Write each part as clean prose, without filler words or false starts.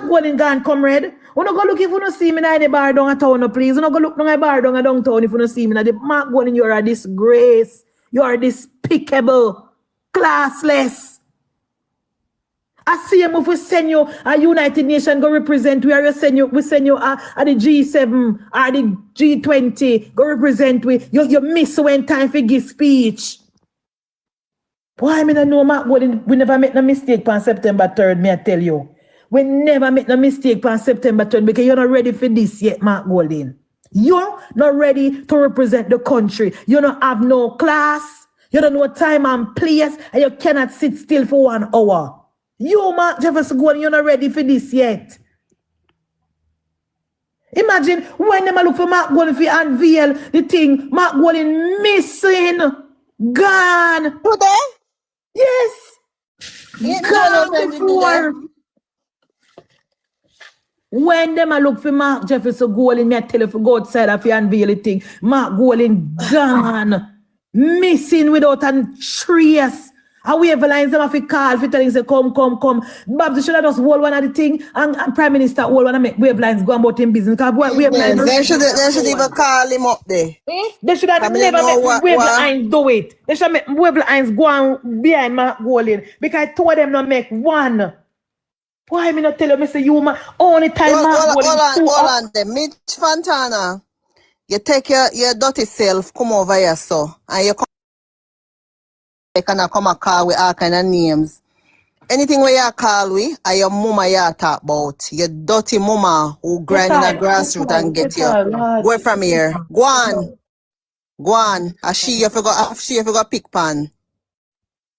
Golding gone, comrade. You no go look if you no see me in the bar down at town, please. You no go look in the bar down at downtown if you no see me. The Mark Golding, you are a disgrace. You are despicable, classless. I see him if we send you a United Nations go represent where we send you at the G7 or the G20 go represent you miss when time for give speech. Why me no know Mark Golding, we never make no mistake on September 3rd, me I tell you. We never make no mistake on September 3rd because you're not ready for this yet, Mark Golding. You're not ready to represent the country. You don't have no class. You don't know time and place, and you cannot sit still for 1 hour. You, Mark Jefferson Golding, you're not ready for this yet. Imagine when them look for Mark Golding to unveil the thing, Mark Golding missing, gone. Who there? Yes. Gone before. When them look for Mark Jefferson Golding, me I tell you to go outside of you unveil the thing. Mark Golding gone. Missing without a trace. And we have lines them have to call for telling say come. Babs should have just hold one of the thing and Prime Minister hold one and make wave lines go about in business. Because wave lines. They should even call him up there. They should have never make wave lines do it. They should make wave lines go on behind Mark Golding. Because I told them not make one. Why me not tell you, Mr. Yuma, only time Mark Golding. Hold on there. Mitch Fontana, you take your dirty self, come over here, so, and you come and call with all kind of names. Anything where you call with, and your mama you talk about. Your dirty mama who grind in a grassroots and get you. Go from here. Go on. She you forgot pick pan.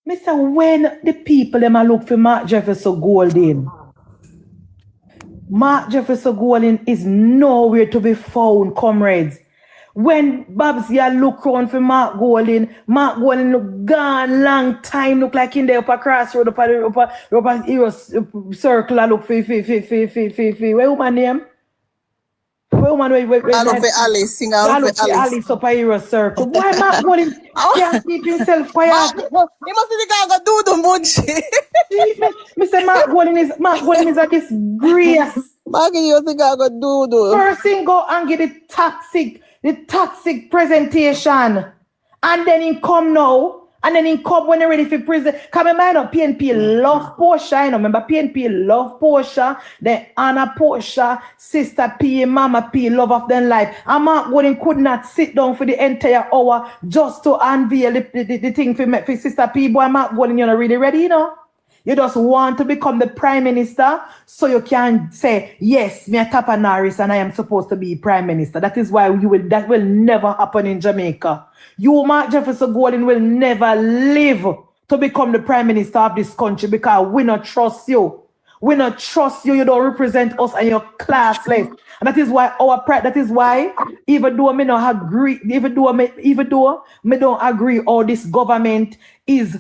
Mr. When the people them look for Mark Jefferson Golding, Mark Jefferson Golding is nowhere to be found, comrades. When Babs ya look around for Mark Golding look gone long time, look like in the upper crossroad, upper hero circle, I look for where woman name? Where woman where I look for Alice, sing out for Alice upper hero circle. Why Mark Golding can't keep himself quiet? He must think I got do the munchie. Me say Mark Golding is a disgrace. Mark, you think I got do. First thing go and get the toxic presentation. And then he come now. And then he come when they're ready for present. Come in mind up, PNP love Portia. You know, remember PNP love Portia. Then Anna Portia, Sister P, Mama P, love of their life. And Mark Golding could not sit down for the entire hour just to unveil the thing for Sister P. Boy, Mark Golding, you're not really ready, you know? You just want to become the Prime Minister so you can say, yes, me a Tapa Norris and I am supposed to be Prime Minister. That is why that will never happen in Jamaica. You, Mark Jefferson Golding, will never live to become the Prime Minister of this country because we not trust you. We not trust you. You don't represent us and you're classless. And that is why even though me don't agree, even though me don't agree all this government is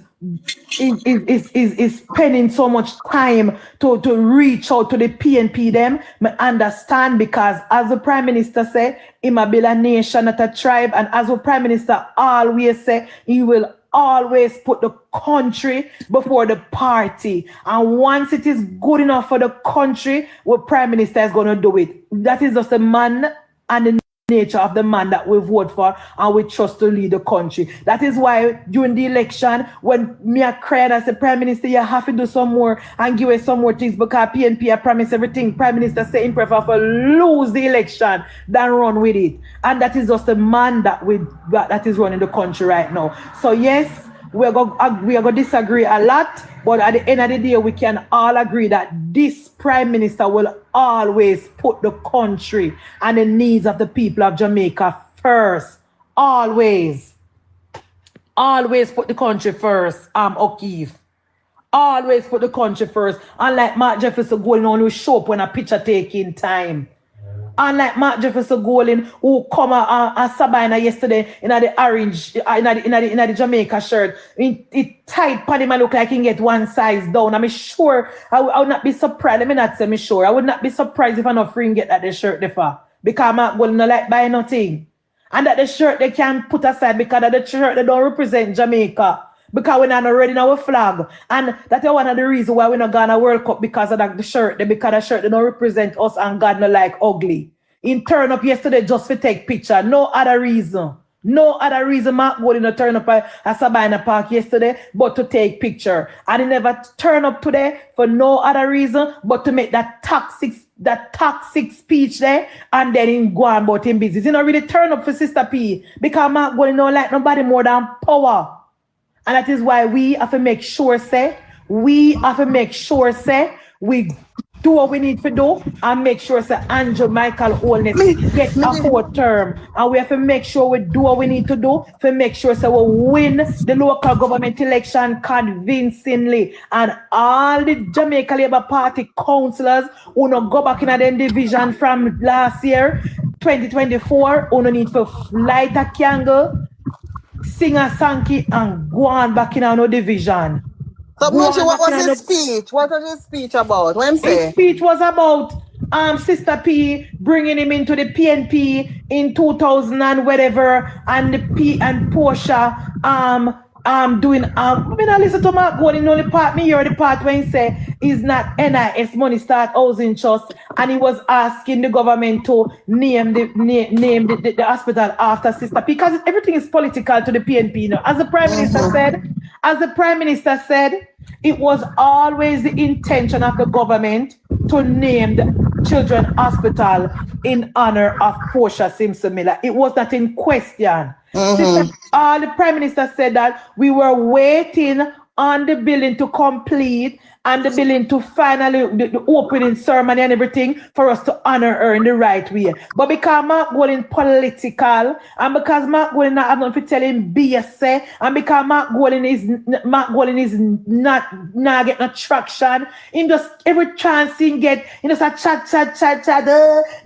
spending so much time to reach out to the PNP them, me understand because as the Prime Minister said, he might build a nation, not a tribe, and as the Prime Minister always say, he will always put the country before the party. And once it is good enough for the country, what Prime Minister is going to do it. That is just the man and the nature of the man that we vote for and we trust to lead the country. That is why during the election, when me a cried as the Prime Minister, you have to do some more and give us some more things because PNP I promise everything. Prime Minister say in prefer for lose the election than run with it. And that is just the man that is running the country right now. So yes, we are going to disagree a lot, but at the end of the day, we can all agree that this Prime Minister will always put the country and the needs of the people of Jamaica first. Always. Always put the country first, O'Keefe. Always put the country first. Unlike Mark Jefferson Golding only show up when a picture taking time. Unlike Mark Jefferson Golding, who come a Sabina yesterday in the orange, in the Jamaica shirt, it tight pan him look like he can get one size down. I'm sure I would not be surprised. Let me not say me sure. I would not be surprised if I'm not free and get that the shirt there because Mark Golding not like buying nothing. And that the shirt they can put aside because that the shirt they don't represent Jamaica. because we're not ready in our flag. And that's one of the reasons why we're not going to World Cup, because of the shirt. Because the shirt, they don't represent us, and God not like ugly. He turned up yesterday just to take picture. No other reason. No other reason Mark Golden not turn up at Sabina Park yesterday but to take picture. And he never turn up today for no other reason but to make that toxic speech there, and then he go on about him business. He not really turn up for Sister P because Mark Golden don't like nobody more than power. And that is why we have to make sure, we do what we need to do and make sure, Andrew Michael Holness get a 4th term. And we have to make sure we do what we need to do to make sure, we win the local government election convincingly. And all the Jamaica Labour Party councillors who not go back in their division from last year, 2024, who no need to light a candle, sing a Sankey, and go on back in our division. So, Munchie, what was his speech? What was his speech about? What him say? His speech was about Sister P bringing him into the PNP in 2000 and whatever, and the P and Portia doing I mean, I listen to Mark Golden, only part me hear the part when he say is not NIS money start housing trust, and he was asking the government to name the hospital after Sister P, because everything is political to the PNP. You know, as the Prime Minister said, it was always the intention of the government to name the Children's Hospital in honor of Portia Simpson Miller. It was not in question. The Prime Minister said that we were waiting on the building to complete and the building to finally, the opening ceremony and everything for us to honor her in the right way. But because Mark Golden political, and because Mark Golden not have nothing to tell him BSA, and because Mark Golden is not get no traction, in just every chance he get, just a chat,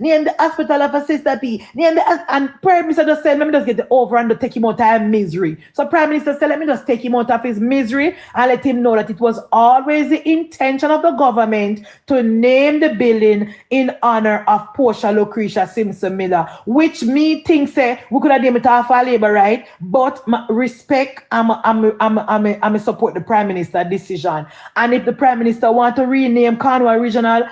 name the hospital of a Sister P, and Prime Minister just said, let me just get it over and take him out of misery. So Prime Minister said, let me just take him out of his misery and let him know that it was always the intention of the government to name the building in honor of Portia Lucretia Simpson Miller, which me think say we could have named it after labor, right? But respect, I'm support the Prime Minister decision. And if the Prime Minister want to rename Cornwall Regional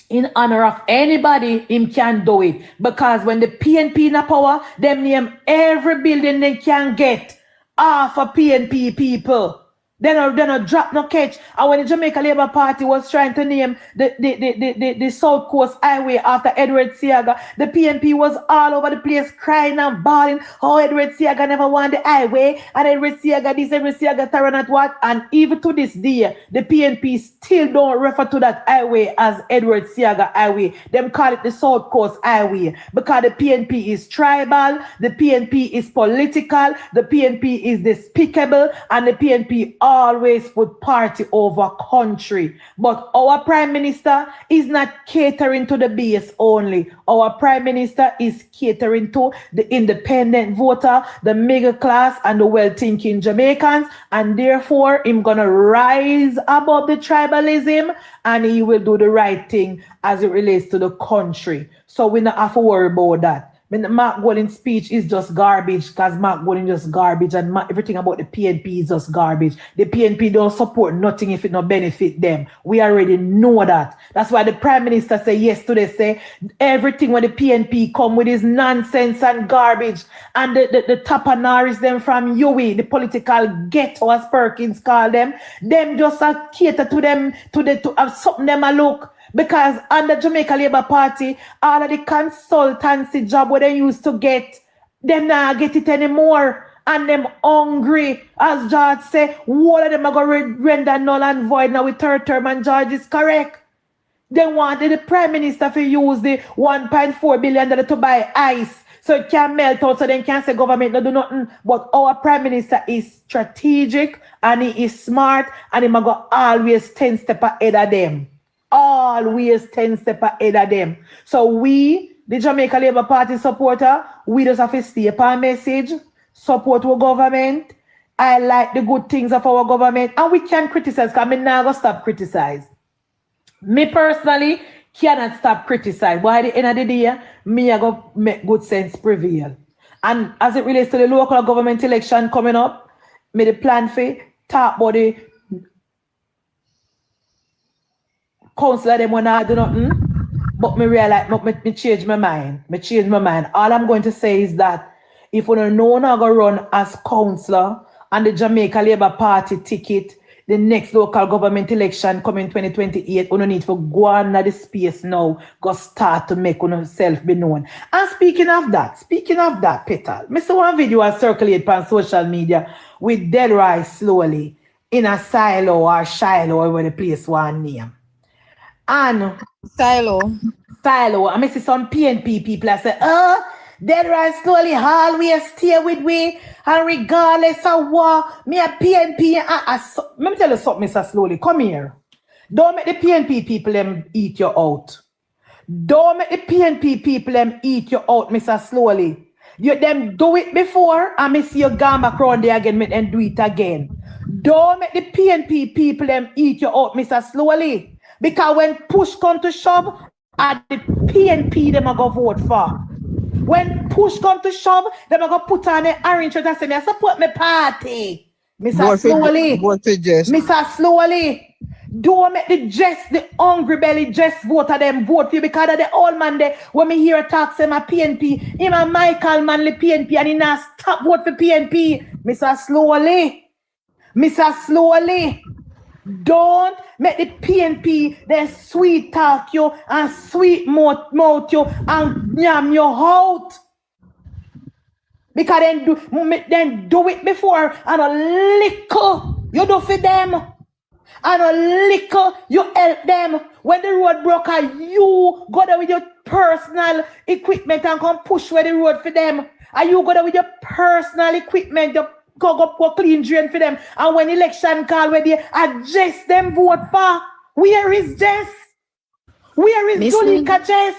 in honor of anybody, him can do it. Because when the PNP in power, them name every building they can get off of PNP people. They don't drop no catch. And when the Jamaica Labour Party was trying to name the South Coast Highway after Edward Seaga, the PNP was all over the place crying and bawling, oh, Edward Seaga never won the highway, and Edward Seaga this, Edward Seaga Taran at what. And even to this day, the PNP still don't refer to that highway as Edward Seaga Highway. Them call it the South Coast Highway because the PNP is tribal, the PNP is political, the PNP is despicable, and the PNP always put party over country. But our Prime Minister is not catering to the base only. Our Prime Minister is catering to the independent voter, the middle class, and the well-thinking Jamaicans, and therefore him gonna rise above the tribalism, and he will do the right thing as it relates to the country. So we not have to worry about that. Mark Golden's speech is just garbage, because Mark Golden is just garbage, and everything about the PNP is just garbage. The PNP don't support nothing if it not benefit them. We already know that. That's why the Prime Minister say yesterday, say everything when the PNP come with is nonsense and garbage, and the tapanars them from UWI, the political ghetto as Perkins call them just cater to them to have something them a look. Because under Jamaica Labour Party, all of the consultancy job where they used to get, them not get it anymore. And them hungry. As George say, all of them are going to render null and void now with third term, and George is correct. They wanted the Prime Minister to use the $1.4 billion to buy ice, so it can melt out, so they can say government no do nothing. But our Prime Minister is strategic, and he is smart, and he go always 10 steps ahead of them. Always 10 steps ahead of them. So we, the Jamaica Labour Party supporter, we just have to stay upon message, support our government. I like the good things of our government, and we can criticize, because I'm not going to stop criticize. Me personally cannot stop criticize. But at the end of the day, me I go make good sense prevail. And as it relates to the local government election coming up, Me the plan for talk about the councillor them when I do nothing. But me realize, me change my mind. Me change my mind. All I'm going to say is that if we don't know now go run as councillor and the Jamaica Labour Party ticket, the next local government election coming 2028, we don't need to go on the space now, go start to make yourself be known. And speaking of that, Petal, I saw one video I circulate on social media with Delroy Slowly in a silo or Shiloh or where the place one name. And Silo. And I see some PNP people I say, Delroy Slowly always stay with we, and regardless of what, me a PNP. Let me tell you something, Mr. Slowly. Come here. Don't make the PNP people them eat you out. Don't make the PNP people them eat you out, Mr. Slowly. You them do it before, and me see you gone back around there again, make them do it again. Don't make the PNP people them eat you out, Mr. Slowly. Because when push come to shove, at the PNP them a go vote for. When push come to shove, them a go put on an orange shirt and say, I support my party. Mr. Slowly. Mr. Slowly. Don't make the hungry belly just vote of them vote for you because of the old man there. When me hear talk say my PNP, him a Michael Manley PNP and he not stop vote for PNP. Mr. Slowly. Mr. Slowly. Don't make the PNP they sweet talk you and sweet mouth you and yam you out. Because then do it before and a little you do for them. And a little you help them. When the road broke, you go there with your personal equipment and come push where the road for them. And you go there with your personal equipment, you go clean drain for them. And when election call where they adjust them vote for, where is Jess? Where is Zulika Jess?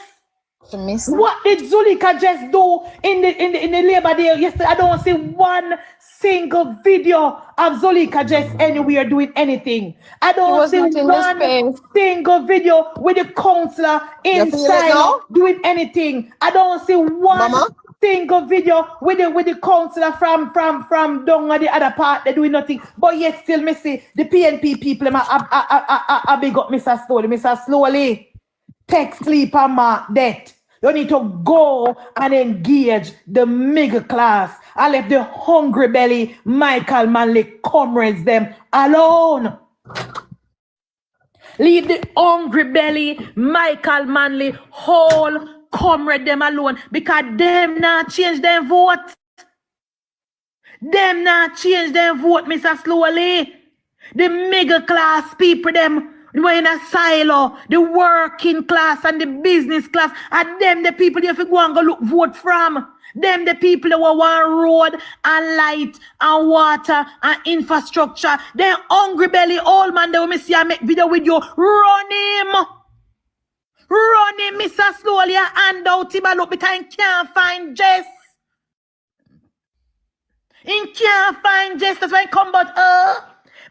What did Zulika just do in the Labor Day yesterday? I don't see one single video of Zulika just anywhere doing anything. I don't see one single video with the councillor inside doing anything. I don't see one single video with the councillor from down at the other part. They're doing nothing. But yet still me see the PNP people I big up Mr. Slowly. Mr. Slowly, take sleep and mark death. You need to go and engage the middle class and let the hungry belly Michael Manley comrades them alone. Leave the hungry belly Michael Manley whole comrade them alone because them not change their vote. Them not change their vote, Mr. Slowly. The middle class people them we're in a silo, the working class and the business class, and them the people you have to go and go look vote from. Them the people who want road and light and water and infrastructure. Them hungry belly old man that we see I make video with you. Run him. Run him, Mr. Slowly, and hand out him a look because he can't find Jess. He can't find Jess. That's why he come but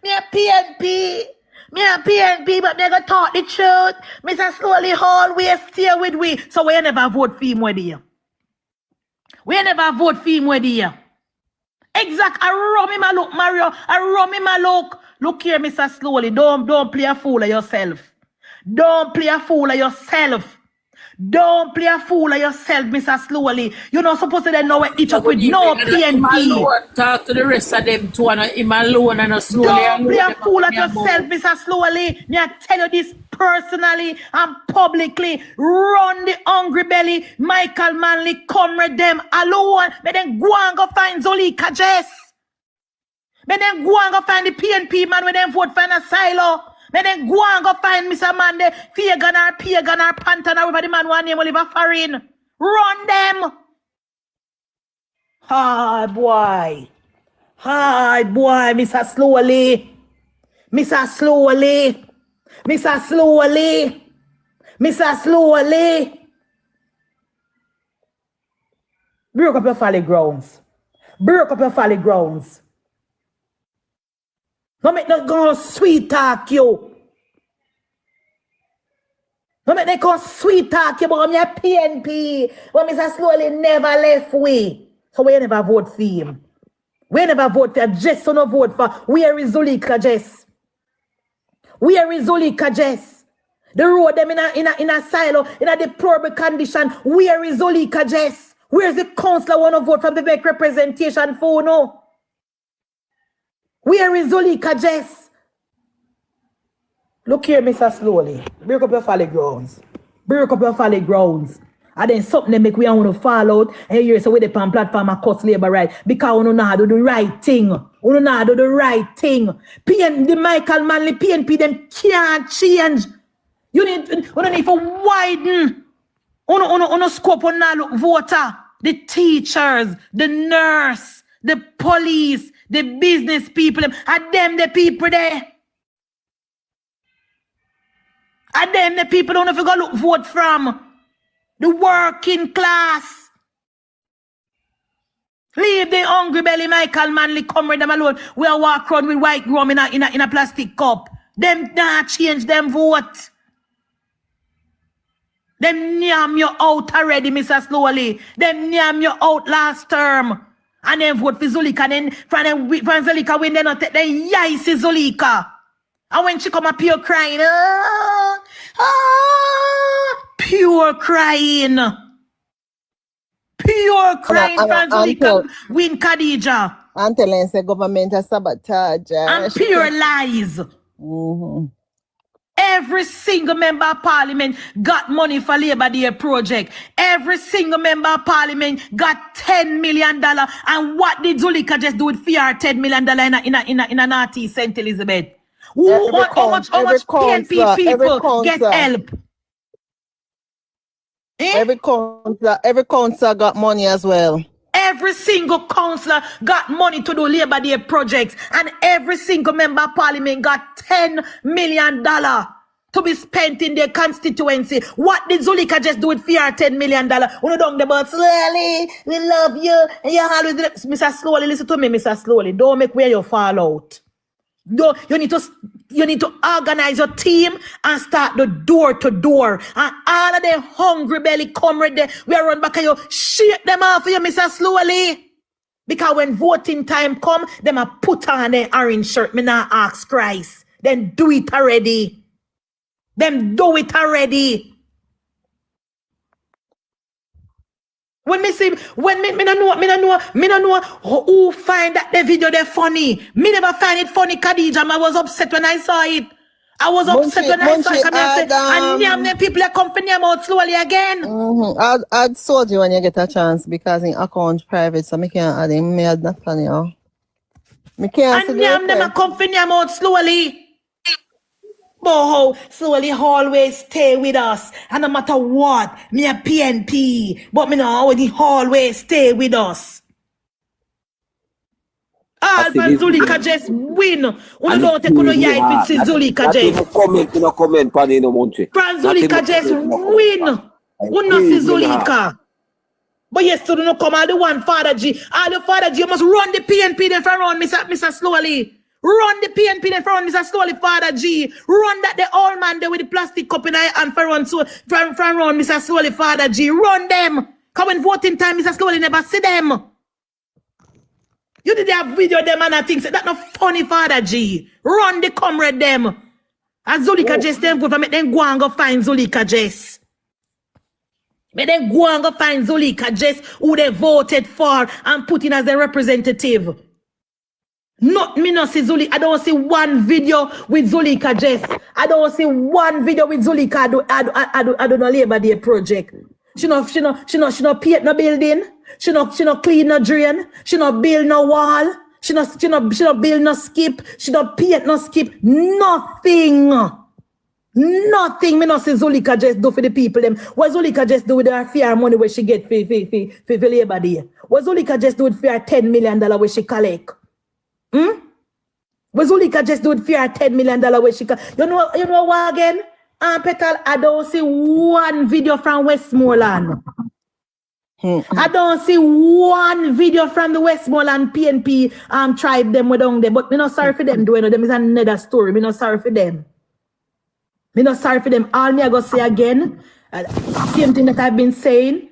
me a PNP. Me a PNP, but they gonna talk the truth. Mr. Slowly always stay with we. So we never vote for him with you. We never vote for him with you. Exact. I run him a look, Mario. I run him a look. Look here, Mr. Slowly. Don't play a fool of yourself. Don't play a fool of yourself. Don't play a fool of yourself, Mr. Slowly. You're not supposed to know each up with no PNP. Talk to the rest of them too and him alone and Slowly. Don't play a fool of yourself, Mr. Slowly. Me I tell you this personally and publicly. Run the hungry belly, Michael Manley, comrade them alone. But then go and go find Zulika Jess. But then go and go find the PNP man when they vote for an silo. But then go and go find Mr. Mande, Pagan or Panther, or whatever the man one name Oliver Farin. Run them. Hi, boy. Hi, boy, Mr. Slowly. Mr. Slowly. Mr. Slowly. Mr. Slowly. Break up your folly grounds. Break up your folly grounds. Don't make no go sweet talk you. Don't make them go sweet talk you about me a PNP. But Mr. Slowly never left way. So we never vote for him. We never vote for Jess, so no vote for. Where is Zulika Jess? Where is Zulika Jess? The road them in a silo, in a deplorable condition. Where is Zulika Jess? Where's the councillor want to vote from the back representation for no? Where is Zulika Jess? Look here, Mr. Slowly. Break up your folly grounds. Break up your folly grounds. And then something they make we want to fall out. And you say, with the pan platform and cut labor right. Because we don't know how to do the right thing. We don't know how to do the right thing. The Michael Manley PNP, them can't change. You don't need to widen. On scope on now voter. The teachers, the nurse, the police, the business people. And them the people there. And them the people don't have to go look vote from. The working class. Leave the hungry belly Michael Manley come with them alone. We'll walk around with white rum in a plastic cup. Them not change them vote. Them nyam you out already, Mr. Slowly. Them nyam you out last term. And then vote for Zulika. And then from Zulika when they not take then yais Zulika. And when she come up pure crying, pure crying. Pure crying from Zulika win Khadija. I'm telling the government a sabotage. And pure lies. Every single member of parliament got money for Labour Day project. Every single member of parliament got $10 million. And what did Zulika just do with fear $10 million in a Northeast St. Elizabeth? How much PNP people get help? Every councillor got money as well. Every single councillor got money to do Labour Day projects, and every single member of parliament got $10 million to be spent in their constituency. What did Zulika just do with fear $10 million? When you don't about Slowly, we love you, and you always Mr. Slowly, listen to me, Mr. Slowly. Don't make where you fall out. You need to organize your team and start the door to door. And all of them hungry belly come right there. We are run back and you shake them off for you, Mr. Slowly. Because when voting time come, them a put on their orange shirt. Me not ask Christ. Then do it already. Them do it already. When me see, when me no know who find that the video they funny. Me never find it funny, Khadija. I was upset when I saw it. I was upset when I saw it. And nyam people are coming out slowly again. I'd sold you when you get a chance because in account private, so me can't add him. Me had not funny, yo. Me can't. And nyam them are coming out slowly. But Slowly always stay with us. And no matter what, me a PNP. But me no already always stay with us. All van Zulika just win. We don't take no yai with Zulika just. No comment, pani no Munchie. Van Zulika just win. We not see Zulika. But yes, so no come all the one Father G. All the Father G, you must run the PNP then from around Mr. Slowly. Run the PNP then from Mr. Slowly, Father G. Run that the old man there with the plastic cup in the hand for run so from Mr. Slowly, Father G. Run them. Come in voting time, Mr. Slowly never see them. You did have video them and I think so, that's not funny, Father G. Run the comrade them. And Zulika Jess them go for me, then go and go find Zulika Jess. But then go and go find Zulika Jess who they voted for and put in as their representative. Not me no see Zulika. I don't see one video with Zulika Jess. I don't see one video with Zulika I do no Labour Day project. She no paint no building. She no clean no drain. She no build no wall. She no build no skip. She no paint no skip. Nothing. Nothing me no see Zulika just do for the people them. What Zulika just do with her fair money where she get for Labour Day? What Zulika just do with fair $10 million where she collect? What Zulika just do with fair $10 million where she collect? You know what again? Petal, I don't see one video from Westmoreland. I don't see one video from the Westmoreland PNP tribe them with down there. But me not sorry for them doing them is another story. Me not sorry for them. Me not sorry for them. All me I go say again, same thing that I've been saying.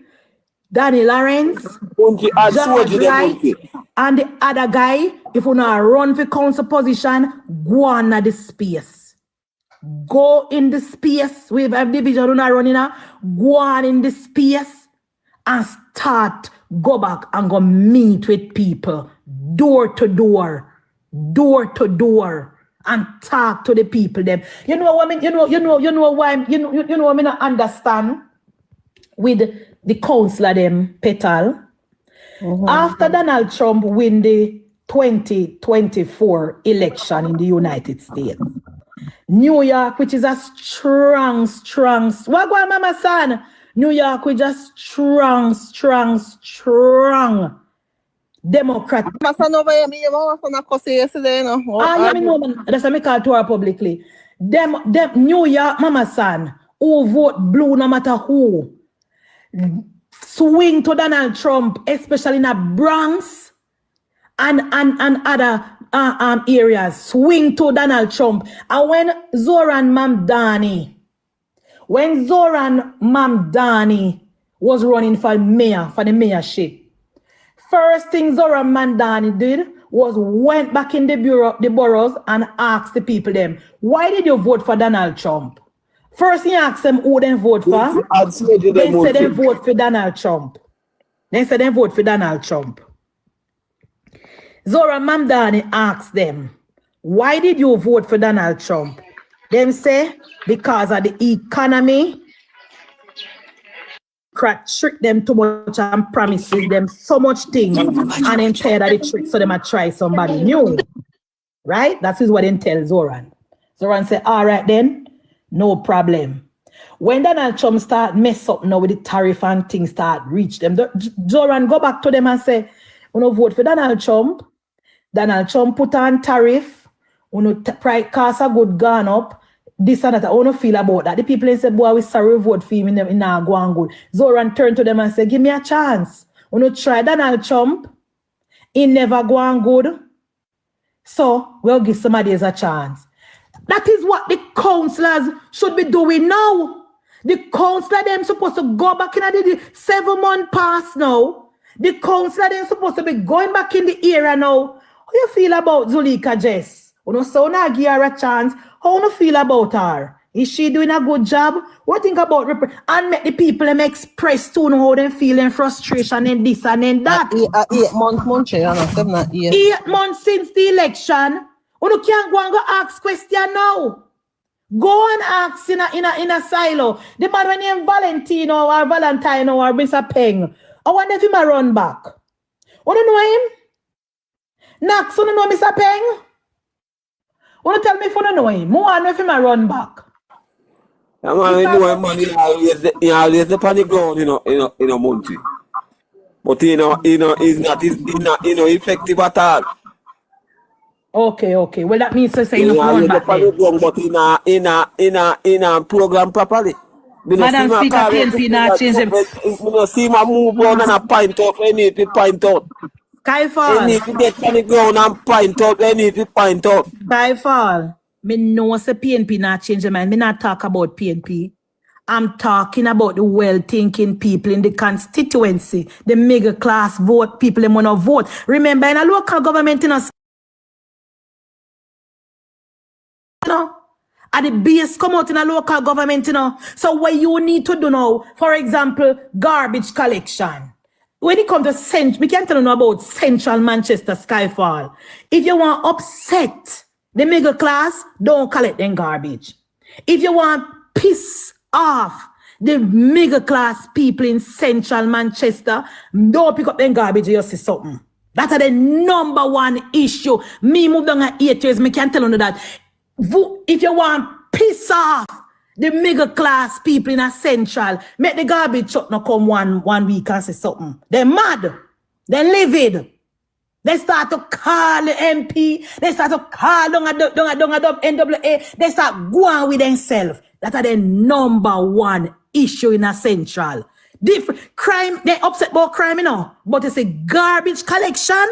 Danny Lawrence, Munchie add George soldier them, Wright, Munchie. and the other guy, if you not run for council position, go on the space. Go in the space. We have division, you not running now. Go on in the space and start, go back and go meet with people, door to door, and talk to the people them. You know what I mean? You know why you know what I mean, I understand with the councillor them Petal. After Donald Trump win the 2024 election in the United States, New York, which is a strong, what go on, mama son? New York, which is strong Democrat. My son over here, me was on a cuss yesterday, you know. Yeah, me know, man. That's why I call to her publicly. Them New York, mama son, who vote blue no matter who, swing to Donald Trump, especially in the Bronx and other areas, swing to Donald Trump. And when Zoran Mamdani was running for mayor, for the mayorship, first thing Zoran Mamdani did was went back in the boroughs and asked the people them, why did you vote for Donald Trump? First he asked them who they vote for. Then said they vote for Donald Trump. Zoran Mamdani asked them, why did you vote for Donald Trump? Them say, because of the economy, trick them too much and promises them so much things and then tired of the trick, so they might try somebody new. Right? That is what they tell Zoran. Zoran said, all right then, no problem. When Donald Trump start mess up now with the tariff and things start reach them, Zoran go back to them and say, you know, vote for Donald Trump. Donald Trump put on tariff, you know, price cost a good gone up. This and that, I want to feel about that. The people say, boy, we sorry vote for him in now go on good. Zoran turned to them and said, give me a chance. You know, try Donald Trump. He never go on good. So we'll give somebody else a chance. That is what the councillors should be doing now. The councillor them supposed to go back in the 7 month past now. The councillor them supposed to be going back in the era now. How you feel about Zulika Jess? You know, so now give her a chance. How you feel about her? Is she doing a good job? What think about and make the people them express to know how they feel and frustration and this and then that. 8 months, Munchie, you know, 7 or 8. 8 months since the election. You can't go and go ask question now. Go and ask in a silo. The man when named Valentino or Valentine or Mr. Peng. I wonder if he might run back. You don't know him? Nax, you don't know Mr. Peng? You don't tell me if you don't know him. I wonder if he might run back. Yeah, man, you know, man, he always the panic ground, you know, Munchie. But he's not effective at all. Okay. Well, that means to say you run back then. But in a program properly. Madam Speaker, PNP not change them. You see my move on and a point out, they need to point out. Skyfall. They need to get on the ground and point out, they need to point out. Skyfall. Me know say PNP not change their mind. Me not talk about PNP. I'm talking about the well-thinking people in the constituency, the middle class vote, people that want to vote. Remember, in a local government, you know, at the base come out in a local government, you know. So what you need to do now, for example, garbage collection. When it comes to we can't tell you about central Manchester Skyfall. If you want upset the middle class, don't collect them garbage. If you want piss off the middle class people in central Manchester, don't pick up them garbage, you see something. That's the #1 issue. Me move down at 8 years, me can't tell you that. If you want piss off the middle class people in a central, make the garbage truck not come one week and say something. They're mad. They're livid. They start to call the MP. They start to call NWA. They start going with themselves. That are the #1 issue in a central. Different crime, they upset about crime, you know. But it's a garbage collection.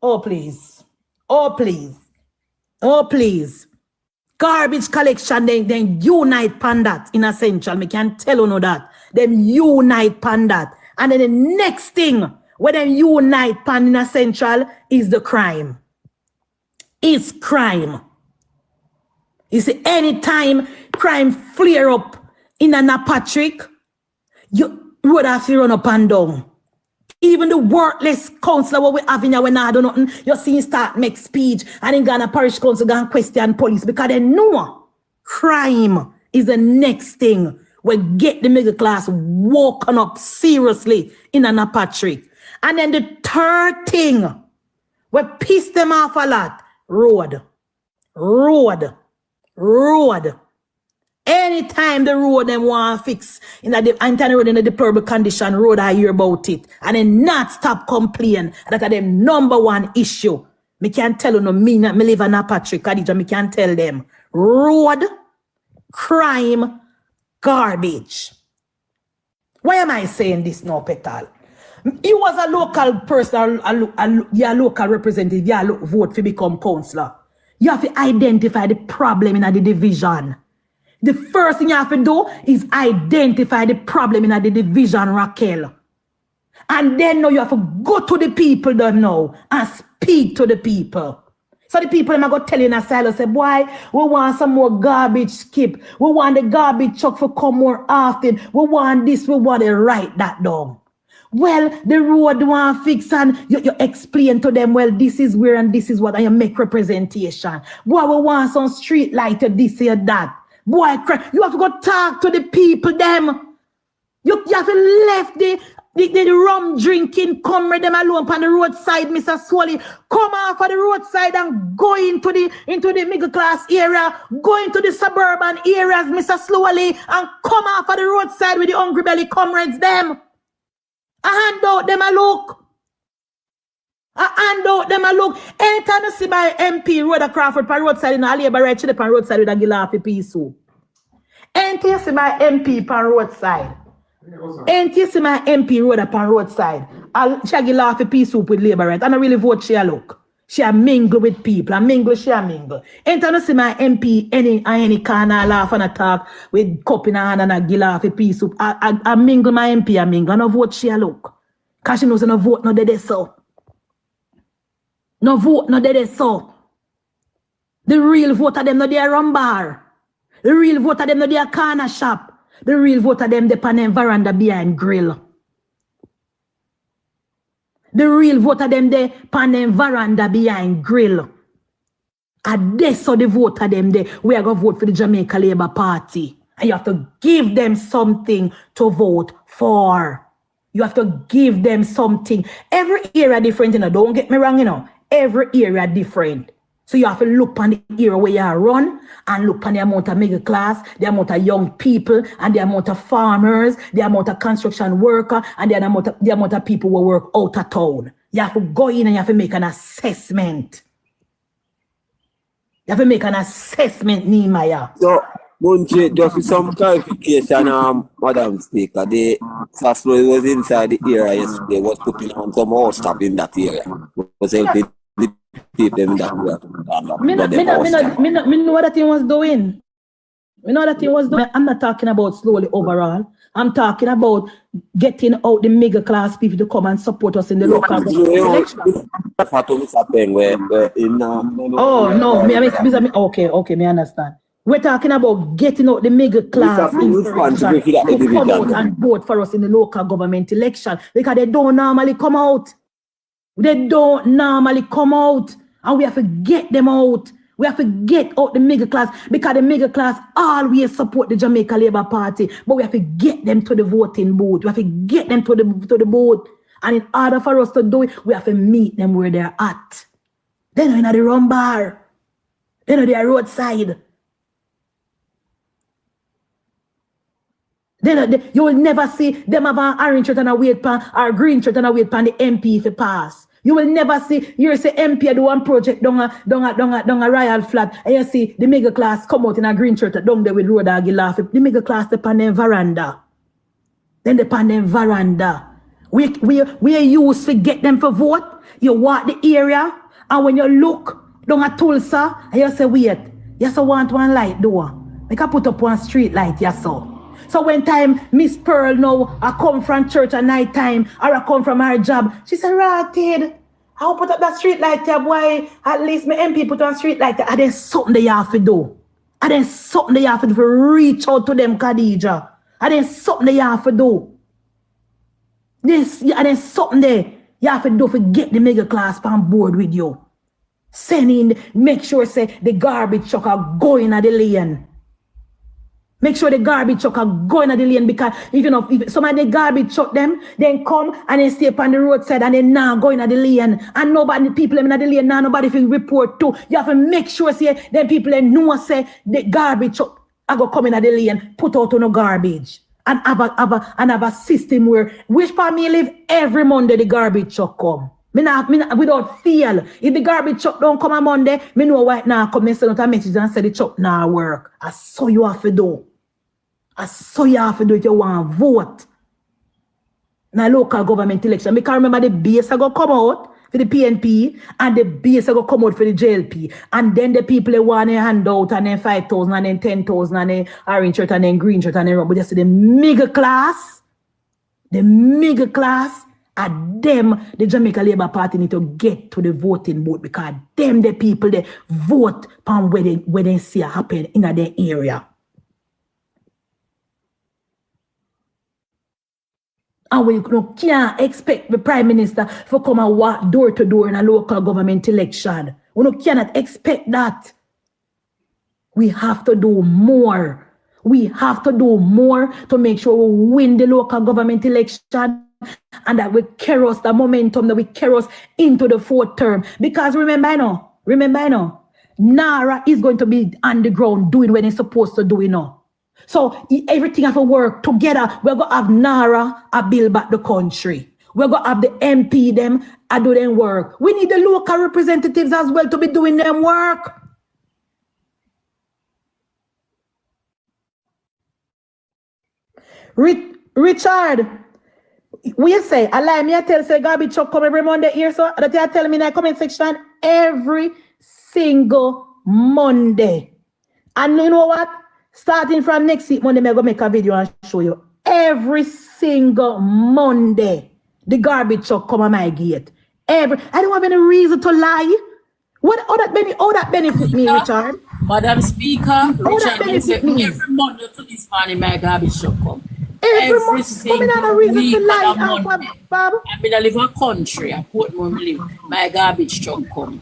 Oh, please. Garbage collection, then unite pan that in a central. Me can tell you know that. Them unite pan that. And then the next thing, when them unite pan in a central, is the crime. It's crime. You see, anytime crime flare up in an Patrick, you would have to run up and down. Even the worthless councillor what we have in here when I do nothing, you see him start make speech and in Ghana Parish Council go and question police because they know crime is the next thing we get the middle class woken up seriously in an Patrick. And then the third thing we piss them off a lot, road. Anytime the road them want to fix in the road in a deplorable condition, road I hear about it. And then not stop complain. That are them number one issue. Me can't tell you no me live in a Patrick, Khadija, me can't tell them. Road, crime, garbage. Why am I saying this now, Petal? You was a local person, a local representative, you vote to become councillor. You have to identify the problem in the division. The first thing you have to do is identify the problem in the division, Raquel. And then now you have to go to the people them now and speak to the people. So the people are going to tell you in a silo, say, boy, we want some more garbage skip. We want the garbage truck to come more often. We want this, we want to write that down. Well, the road want fix and you explain to them, well, this is where and this is what, and you make representation. Boy, we want some street light or this or that. Boy, you have to go talk to the people, them. You have to left the rum drinking, come with them alone on the roadside, Mr. Swally. Come off of the roadside and go into the middle class area, go into the suburban areas, Mr. Slowly, and come off of the roadside with the hungry belly comrades, them. I hand out them a look. Anytime you see my MP road a Crawford on roadside in a labor right to the roadside with a gilafi piece soup. Anytime you see my MP on roadside. Anytime you see my MP road upon roadside. She a gilafi piece soup with labor right. And I really vote she a look. She a mingle with people. She a mingle. Anytime you see my MP any corner laugh and a talk with cup in her hand and a gilafi piece soup. I mingle my MP, I mingle. And I vote she a look. Because she knows no vote no dead so. No vote, no dead so. The real vote of them no there run bar. The real vote of them no there corner shop. The real vote of them on them veranda behind grill. The real vote of them there on them veranda behind grill. And that's so the vote of them there. We are going to vote for the Jamaica Labour Party. And you have to give them something to vote for. You have to give them something. Every area different, you know. Don't get me wrong, you know. Every area different. So you have to look on the area where you run and look on the amount of middle class, the amount of young people, and the amount of farmers, the amount of construction worker, and the amount of people who work out of town. You have to go in and you have to make an assessment. You have to make an assessment, Nehemiah. So, Munchie, just for some clarification, Madam Speaker, the Saslo was inside the area yesterday, was putting on some more stuff in that area. Was helping the people in that area. Me know what that thing was doing. Me know what that thing was doing. I'm not talking about slowly overall. I'm talking about getting out the middle class people to come and support us in the local election. Okay, me understand. We're talking about getting out the middle class to come out and vote for us in the local government election because they don't normally come out. They don't normally come out, and we have to get them out. We have to get out the middle class because the middle class always support the Jamaica Labour Party, but we have to get them to the voting booth. We have to get them to the booth, and in order for us to do it, we have to meet them where they're at. They're not in the rum bar. They're not there roadside. You will never see them have an orange shirt and a wait pan or green shirt and a wait pan the MP if it pass. You will never see you say MP do one project down a royal flat and you see the middle class come out in a green shirt down there with road and laugh. The middle class they pan them veranda. Then they pan them veranda. We are used to get them for vote. You walk the area and when you look down at Tulsa and you say wait, you so want one light door. Make I put up one street light, yes so. So when time Miss Pearl now, I come from church at night time, or I come from her job, she said, Ratted, I'll put up that street light there, boy. At least my MP put on street light there. And then something they have to do. And then something they have to do to reach out to them, Khadija. And then something they have to do. This, and then something there you have to do to get the mega class on board with you. Send in, make sure say the garbage truck are going at the lane. Make sure the garbage truck are going at the lane, because if some of the garbage truck them, then come and then stay up on the roadside and then now going at the lane. And nobody, people in the lane now, nobody will report to. You have to make sure say then people know say the garbage truck are going to come in at the lane, put out on no garbage. And have a system where which part me live every Monday the garbage truck come. Me without fail. If the garbage truck don't come on Monday, me know right now come and send out a message and say the truck now work. I saw you have to do. I saw you have to do if you want to vote. Now local government election. Because remember the base are going to come out for the PNP and the base are going to come out for the JLP. And then the people they want to hand out and then 5,000 and then 10,000 and then orange shirt and then green shirt and then but just the mega class and them, the Jamaica Labour Party need to get to the voting booth, because them the people they vote on where they see it happen in their area. And we can't expect the Prime Minister to come and walk door to door in a local government election. We cannot expect that. We have to do more. We have to do more to make sure we win the local government election, and that we carry us the momentum, that we carry us into the fourth term. Because remember, Nara is going to be on the ground doing what it's supposed to do, So everything have to work together. We're going to have Nara build back the country. We're going to have the MP them do them work. We need the local representatives as well to be doing them work. Richard, we say, allow me to tell say garbage truck come every Monday here, so that you tell me in the comment section every single Monday. And you know what? Starting from next week Monday, I'm going to make a video and show you. Every single Monday, the garbage truck come on my gate. I don't have any reason to lie. How that benefit me, Richard? Madam Speaker, Richard said every Monday to this morning my garbage truck come. Every single week on Monday. I mean, I live in a country, I put more live. My garbage truck come.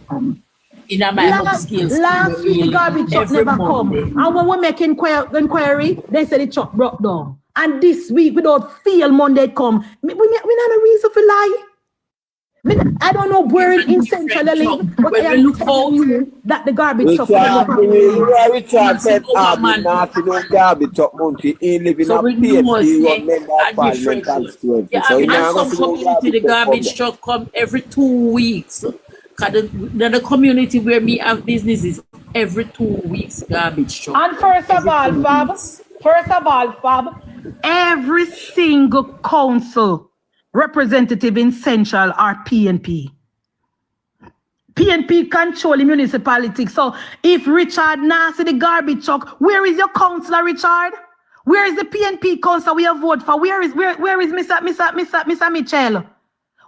In my upscale last week the garbage truck never come. And when we make inquiry, they said the truck broke down. And this week, without fail, Monday come. We not a reason for lie. I don't know where in Central live, but I am telling you that the garbage truck Richard said, garbage truck Munchie, he live in a PFP, yeah, and some community, the garbage truck come every 2 weeks. The community where me have businesses, every 2 weeks, garbage truck. And first of all, Fab, every single council representative in Central are PNP. PNP control the municipality. So if Richard now see the garbage truck, where is your councillor, Richard? Where is the PNP councillor we have voted for? Where is Mr. Mitchell?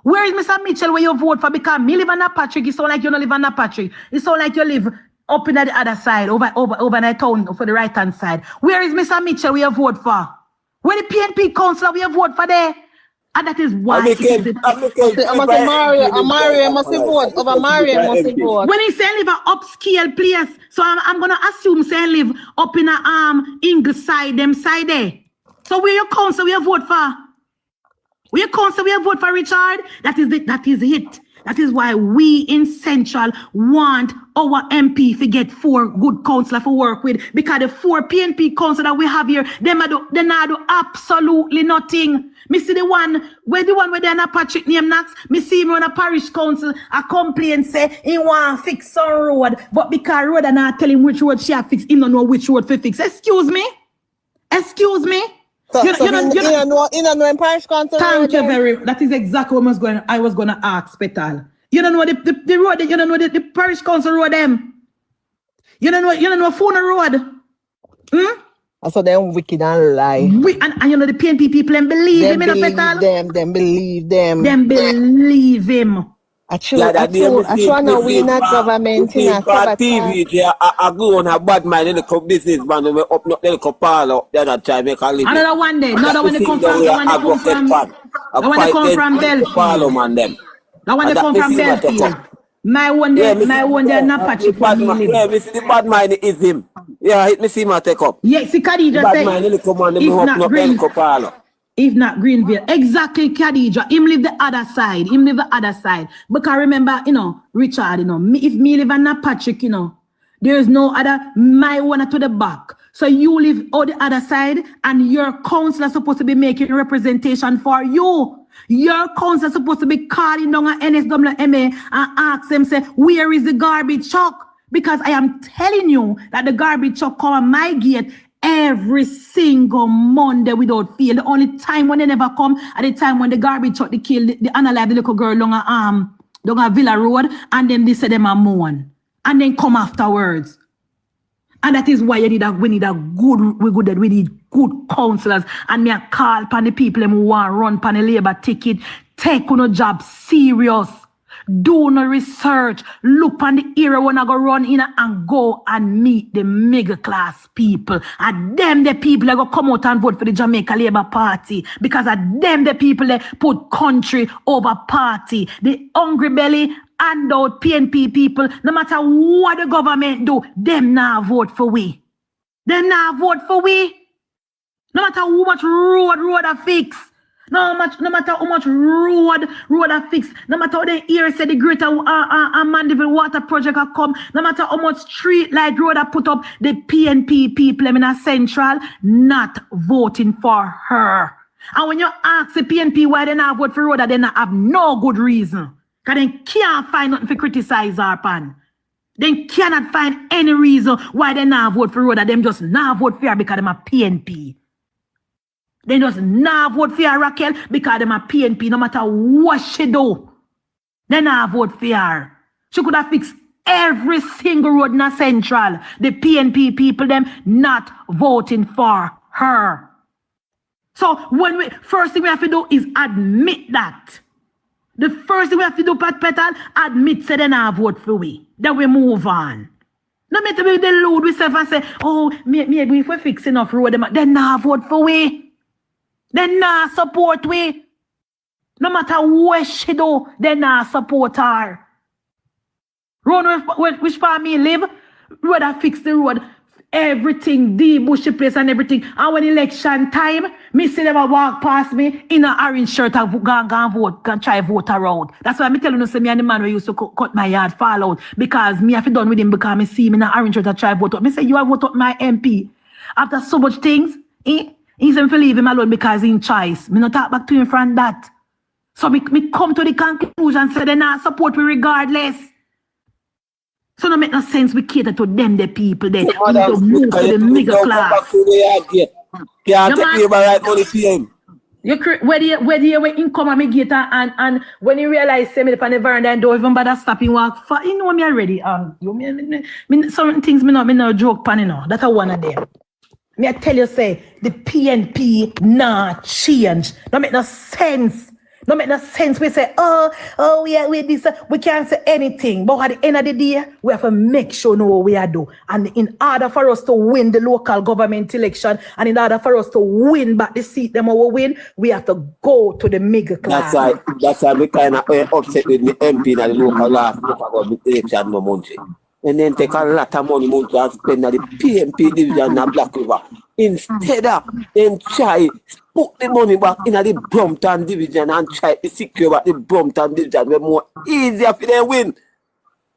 Where is Mr. Mitchell where you vote for? Because me live on a Patrick, it sound like you don't live on a Patrick. It sound like you live up in the other side, over in the town for the right hand side. Where is Mr. Mitchell where you vote for? Where the PNP councillor where you vote for there? And that is why Mario must vote. Over Mario must vote. When he say live an upscale place, so I'm gonna assume say live up in a English side, them side there. So where your council we vote for? Where your council we vote for, Richard? That is it. That is why we in Central want our MP to get 4 good councillors to work with, because the 4 PNP councillors that we have here, they not do absolutely nothing. Me see the one where they're not Patrick name Knox. Me see him on a parish council a complaint say he want to fix some road, but because road and not tell him which road she have fixed, he don't know which road to fix. Excuse me. So you know in parish council. Thank you very much. That is exactly what I was gonna ask, Petal. You don't know the road, you don't know the parish council road them. You don't know Funa road. So them wicked and lie. And you know the PNP people them believe him in a petal. Them believe them. Them believe him. I know we not government in a TV. I go on a bad mind in the business man. We up not the parlor. They not try make a living. Another one day. Another one they come from. The one they come from Belfield. Parlor man them. The one they come from Belfield. My one day not patchy for me. Yeah, we see the bad mind is him. Yeah, me see my take up. Yeah, see Khadija bad say. Mind in the come on. Them up not the parlor. If not Greenville. Exactly, Khadija. Him live the other side. Because remember, Richard, if me live in Patrick, there is no other, my one to the back. So you live on the other side and your councillor supposed to be making representation for you. Your councillor supposed to be calling down an NSWMA and ask them, say, where is the garbage truck? Because I am telling you that the garbage truck come on my gate every single Monday without fail. The only time when they never come at the time when the garbage truck they kill the unalive the little girl down a Villa Road, and then they say them a mourn and then come afterwards. And that is why we need good councillors. And me a call upon the people who want to run upon the labor ticket. Take on a job serious. Do no research. Look on the area when I go run in and go and meet the middle class people. And them the people that go come out and vote for the Jamaica Labour Party. Because of them the people that put country over party. The hungry belly and out PNP people, no matter what the government do, them now vote for we. Them now vote for we. No matter how much road I fix. No matter how much road I fix, no matter how the ear said the greater Mandeville water project have come, no matter how much street light road I put up, the PNP people in a central not voting for her. And when you ask the PNP why they not vote for road, they not have no good reason. Because they can't find nothing to criticize her pan. They cannot find any reason why they not vote for road, them just not vote for her because them a PNP. They just not vote for her, Raquel, because them a PNP, no matter what she do. They not vote for her. She could have fixed every single road in a central. The PNP people, them not voting for her. So first thing we have to do is admit that. The first thing we have to do, Pat Petal, admit say they not vote for we. Then we move on. No matter we delude ourselves and say, oh, maybe if we fix enough road, they not vote for we. They not support we. No matter what she do, they not support her. Road which part me live, road I fix the road, everything, the bushy place and everything. And when election time, me see never walk past me in an orange shirt and go vote, can try vote around. That's why I'm telling you, say me and the man who used to cut my yard fall out because me have to done with him because me see me in an orange shirt and try vote up. Me say, you have vote up my MP. After so much things, he's going to leave him alone because he's in choice. Me not talk back to him from that. So me come to the conclusion and say they not support me regardless. So no make no sense we cater to them, the people there. We don't move to the middle class. Can't take me by right money for him. Where the income and me get and when you realize say me upon the veranda and don't even bother stopping walk for you know me already. Me certain things me no joke pan, you know. That's one of them. Me I tell you, say, the PNP not change. No make no sense. No make no sense. We say, we this, we can't say anything. But at the end of the day, we have to make sure know what we are doing. And in order for us to win the local government election, and in order for us to win back the seat them we win, we have to go to the middle class. That's why we kind of upset with the MP in the local government election no Munchie. And then take a lot of money to spend at the PNP division in Black River. Instead of them try put the money back in the Brompton division and try to secure back the Brompton division, we're more easier for them win.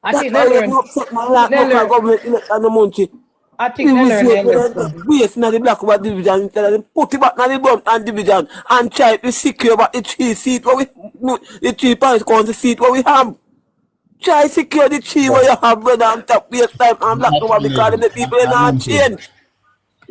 I think they learn. Government election no Munchie. I think they learn. Waste in the Black River division instead of put it back in the Brompton division and try to secure back the 3 seat where the 3 points council seat where we have. Try secure the tree where you have brother and top waste time and Black River because the people are not change.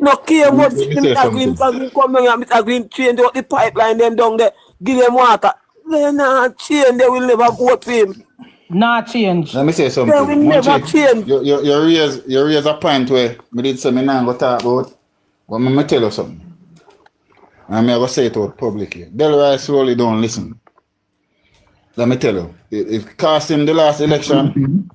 No care what Mr. Green come and Mr. Green change out the pipeline them down there, give them water. They not change, they will never vote for him. Not change. Let me say something. They will never change. You raise a point where we did something I go talk about. But I'm tell you something. I'm going to say it out publicly. Delroy slowly don't listen. Let me tell you. It cost him the last election,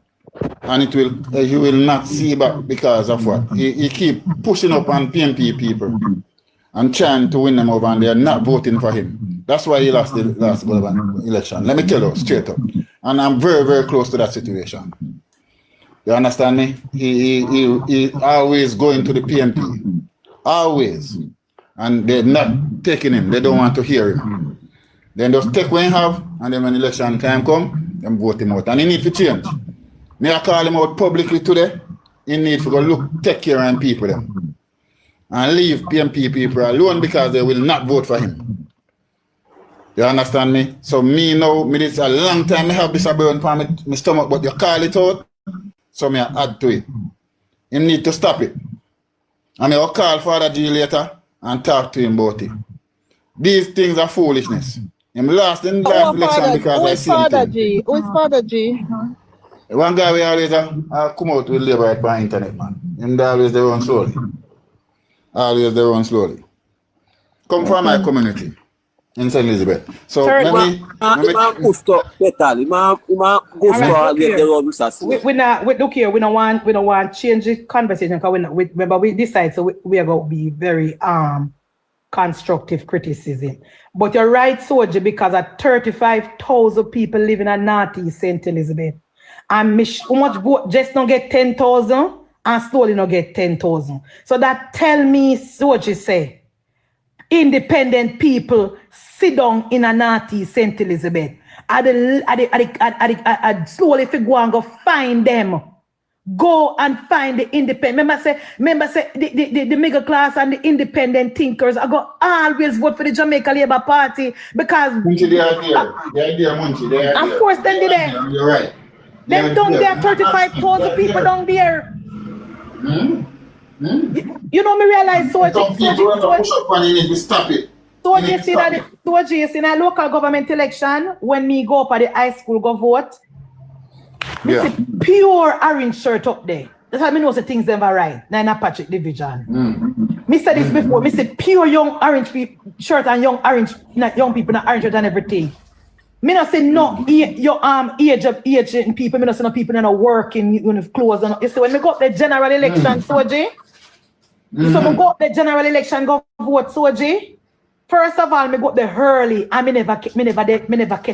and you will not see back because of what? He keep pushing up on PNP people and trying to win them over, and they're not voting for him. That's why he lost the last election. Let me tell you straight up. And I'm very, very close to that situation. You understand me? He always going to the PNP. Always. And they're not taking him. They don't want to hear him. Then just take what he have, and then when election time come, them vote him out. And he need to change. Me I call him out publicly today. He need to go take care of people them. And leave PNP people alone because they will not vote for him. You understand me? So me now, this a long time I have this burn on my stomach, but you call it out, so me I add to it. He need to stop it. And I will call Father G later and talk to him about it. These things are foolishness. Him lost in the last election because I see Father G? Who is Father G? One guy we always come out with labor right by internet, man. Him always they run slowly. Always they run slowly. Come from my community in St. Elizabeth. So let me look here, we don't want change the conversation because remember we decide, so we are going to be very constructive criticism. But you're right, Soji, because at 35,000 people living in Northeast St. Elizabeth, and how much vote just don't get 10,000 and slowly not get 10,000. So that tell me, Soji say, independent people sit down in a Northeast St. Elizabeth. I'd slowly if you go and go find them. Go and find the independent. Remember say the middle class and the independent thinkers are going always vote for the Jamaica Labour Party because Munchie, they are there, Munchie. Of course, then they there. You're right. Them down there, 35,000 people down there. You know me realize so some people want to push up and you need to stop it. So you see that in a local government election, when me go up at the high school go vote, me see pure orange shirt up there. That's how I know the things never right. Now in a Patrick division. Me said this before, me say pure young orange shirt and young people in orange shirt and everything. Me not say no your age people, me not say no people in a working clothes and you see when me go up the general election, Soji. So me go up the general election, go vote, Soji. First of all, me go up the early and me never catch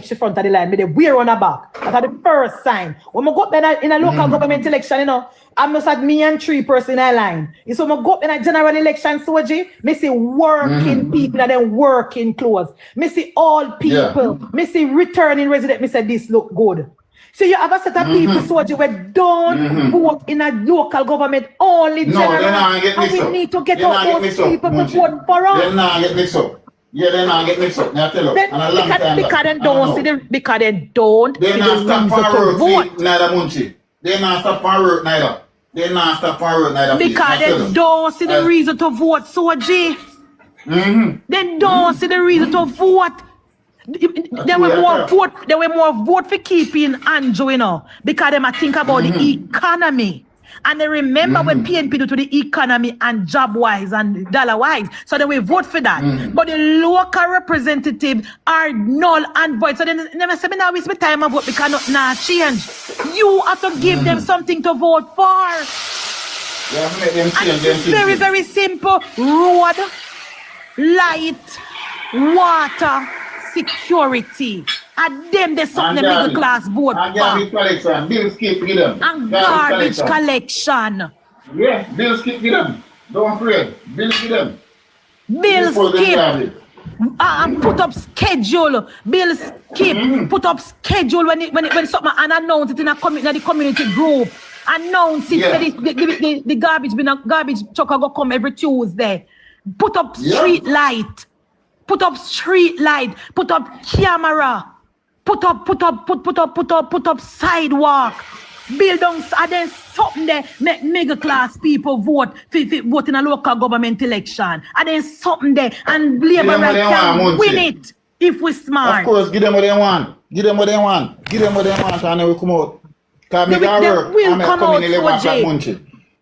the front of the line. Me the wear on the back. That's the first sign. When I go up in a local government election, you know, I must have me and 3 person in a line. So when I go up in a general election, Soji, me see working people and then working clothes. Me see all people. Me see returning resident. Me say this look good. So you have a set of people, Soji, where don't vote in a local government, only general. And we need to get all those people to vote for us. They're not get mixed up. Yeah, they're not get mixed up. Now tell you. Because they don't see the because they don't see the reason to vote. Neither Munchie. They're not stop for work neither. They're not stop for work neither. Because they don't see the reason to vote, Soji. They don't see the reason to vote. They were more vote for keeping Andrew, you know, because they might think about the economy. And they remember when PNP do to the economy and job-wise and dollar-wise. So they will vote for that. But the local representatives are null and void. So they never say, now waste my time and vote because nothing has changed. You have to give them something to vote for. And it's very, very simple. Road, light, water, security. And them there's something the middle class vote and garbage collection. Bills keep give them. And garbage collection. Yeah, bills keep give them. Don't afraid. Bills give them. Bills keep. Put up schedule. Bills keep. Put up schedule when something and announce it in the community group. Announce it. The garbage truck go come every Tuesday. Put up street light. Put up street light. Put up camera. Put up sidewalk. Buildings and then something there make middle class people vote vote in a local government election. And then something there and Labour can win it if we smart. Of course, give them what they want. Give them what they want. Give them what they want and they will come out. Because me got work and I come in 11 o'clock,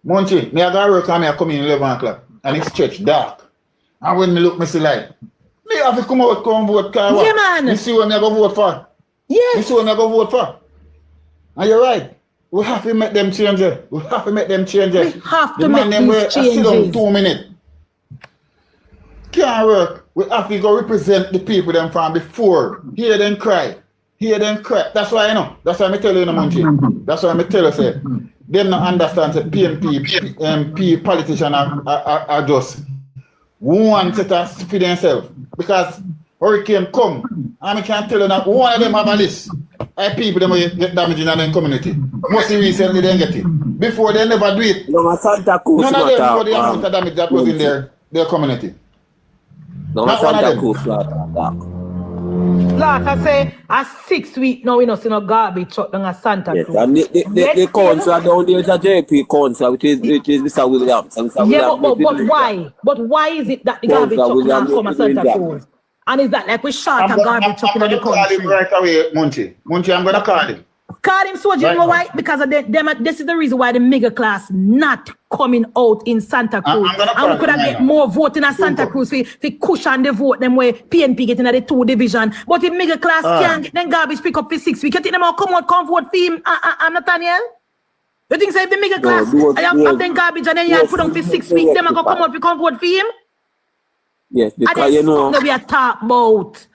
Munchie. Me I got work and I come in 11 o'clock. and it's stretched dark. And when me look, me see like, me have to come out, come vote, cause Yeah, man. me see what me go vote for. Yes. Me see what me go vote for. And you're right. We have to make them changes. We have to make them changes. We have to the make man these sit down changes. 2 minutes. Can't work. We have to go represent the people them from before. Hear them cry. Hear them cry. That's why I know. That's why I tell you, Munchie. That's why I tell you, say, them not understand that PNP, MP politicians are just one set of for themselves. Because hurricane come, and I can tell you that one of them have a list. I people them will get damage in their community. Mostly recently they get it. Before they never do it. No, Santa Cruz. None of them know the amount of damage that was in their community. No, Not one of Santa them. Cruz. Like I say, a 6 week now we not see no garbage truck down a Santa Yes, Cruz. and the council down there is a JP council, which is Mr. Williams. And Mr. Yeah, Williams but why? But why is it that the garbage truck now come a Santa Cruz? And is that like we short a garbage truck in the call him country? right away, Munchie. Munchie, I'm gonna call him. Call him so, you know why? Because of them, this is the reason why the mega class not coming out in Santa Cruz. And we could have get more vote in a Santa Cruz for cushion the vote them way PNP getting at the 2 division. But if mega class can't get them garbage pick up for 6 weeks, you think them all come vote for him? Nathaniel? You think say if the mega class have them garbage and then you put them for 6 weeks, them are gonna come out for vote for him? Yes, because you know. That we are talk about.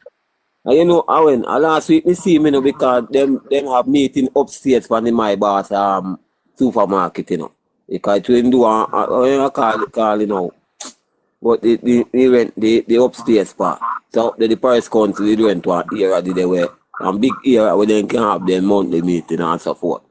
And you know, last week me see me know because them have meeting upstairs from the My Boss supermarket, you know. Because it will do a call, you know. But they went the upstairs part. So the Paris Council they went to an area they were and big area where they can have their monthly meeting and so forth.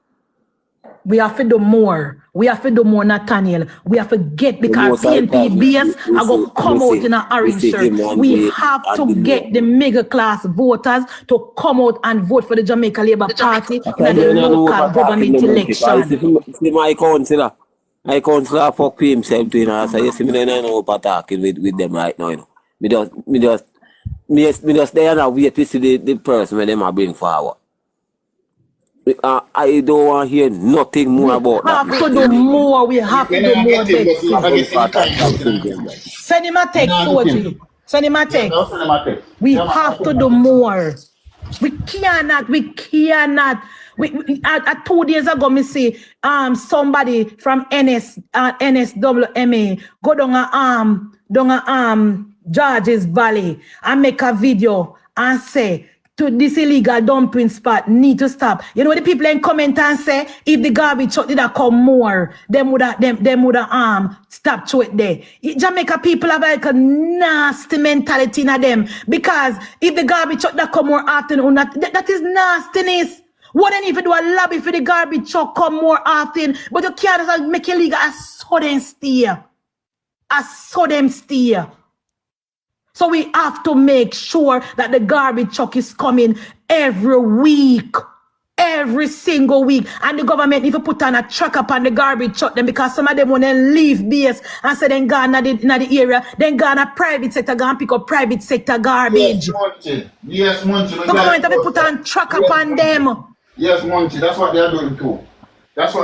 We have to do more. We have to do more, Nathaniel. We have to get because PNP base are going to come out in an orange shirt. We have to get the middle class voters to come out and vote for the Jamaica Labour Party in the local government election. See my councillor. My councillor fuck himself to, you know, so you see me don't know what talking with them right now, you know. Me just there and wait to see the person when them are bring forward. I don't want to hear nothing more about that. We have to do more. We have to do more. Send him a text, Soji. Send him a text. We have to do more. We cannot. 2 days ago, me see somebody from NSWMA go down a Georges Valley and make a video and say to this illegal dumping spot need to stop. You know what the people in comment and say if the garbage truck did come more, them would stop to it there. Jamaica people have like a nasty mentality in them because if the garbage truck that come more often, that is nastiness. What then if you do a lobby for the garbage truck come more often, but you can't just make it legal as sudden steer. So we have to make sure that the garbage truck is coming every week. Every single week. And the government need to put on a track up on the garbage truck then because some of them want to leave base and say then go in the area, then go in a private sector, go and pick up private sector garbage. Yes, Munchie. The government have to put on track up on them. Yes, Munchie, that's what they are doing too. So that's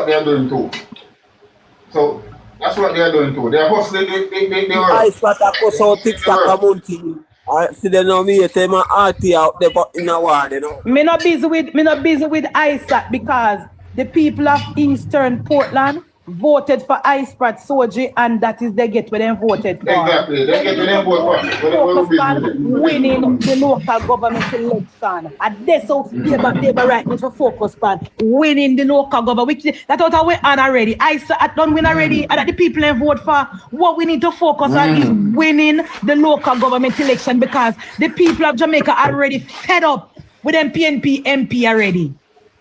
what they are doing too. They are hustling. They are. I start to so TikTok Munchie. I see them now me say my auntie out there but in a war, you know. Me not busy with ISAT because the people of Eastern Portland voted for Iceprat Soji and that is they get where they voted for. Exactly. They get where they vote for. Focus on winning the local government election. And that's how they right now to focus on winning the local government, which that's what we on already. ISAT don't win already, and that the people they vote for. What we need to focus on is winning the local government election because the people of Jamaica are already fed up with them PNP MP already.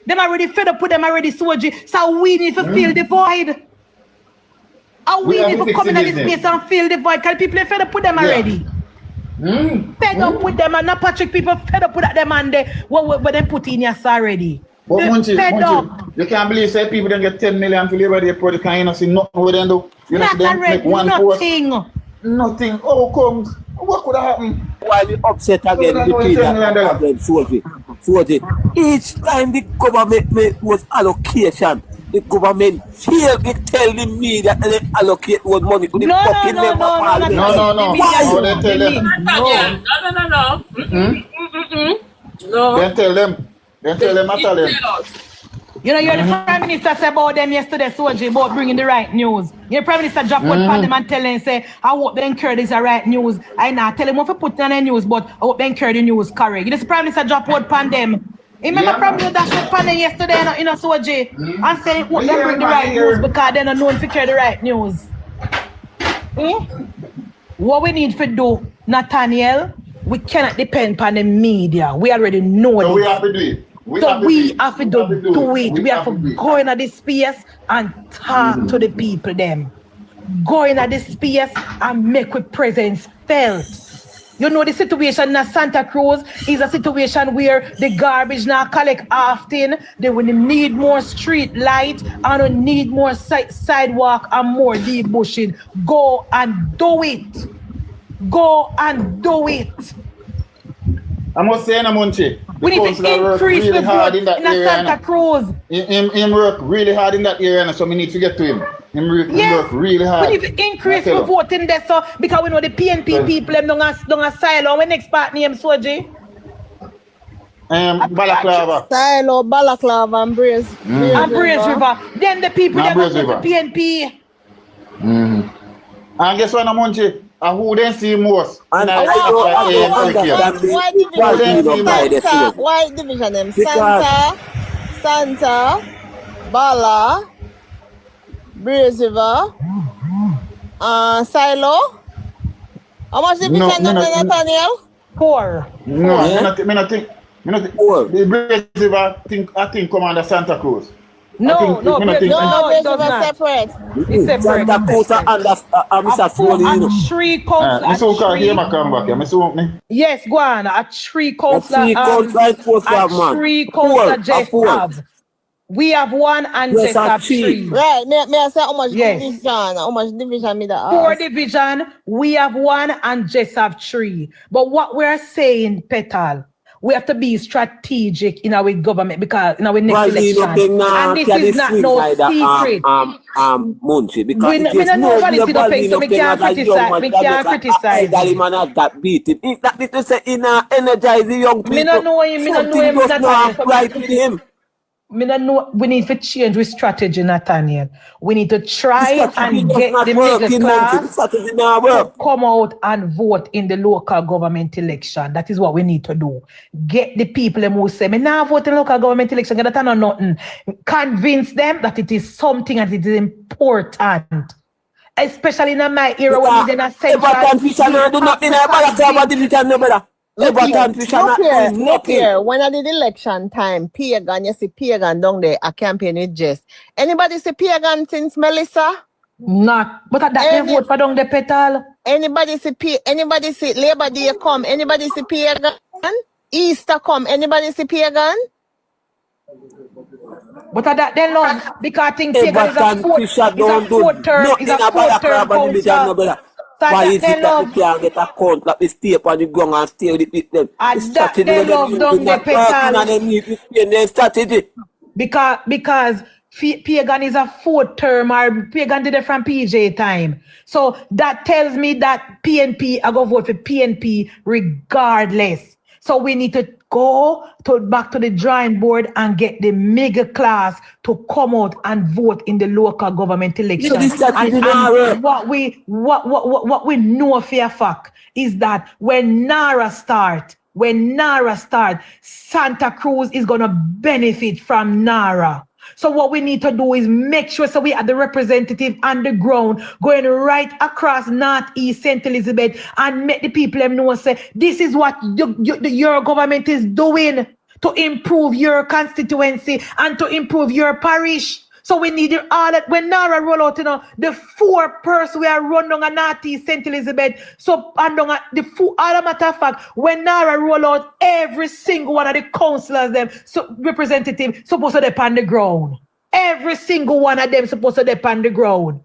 Them already fed up with them already, Soji. So we need to fill the void. And we need to come in this space and fill the void because people are fed up with them already. Fed up with them and not Patrick people fed up with them and what they put in yes already. But Munchie, you can't believe say people don't get 10 million to Labour Day project and you don't see nothing with them do. You know them make one post. Nothing. Oh come. What could have happened? While we upset again, repeat that again, Soji. Each time the government was allocation, The government failed to tell the media that they allocate what money to the fucking member of parliament. No. How they tell them? No. Then tell them. Then tell them, I tell them. You know, you're the Prime Minister said about them yesterday, Soji, about bringing the right news. Your Prime Minister drop one on them and tell them, say, I hope they encourage this the right news. I not tell them what to put on the news, but I hope they encourage the news correct. You know, the Prime Minister drop one on them. Remember Prime Minister dash one on them yesterday, you know, Soji, and say, hope they bring the right news because they're not known to carry the right news. What we need to do, Nathaniel, we cannot depend on the media. We already know So this. we have to do it. We have to do it. We have to go into this space and talk to the people them. Go into this space and make our presence felt. You know the situation in Santa Cruz is a situation where the garbage now collect often. They will need more street light and we need more sidewalk and more deep bushing. Go and do it. Go and do it. I must say, Munchie, We need to increase really the hard vote in that in area. Santa Cruz. Him work really hard in that area, so we need to get to him. Him work really hard. We need to increase the vote in there, so because we know the PNP people them don't asylum. When next part name Soji? Balaclava. Silo, Balaclava, and Brace. And Brace River. Then the people that Brace go to River. PNP. And guess what, Munchie? Who then see most? And Why division them? Santa, Bala, Brace River, Silo. How much division them, Nathaniel? 4. No, I not think. The Brace River, I think come under Santa Cruz. No, Brace River separate. It's separate. Santa Cruz and Mr. Foley. A tree council. Yes, go on. A tree council. A tree council just have. We have one and just have 3. Right, may I say how much division? How much division me that? 4 division, we have 1 and just have 3. But what we're saying, Petal, we have to be strategic in our government because in our next election. And this is not no secret. Munchie, because we don't know what is it, so we can't criticize. We can't criticize. Man has got beaten. That to say energize the young people. Me don't know him. Me don't know him. Right with him. Me don't know. We need to change with strategy, Nathaniel. We need to try and get the middle class to come out and vote in the local government election. That is what we need to do. Get the people who say, me now vote in local government election, that are nothing. Convince them that it is something and it is important. Especially in my era when we didn't say Look here, when I did election time, Pagan, you see Pagan down there, a campaign with Jess. Anybody see Pagan since Melissa? Not. But that they vote for down the Petal. Anybody see Labor Day come? Anybody see Pagan? Easter come? Anybody see Pagan? But that they love because I think Pagan is a 4th term. Is a 4th term council. Why is it that you can't get a count like the stay upon the ground and stay with them? And that they love down the strategy. Because Pagan is a 4th term or Pagan did it from PJ time. So that tells me that PNP, I go vote for PNP regardless. So we need to go back to the drawing board and get the mega class to come out and vote in the local government election. And what we know for a fact is that when NARA start, Santa Cruz is gonna benefit from NARA. So what we need to do is make sure so we are the representative on the ground going right across Northeast St. Elizabeth and make the people them know say this is what your government is doing to improve your constituency and to improve your parish. So we need all that when Nara roll out, the 4 person we are run down a Northeast St. Elizabeth. So and all a matter of fact, when Nara roll out, every single one of the councillors them representative supposed to depend on the ground. Every single one of them supposed to depend on the ground.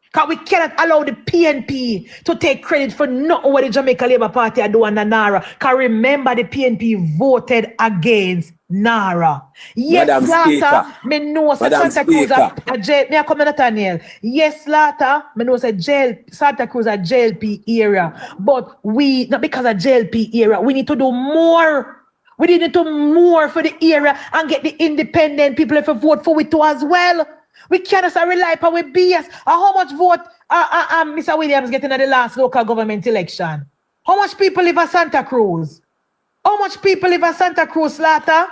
Because we cannot allow the PNP to take credit for nothing what the Jamaica Labour Party are doing under NARA. Because remember, the PNP voted against Nara. Yes, Madam Lata, Speaker. me know say Madam Santa Cruz Speaker. a jail. Me a come Nathaniel. Yes, Lata, me know say jail Santa Cruz a JLP area. But we not because of JLP area, we need to do more. We need to do more for the area and get the independent people to vote for it too as well. We cannot rely upon with BS. And how much vote Mr. Williams getting at the last local government election? How much people live at Santa Cruz? How much people live at Santa Cruz, Lata?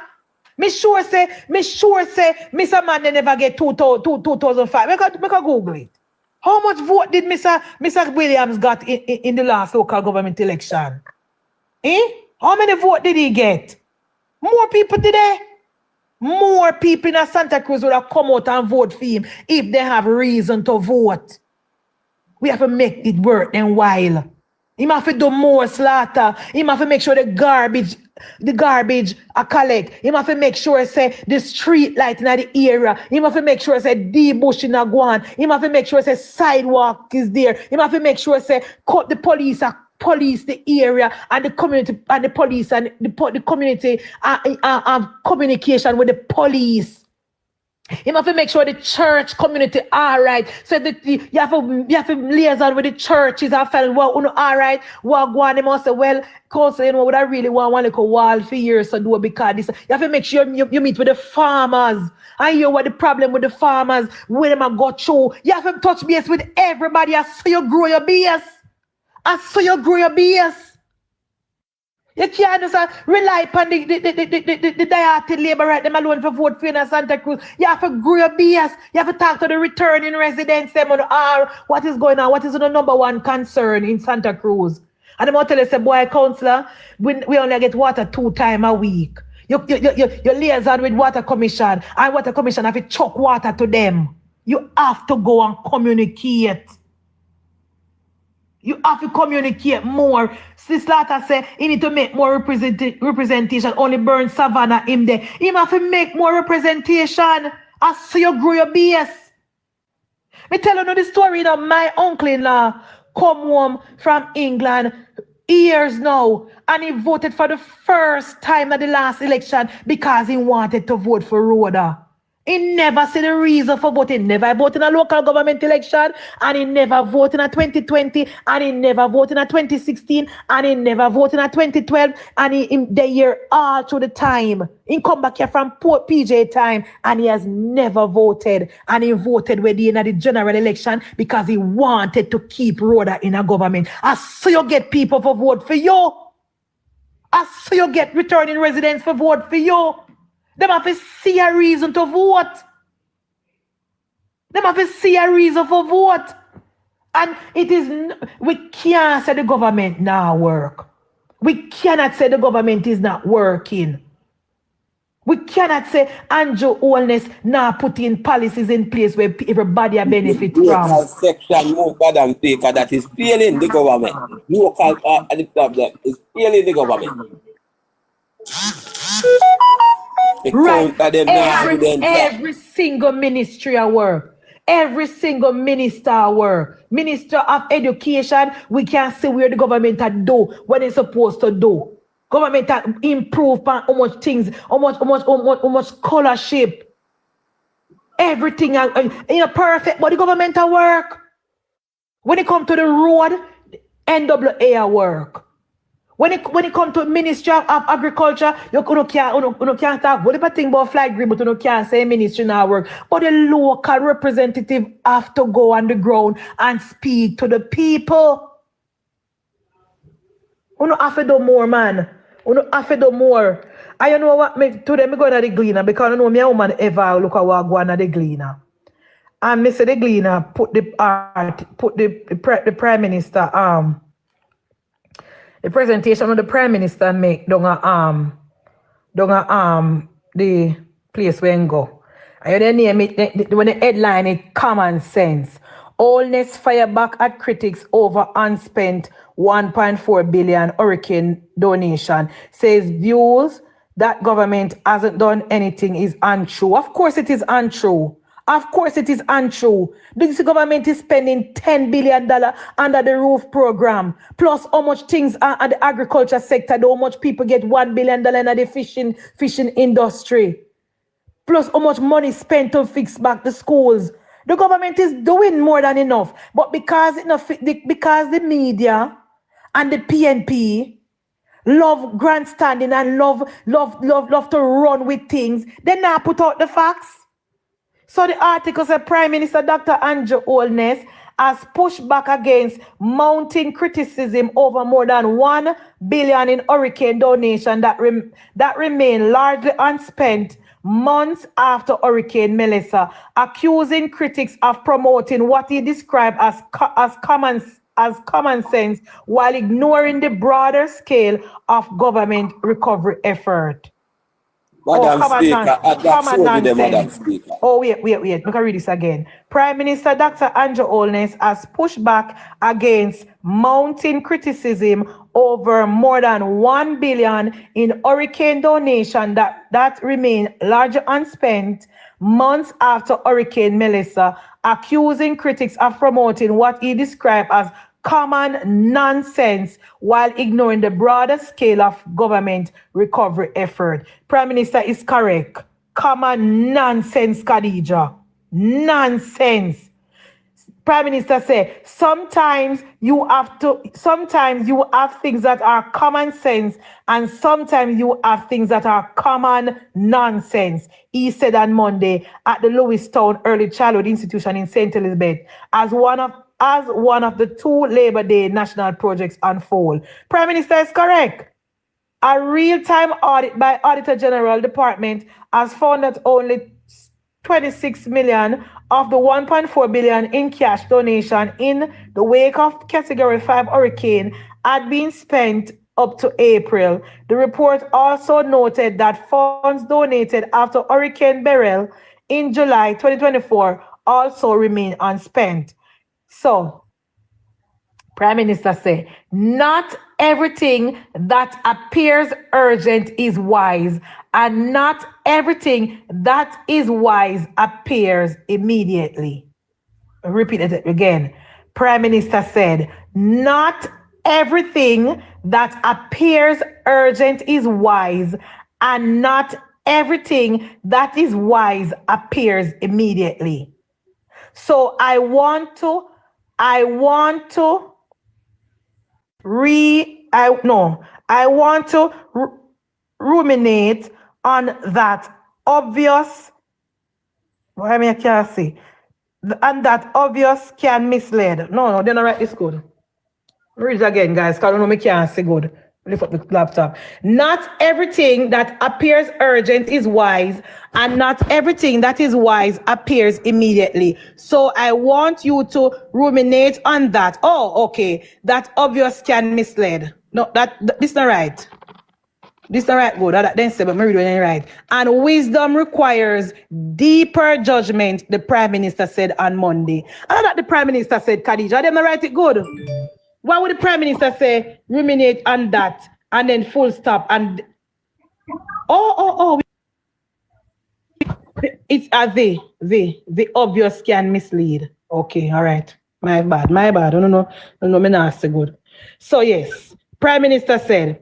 Me sure say, Mr. Man they never get 2005. Make a Google it. How much vote did Mr. Williams got in the last local government election? How many votes did he get? More people today. More people in Santa Cruz would have come out and vote for him if they have reason to vote. We have to make it worth them while. He have to do more slaughter. He have to make sure the garbage are collect. He have to make sure say the street light in the area. He have to make sure say debush in a guan. He have to make sure say sidewalk is there. He have to make sure say cut the police the area and the community and the police and the community communication with the police. You have to make sure the church community all right. So that you have to liaison with the churches and feel well, all right. Well, go on, they must say, well, cause you know what I really want like a wall for years to do because this. You have to make sure you meet with the farmers. I hear what the problem with the farmers, where them go through. You have to touch base with everybody. I saw you grow your base. You can't just rely upon the diet labor right them alone for vote for you in Santa Cruz. You have to grow your base. You have to talk to the returning residents them on what is going on, what is the number one concern in Santa Cruz. And I'm going to tell you, say, boy, councillor, we only get water 2 times a week. You liaison with water commission, and water commission have to chuck water to them. You have to go and communicate. You have to communicate more. Sis Lata say he need to make more representation. Only burn Savannah him there. He have to make more representation. I see you grow your base. Me tell you the story now. My uncle-in-law come home from England years now. And he voted for the first time at the last election because he wanted to vote for Rhoda. He never said the reason for voting. Never voted in a local government election, and he never voted in 2020, and he never voted in 2016, and he never voted in 2012, and he in the year all through the time. He come back here from Port PJ time, and he has never voted. And he voted with the in the general election because he wanted to keep Rhoda in a government. I saw you get people for vote for you. I saw you get returning residents for vote for you. Them have to see a reason to vote. Them have to see a reason for vote. And it is, we can't say the government now work. We cannot say the government is not working. We cannot say Andrew Holness now putting policies in place where everybody a benefit from. Local section more Madam Speaker that is failing the government. Local the problem is failing the government. Right. Every single ministry at work. Every single minister at work. Minister of Education, we can see where the government do what it's supposed to do. Government improve how much things, how much scholarship. Everything perfect, but the government at work. When it comes to the road, NWA at work. When it comes to Ministry of Agriculture, you can't talk whatever thing about flag green, but you can't say ministry now work. But the local representative have to go on the ground and speak to the people. You have to do more, man. You have to do more. And you know what? Today me going to the Gleaner because I know my woman ever look at what going to the Gleaner. And me say the Gleaner put the Prime Minister the presentation of the Prime Minister make down the place where he go. And you name it when the headline it common sense. Holness fire back at critics over unspent 1.4 billion hurricane donation. Says views that government hasn't done anything is untrue. Of course it is untrue. Of course it is untrue. This government is spending $10 billion under the roof program. Plus how much things are at the agriculture sector, how much people get $1 billion in the fishing industry. Plus how much money spent to fix back the schools. The government is doing more than enough. But because the media and the PNP love grandstanding and love to run with things, they now put out the facts. So the article said Prime Minister Dr. Andrew Holness has pushed back against mounting criticism over more than $1 billion in hurricane donation that remain largely unspent months after Hurricane Melissa, accusing critics of promoting what he described as common sense while ignoring the broader scale of government recovery effort. Madam Speaker, Madam Speaker. Oh, wait. Let me read this again. Prime Minister Dr. Andrew Holness has pushed back against mounting criticism over more than $1 billion in hurricane donation that remain largely unspent months after Hurricane Melissa, accusing critics of promoting what he described as common nonsense while ignoring the broader scale of government recovery effort. Prime Minister is correct. Common nonsense, Khadija. Nonsense. Prime Minister said, sometimes you have things that are common sense and sometimes you have things that are common nonsense. He said on Monday at the Lewistown Early Childhood Institution in St. Elizabeth as one of the 2 Labor Day national projects unfold. Prime Minister is correct. A real-time audit by Auditor General Department has found that only 26 million of the 1.4 billion in cash donation in the wake of Category 5 hurricane had been spent up to April. The report also noted that funds donated after Hurricane Beryl in July 2024 also remain unspent. So, Prime Minister said, not everything that appears urgent is wise, and not everything that is wise appears immediately. Repeat it again. Prime Minister said, not everything that appears urgent is wise, and not everything that is wise appears immediately. So I want to ruminate on that obvious, and that obvious can mislead. No, they're not right this good. Read it again, guys, because I don't know me can't say good. Lift up the laptop. Not everything that appears urgent is wise, and not everything that is wise appears immediately. So I want you to ruminate on that. Oh, okay. That obvious can mislead. No, this is not right. This is not right, good. Then say, but me read it right. And wisdom requires deeper judgment, the Prime Minister said on Monday. And that the Prime Minister said, Khadija, I didn't write it good. Why would the Prime Minister say ruminate on that and then full stop and it's the obvious can mislead. Okay, all right. My bad. I don't know, me not say good. So yes, Prime Minister said,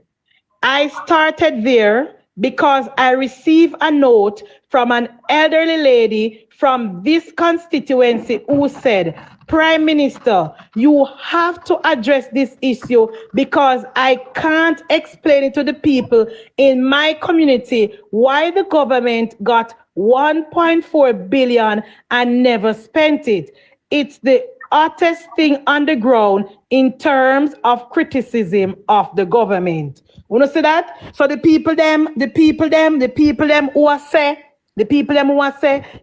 I started there because I received a note from an elderly lady from this constituency who said, Prime Minister, you have to address this issue because I can't explain it to the people in my community why the government got 1.4 billion and never spent it. It's the hottest thing on the ground in terms of criticism of the government. Want to see that? So the people them who are say,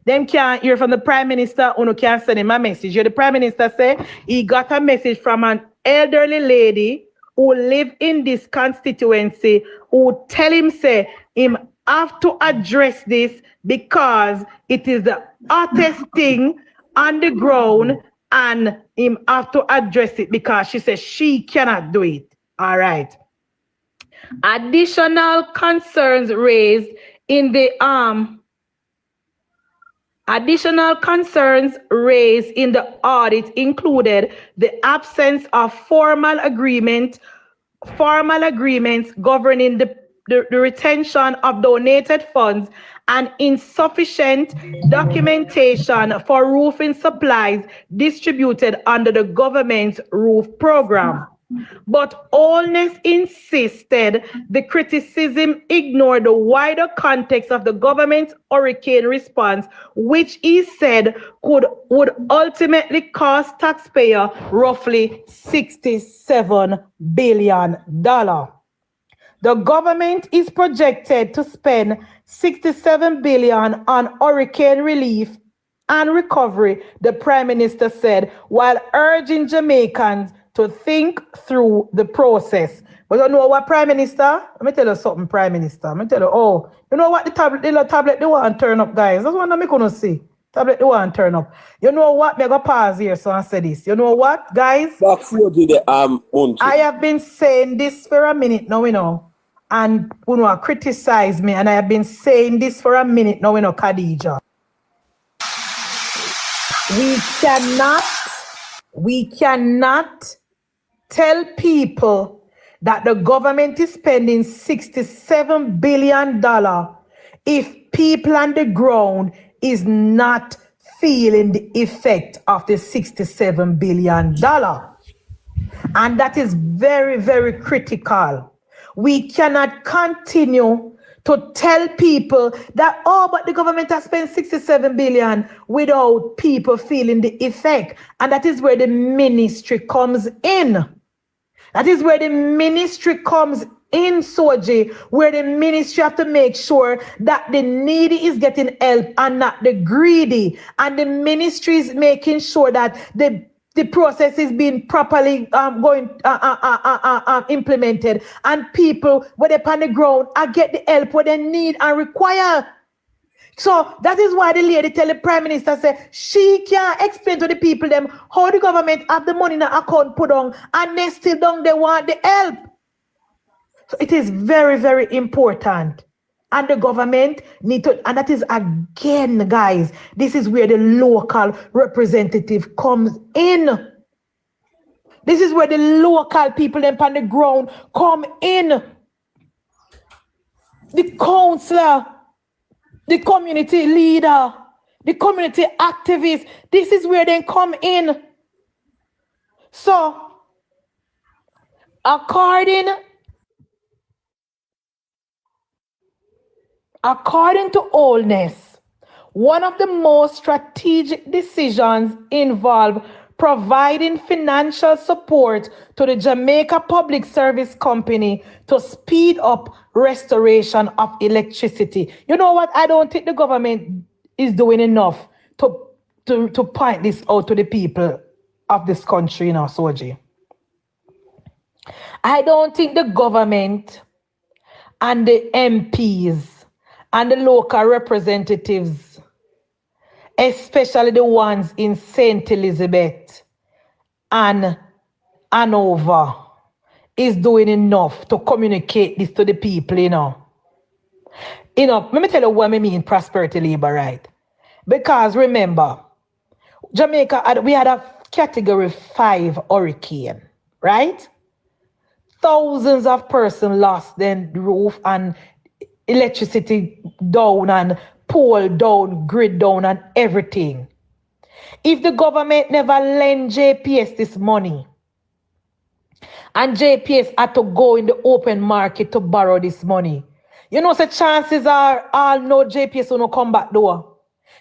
them can't hear from the Prime Minister, who can't send him a message. The Prime Minister say he got a message from an elderly lady who live in this constituency who tell him say him have to address this because it is the hottest thing on the ground and him have to address it because she says she cannot do it. All right. Additional concerns raised in the Additional concerns raised in the audit included the absence of formal agreements governing the retention of donated funds and insufficient documentation for roofing supplies distributed under the government's roof program. But Allness insisted the criticism ignored the wider context of the government's hurricane response, which he said would ultimately cost taxpayers roughly $67 billion. The government is projected to spend $67 billion on hurricane relief and recovery, the Prime Minister said, while urging Jamaicans to think through the process. But you know what, Prime Minister? Let me tell you something, Prime Minister. Let me tell you, you know what the little tablet they want to turn up, guys? That's what I'm going to see. Tablet they want to turn up. You know what? I'm going to pause here so I say this. You know what, guys? I have been saying this for a minute now, you know, and you know, criticize me, and I have been saying this for a minute now, you know, Khadija. We cannot tell people that the government is spending $67 billion if people on the ground is not feeling the effect of the $67 billion. And that is very, very critical. We cannot continue to tell people that, oh, but the government has spent $67 billion without people feeling the effect. And that is where the ministry comes in. That is where the ministry comes in, Soji, where the ministry have to make sure that the needy is getting help and not the greedy. And the ministry is making sure that the process is being properly implemented, and people, when they're on the ground, get the help what they need and require. So that is why the lady tell the Prime Minister say she can't explain to the people them how the government have the money in the account put on and they still don't they want the help. So it is very, very important. And the government need to, and that is again, guys, this is where the local representative comes in. This is where the local people them on the ground come in. The councillor, the community leader, the community activist, this is where they come in. So, according to Allness, one of the most strategic decisions involve providing financial support to the Jamaica Public Service Company to speed up restoration of electricity. You know what? I don't think the government is doing enough to point this out to the people of this country, you know, Soji. I don't think the government and the MPs and the local representatives, especially the ones in St. Elizabeth and Hanover, is doing enough to communicate this to the people, you know. You know, let me tell you what I mean prosperity labor, right? Because remember, Jamaica, we had a category 5 hurricane, right? Thousands of persons lost their roof and electricity down and pole down, grid down and everything. If the government never lend JPS this money and JPS had to go in the open market to borrow this money, you know, the chances are all no JPS will not come back door.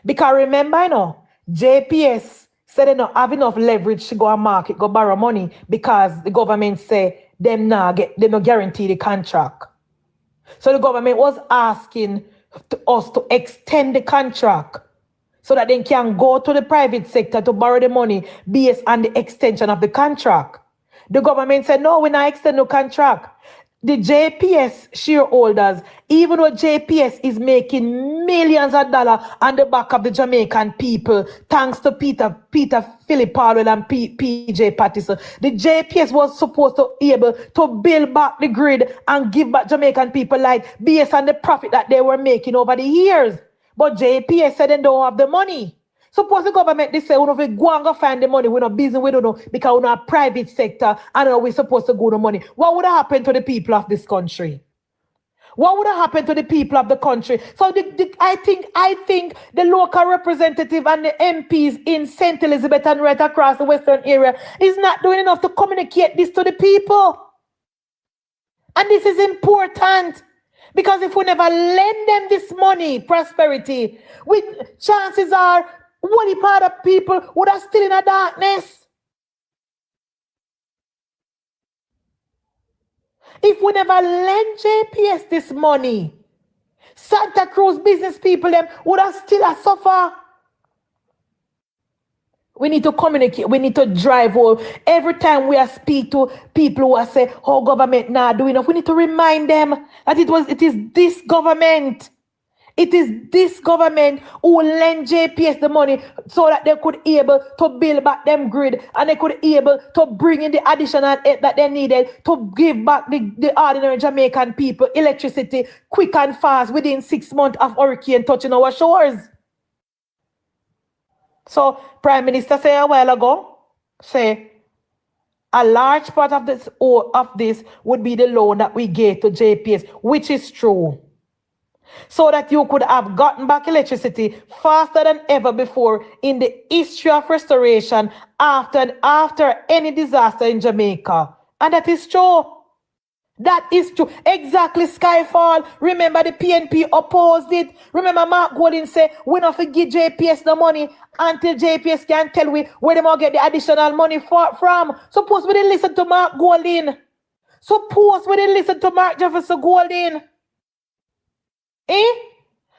Because remember, you know, JPS said they don't have enough leverage to go and market, go borrow money because the government say they no guarantee the contract. So the government was asking us to extend the contract so that they can go to the private sector to borrow the money based on the extension of the contract. The government said, no, we're not extending the contract. The JPS shareholders, even though JPS is making millions of dollars on the back of the Jamaican people, thanks to Peter Philip Powell and PJ Patterson, the JPS was supposed to be able to build back the grid and give back Jamaican people light based on the profit that they were making over the years. But JPS said they don't have the money. Suppose the government, they say, we don't go and go find the money. We're not busy, we don't know, because we're not a private sector, and we're supposed to go the money. What would have happened to the people of this country? What would have happened to the people of the country? So I think the local representative and the MPs in St. Elizabeth and right across the western area is not doing enough to communicate this to the people. And this is important. Because if we never lend them this money, prosperity, chances are, what if other people would have still in a darkness? If we never lend JPS this money, Santa Cruz business people them would have still suffer. We need to communicate. We need to drive home. Every time we speak to people who are say, "Oh, government not doing enough," we need to remind them that it is this government. It is this government who lend JPS the money so that they could able to build back them grid and they could able to bring in the additional aid that they needed to give back the ordinary Jamaican people electricity quick and fast within 6 months of hurricane touching our shores. So Prime Minister said a while ago, say a large part of this would be the loan that we gave to JPS, which is true. So that you could have gotten back electricity faster than ever before in the history of restoration after any disaster in Jamaica. And that is true. That is true. Exactly, Skyfall. Remember the PNP opposed it. Remember Mark Golding said, we not forget JPS the money until JPS can tell we where they might get the additional money from. Suppose we didn't listen to Mark Golding. Suppose we didn't listen to Mark Jefferson Golding.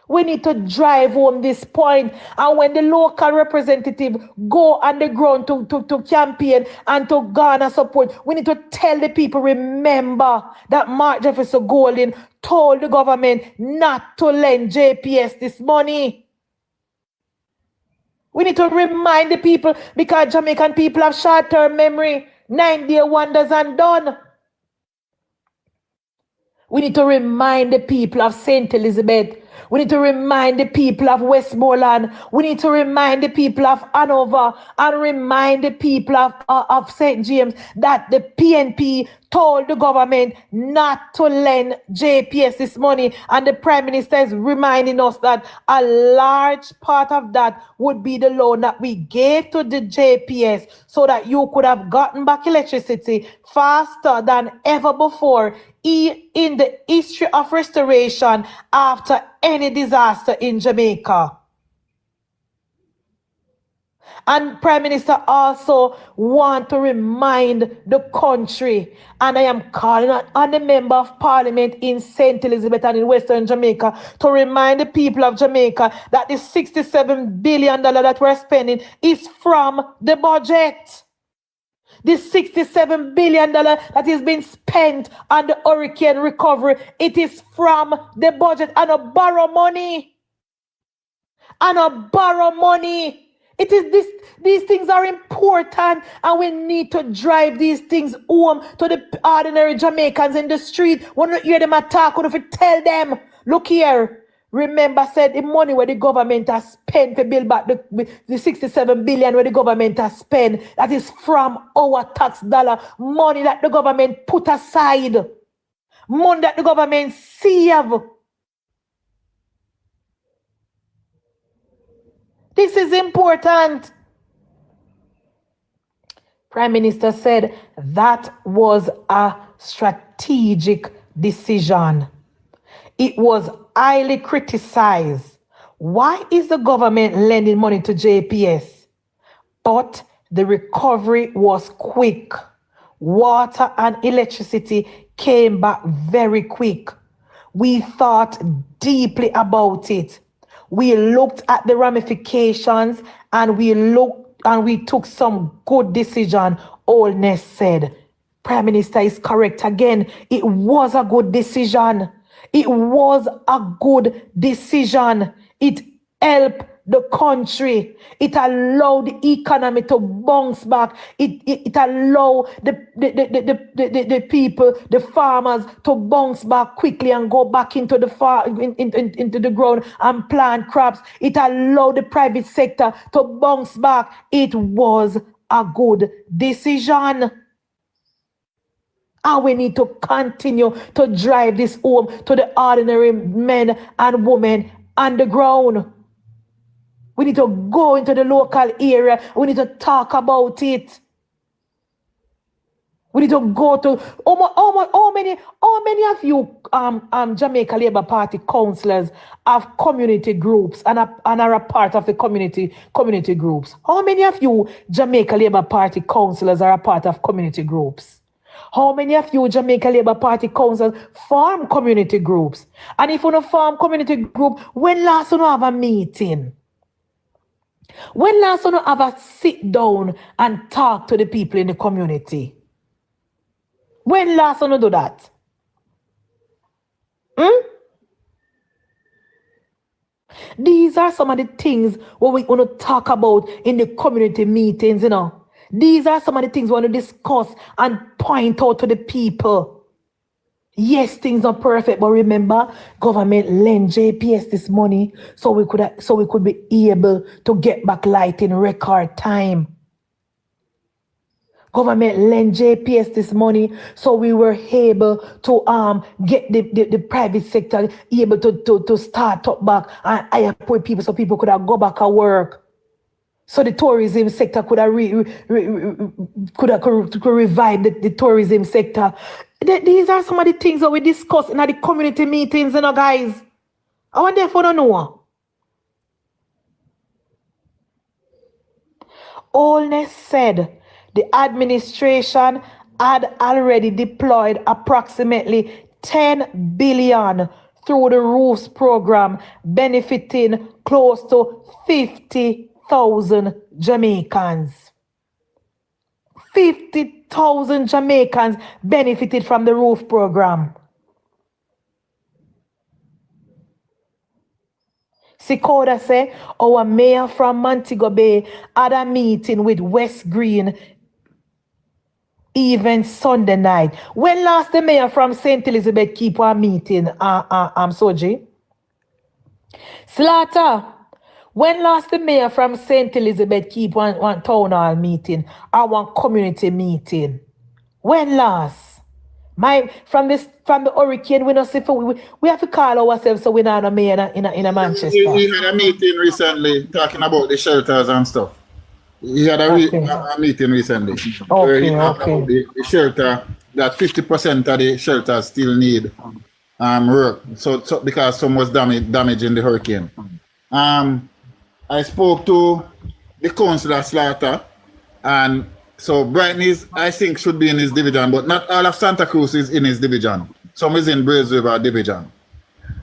We need to drive home this point. And when the local representative go on the ground to campaign and to garner support, we need to tell the people, remember that Mark Jefferson Golding told the government not to lend JPS this money. We need to remind the people because Jamaican people have short-term memory. 9-day wonders and done. We need to remind the people of St. Elizabeth. We need to remind the people of Westmoreland. We need to remind the people of Hanover and remind the people of St. James that the PNP told the government not to lend JPS this money. And the Prime Minister is reminding us that a large part of that would be the loan that we gave to the JPS so that you could have gotten back electricity faster than ever before in the history of restoration after any disaster in Jamaica. And Prime Minister also want to remind the country, and I am calling on the Member of Parliament in St. Elizabeth and in Western Jamaica to remind the people of Jamaica that the $67 billion that we're spending is from the budget. This $67 billion that is being spent on the hurricane recovery, it is from the budget and a borrow money. And a borrow money. It is these things are important and we need to drive these things home to the ordinary Jamaicans in the street. When you hear them attack, when you tell them, look here. Remember, said the money where the government has spent to build back the 67 billion where the government has spent, that is from our tax dollar, money that the government put aside, money that the government save. This is important. Prime Minister said that was a strategic decision. It was highly criticized. Why is the government lending money to JPS? But the recovery was quick. Water and electricity came back very quick. We thought deeply about it. We looked at the ramifications and we took some good decision, Oldness said. Prime Minister is correct again. It was a good decision. It was a good decision. It helped the country. It allowed the economy to bounce back. It allowed the people, the farmers, to bounce back quickly and go back into the into the ground and plant crops. It allowed the private sector to bounce back. It was a good decision. And we need to continue to drive this home to the ordinary men and women on the ground. We need to go into the local area. We need to talk about it. We need to go to how many of you Jamaica Labour Party councillors have community groups and are a part of the community groups? How many of you Jamaica Labour Party councillors are a part of community groups? How many of you Jamaica Labour Party councillors form community groups? And if you don't form community group, when last you have a meeting? When last you have a sit down and talk to the people in the community? When last you do that? These are some of the things what we want to talk about in the community meetings, you know. These are some of the things we want to discuss and point out to the people. Yes, things are perfect, but remember, government lent JPS this money so we could be able to get back light in record time. Government lent JPS this money so we were able to get the private sector able to start up back and hire poor people so people could go back and work. So the tourism sector could revive the tourism sector. These are some of the things that we discuss in the community meetings, you know, guys. I wonder if you don't know. Allness said the administration had already deployed approximately 10 billion through the roofs program, benefiting close to 50,000 Jamaicans. 50,000 Jamaicans benefited from the roof program. Sikoda say our mayor from Montego Bay had a meeting with West Green even Sunday night. When last the mayor from St. Elizabeth keep a meeting, Soji? Slaughter, when last the mayor from St. Elizabeth keep one town hall meeting or one community meeting? When last? From the hurricane, we don't see we have to call ourselves so we're not a mayor in a Manchester. He had a meeting recently talking about the shelters and stuff. He had a meeting recently where he talked about the shelter, that 50% of the shelters still need work. So because some was damage in the hurricane. I spoke to the councillor Slaughter, and so Brighton I think should be in his division, but not all of Santa Cruz is in his division. Some is in Braze River division.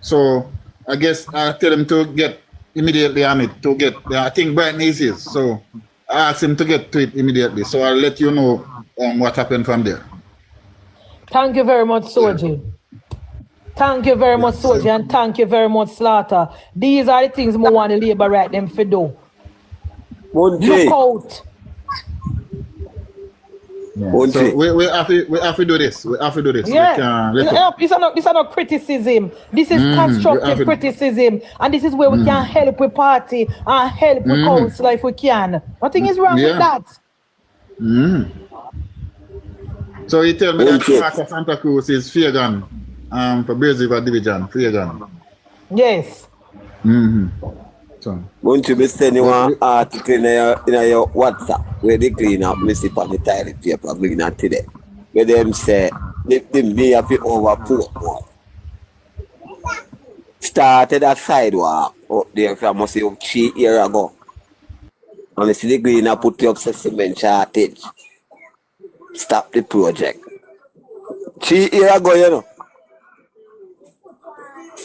So I guess I tell him to get immediately on it to get. I think Brighton is his, so I asked him to get to it immediately. So I'll let you know what happened from there. Thank you very much, Soji. Thank you very much, Soji, and thank you very much, Slaughter. These are the things we want to labor right them for do. Look out. Yeah. So we have to do this. We have to do this. Yeah. This is not criticism. This is constructive criticism. And this is where we can help with party and help with council if we can. Nothing is wrong with that. So you tell me that part of Santa Cruz is Fagan for Braze River division. Fagan. Yes. Won't you be sending one article in your WhatsApp where they clean up Missy on the toilet paper bringing that today? Where them say they may have to overput more. Started a sidewalk up there from must say 3 years ago. And the city green and put up cement shortage. Stop the project. 3 years ago, you know.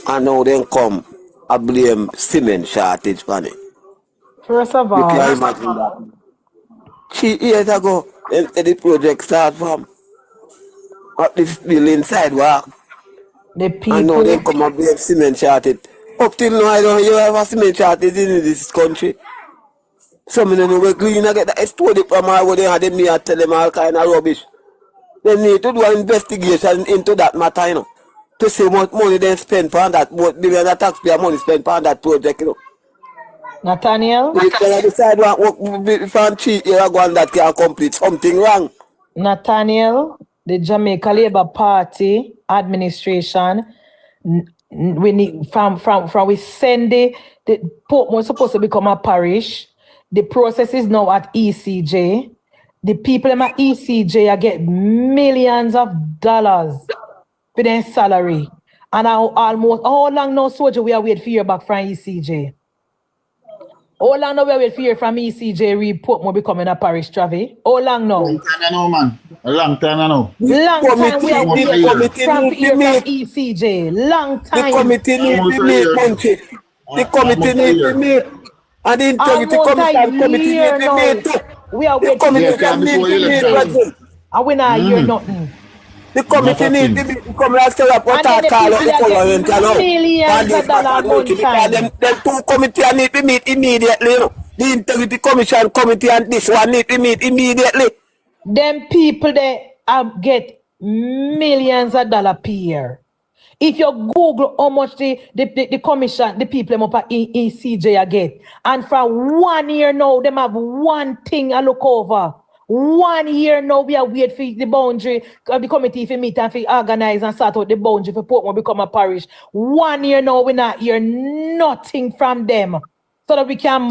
And now they come. I blame cement shortage on it. First of all, you can imagine that. 3 years ago, the project started from up this building sidewalk. The people, and now they come and blame cement shortage. Up till now, I don't hear of a cement shortage in this country. Some of them were clean, I get that story from how they had me and tell them all kind of rubbish. They need to do an investigation into that matter, you know. To see what money they spend on that, what billion of taxpayer money spent on that project, you know. Nathaniel? They decide if I'm cheat here, I go on that can complete something wrong. Nathaniel, the Jamaica Labour Party administration, we need from we send the Portmore supposed to become a parish. The process is now at ECJ. The people at ECJ are get millions of dollars for their salary. And almost how long now, soldier, we are waiting for you back from ECJ? How long now we are waiting for you from ECJ report more becoming a parish, Travi? How long now? Long time I know, man. A long time I know. Long time we are waiting from ECJ. Long time. The committee needs to meet, Munchie. The committee needs to meet. And the integrity committee needs to meet. We are waiting for you. And we not hear nothing. The committee needs to meet. Come and say what I call up the color and millions of dollars one time. Them two committees need to meet immediately. The integrity commission committee and this one need to meet immediately. Them people they get millions of dollars per year. If you Google how much the commission, the people up at ECJ get, and for 1 year now, them have one thing I look over. 1 year now, we are waiting for the boundary of the committee to meet and to organize and sort out the boundary for Portmore become a parish. 1 year now, we not hear nothing from them. So that we can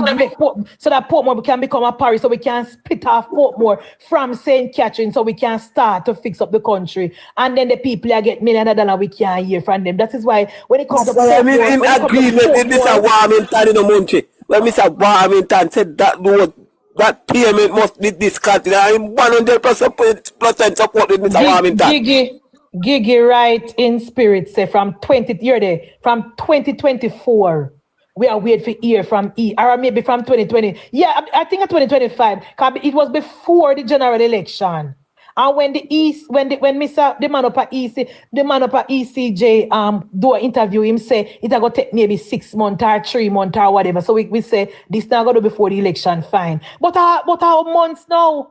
so that Portmore can become a parish, so we can split off Portmore from St. Catherine, so we can start to fix up the country. And then the people that get millions of dollars, we can't hear from them. That is why when it comes to Portmore, I mean, in agreement with Mr. Warmington in the Munchie, when Mr. Warmington said that payment must be discounted, I'm 100% support with Mr. Warmington. Gigi right in spirit say from 2024. We are waiting for hear from or maybe from 2020. Yeah, I think at 2025. It was before the general election. And when the man up at ECJ do an interview, him say it's gonna take maybe 6 months or 3 months or whatever. So we say this not gonna do before the election, fine. But our months now.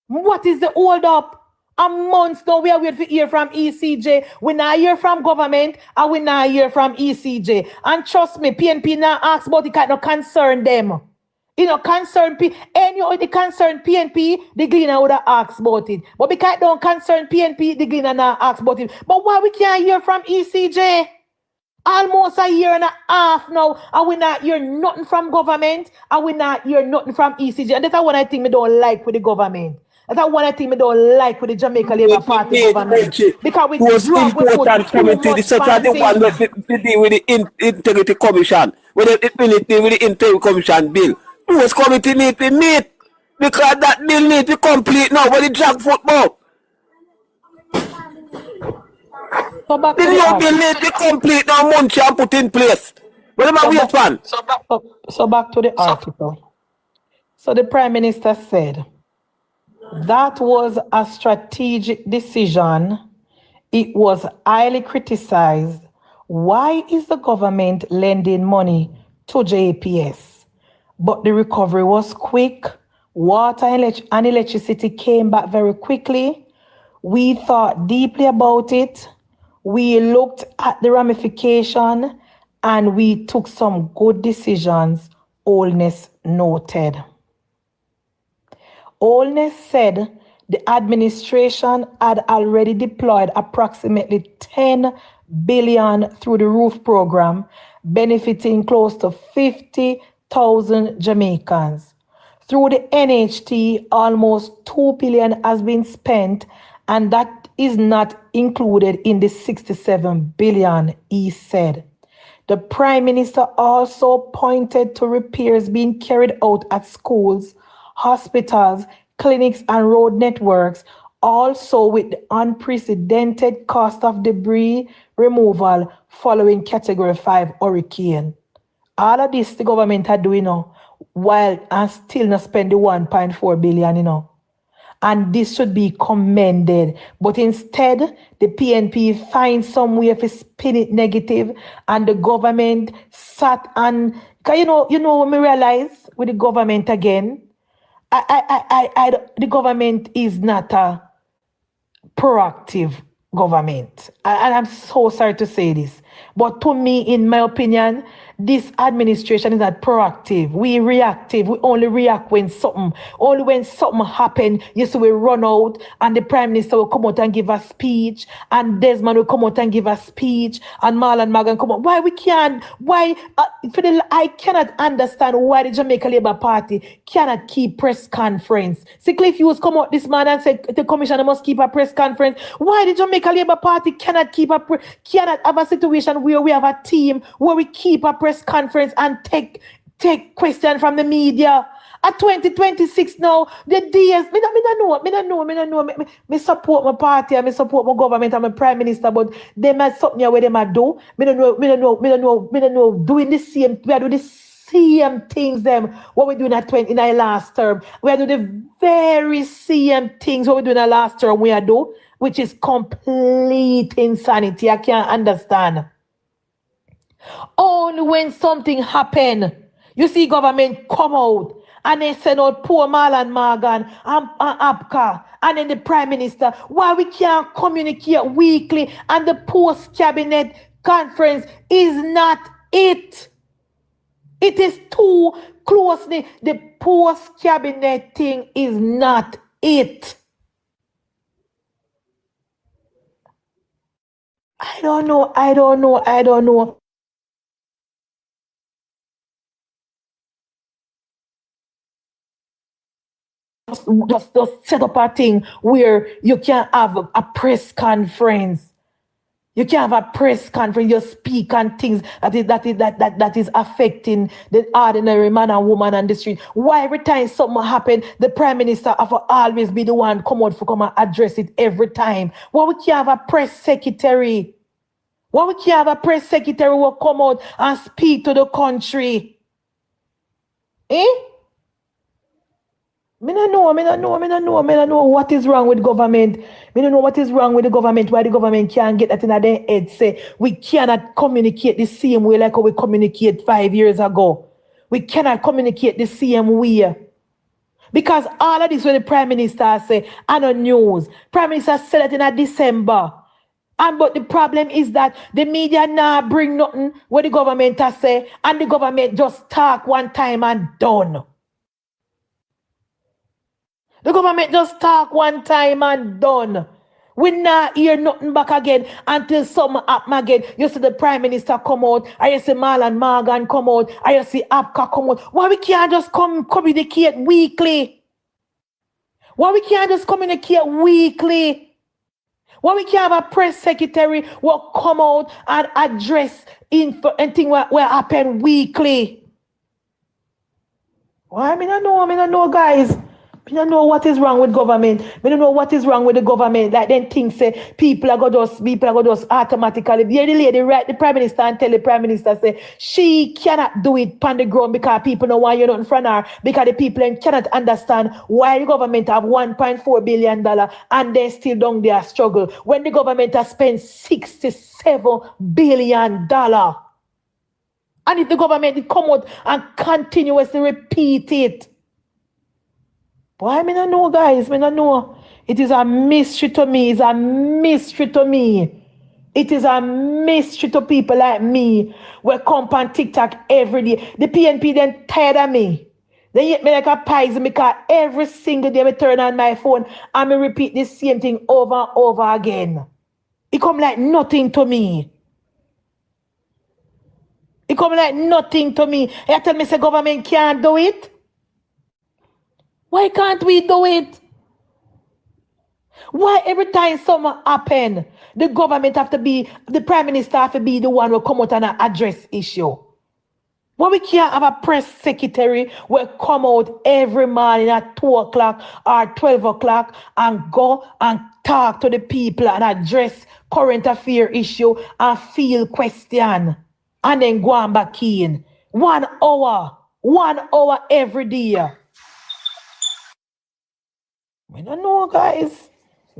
What is the hold up? A month now we are waiting to hear from ECJ. We not hear from government and we not hear from ECJ. And trust me, PNP now ask about it, no concern them. You know, concern the concern PNP, the Gleaner would have asked about it. But because it don't concern PNP, the Gleaner not ask about it. But why we can't hear from ECJ? Almost a year and a half now, and we not hear nothing from government, and we not hear nothing from ECJ. And that's one I think we don't like with the government. That's one I think we don't like with the Jamaica Labour Party government. Because we most important committee, the such as the one that deal with the Integrity Commission, with the Integrity Commission bill. Those committee need to meet because that bill need to complete now with the drag football. So back to the new bill need to complete now, Munchie, and put in place. What am I waiting for? So back to the article. So the Prime Minister said, that was a strategic decision. It was highly criticized. Why is the government lending money to JPS? But the recovery was quick. Water and electricity came back very quickly. We thought deeply about it. We looked at the ramification and we took some good decisions, Holness noted. Holness said the administration had already deployed approximately 10 billion through the roof program, benefiting close to 50,000 Jamaicans. Through the NHT, almost 2 billion has been spent, and that is not included in the 67 billion, he said. The Prime Minister also pointed to repairs being carried out at schools, hospitals, clinics, and road networks, also with the unprecedented cost of debris removal following Category 5 hurricane. All of this the government are doing now, while and still not spend the 1.4 billion, and this should be commended. But instead, the PNP find some way to spin it negative, and the government sat and, you know when we realize with the government again, the government is not a proactive government. And I'm so sorry to say this, but to me, in my opinion, this administration is not proactive. We reactive. We only react when something happen. Yes, we run out, and the Prime Minister will come out and give a speech, and Desmond will come out and give a speech, and Marlon Magan come out. Why we can't? Why? I cannot understand why the Jamaica Labour Party cannot keep press conference. See, Cliff Hughes come out this man and said the commissioner must keep a press conference. Why the Jamaica Labour Party cannot have a situation where we have a team where we keep a press conference and take questions from the media? At 2026 now, the DS, me don't know. Me support my party and me support my government and my prime minister, but they might something where they might do. Me don't know. Doing the same, we are doing the same things them what we doing in our last term. We are doing the very same things what we do in our last term we are do, which is complete insanity. I can't understand. Only when something happen, you see government come out and they send out poor Marlon Morgan and Abka and then the Prime Minister. Why we can't communicate weekly, and the post-cabinet conference is not it. It is too closely. The post-cabinet thing is not it. I don't know. Just set up a thing where you can have a press conference. You can have a press conference. You speak on things that is affecting the ordinary man and woman on the street. Why every time something happen, the Prime Minister have to always be the one come out for come and address it every time? Why we can't have a press secretary? Why we can't have a press secretary who will come out and speak to the country? Eh? Me don't know what is wrong with government. Me don't know what is wrong with the government, why the government can't get that in their head. Say, we cannot communicate the same way like how we communicate 5 years ago. We cannot communicate the same way. Because all of this when the Prime Minister say, and on news. Prime Minister said that in December. But the problem is that the media now bring nothing what the government has say, and the government just talk one time and done. The government just talk one time and done. We not hear nothing back again until something happen again. You see the Prime Minister come out, and you see Marlon Morgan come out, and you see Abka come out. Why we can't just communicate weekly? Why we can't just communicate weekly? Why we can't have a press secretary will come out and address info and things will happen weekly? Why? I don't know, guys. I don't know what is wrong with government. I don't know what is wrong with the government. Like then things say people are going to just automatically. The lady write the Prime Minister and tell the Prime Minister say she cannot do it on the ground because people don't want you nothing from her, because the people cannot understand why the government have $1.4 billion and they still don't there struggle when the government has spent $67 billion. And if the government come out and continuously repeat it, why? I don't know, guys. I don't know. It is a mystery to me. It's a mystery to me. It is a mystery to people like me. We come on TikTok every day. The PNP then tired of me. They hit me like a poison because every single day I turn on my phone and I repeat the same thing over and over again. It come like nothing to me. It come like nothing to me. You tell me the government can't do it? Why can't we do it? Why every time something happen, the government have to be, the Prime Minister have to be the one who come out and address issue? Why we can't have a press secretary who come out every morning at 2 o'clock or 12 o'clock and go and talk to the people and address current affair issue and field question and then go on back in? 1 hour every day. I don't know, guys.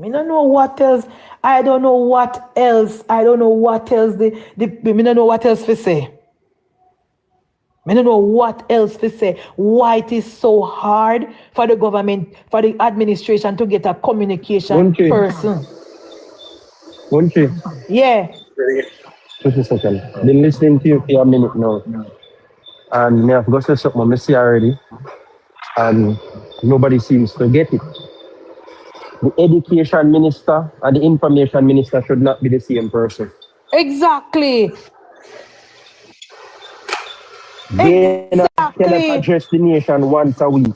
I don't know what else. I don't know what else. I don't know what else. I don't know what else to say. I don't know what else to say. Why it is so hard for the government, for the administration to get a communication person. Munchie. Yeah. Just a second. Been listening to you for a minute now. And me have got to say something I see already. And nobody seems to get it. The education minister and the information minister should not be the same person. Exactly. They cannot address the nation once a week.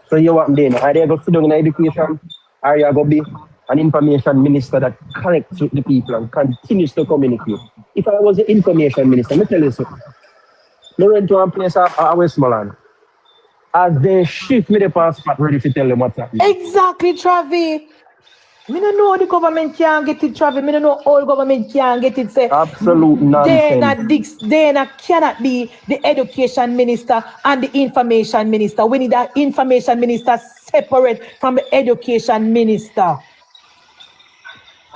So you want then? Are they going to sit down in education? Are you going to be an information minister that connects with the people and continues to communicate? If I was the information minister, let me tell you something. I went to a place at Westmoreland. As they shift me the passport ready to tell them what's happening. Exactly, Travi. I don't know the government can't get it, Travi. I don't know all government can't get it. Say absolute nonsense. They cannot be the education minister and the information minister. We need that information minister separate from the education minister.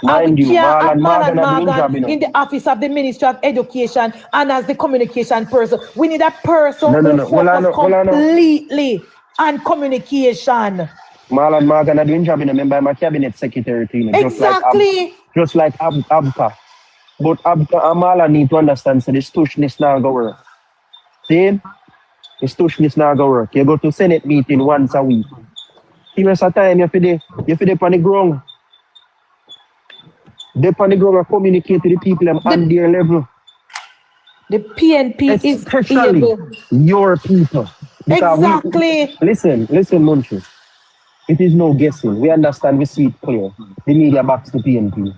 Mind you, Morgan in the office of the Ministry of Education and as the communication person. We need a person who focus completely on communication. Marlon Morgan are doing job in a member of my cabinet secretary team. Exactly. Just like Abka. But Abka and Marlon need to understand so this tushness now go work. See? This tushness now go work. You go to Senate meeting once a week. The rest of the time you feel on the ground. They on the ground and communicate to the people on their level. The PNP especially is able. Your people. Because exactly. Listen, Munchie. It is no guessing. We understand, we see it clear. The media backs the PNP.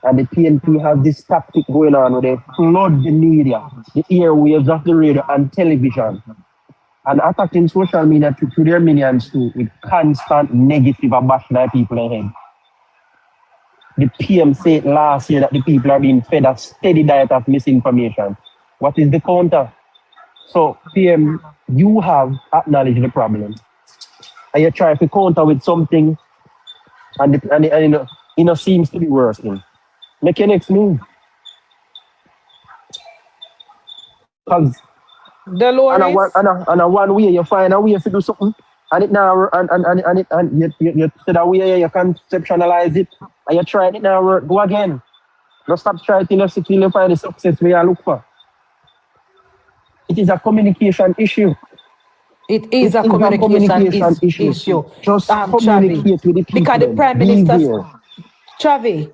And the PNP has this tactic going on where they flood the media, the airwaves of the radio and television, and attacking social media to their minions too, with constant negative and bashing their people ahead. The PM said last year that the people are being fed a steady diet of misinformation. What is the counter? So, PM, you have acknowledged the problem. And you try to counter with something, and it seems to be working. Make your next move. Because and one way you find a way to do something, and it now and you say that way you conceptualize it, and you try it now work. Go again. Don't stop trying to till you find the success where you look for. It is a communication issue. It is a communication issue. Just communicate with the people. Because the Prime Minister, Travi,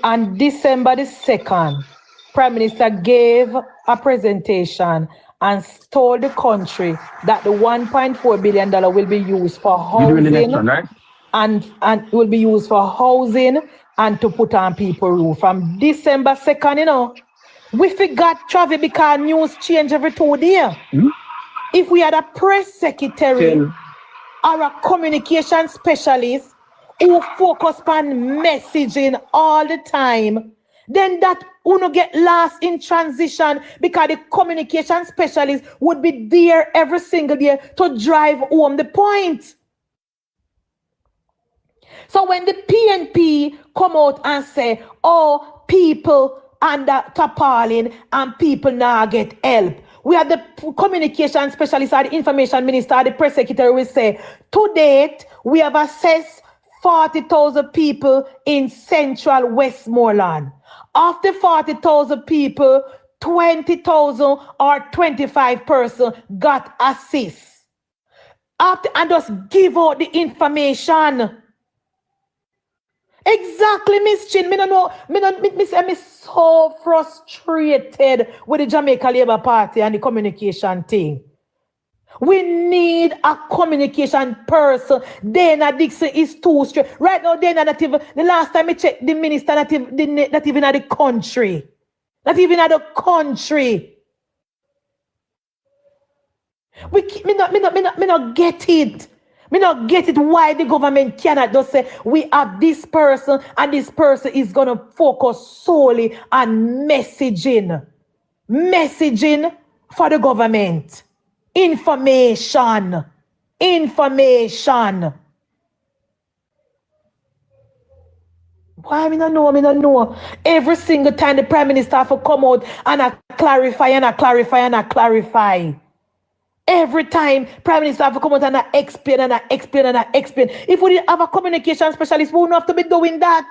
on December the 2nd, Prime Minister gave a presentation and told the country that the $1.4 billion will be used for housing, right? and will be used for housing and to put on people roof. From December 2nd, we forgot, Travi, because news change every 2 days. If we had a press secretary or a communication specialist who focus on messaging all the time, then that uno get lost in transition because the communication specialist would be there every single day to drive home the point. So when the PNP come out and say, oh, people under tarpaulin and people now get help, we have the communication specialist or the information minister or the press secretary will say, to date, we have assessed 40,000 people in central Westmoreland. Of the 40,000 people, 20,000 or 25% got assist. And just give out the information. Exactly, Miss Chin. I'm so frustrated with the Jamaica Labour Party and the communication thing. We need a communication person. Dana Dixon is too straight. Right now, Dana not even, the last time I checked, the minister not even at the country. Not even at the country. Me not get it. Me not get it why the government cannot just say we have this person and this person is going to focus solely on messaging. Messaging for the government. Information. information. Why me not know? Every single time the Prime Minister have to come out and I clarify. Every time Prime Minister have to come out and I explain. If we didn't have a communication specialist, we wouldn't have to be doing that.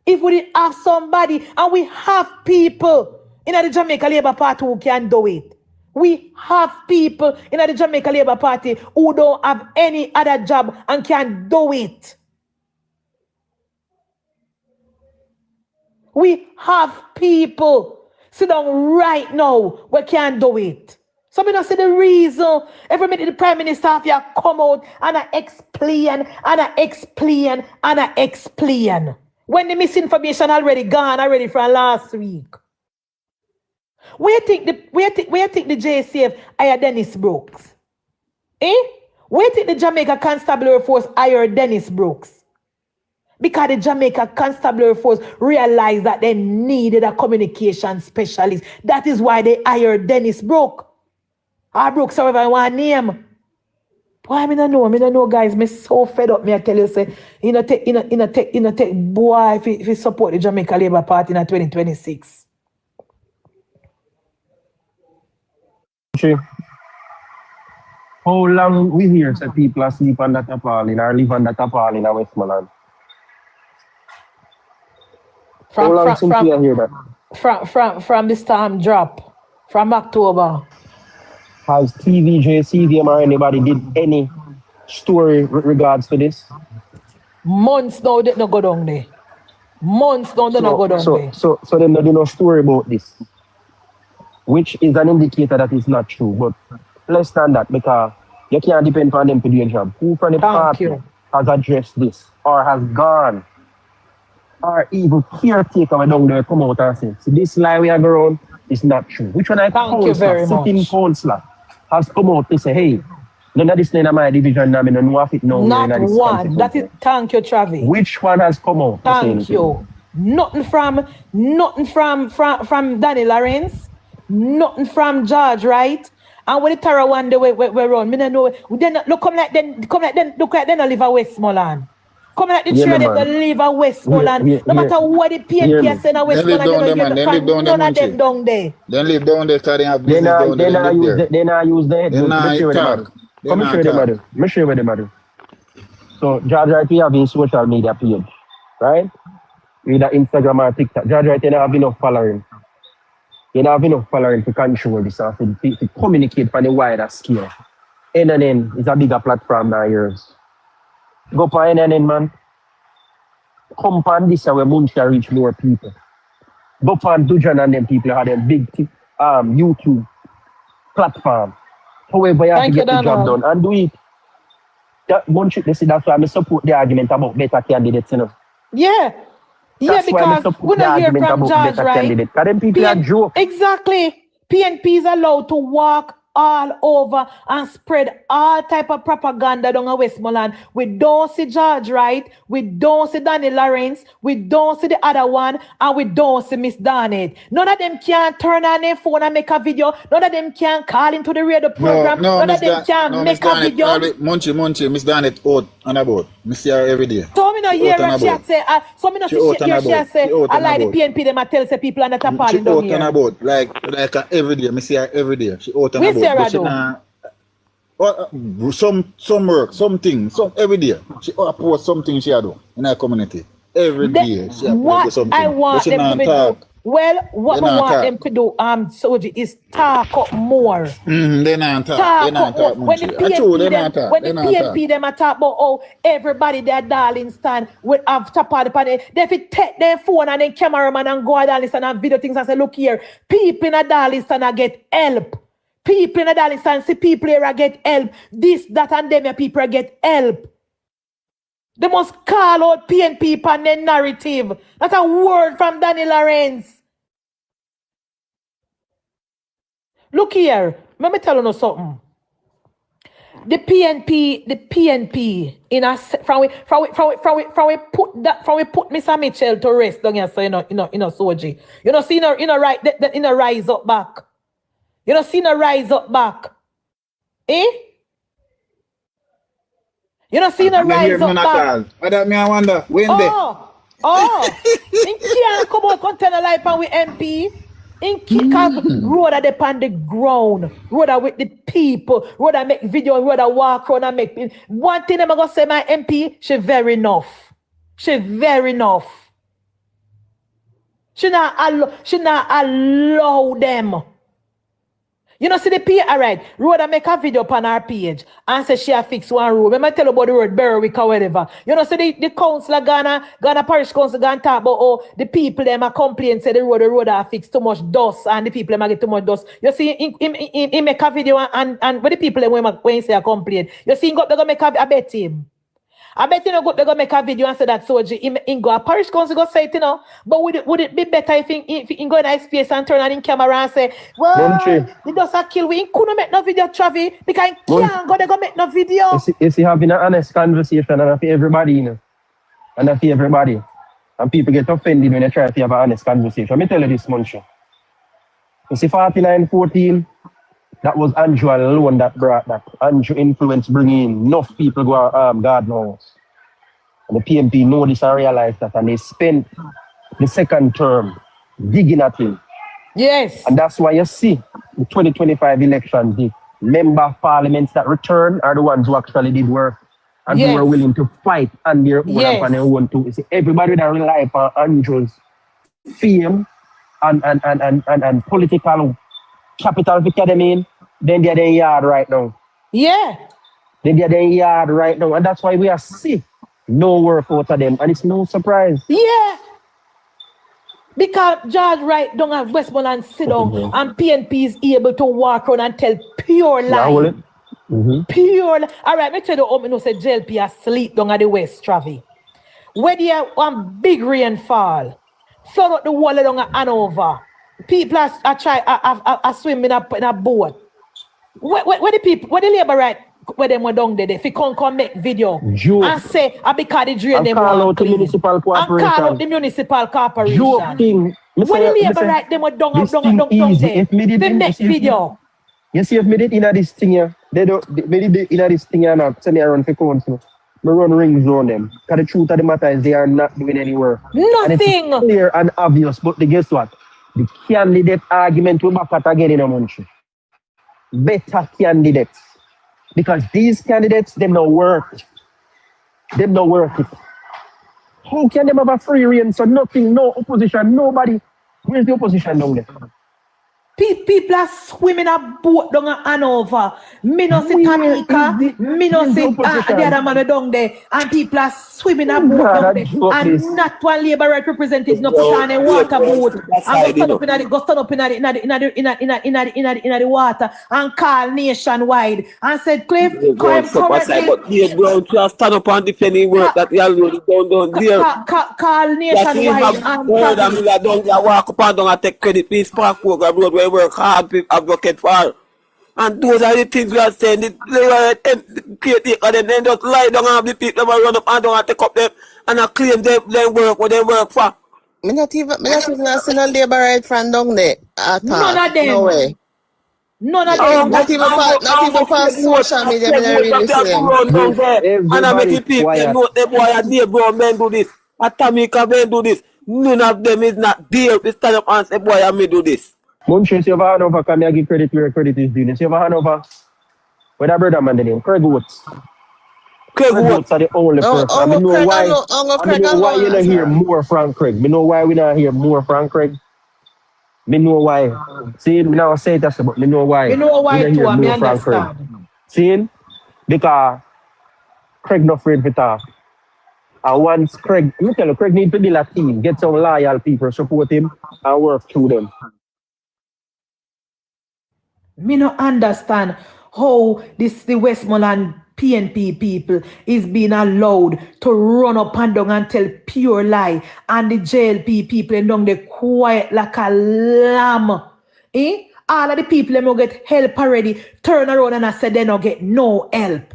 If we didn't have somebody, and we have people in the Jamaica Labour Party who can do it. We have people in the Jamaica Labour Party who don't have any other job and can do it. We have people sit down right now we can do it. So we don't see the reason. Every minute the Prime Minister have to come out and I explain. When the misinformation already gone already from last week. Where think the JCF hire Dennis Brooks? Where think the Jamaica Constabulary Force hire Dennis Brooks? Because the Jamaica Constabulary Force realized that they needed a communication specialist. That is why they hired Dennis Brooks. Or Brooks, however I want to name. Boy, I don't know, guys. I'm so fed up. I tell you, say, take boy if you support the Jamaica Labour Party in 2026. How long we hear say people are sleep on that tarpaulin or live on that tarpaulin in Westmoreland? How long since we hear that? From the storm drop, from October. Has TVJ, CVM or anybody did any story with regards to this? Months now they not go down there. Months now they not go down there. So them not do no story about this. Which is an indicator that it's not true. But less than that, because you can't depend on them to do a job. Who from the party has addressed this or has gone or even caretaker down there come out and say, so this lie we are going is not true. Which one I sitting councillor has come out to say, hey, none of this in my division, I don't know if it no. Not one. That is, thank you, Travis. Which one has come out? Thank you. Nothing from Danny Lawrence, nothing from George, right? And when the Tara one day we run, me don't know. Look come like them look like they don't live at Westmoreland. Come like the train that live at Westmoreland. No matter what the PNP are saying at Westmoreland, they don't get none of them down there. They live down there because they have business down there. They not use the head. They not talk. Come show you them. Me show you them. So George Wright, we have in social media page, right? Either Instagram or TikTok. George Wright, you don't have enough following. You don't have enough following to control this or to communicate on a wider scale. NNN is a bigger platform than yours. Go for NNN, man. Come on this where MunchieBRANT reach more people. Go for Dujan and them people have them big YouTube platform. However, you have to get the job done and do it. That MunchieBRANT, that's why I support the argument about better candidates, you know. Yeah. That's because we don't hear from George, right? Because them people are joke. Exactly. PNP is allowed to walk all over and spread all type of propaganda down in Westmoreland. We don't see George Wright, we don't see Danny Lawrence, we don't see the other one, and we don't see Miss Danet. None of them can turn on their phone and make a video. None of them can call into the radio program. None of them can make a video. Munchie, Miss Danet out and about. I see her every day. So me not hear her say, so me not hear she say, I like the PNP, them I tell say people and that are partying down here. She out and about, like every day. I see her every day. She out and about. Some work, something, every day. She post something she do in her community. Every day she post something. I want them to do. Well, what we want them to do, Soji, is talk up more. They not talk. They not talk. When the PNP them talk about everybody their Darlington will have top of the panel. They fit take their phone and then cameraman and go at Darlington and video things and say, look here, people in a Darlington get help. People in a Darlington see people here get help. This, that, and them people get help. They must call out PNP on their narrative. That's a word from Danny Lawrence. Look here, let me tell you something. The PNP in a from we put Mr. Mitchell to rest down here, so Soji. See rise up back. See rise up back. You know, see the rise up back. What that me I wonder? When they? In can't come out container life and with MP. In because road are upon the ground, road are with the people, road are make video, road are walk around and make. One thing I'm gonna say, my MP, she very enough. She very enough. She not allow them. You know, see the P, all right, Rhoda make a video on our page and say she a fix one road. When I tell you about the road, Berwick or whatever. You know, see the council Ghana parish council gonna talk about the people them a complain, say the road are fix too much dust and the people them a get too much dust. You see, he make a video and when the people them when say a complain, you see, they gonna make a bet him. I bet you know they're gonna make a video and say that soldier in go a parish council go say it, you know. But would it be better if he go in a space and turn on in camera and say, well, he does a kill we he couldn't make no video, Travi, because he can't go they go make no video. You see having an honest conversation and for everybody, you know. And for everybody. And people get offended when they try to have an honest conversation. Let me tell you this, Munchie. You see 49-14. That was Andrew alone that brought that. Andrew influence bringing in enough people go God knows. And the PNP know this and realize that, and they spent the second term digging at him. Yes. And that's why you see the 2025 elections, the member of parliaments that return are the ones who actually did work and who were willing to fight on their own and on their own too. You see, everybody that rely upon Andrew's fame and political capital for them in, then they're in yard right now. Yeah. Then they're in yard right now. And that's why we are sick. No work out of them. And it's no surprise. Yeah. Because George right down at Westmoreland sit down and PNP is able to walk around and tell pure lie. Pure lie. All right, make sure the home say JLP asleep down at the West, Travi. Where there one big rainfall, flood out the wall down at Hanover. People are swimming in a boat. Where the labor right where them were down there, if you come make video and say because the drain them call out the municipal corporation. And call out the municipal corporation. Joking. Where the labor right them were down there. They make video. You see if me did in this thing here, they don't me did in this thing here now, send me around for council. Me run rings on them. Because the truth of the matter is they are not doing any work. Nothing. And it's clear and obvious, but guess what? The candidate argument will back at again in a Munchie. Better candidates. Because these candidates, them no work. Them no work it. How can them have a free reign? So nothing, no opposition, nobody. Where's the opposition down there? People are swimming a boat down at Hanover. Me no see Tamika. Me no see the other man down there. And people are swimming a boat down there. And not one labor right representative no put on a water boat. And go stand up in the water and call nationwide. And said, Cliff, but you going to stand up and defend the work that you already done there. Call nationwide. And walk up and down and take credit for his park program road where work hard to advocate for. And those are the things we are saying. The caretaker them then just lie down and have the people run up and down and take up them and claim they work what they work for. Me not even seen a labor right from down there. None of them. No way. None of them. Not even past social media. Me not really see them. And I make the people know the boy and the bro men do this. Atamika men do this. None of them is not there. We stand up and say, boy, I may do this. Munchie, you have a Hanover, come here, give credit where credit is due. You have a Hanover, where that brother man the name, Craig Woods. Craig Woods are the only person. I know why you don't hear more from Craig. I know why we don't hear more from Craig. I know why. See, I now say that, but I know why. You know why too, I understand. Craig. See, because Craig not afraid to talk. And once Craig, you tell you, Craig needs to build a team, get some loyal people, support him, and work through them. Me no understand how the Westmoreland PNP people is being allowed to run up and down and tell pure lie, and the JLP people and down there quiet like a lamb. All of the people them will get help already, turn around and I said they don't get no help.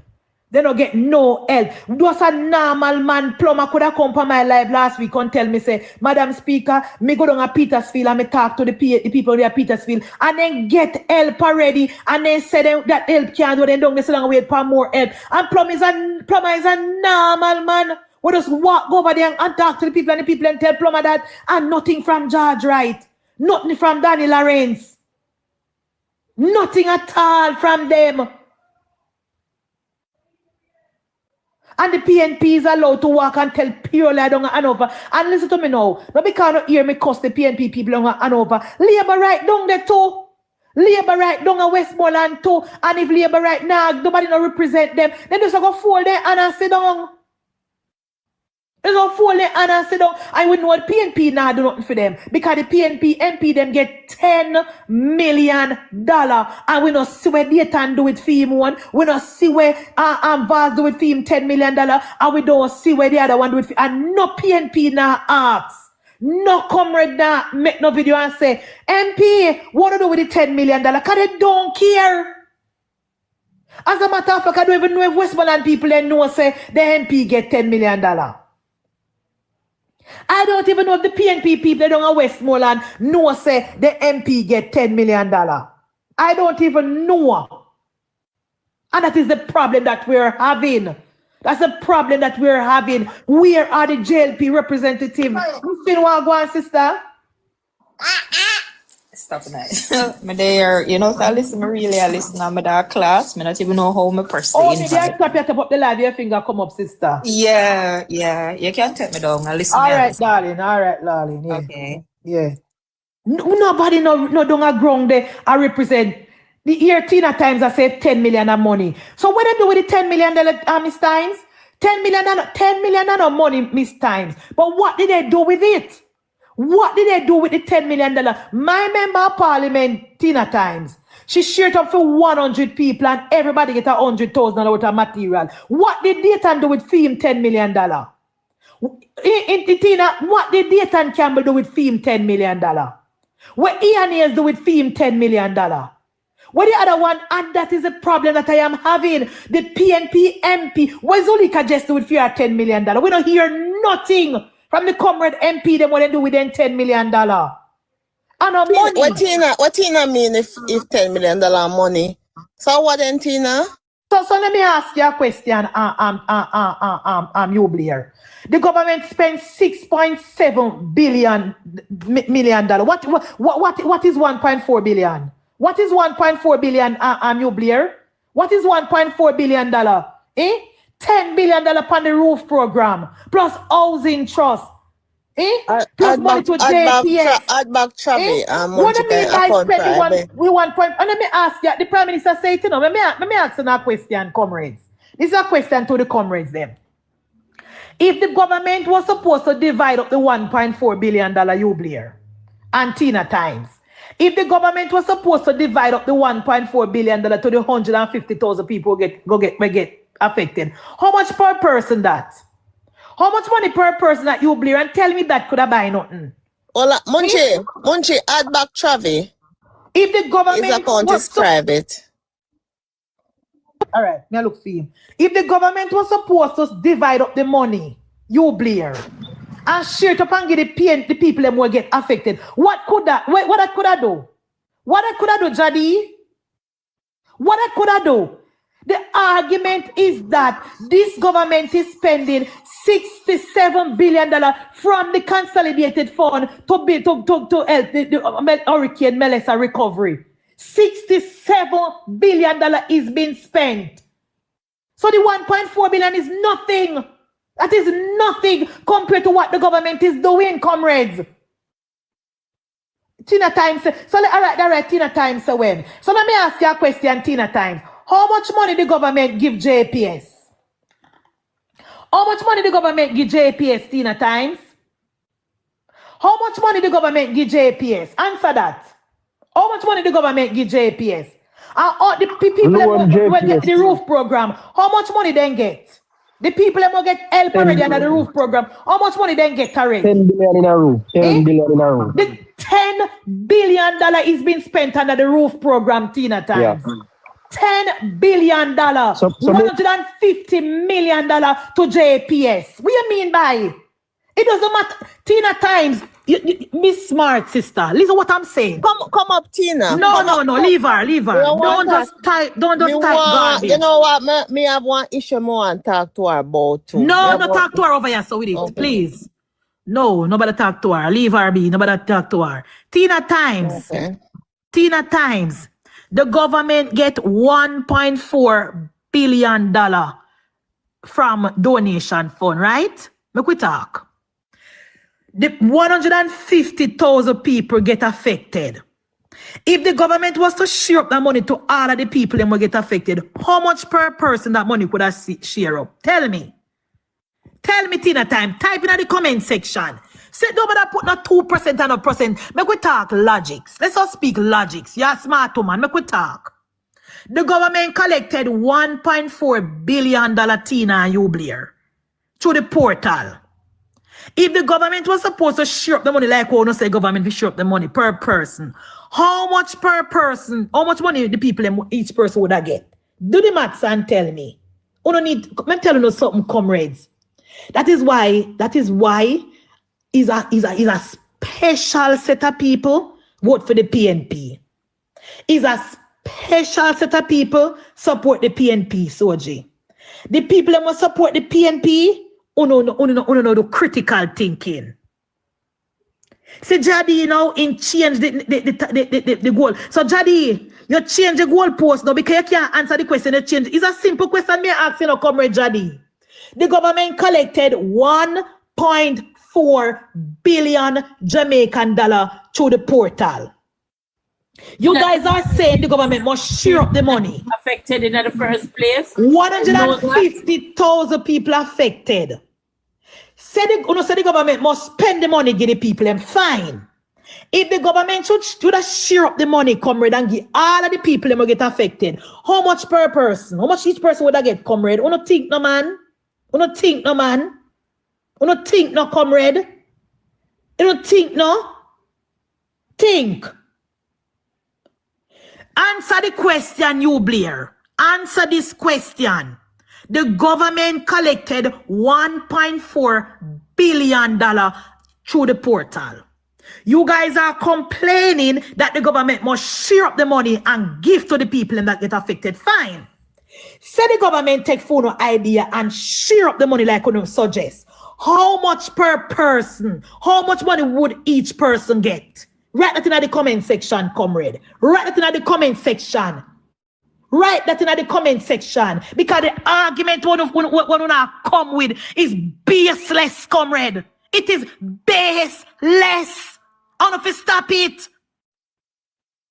They don't get no help. Just a normal man plumber could have come for my life last week and tell me, say, Madam Speaker, me go down to Petersfield and me talk to the people there at Petersfield and then get help already and then say them that help can't do, then don't get so long wait for more help. And plumber is a normal man. We just walk over there and talk to the people and tell plumber that and nothing from George Wright. Nothing from Danny Lawrence. Nothing at all from them. And the PNP is allowed to walk and tell purely I don't go Hanover. And listen to me now. Not because you hear me cuss the PNP people on Hanover. Labour right down there too. Labour right down at Westmoreland too. And if Labour right now, nobody don't represent them, they just go fold their hand and sit down. They just fold their hand and sit down. I would know what PNP now do nothing for them. Because the PNP MP them get $10 million. And we don't see where Dayton do it for him one. We don't see where Vaz do it for him $10 million. And we don't see where the other one do it for him. And no PNP now asks. No comrade now make no video and say, MP, what do do with the $10 million? Because they don't care. As a matter of fact, I don't even know if Westmoreland people they know say the MP get $10 million. I don't even know if the PNP people down at Westmoreland know say the MP get $10 million. I don't even know. And that is the problem that we're having. That's the problem that we're having. Where are the JLP representatives? You still want to go on, sister? Stop that. Me there, you know, so I listen, I listen to my dog class. Me not even know how my person. Oh, maybe I clap you top up the live, your finger come up, sister. Yeah. You can't take me down. I listen. All right, darling. Yeah. Okay. Yeah. Nobody no don't a ground there. I represent the year Tina Times I save 10 million of money. So what they do with the $10 million Miss Times? 10 million of money, Miss Times. But what did they do with it? What did they do with the $10 million? My member of parliament, Tina Times, she shared up for 100 people and everybody get $100,000 worth of material. What did Dayton do with FEAM $10 million? Tina, what did Dayton Campbell do with FEAM $10 million? What Ian do with FEAM $10 million? What the other one, and that is the problem that I am having. The PNP MP, what Zulika just do with fear $10 million? We don't hear nothing from the comrade MP, them what they do with them $10 million. And money. What Tina mean if $10 million money? So what then, Tina? So let me ask you a question, you Blair. The government spent $6.7 million. What is 1.4 billion? What is 1.4 billion, you Blair? What is $1.4 billion? $10 billion upon the roof program, plus housing trust. Plus money to JPS. Add back Travi. What do you mean by spending we 1 point? And let me ask you, the Prime Minister say, you know, let me ask you a question, comrades. This is a question to the comrades then. If the government was supposed to divide up the $1.4 billion you Blair and Tina Times, if the government was supposed to divide up the $1.4 billion to the 150,000 people who get affected, how much per person that? How much money per person that you Blair? And tell me that could have buy nothing. Well, Munchie, add back Travi. If the government his account is private. All right, now look for him. If the government was supposed to divide up the money, you Blair, and share it up and give the people that will get affected, what could that do? What I could I do, Jadi? What I could I do? The argument is that this government is spending $67 billion from the consolidated fund to help the Hurricane Melissa recovery. $67 billion is being spent. So the 1.4 billion is nothing. That is nothing compared to what the government is doing, comrades. Tina Times. So all right, Tina Times. So when? So let me ask you a question, Tina Times. How much money the government give JPS? How much money the government give JPS, Tina Times? How much money the government give JPS? Answer that. How much money the government give JPS? And the people that get the roof program, how much money they get? The people that get help already under the roof program, how much money they get already? $10 billion in a roof. $10 billion in a roof. The $10 billion is being spent under the roof program, Tina Times. Yeah. $10 billion, $150 million to JPS. What do you mean by? It doesn't matter. Tina Times, Miss Smart sister, listen what I'm saying. Come up, Tina. No, leave her. Don't just type garbage. You know what? Me have one issue more and talk to her about too. No, talk to her over here, so with it, please. No, nobody talk to her. Leave her be. Nobody talk to her. Tina Times. Okay. Tina Times. The government get $1.4 billion from donation fund, right? Make we talk. The 150,000 people get affected. If the government was to share up that money to all of the people that will get affected, how much per person that money could have share up? Tell me. Tell me, Tina Time. Type in the comment section. Say, nobody put not 2% and a percent. Make we talk logics. Let's all speak logics. You're a smart woman. Make we talk. The government collected $1.4 billion, Tina and you, Blair, through the portal. If the government was supposed to share up the money, like we say government will share up the money per person, how much per person, how much money the people, each person would have get? Do the maths and tell me. I'm telling you something, comrades. That is why is a special set of people vote for the PNP. Is a special set of people support the PNP, Soji. The people that must support the PNP, the critical thinking. See, Jadi, in change the goal. So, Jadi, you change the goal post now because you can't answer the question. You change. It's a simple question me asking, comrade Jadi. The government collected $1.4 billion Jamaican dollar through the portal. You guys are saying the government must share up the money. Affected in the first place. 150,000 people affected. Say the government must spend the money, give the people them fine. If the government should share up the money, comrade, and give all of the people them will get affected, how much per person? How much each person would I get, comrade? You don't think no man? You don't think no man? You don't think no, comrade? You don't think no? Think. Answer the question, you Blair. Answer this question. The government collected $1.4 billion through the portal. You guys are complaining that the government must share up the money and give to the people that get affected. Fine. Say the government take phone idea and share up the money like you suggest. How much per person? How much money would each person get? Write that in the comment section, comrade. Write that in the comment section. Write that in the comment section. Because the argument one come with is baseless, comrade. It is baseless. I don't know if you stop it.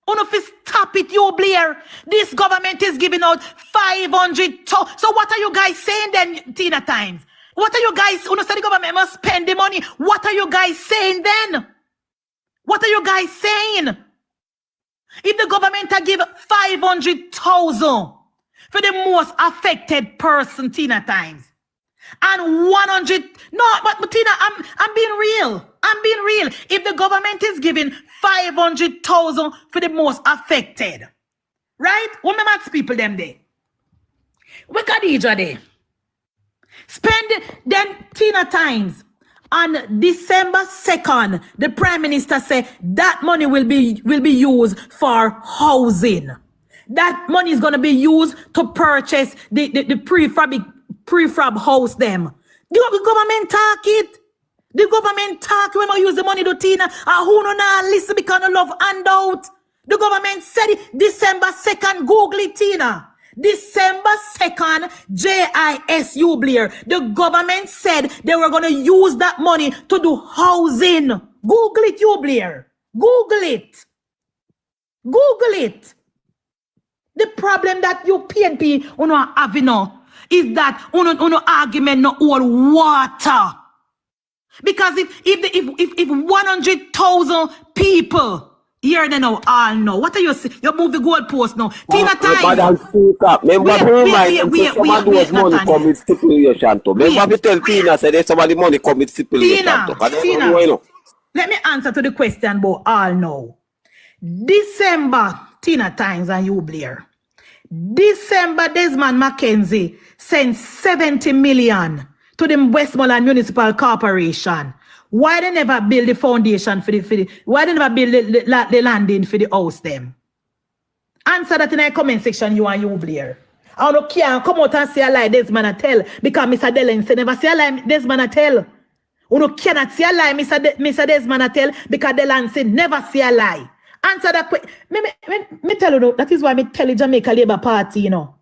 I don't know if you stop it, you Blair. This government is giving out 500. So what are you guys saying then, Tina Times? What are you guys, you know, the government must spend the money. What are you guys saying then? What are you guys saying? If the government give 500,000 for the most affected person, Tina Times, and 100, no, but Tina, I'm being real. I'm being real. If the government is giving 500,000 for the most affected, right? What my people them there? What Khadija there? Spend then Tina Times. On December 2nd, the Prime Minister said that money will be used for housing. That money is going to be used to purchase the prefab house them. The government talk it. The government talk when I use the money to Tina. Who no now listen because I love handout. The government said it December 2nd. Google it, Tina. December 2nd, JISU Blair. The government said they were going to use that money to do housing. Google it, you Blair. Google it. Google it. The problem that you PNP have is that uno argument no all water. Because if 100,000 people here they know all know. What are you saying? You move the goalpost now. Tina Time. Madam Speaker, remember some of those money come with stipulation to. Remember we tell Tina say there's some of the money come with stipulation to. Tina, let me answer to the question about all now. December, Tina Times and you Blair. December, Desmond McKenzie sent 70 million to the Westmoreland Municipal Corporation. Why they never build the foundation for the why they never build the landing for the house them? Answer that in the comment section, you and you, Blair. I don't care. Come out and say a lie, Desmond a tell. Because Mr. Dellen say never say a lie, Desmond a tell. You cannot say a lie, Mr. Desmond a tell, because Dellen say never say a lie. Answer that question. Me tell you, that is why me tell the Jamaica Labour Party, you know.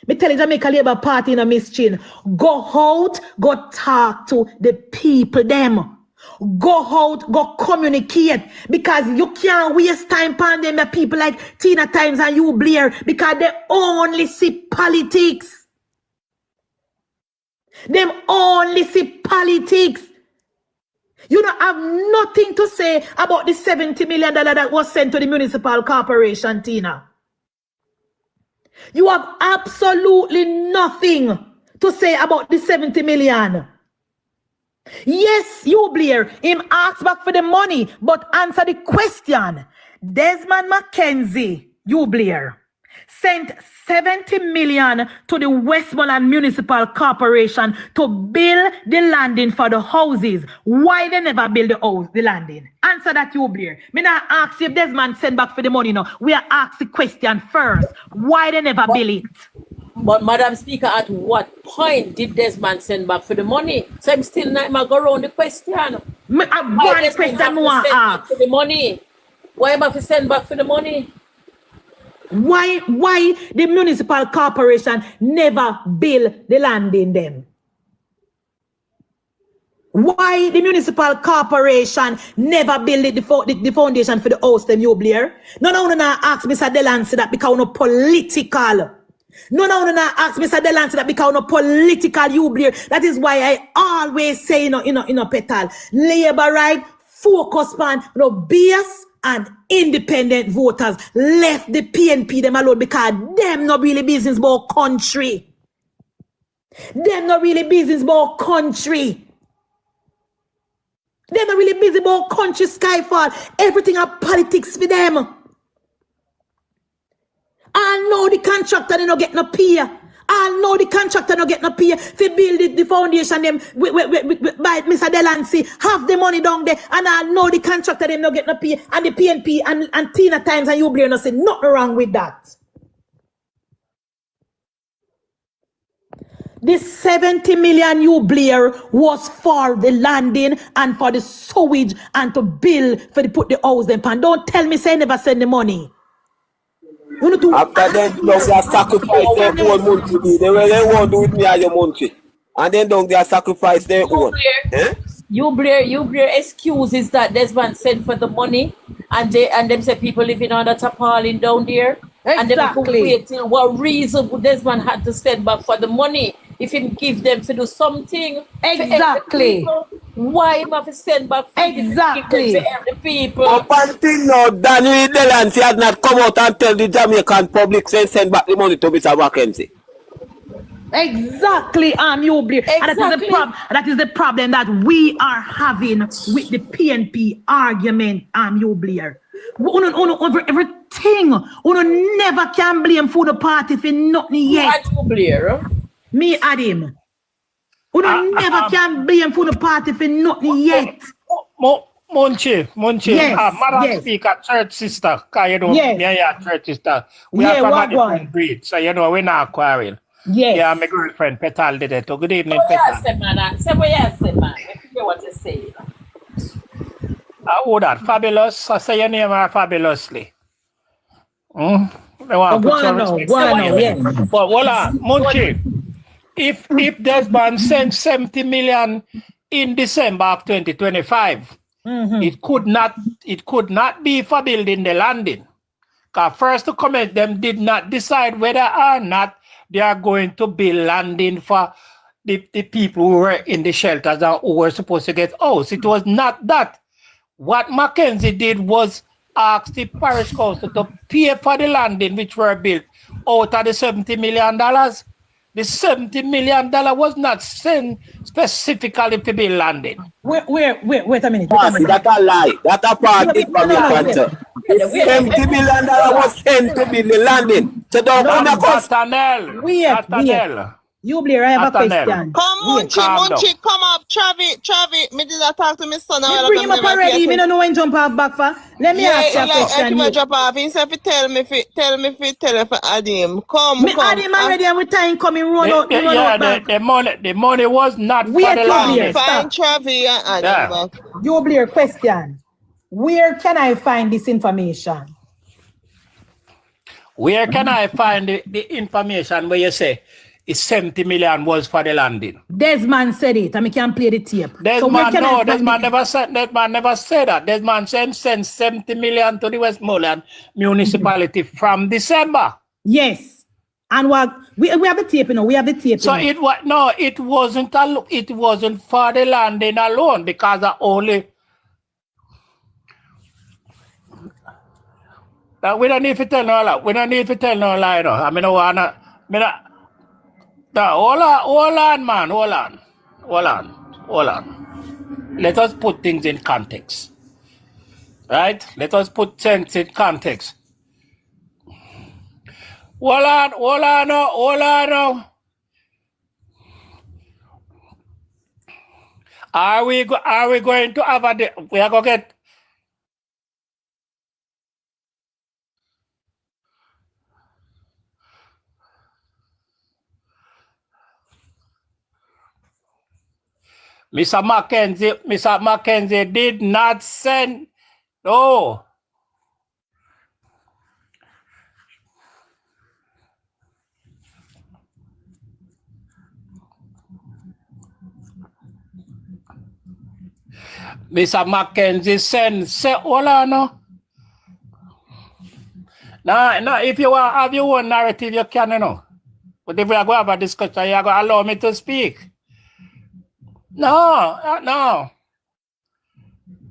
Me tell the Jamaica Labour Party, you know, Miss Chin, go out, go talk to the people, them. Go out, go communicate, because you can't waste time on them, people like Tina Times and you, Blair, because they only see politics. Them only see politics. You don't have nothing to say about the $70 million that was sent to the municipal corporation, Tina. You have absolutely nothing to say about the 70 million. Yes, you, Blair, him asked back for the money, but answer the question. Desmond McKenzie, you, Blair, sent 70 million to the Westmoreland Municipal Corporation to build the landing for the houses. Why they never build the landing? Answer that, you, Blair. Me not ask if Desmond sent back for the money, no. We are asked the question first. Why they never build it? But Madam Speaker, at what point did Desmond send back for the money? So I'm still not go around the question. One question I want to ask. For the money. Why am I to send back for the money? Why the municipal corporation never build the landing them? Why the municipal corporation never build the foundation for the house them, you, Blair? No, ask Mr. Delancey that because no political. No, ask Mr. Delancey that because no political, you, Blair. That is why I always say, Petal, labor right, focus on, BS and independent voters. Left the PNP them alone because them not really business about country. Them not really business about country. They're not really busy about country skyfall. Everything are politics for them. I know the contractor they not get no pay. I know the contractor not get no pay. If they build the foundation them by Mr. Delancey, have the money down there. And I know the contractor them not get no pay. And the PNP and Tina Times and you, Blair, not say nothing wrong with that. This 70 million, you, Blair, was for the landing and for the sewage and to build for the put the house them pan. Don't tell me say never send the money. After then, they sacrifice their own monthly. They won't do with me as your monthly. And then don't they sacrifice their own. You, Blair excuses that Desmond sent for the money and them say people living on the tarpaulin down there. Exactly. And then waiting. What reason would Desmond had to send back for the money? If he give them to do something. Exactly. Why am I to send back for exactly the people? Up until now, Daniel Delancey has not come out and tell the Jamaican public say send back the money to Mr. McKenzie. Exactly, you, Blair. Exactly. And that is the problem that we are having with the PNP argument, you, Blair. Everything, never can blame for the party for nothing yet. You, Blair. Me, Adam. Never can blame for the party for nothing yet. Munchie, yes, Madam Speaker, third sister, because you know, me third sister. We are from a different breed, so you know, we're not quarrel. Yes. Yeah, my girlfriend Petal did it. Good evening, Petal. Say what you say, man. You want to say. Oh, that fabulous. I say your name are fabulously. They want to put some respect. Yes. But voila, Munchie. If Desmond sent 70 million in December of 2025, it could not be for building the landing. Because first to comment, them did not decide whether or not they are going to build landing for the people who were in the shelters and who were supposed to get house. It was not that. What Mackenzie did was ask the parish council to pay for the landing which were built out of the $70 million. The $70 million was not sent specifically to be landing. Wait a minute. That's a lie. That's a part from your answer. $70 million was sent to be the landing. So don't come No. across. Nathaniel. Wait. Nathaniel. You Blair, I have a Nathaniel. question. Come, Wait. Munchie, Calm down. Munchie, come up. Travi, me did not talk to my son. Me I bring him up never pay already. Me attention. don't know when jump off back for. Let me Yeah, ask you he a like question. him drop off. He said, tell me if add him. Come. Me add him already and we time coming run out back. The money was not for Wait, the you Blair, landing. Find stop. Travi and add him Yeah. back. You Blair, question. Where can I find this information? Where can I find the information where you say it's 70 million was for the landing? Desmond said it, and we can play the tape. Desmond never said that. Desmond sent 70 million to the Westmoreland municipality from December. Yes. And what we have the tape, we have the tape. So it wasn't for the landing alone because I only we don't need to tell no lie. We don't need to tell no lie. No. I mean, hold on, man. Hold on. Let us put things in context. Right? Let us put things in context. Hold on. Are we going to have we are going to get Mr. Mackenzie did not send. No. Mr. Mackenzie say, hold on. No, if you want to have your own narrative, you can, But if we are going to have a discussion, you are going to allow me to speak.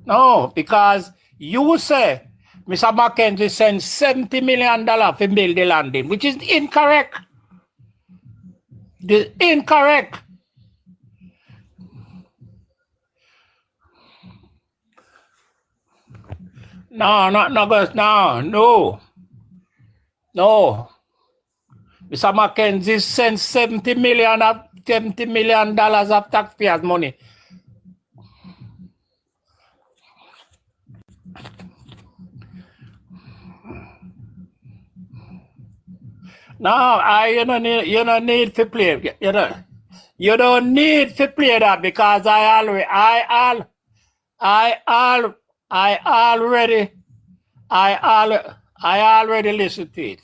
No, because you say Mr. Mackenzie sent $70 million to build the landing, which is incorrect. Incorrect. No. Mr. Mackenzie sent $70 million of taxpayers' money. No, you don't need to play. You don't need to play that because I already listened to it.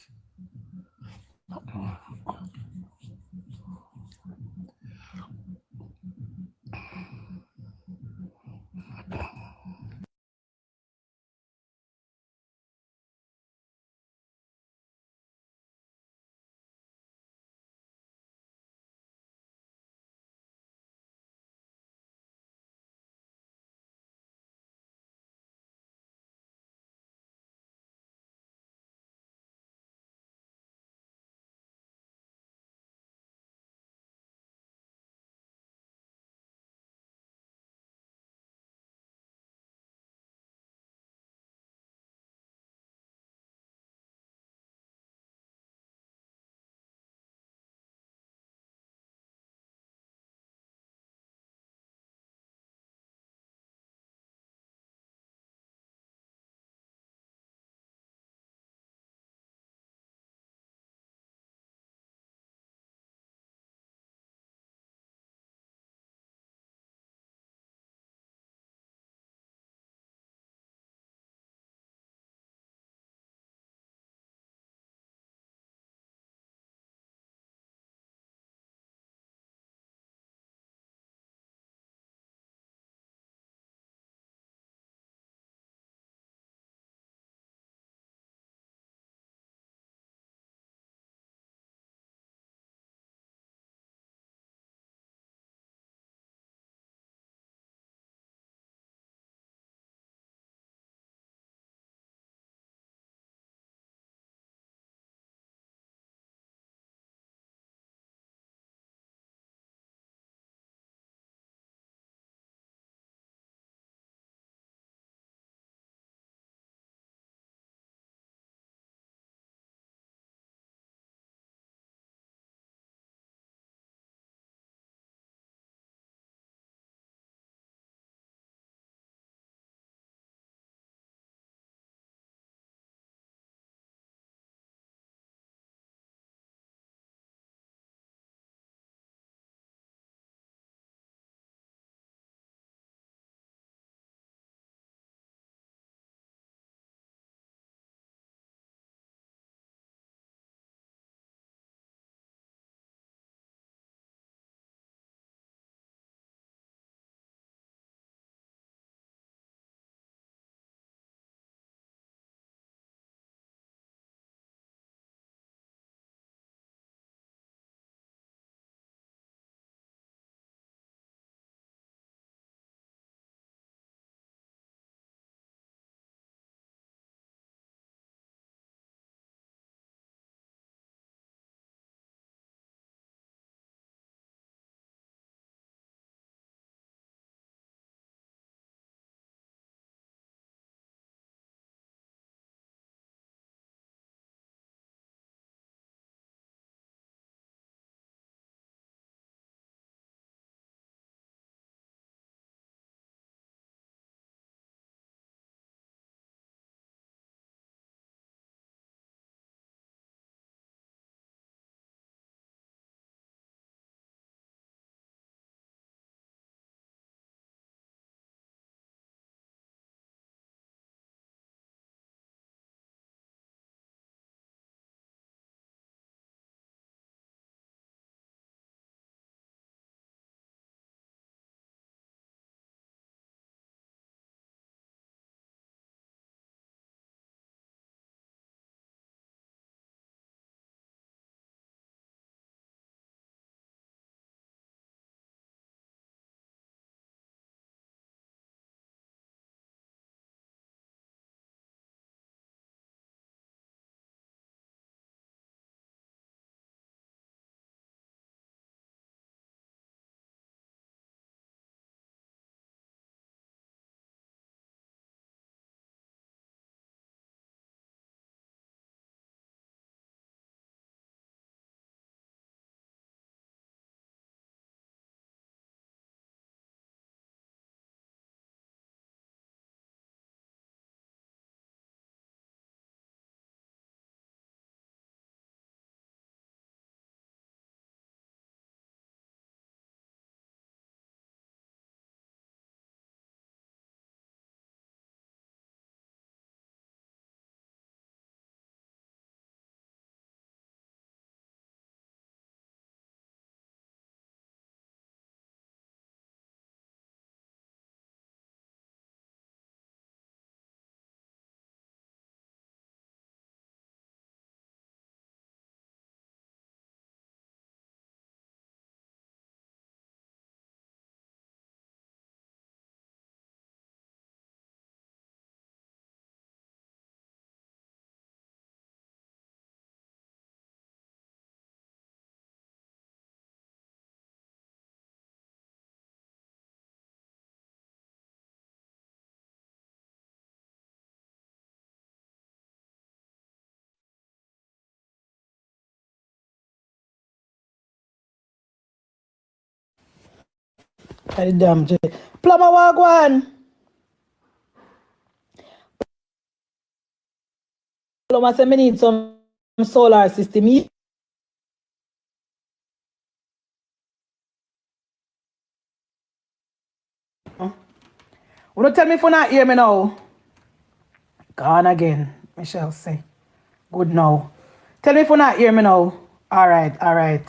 Damn J. Plumber Wagwan. Plumber say me need some solar system. You don't tell me if you not hear me now. Gone again, Michelle say. Good now. Tell me if you not hear me now. All right.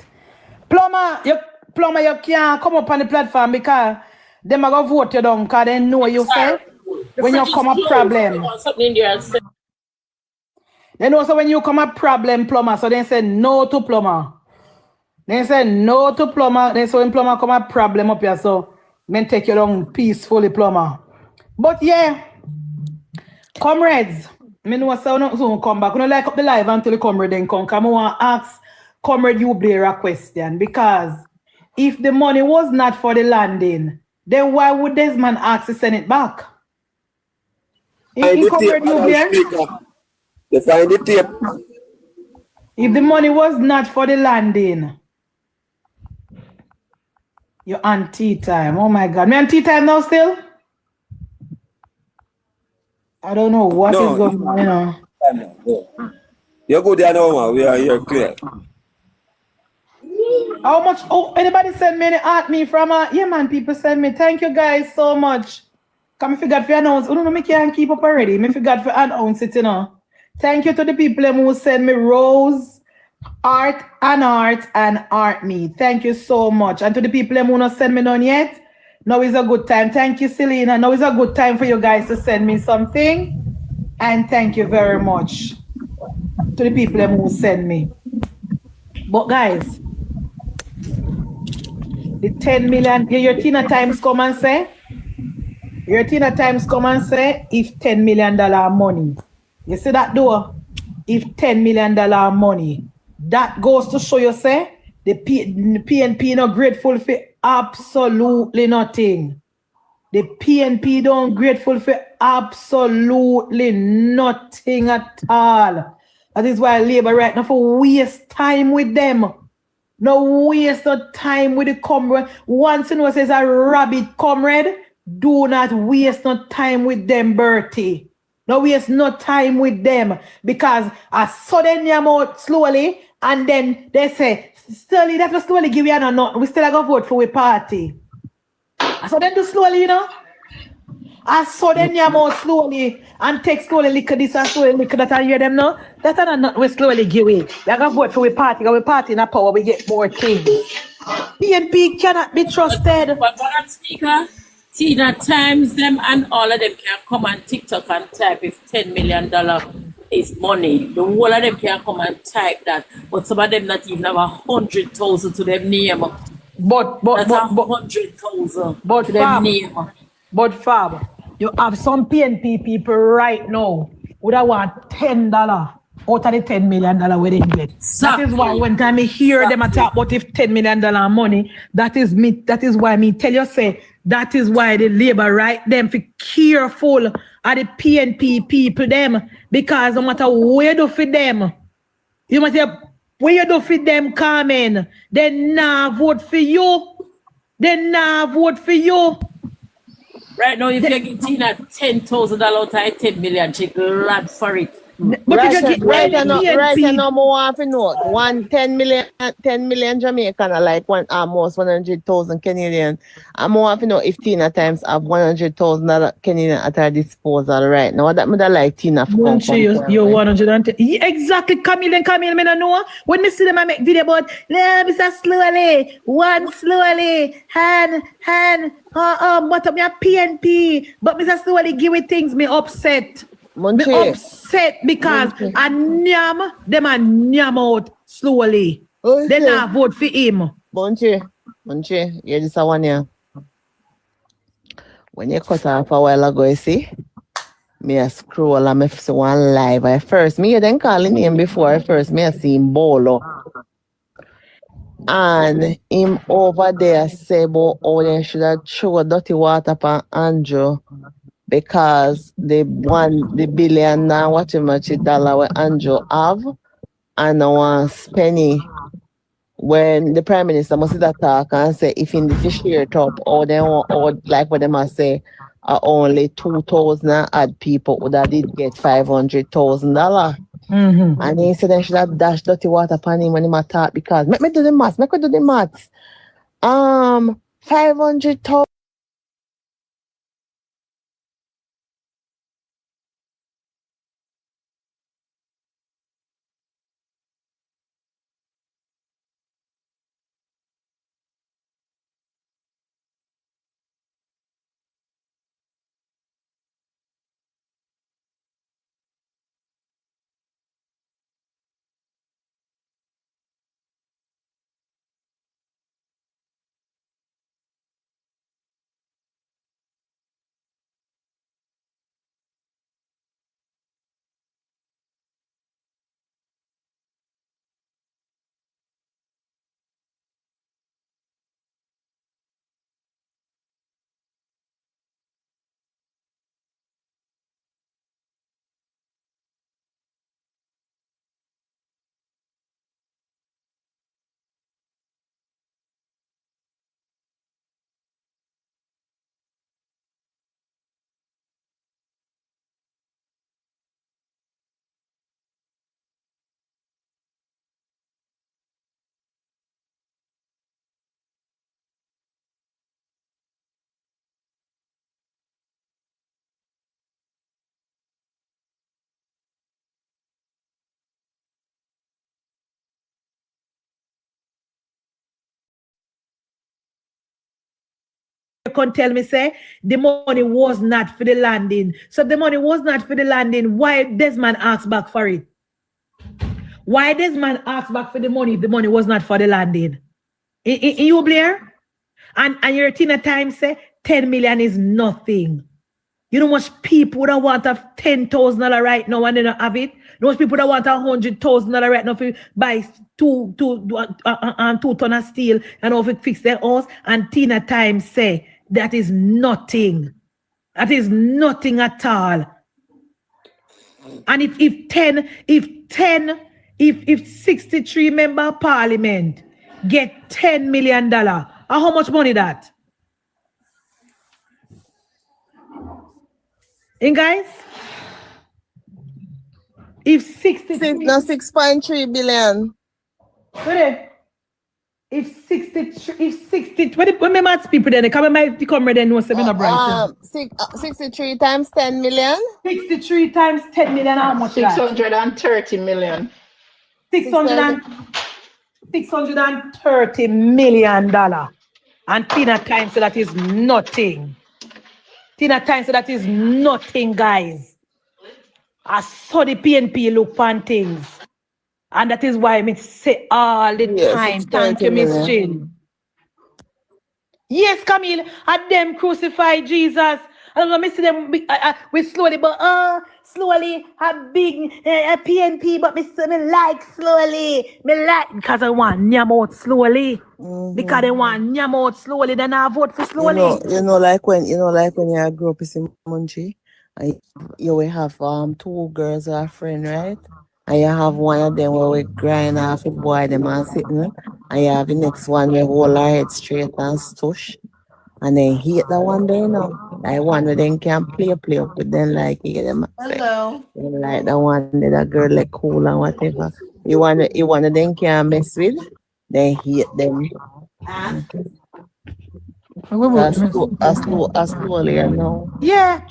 Plumber, you can't come up on the platform because them are gonna vote you down because they know you say when you come a problem. They know so when you come a problem, plumber, so they say no to plumber. They say no to plumber. They say when plumber come a problem up here, so men take you down peacefully, plumber. But yeah, comrades, I know so not soon come back. We don't like up the live until the comrade then come. Come, I want to ask comrade you a question because if the money was not for the landing, then why would Desmond ask to send it back? In comrade you They find the tape. If the money was not for the landing, you're on tea time. Oh my God, me on tea time now still? I don't know what is going on, you know. You're good there now, man. We are here clear. How much? Oh, anybody send me any art me from yeah, man, people send me. Thank you guys so much. Come, I forgot to announce. Oh, no, me can't keep up already. I forgot to announce it, you know. Thank you to the people who send me rose, art, and art me. Thank you so much. And to the people who not send me none yet, now is a good time. Thank you, Selena. Now is a good time for you guys to send me something. And thank you very much to the people who send me. But guys, the 10 million, your Tina Times come and say, if $10 million money. You see that door? If $10 million money, that goes to show you, say, the PNP not grateful for absolutely nothing. The PNP don't grateful for absolutely nothing at all. That is why Labour right now for waste time with them. No waste no time with the comrade. Once you know says a rabbit comrade, do not waste no time with them, Bertie. No waste no time with them because I saw them out slowly and then they say, slowly, that will slowly give you a no. We still have to vote for a party. I saw them do slowly, you know. I saw them out slowly and take slowly liquor this and slowly liquor that and hear them now. That are not we slowly give it. We have to vote for a party because we party in a power, we get more things. PNP cannot be trusted. But speaker, Tina Times them and all of them can come on TikTok and type if $10 million is money. The whole of them can come and type that. But some of them not even have 100,000 to them name. But 100,000 to them name. But Fab, you have some PNP people right now who that want $10 out of the $10 million where they get. Exactly. That is why when time I hear them talk about if $10 million money, that is why me tell you say that is why the Labour right them for careful of the PNP people them because no matter where you do for them, you matter where you do for them Carmen, they nah vote for you. They nah vote for you. Right now, if you get Tina $10,000 out of 10 million, she glad for it. But right now, I want to know 10 million Jamaican are like almost 100,000 Canadian. I want to know if Tina Times have 100,000 Canadian at her disposal right now. That would like Tina for you're 110. Exactly, Camille, me don't know. When me see them, I make video about Mr. Slowly, one slowly, hand, but I'm a PNP. But Mr. Slowly give me things me upset. Me upset because I nyam them and nyam out slowly. They not vote for him. Munchie, yeah, this one here. When you cut off a while ago, you see, me a scroll and me see one live. I first me then calling him before I first me see him bolo. And him over there say about how they should have throw dirty water upon Andrew. Because the billion now what much $1 what Andrew have and I want Penny when the Prime Minister must sit that talk and say if in the share it up, or they want, or like what they must say, only 2,000 odd people would have did get $500,000. And he said they should have dashed dirty water upon him when he might talk, because make me do the maths. 500,000. Can tell me say the money was not for the landing. So the money was not for the landing. Why Desmond asked back for it? Why Desmond asked back for the money if the money was not for the landing? In you, Blair? And your Tina Times say 10 million is nothing. You know much people that want to have $10,000 right now and they don't have it. You know much people that want $100,000 right now for buy 2 ton of steel and over fix their house. And Tina Times say that is nothing. That is nothing at all. And if 63 member of parliament get $10 million, how much money that? And guys, if 6.3 billion. If 60, when my maths people then they come ready and know 7 up right. 63 times 10 million. 63 times 10 million, how much? 630 million. $630 million. And Tina Times said that is nothing. Tina Times said that is nothing, guys. I saw the PNP look on things. And that is why I say all the time, thank you, Miss Chin. Yes, Camille, and them crucify Jesus. And I see them we slowly, but slowly a big a PNP, but me like slowly. Me like because I want nyam out slowly. Because they want nyam out slowly, then I vote for slowly. You know, like when you grew up in Munchie, and you will have 2 girls who are friends, right? And you have one of them where we grind off a boy, them and sitting, and you have the next one where hold her head straight and stush. And then hate that one day, you know. Like one where them can play up with them, like you get them. Hello. Like that one, that girl like cool and whatever. You want of them can mess with, then hate them. Slowly, you know. Yeah.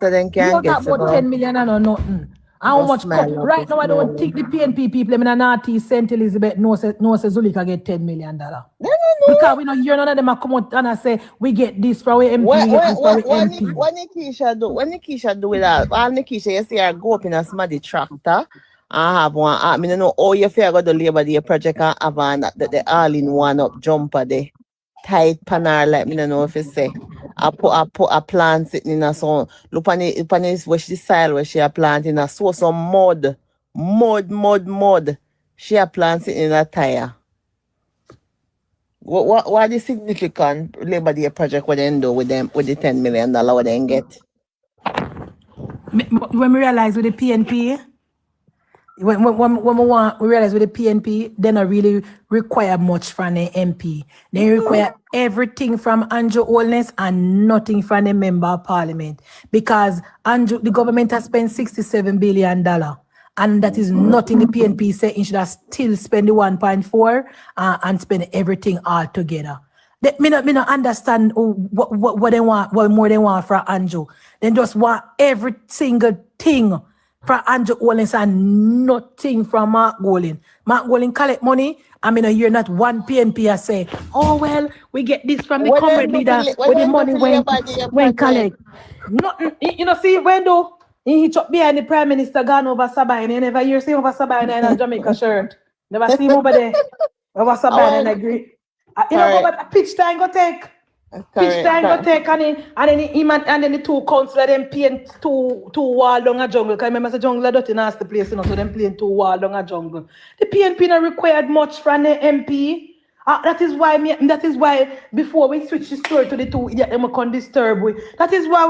So then can get about 10 million or nothing. How much? Right now, I don't think the PNP people in the Northeast St. Elizabeth know Zulika get $10 million. No. Because we don't hear none of them come out and say we get this for our MP. What Nikisha do with that? All Nikisha, you see her go up in a smarty tractor. I have one. I don't know how you feel about the Labor Day project and have the all-in-one up jumper there. Tight panel, like me don't know if you say. I put a plant sitting in a sun. Look on it where she soil where she a plant in a so some mud. She a plant sitting in a tire. What is significant Labor Day project what they do with them with the $10 million what they get? When we realize with the PNP, when we realize with the PNP, they don't really require much from the MP. They require everything from Andrew Holness and nothing from the member of parliament. Because the government has spent $67 billion. And that is nothing the PNP say it should have still spend the 1.4 and spend everything all together. Me not understand what they want, what more they want from Andrew. They just want every single thing from Andrew Holness and nothing from Mark Golin. Mark Golin collect money. I mean, I hear not one PNP say, oh, well, we get this from the comrade leader with the money when collect. Nothing, you know, see, when though, he chop behind the Prime Minister gone over Sabine. You never hear see over Sabine in a Jamaica shirt. Never see him over there. Over Sabine and agree. You know, but pitch time go take. Pitch time go take and then the two councillors them playing two wall down a jungle. Because remember the jungle dirty nasty place, you know, so them playing two wall down a jungle. The PNP not required much from the MP. That is why before we switch the story to the two idiots them can disturb we. That is why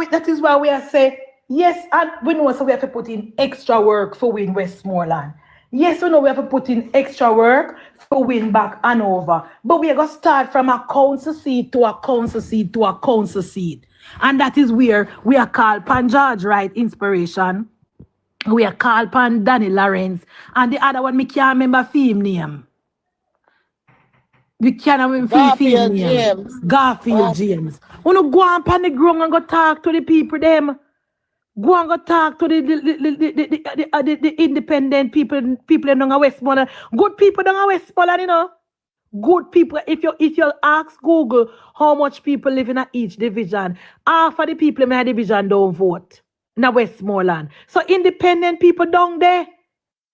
we are say yes, and we know so we have to put in extra work for win Westmoreland. Yes, we know we have to put in extra work for win back Hanover. But we are going to start from a council seat to a council seat to a council seat. And that is where we are called Pan George Wright Inspiration. We are called Pan Danny Lawrence. And the other one, me can't remember film name. We can't remember film name. Garfield James. We don't go on pan the ground and go talk to the people them. Go and go talk to the independent people in Westmoreland. Good people in Westmoreland, you know. Good people. If you ask Google how much people live in each division, half of the people in my division don't vote in Westmoreland. So independent people down there.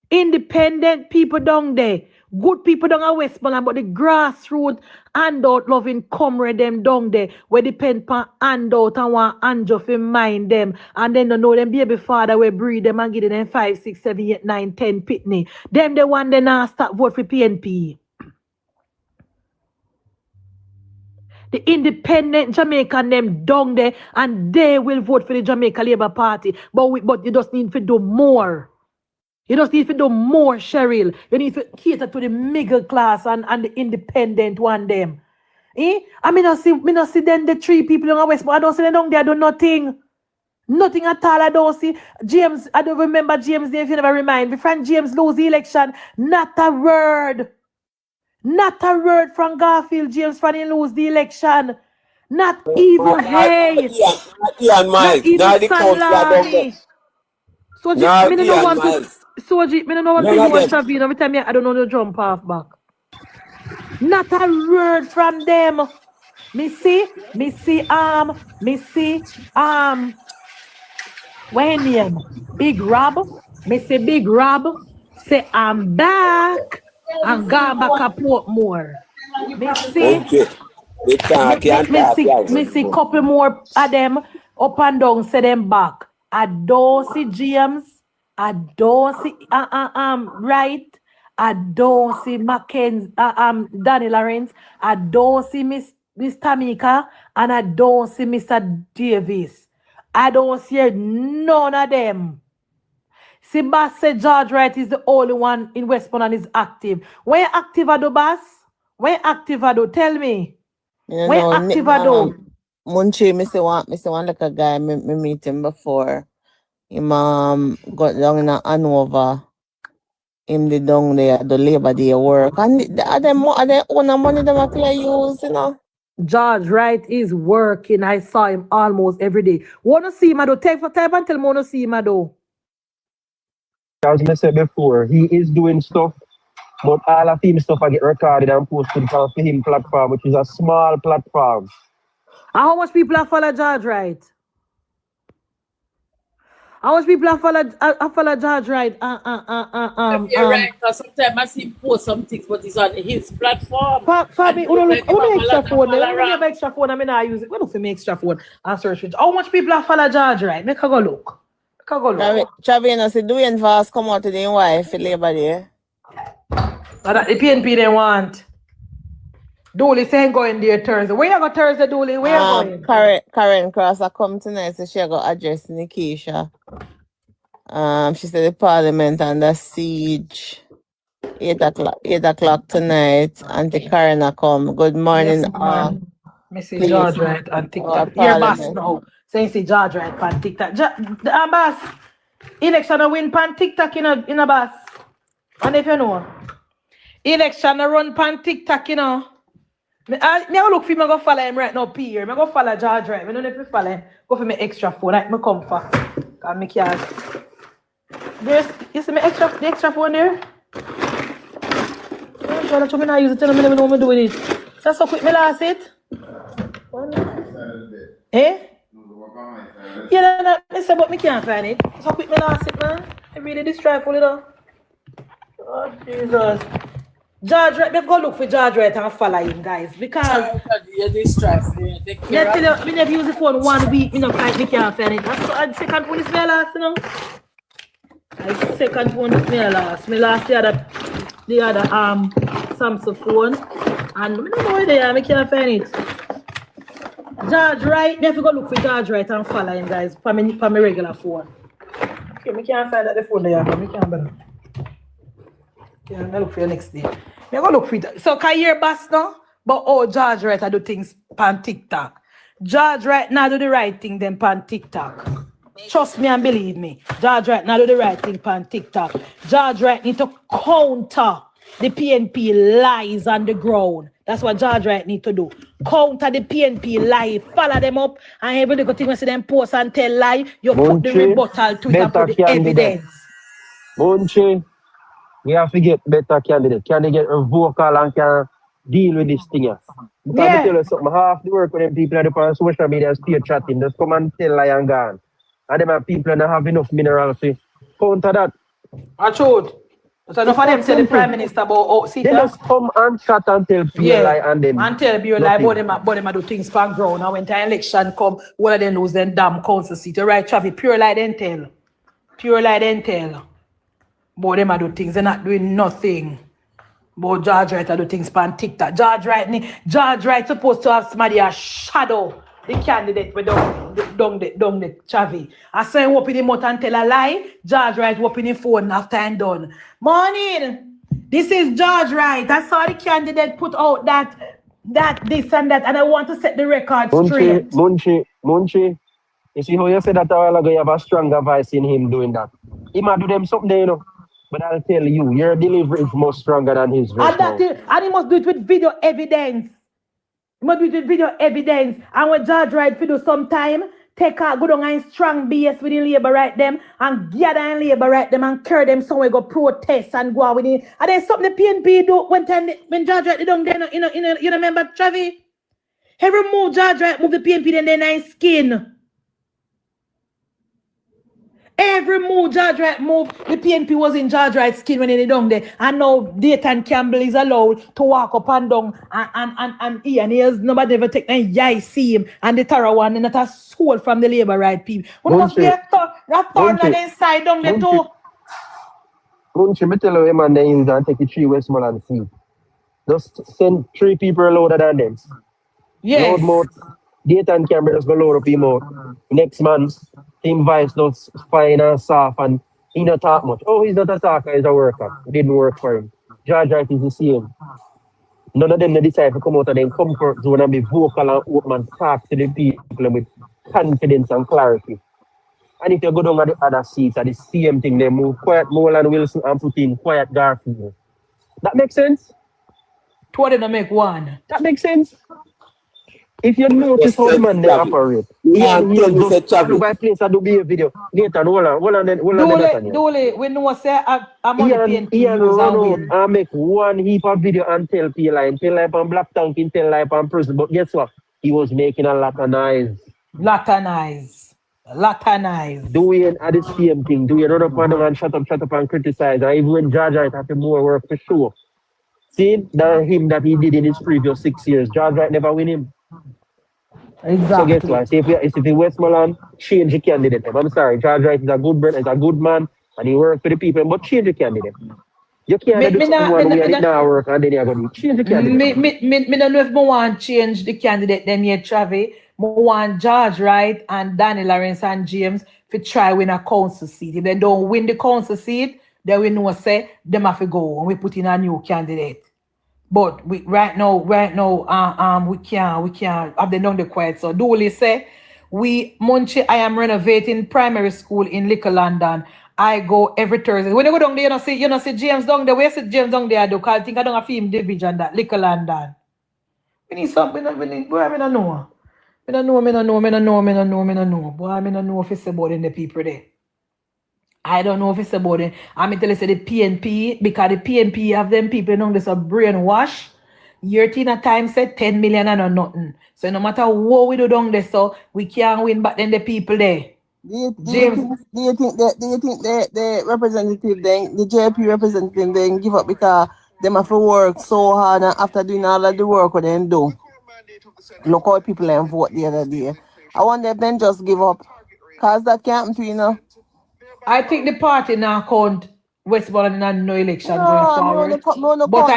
Independent people down there. Good people down at Westmoreland, but the grassroots handout loving comrade them down there, where depend on handout and want Anjo fi mind them, and then they know them baby father will breed them and give them 5, 6, 7, 8, 9, 10 pitney. Them the one they now start vote for PNP. The independent Jamaican them down there, and they will vote for the Jamaica Labour Party. But you just need to do more. You just need to do more, Cheryl. You need to cater to the middle class and the independent one them. I mean, I see then the three people in the West, but I don't see them down there do nothing. Nothing at all. I don't see James. I don't remember James' name if you never remind. My friend James lose the election. Not a word. Not a word from Garfield James when he lose the election. Not even hey. Ian Miles. Not the councillor. So me don't want to. Soji, me don't know what to do with Shavine. Every time I don't know the jump half back. Not a word from them. Me see, when name? Big Rob. Me say Big Rob. Say I'm back. And gone back a Portmore. Me see. Me see couple more of them up and down. Say them back. I don't see James. I don't see Wright. I don't see Mackenzie, Danny Lawrence. I don't see Miss Tamika, and I don't see Mr. Davis. I don't see none of them. See, Bass said George Wright is the only one in Westmoreland is active. When you active ado, Bass? When you active ado? Tell me. You when you active ado? Munchie, me say one like a guy me meet him before. Him got down in Hanover. Him the down there, the Labor Day work. And they own the money them actually use, you know. George Wright is working. I saw him almost every day. Wanna see him, take for time and tell me wanna see him, As I said before, he is doing stuff, but all of him stuff I get recorded and posted for him platform, which is a small platform. And how much people have followed George Wright? How much people have followed George Wright? You're right, because sometimes I see him post some things, but it's on his platform. Fabi, who extra phone? When you have extra phone, I mean, I use it. When do you extra phone and search it? How much people have followed George Wright? Make a go look. Chavino said, doing fast come out to the wife for Labor Day. That the PNP they want. Dooley saying going there Thursday. Where you go Thursday, Dooley? Where you going? Karen Cross I come tonight, so she go address Nikisha. She said the parliament under siege. 8 o'clock tonight. Auntie Karina come. Good morning, Yes, man. Message please. George right on TikTok. Here, boss Parliament. now. Saying see George right on TikTok. Boss, election a win pan TikTok in a boss. And if you know, election a run pan TikTok, you know. I look for me, I go follow him right now, Pierre. I go follow George right. I don't know if you follow him. Go for me extra phone. Like me come for. Cause me can't. You see me the extra phone there? Oh, God, I not use it. Tell me never know what I'm doing it. That's so quick me last it. Eh? Yeah, no, I said, but me can't find it. So quick me last it, man. I really destroy for it though. Oh, Jesus. George Wright, let's go look for George Wright and follow him, guys. Because you destroy for you. yeah, tell you, me never use the phone 1 week, me no find me can't find it. That's the second phone is me last, you know. The second phone is me last. Me last the other Samsung phone. And me don't know where they are, me can't find it. George Wright, me have to go look for George Wright and follow him, guys, for me regular phone. Okay, me can't find that the phone there, but me can't better. Yeah, I'm gonna look for your next day. I'm gonna look for it. So can you hear Bass now? But George Wright I do things pan TikTok. George Wright now do the right thing then pan TikTok. Trust me and believe me. George Wright now do the right thing pan TikTok. George Wright need to counter the PNP lies on the ground. That's what George Wright need to do. Counter the PNP lie, follow them up, and every little thing when see them post and tell lie, you put the rebuttal to it and put the evidence. Munchie, we have to get better candidate. Can they get a vocal and can deal with this thing? Because I tell you something, half the work with them people on social media is peer chatting. Just come and tell lie and gone. And them are people that have enough minerals to counter that. I showed. So enough of them tell the Prime Minister about they just come and chat and tell pure lie and then and tell pure lie about them do things pan ground. And when the election come, one of them lose them damn council seat. Right, traffic, pure lie then tell. Pure lie then tell. But them do things, they're not doing nothing. But George Wright do things pan TikTok. George Wright supposed to have somebody a shadow the candidate with down the Chavi. I say him open him out and tell a lie. George Wright open his phone after I'm done. Morning. This is George Wright. I saw the candidate put out that this and that, and I want to set the record straight. Munchie. You see how you said that a while ago, you have a stronger voice in him doing that. He might do them something there, you know. But I'll tell you, your delivery is more stronger than his voice. And he must do it with video evidence. He must do it with video evidence. And when George Wright do sometime, take a good on strong BS with the labor right them and gather and labor right them and carry them somewhere go protest and go out with it. And there's something the PNP do when George Wright don't there, you remember Travi? He remove George Wright, move the PNP then they nice skin. Every move George Wright move, the PNP was in George Wright's skin when they down there. And now Dayton Campbell is allowed to walk up and down and he has nobody ever take any eye see him and the Tara one and not a soul from the labor right people. What must be a thorn on the inside down there too? Munchie, me tell you man they use and take the 3 Westmoreland seat. Just send 3 people louder than them. Yes. Loud mouth. Dayton Campbell just go load up him out. Next month, Team Vice does fine and soft and he not talk much. Oh, he's not a talker, he's a worker. It didn't work for him. George Wright is the same. None of them they decide to come out of their comfort zone and be vocal and open and talk to the people with confidence and clarity. And if you go down at the other seats, at the same thing, they move quiet Moreland Wilson and put in quiet Garfield. That makes sense? Two of them don't make one. That makes sense? If you notice how the man they operate, look by place I do be a video. Later, hold on. Dole, we know say I'm on the PNP. I make one heap of video and tell people on Black Tank, tell life on prison. But guess what? He was making a lot of noise. Doing at the same thing. Doing run up and shut up and criticize. And even when George Wright have to more work for sure. See, that him that he did in his previous 6 years. George Wright never win him. Exactly. So guess what? If the Westmoreland, change the candidate. I'm sorry, George Wright is a good brother, is a good man, and he works for the people, but change the candidate. You can't do something one way and it not work, and then you're going to change the candidate. Me don't know if I want to change the candidate them yet, Travi. I want George Wright and Danny Lawrence and James to try win a council seat. If they don't win the council seat, then we know say them have to go and we put in a new candidate. But we right now, we can't have them done the quiet. So Dooley say, Munchie, I am renovating primary school in Little London. I go every Thursday. When you go down there, you know see James down there. Where see James down there? I think I don't have film division that Little London. We need something. Boy, I don't know. I don't know. Boy, I don't know if it's about the people there. I don't know if it's about it. I'm tell you say the PNP, because the PNP have them people know this a brainwash. Your Tina time said 10 million and nothing. So no matter what we do down there, so we can't win back then the people there. Do you think the representative then, the JP representative then give up because them have to work so hard and after doing all of the work what they do? Look how people them vote the other day. I wonder if then just give up. Cause that can't happen, you know. I think the party now count Westmoreland in no election going forward. But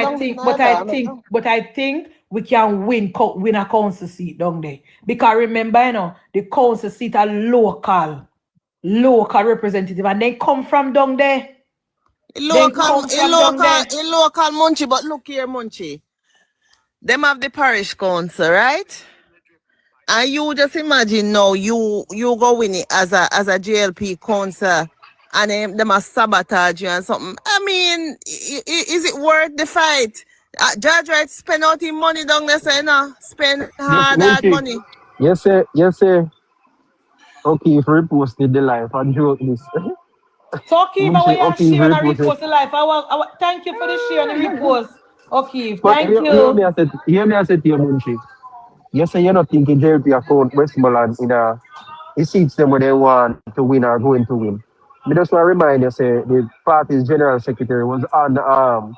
I think we can win a council seat down there. Because remember, you know, the council seat are local representative, and they come from down there. Local Munchie, but look here, Munchie. Them have the parish council, right? And you just imagine now you go win it as a JLP council and them a sabotage you and something. I mean, is it worth the fight? Judge right spend out his money down there, say no, spend hard money. Yes, sir. Okay, if reposted the life and joke this. So okay, but when you share and repost the life, I thank you for the share and the repost. Okay, thank you. Hear me, I said to you, Munchie. Yes, you're not thinking JLP account Westmoreland it seats them where they want to win or going to win. I just want to remind you, say the party's general secretary was on all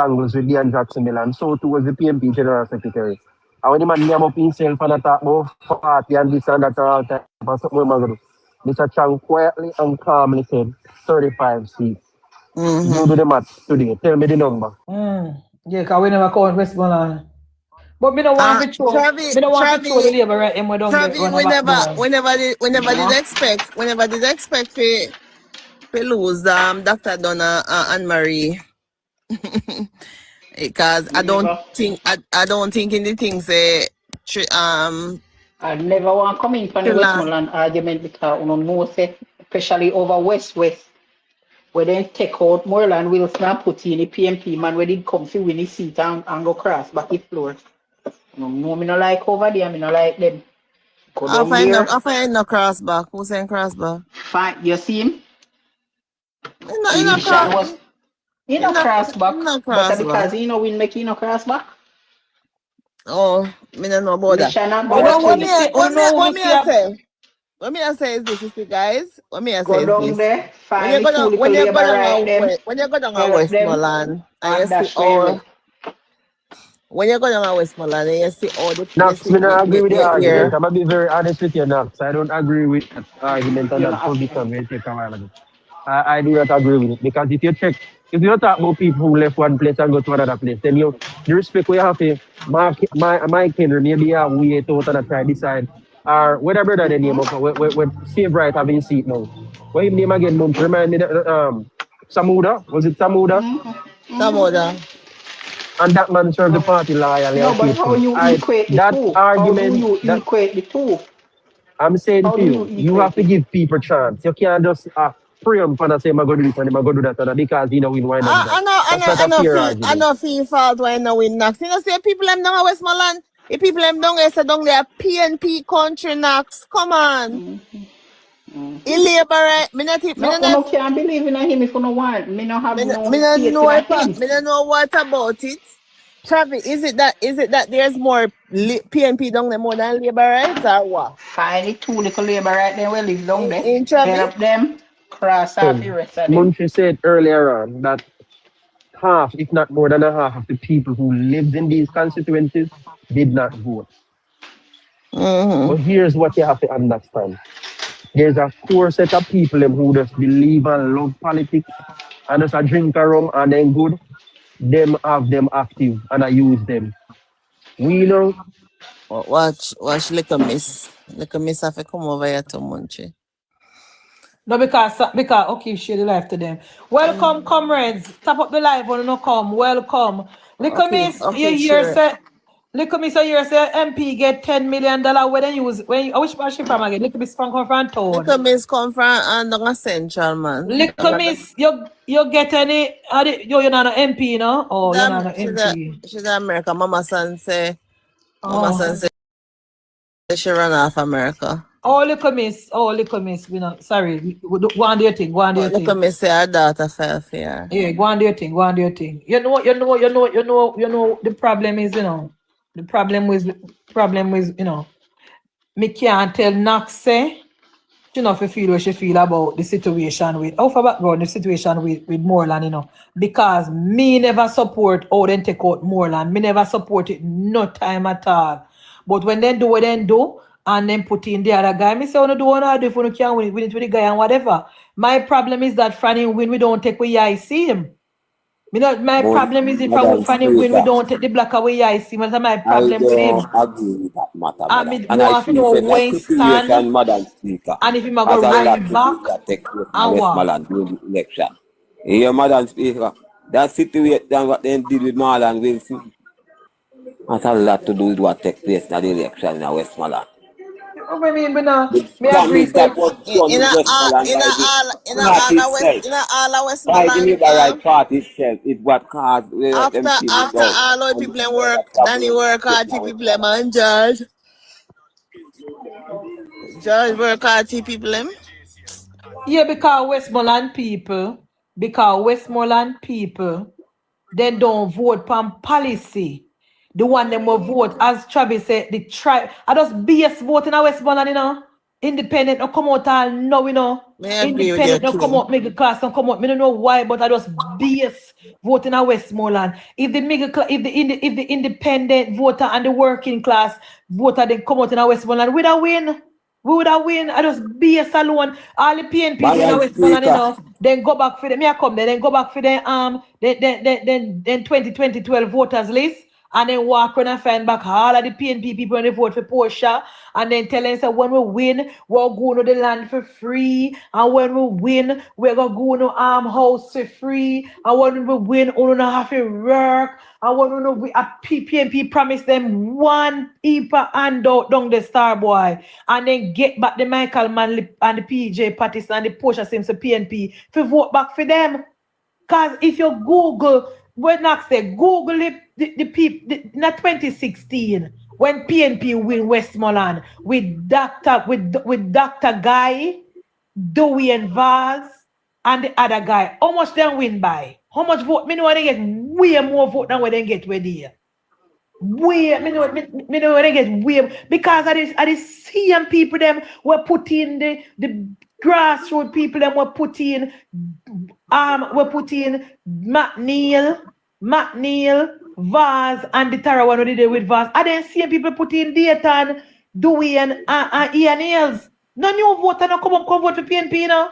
angles with Dean Jackson Milan, so too was the PNP general secretary. And when the man name up himself and talk about party and this and that all time, Mr. Chang quietly and calmly said 35 seats. You do the math today. Tell me the number. Yeah, because we never count Westmoreland. But me don't want to throw the labor right in whenever did expect to lose Dr. Donna and Marie. Because I don't think in the things I never want to come in from the Westmoreland argument because no say, especially over West, where they take out Moreland Wilson and put in the PNP man where they come to win the seat and go cross back the floor. No, me no like over there, me no like them. I find no cross back. Who's saying cross back? Fine, you see him? In a cross back. But because you know we make no cross back. Oh, me don't know about that. What me I say is this, guys. What me I say is this. When you go down a Westmoreland, and you see all. When you go down to Westmoreland and you see all the places. I don't agree with the argument. I'm going to be very honest with you, Knox. I don't agree with that argument on that position we take a while ago. I do not agree with it. Because if you talk about people who left one place and go to another place, then the respect we have to Mike Henry, maybe a way to try to decide. Or whether brother the name of with Save Right having seat now. What his name again, Mum? Remind me Samuda? Was it Samuda? Samuda. And that man served the party loyally. No, but how you equate the two? Argument, how do you equate the two? I'm saying to you have to give people a chance. You can't just pray on and say, I'm going to do this and I'm going to do that because you know we win. I know feel fault when I win Knox. You know, say people them down Westmoreland. If people them down there, PNP country Knox. Come on. He labor right. I can't believe in him if you don't want. Me no have no. Me don't know what about it. Travis, is it that there's more PNP down there more than labor rights or what? Find it two little labor right there will live down there. In Travis, help them cross off the rest of them. Munchie said earlier on that half, if not more than a half of the people who lived in these constituencies did not vote. But here's what you have to understand. There's a core set of people who just believe and love politics and just a drink a rum and then good. Them have them active and I use them. We know. Watch little miss have to come over here to Munchie. No, because okay, share the life to them. Welcome, comrades. Tap up the live when you no come. Welcome. Little miss, you hear sure. say Little miss, you hear say MP get $10 million when they use which part she from again? Little miss from town. Little miss come from under Central, man. Little miss, you get any you're not an MP, no? Oh, you're not an MP. She's America. Mama son say Oh. she run off America. Oh, little miss. We not sorry. Go on do your thing. Go on do your thing. Little miss say her daughter fell for her. Yeah, go on do your thing. Go on do your thing. You know. The problem is, the problem is, me can't tell Knox say she not feel what she feel about the situation with the situation with Moreland, because me never support how they take out Moreland. Me never support it no time at all. But when they do what they do and then put in the other guy, me say, do what if you can't win it with the guy and whatever. My problem is that Franny win, we don't take away I see him. My problem is if Franny win, we don't take the black away I see him. That's my problem with him. I don't agree with that matter. And I feel when stand, Madam Speaker, and if he go right back, and Westmoreland during the election. Here, Madam Speaker, that situation what they did with Marlon Wilson has a lot to do with what takes place in the election in Westmoreland. I mean, me agree. In all Westmoreland. The right party itself is what caused after all our people work, Danny work hard to people and George work hard to people. Yeah, because Westmoreland people, they don't vote for policy. The one them will vote, as Travis said, the tribe. I just BS voting in Westmoreland, Independent don't come out all no, Independent don't come out, middle class don't come out. I don't know why, but I just BS voting in Westmoreland. If the middle class, if the independent voter and the working class voter they come out in Westmoreland, we would have win. I just BS alone. All the PNP in Westmoreland, then go back for them. Then go back for them. Then 2012 voters list. And then walk around and find back all of the PNP people when they vote for Portia. And then tell them, say, when we win, we're going to the land for free. And when we win, we're going to go to house for free. And when we win, we don't have to work. And when we PNP promise them one EPA handout down the Star Boy. And then get back the Michael Manley and the PJ Patterson and the Portia Sims PNP to vote back for them. Because if you Google, when Knox said, Google the people, not 2016, when PNP win Westmoreland with Dr. Guy, Dewey and Vaz, and the other guy. How much they win by? How much vote? Me know they get way more vote than what they get with there. Me know they get way, because I the same people them were put in the grassroots people them were put in McNeil, Vaz, and the Tara one they did with Vaz. I didn't see people put in Dayton, Dewey, and Ian Hills. No new voter no come vote for PNP now.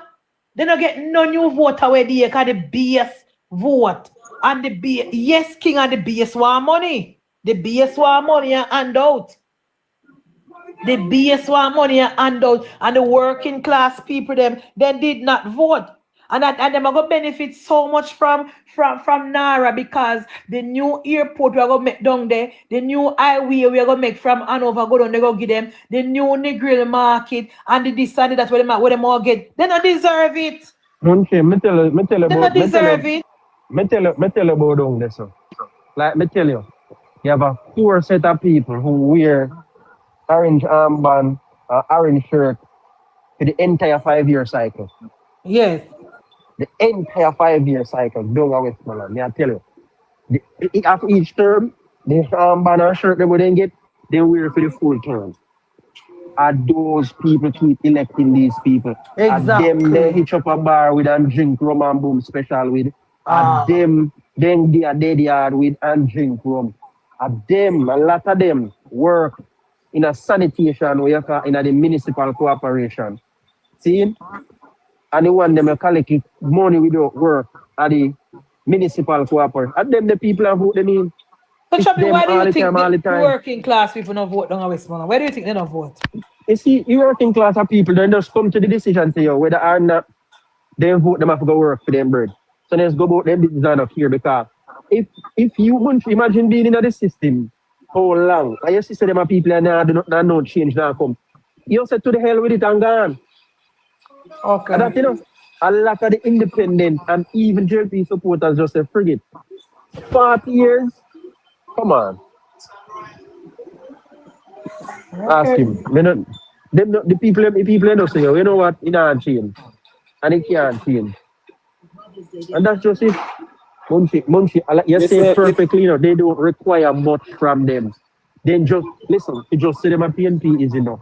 They don't get no new voter where they because the BS vote. And the BS, yes, King and the BS want money. The BS want money and handout. The BS want money and handout. And the working class people them did not vote. And them are going to benefit so much from Nara, because the new airport we are going to make down there, the new highway we are going to make from Hanover, go down, they going to give them the new Negril market and the this and that where them all get. They don't deserve it. Okay, me tell you they don't deserve it. Me tell you about down there, so. Like me tell you have a 4 set of people who wear orange armband, orange shirt for the entire 5-year cycle. Yes. The entire 5-year cycle, down at Westmoreland. I tell you, after each term, the armband and shirt they would then get, they wear for the full term. Are those people keep electing these people? Exactly. Are them they hitch up a bar with and drink rum and boom special with? Are them then they are dead yard with and drink rum? Are them, a lot of them work in a sanitation worker in a the municipal corporation. See? And the one them collect money without work at the municipal corporation. And them the people who vote them in. So Chappie, why do you think the working class people don't vote down at Westmoreland? Why do you think they don't vote? You see, the working class of people, they just come to the decision to you whether or not they vote them have to go work for them bird. So let's go about them business enough here because if you want to imagine being in the system, how long? And you see them are people and they do not change now come. You said to the hell with it and gone. Okay. And that, you know, a lot of the independent and even JLP supporters just say, forget. 40 years? Come on. Ask him. The people don't say, you know what, it can't change. And it can't change. And that's just it. Munchie, you say perfectly, you know, they don't require much from them. Then just, listen, to just say them a PNP is enough.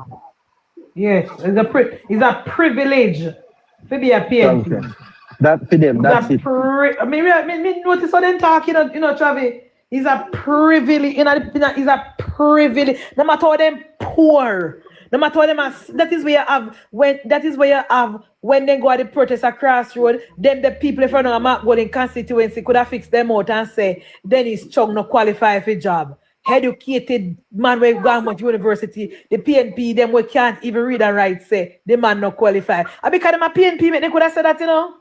Yes, it's a privilege to be a PNP. That for them, that's it. I mean, notice how they talk, you know, Travis. It's a privilege, it's a privilege. No matter how them poor, no matter how them that is where you have when they go at the protest across road, then the people from the Mark Golden constituency could have fixed them out and say, Dennis Chung no qualify for job. Educated man where go much university, the PNP, them we can't even read and write, say the man not qualify. And because them a PNP, they could have said that, you know.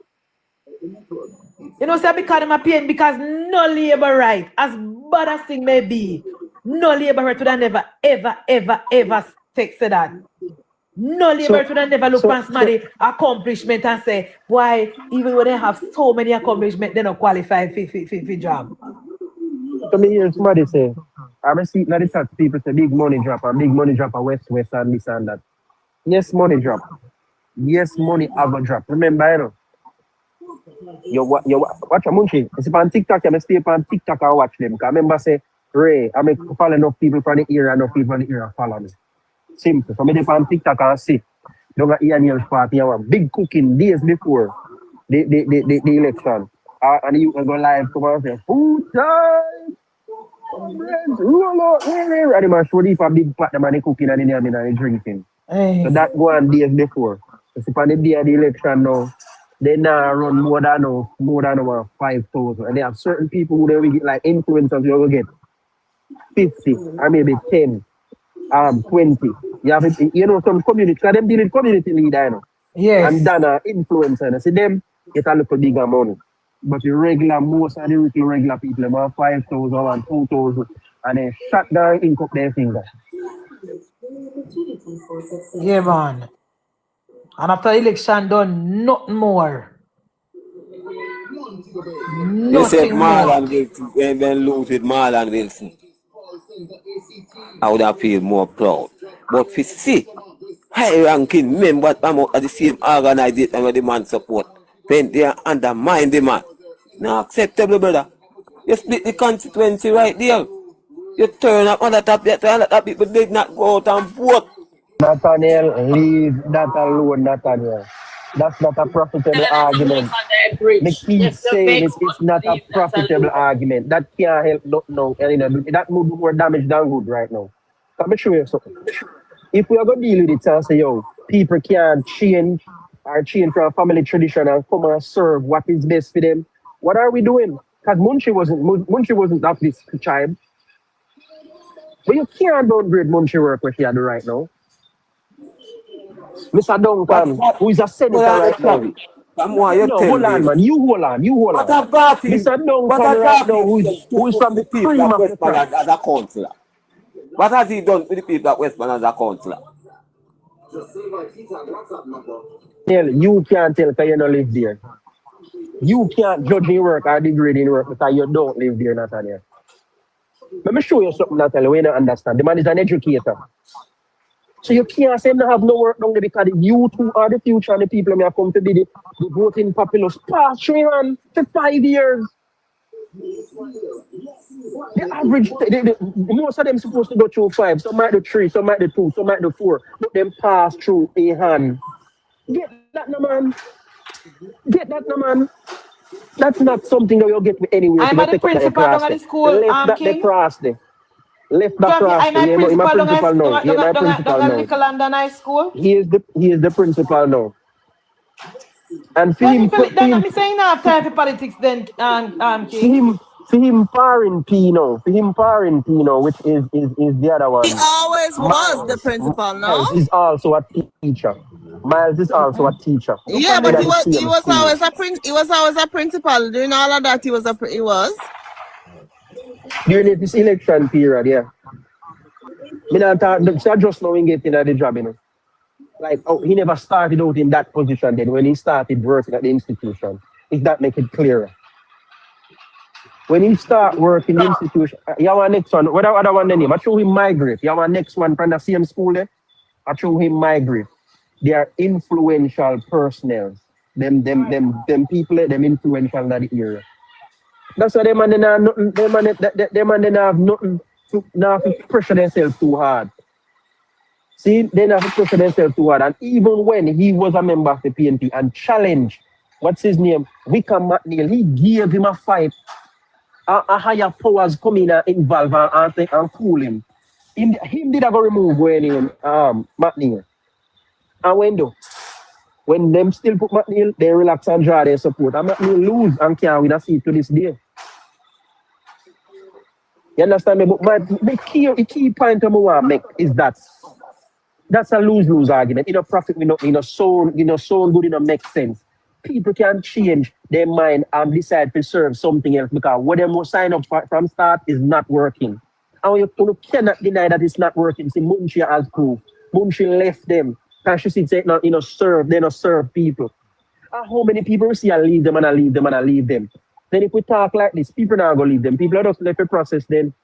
You know, say because them a PNP, because no labor right, as bad as thing may be, no labor right would have never, ever say that. No labor would have never look past somebody's accomplishment and say, why, even when they have so many accomplishments, they don't qualify for job. So me hear somebody say, I see now the tax people say big money drop west and this and that. Yes, money drop. Yes, money have a drop. Remember, you know. You watch a Munchie. It's on TikTok, I stay on TikTok and watch them. Because I remember say, Ray, I make follow enough people from the area, enough people from the area follow me. Simple. So I dey on TikTok and see. Don't got Ian party and one big cooking days before the election. And you can go live, come out and say, food time! Roll out, and the man show you for big pot, the man cooking and the drinking. Hey. So that go on days before. So if on the day of the election now, they now run more than 5,000. And they have certain people who they will get like influencers, you will get 50 or maybe 10, 20. You have some community, because them deal with community leader, you know. Yes. And then influencer. And see them get a little bigger money. But the most of the regular people, they have 5,000 and 2,000, and they shut down ink up their finger. Yeah, man. And after election done, nothing more. Nothing Marlon Wilson, when lose with Marlon Wilson, I would have feel more proud. But for see, high ranking men, but I'm at the same organization where the man support, then they undermine the man. Not acceptable, brother. You split the constituency right there. You turn up on the top, people did not go out and vote. Nathaniel, leave that alone, Nathaniel. That's not a profitable argument. They keep saying it's not a profitable argument. That can't help no. That will do more damage than good right now. Let me show you something. If we are going to deal with it and say, yo, people can't change from family tradition and come and serve what is best for them, what are we doing? Because Munchie wasn't of this tribe. But you can't downgrade Munchie work what you do right now. Mr. Duncan, who is a senator right now. Hold on, man. You hold on. Mr. Duncan right now, who is from the cream of the crop. As a councillor. What has he done with the people at Westman as a councillor? You can't tell because you don't live there. You can't judge your work or degrade your work because you don't live there, Nathaniel. Let me show you something, Nathaniel, we don't understand. The man is an educator. So you can't say you have no work down there because the youth who are the future and the people who have come to be the voting populace past 3 hands for 5 years. The average, most of them supposed to go through 5, some might do 3, some might do 2, some might do 4, but them pass through a hand. Get that, no man. That's not something that you'll get anywhere. I'm at the principal down the school. Left that they cross there. Left that cross there. I'm a principal now. He is my principal now. He is the principal now. And for him, I'm saying now time for politics then, King. For him Parin Pino, which is the other He one. always was the principal, no? Miles is also a teacher. Miles is also a teacher. Yeah, In but the he same was school. always a principal. Doing all of that, he was. During this election period, yeah. Me not talk, so just now he get in the job, you know. Like, oh, he never started out in that position then when he started working at the institution. If that make it clearer. When he start working in the institution, you have a next one. What other one name? I show him migrate. You have a next one from the same school there. I show him migrate. They are influential personnel. Them people, them influential in the area. That's why them and then have nothing. Them and then have nothing. Now to pressure themselves too hard. See, they have to pressure themselves too hard. And even when he was a member of the PNP and challenged, what's his name? Wickham McNeil, he gave him a fight. A higher powers come in and involve and cool him. Him did I go remove when McNeil. And when them still put McNeil, they relax and draw their support. And McNeil lose and can't win a seat to this day. You understand me? But the key point I want to make is that that's a lose-lose argument. Profit sound good, make sense. People can change their mind and decide to serve something else because what they must sign up for from start is not working. And you cannot deny that it's not working. See, Munchie has proof. Munchie left them. Because she said, they not serve people. And how many people see I leave them and I leave them and I leave them? Then if we talk like this, people not going to leave them. People are just left the process then.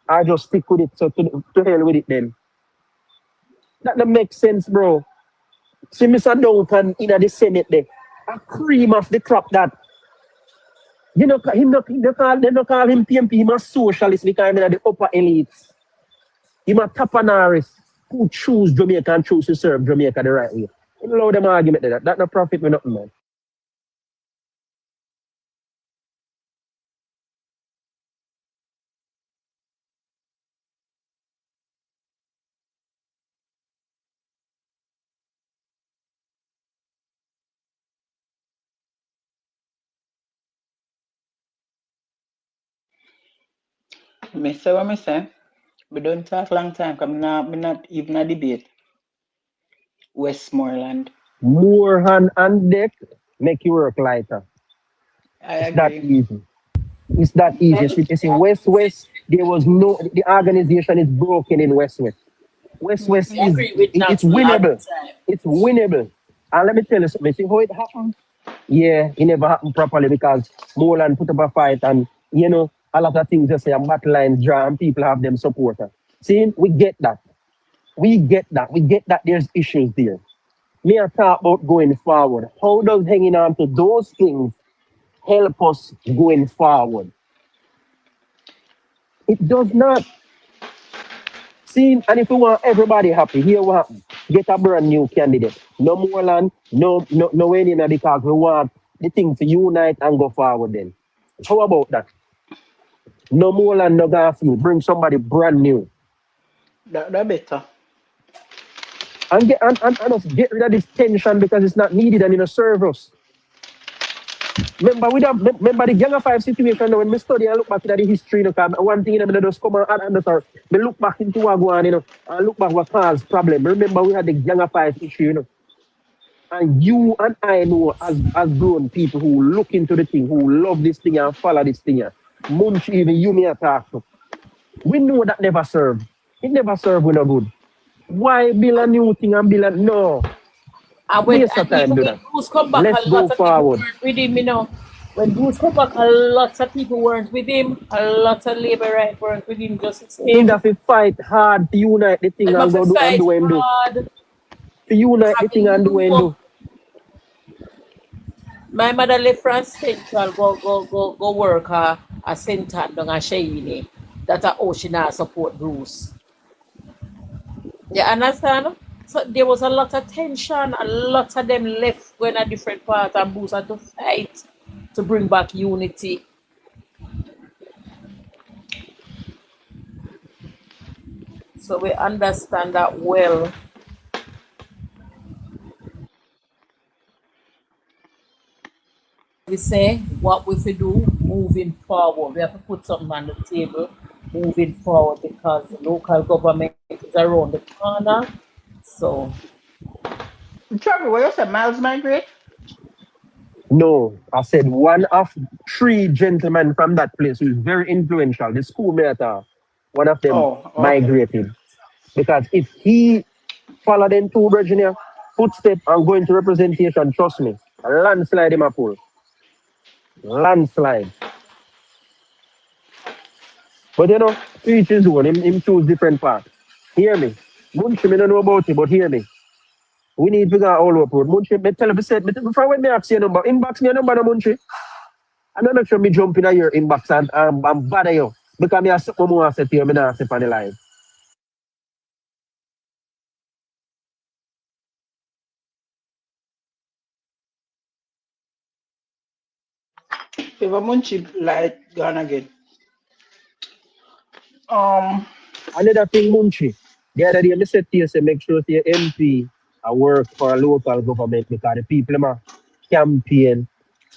I just stick with it. So to hell with it then. That don't make sense, bro. See Mr. Duncan in the Senate there. A cream of the crop that. They don't call him PMP, he's a socialist because he's in the upper elites. He's a tapanaris who choose Jamaica and choose to serve Jamaica the right way. You know them argument there. That's no profit with nothing, man. Me say what me say. We don't talk long time because me not even a debate. Westmoreland. More hand and deck make you work lighter. I It's that agree. easy. It's that easy. You see, West, there was the organization is broken in West. West I is agree with it's Natalie all the winnable. time. It's winnable. And let me tell you something. See how it happened? Yeah, it never happened properly because Moreland put up a fight and a lot of things just say a battle lines draw and people have them supporter. See, we get that. We get that there's issues there. Me I talk about going forward. How does hanging on to those things help us going forward? It does not. See, and if we want everybody happy, here what happen? Get a brand new candidate. No more land, no any because we want the thing to unite and go forward then. How about that? No more land, no Garfield. Bring somebody brand new. That better. And get rid of this tension because it's not needed and it'll serve us. Remember the Gang of Five situation when we study and look back at the history, one thing I just come and me look back into what go on, and look back what caused problem. Remember we had the Gang of Five issue, And you and I know as grown people who look into the thing, who love this thing and follow this thing. Munchie, even you may talk to. We know that never served. It never served with no good. Why build a new thing and build a no? And when Bruce come back, Let's a go lot of forward. people weren't with him, When Bruce come back, a lot of people weren't with him. A lot of labor rights weren't with him. Just the He have to fight hard to unite the thing and go do and do and do. To unite the thing and do and do. My mother left France Central go work a center down a Shayne. That's a ocean support Bruce. You understand? So there was a lot of tension, a lot of them left going a different part and Bruce had to fight to bring back unity. So we understand that well. We say what we do, moving forward. We have to put something on the table moving forward because the local government is around the corner. So, Trevor, what you said, Miles migrate? No, I said one of 3 gentlemen from that place who is very influential, the schoolmate, one of them Oh, okay. migrated. Because if he followed them 2 Virginia footstep and go into representation, trust me, a landslide him a pull. Landslide. But you know, each his own, him choose different paths. Hear me. Munchie, me don't know about it, but hear me. We need to go all up road. Munchie, me tell you, before when me ask your number, inbox me your number, no, Munchie. And don't make sure me jump in your inbox and bother you. Because me have something more to say to you, me not say on the line. If a Munchie light gone again. Another thing, Munchie. The other day, I said to you, say, make sure your MP work for a local government because the people campaign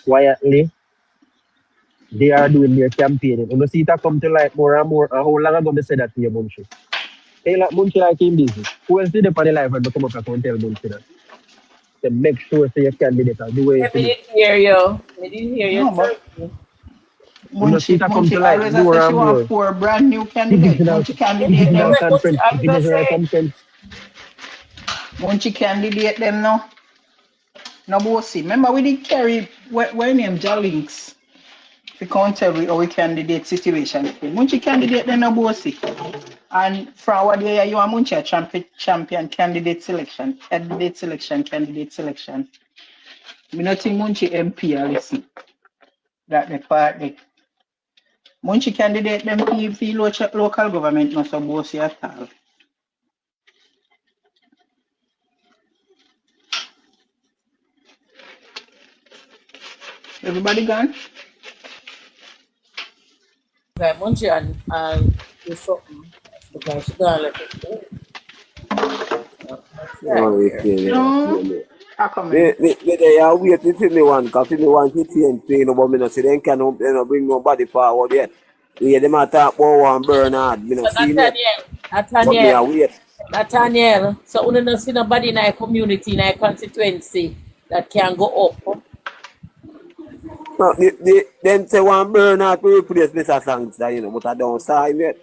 quietly. They are doing their campaigning. You see it come to light more and more. And how long ago I said that to you, Munchie? Hey, like Munchie like him busy. Who else did the party life when they come up and tell Munchie that? To make sure say your candidate are the way I didn't hear you. I didn't hear you. No, but You see it come to Munchie light always more say she and want more. for a brand new candidate. Divisional Munchie candidate them. conference. Divisional conference. Munchie candidate them now. No bossy. Remember we did carry what name Jalinks. We can't tell we our candidate situation. Munchie candidate them no bossy. And from our day you are Munchie champion candidate selection. Candidate selection. Me not think Munchie MP are listen. That the part there. Munchie candidate them for local government not so bossy at all. Everybody gone? Okay, Munchie and do something because she gonna let it go. Oh, okay. No. I come They in. are waiting for me one, because me want to change thing, but me not see them can bring nobody forward yet. Yeah, them a talk about one Bernard, me not So see yet. But me a wait. Nathaniel, so we don't see nobody in our community, in our constituency that can go up. No, them say one Bernard to replace Mr. Sangster, you know, but I don't see him yet.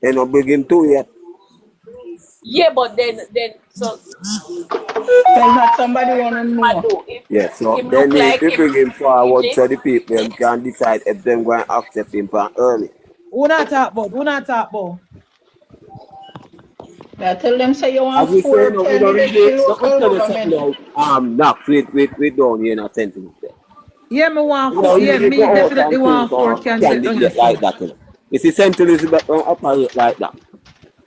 They not bring him to yet. Yeah, but then so Tell not somebody wanna know. Yeah, so him they look need like to him. bring him forward so the people them can decide if them going to accept him from early. Who not talk about? Who not talk about? I tell them say you want As we say, 4 no, we don't candidates really, for no, we local tell us something government. now, knock, we down here in a sentence there. Yeah, me want You know, four. Yeah, usually me go out definitely and think want 4 on candidate down here. candidate like that, you know. If the St. Elizabeth don't operate like that,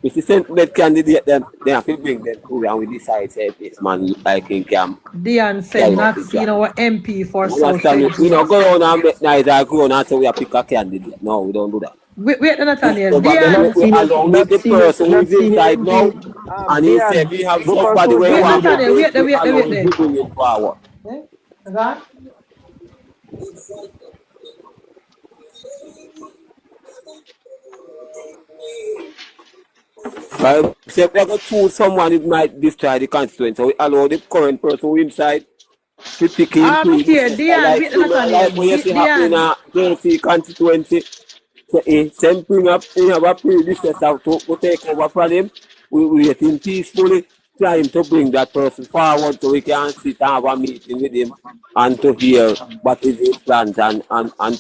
if the St. Elizabeth candidate them, they have to bring them through and we decide say this man like him can Dion said carry out not the seen job. our MP for You South understand me? St. We don't James. go around and make nice and go on and say we have pick a candidate. No, we don't do that. Wait, Nathaniel. The government we along with the person who is inside now, and he said we have somebody where Wait, we want to Nathaniel, bring, we wait along there. to bring it forward. God? But say we are going to choose someone who might destroy the constituency, so we allow the current person who inside to pick him to Okay, Dion, wait, Nathaniel. like what you see happening in a JC constituency. So he send bring up a predecessor to take over from him. We wait him peacefully, try him to bring that person forward so we can sit and have a meeting with him and to hear what is his plans and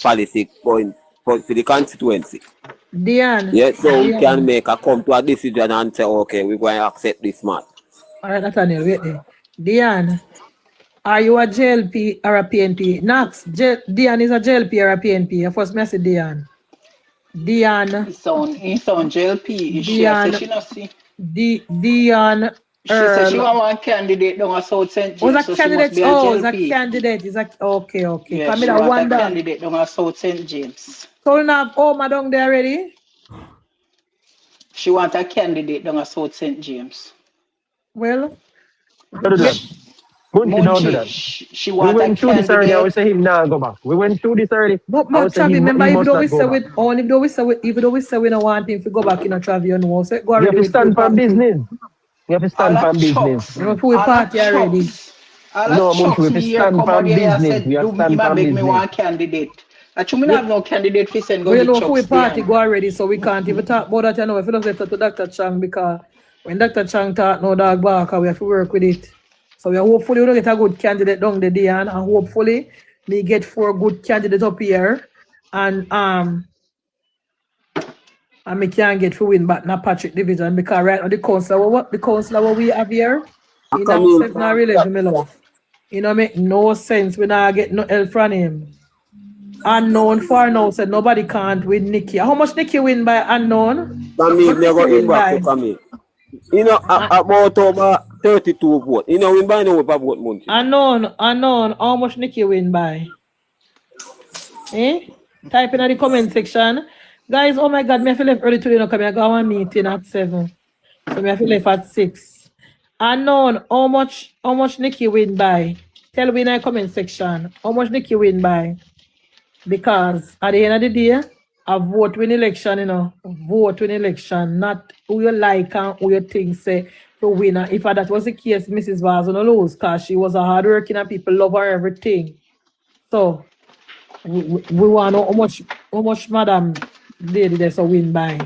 policy going for the constituency. Dion. Yeah, so we can come to a decision and say, okay, we're going to accept this man. All right, Nathaniel, wait there. Dion, are you a JLP or a PNP? Knox, Dion is a JLP or a PNP? First message, Dion. Dion. It's on JLP. She said she not see. Dion. She said she want one candidate down at South St. James. Oh, So she must be a it's JLP. a candidate. Is that okay? Yeah, she want a candidate down at South St. James. So we have Oma down there already? She want a candidate down at South St. James. Well, Munchie, don't do that. She We want a went through this already. I would candidate. say him now go back. We went through this already. But I would say Travi, he remember, must even though we not say go back. even though we say we don't want him to go back in a Travi, you know, so go You have already to with stand for party. business. You have to All stand that for business. chucks. You know, we All that party already. chucks. All No, that Munchie, chucks we have me to here stand come for out here and business. said, We have to do me, stand him a for beg me business. one candidate. Actually, me have no candidate for send go But you get know, if we chucks party there. go already, so we can't even talk about that. You know, if you don't left to Dr. Chang, because when Dr. Chang talk, no dog bark, we have to work with it. So we are hopefully we don't get a good candidate down the day, and hopefully we get 4 good candidates up here, and we can get to win back na Patrick Division, because right now the councillor what we have here, he not accept no religion, me love. You know, make no sense. We not get no help from him. Unknown for now said nobody can't win Nikki. How much Nikki win by unknown? For me, me go inbox for me. You know, about over 32 votes. You know, we buy no vote Munchie. Unknown. How much Nikki win by? Type in the comment section. Guys, oh my God, me have to leave early today. No, come here, go on meeting at 7. So me have to leave at 6. Unknown, how much Nikki win by? Tell me in the comment section. How much Nikki win by? Because at the end of the day, a vote win election, you know. Vote win election, not who you like and who you think say to win. And if that was the case, Mrs. Vaz gonna lose because she was a hardworking and people love her everything. So we want to know how much Madam Lady there's a win by.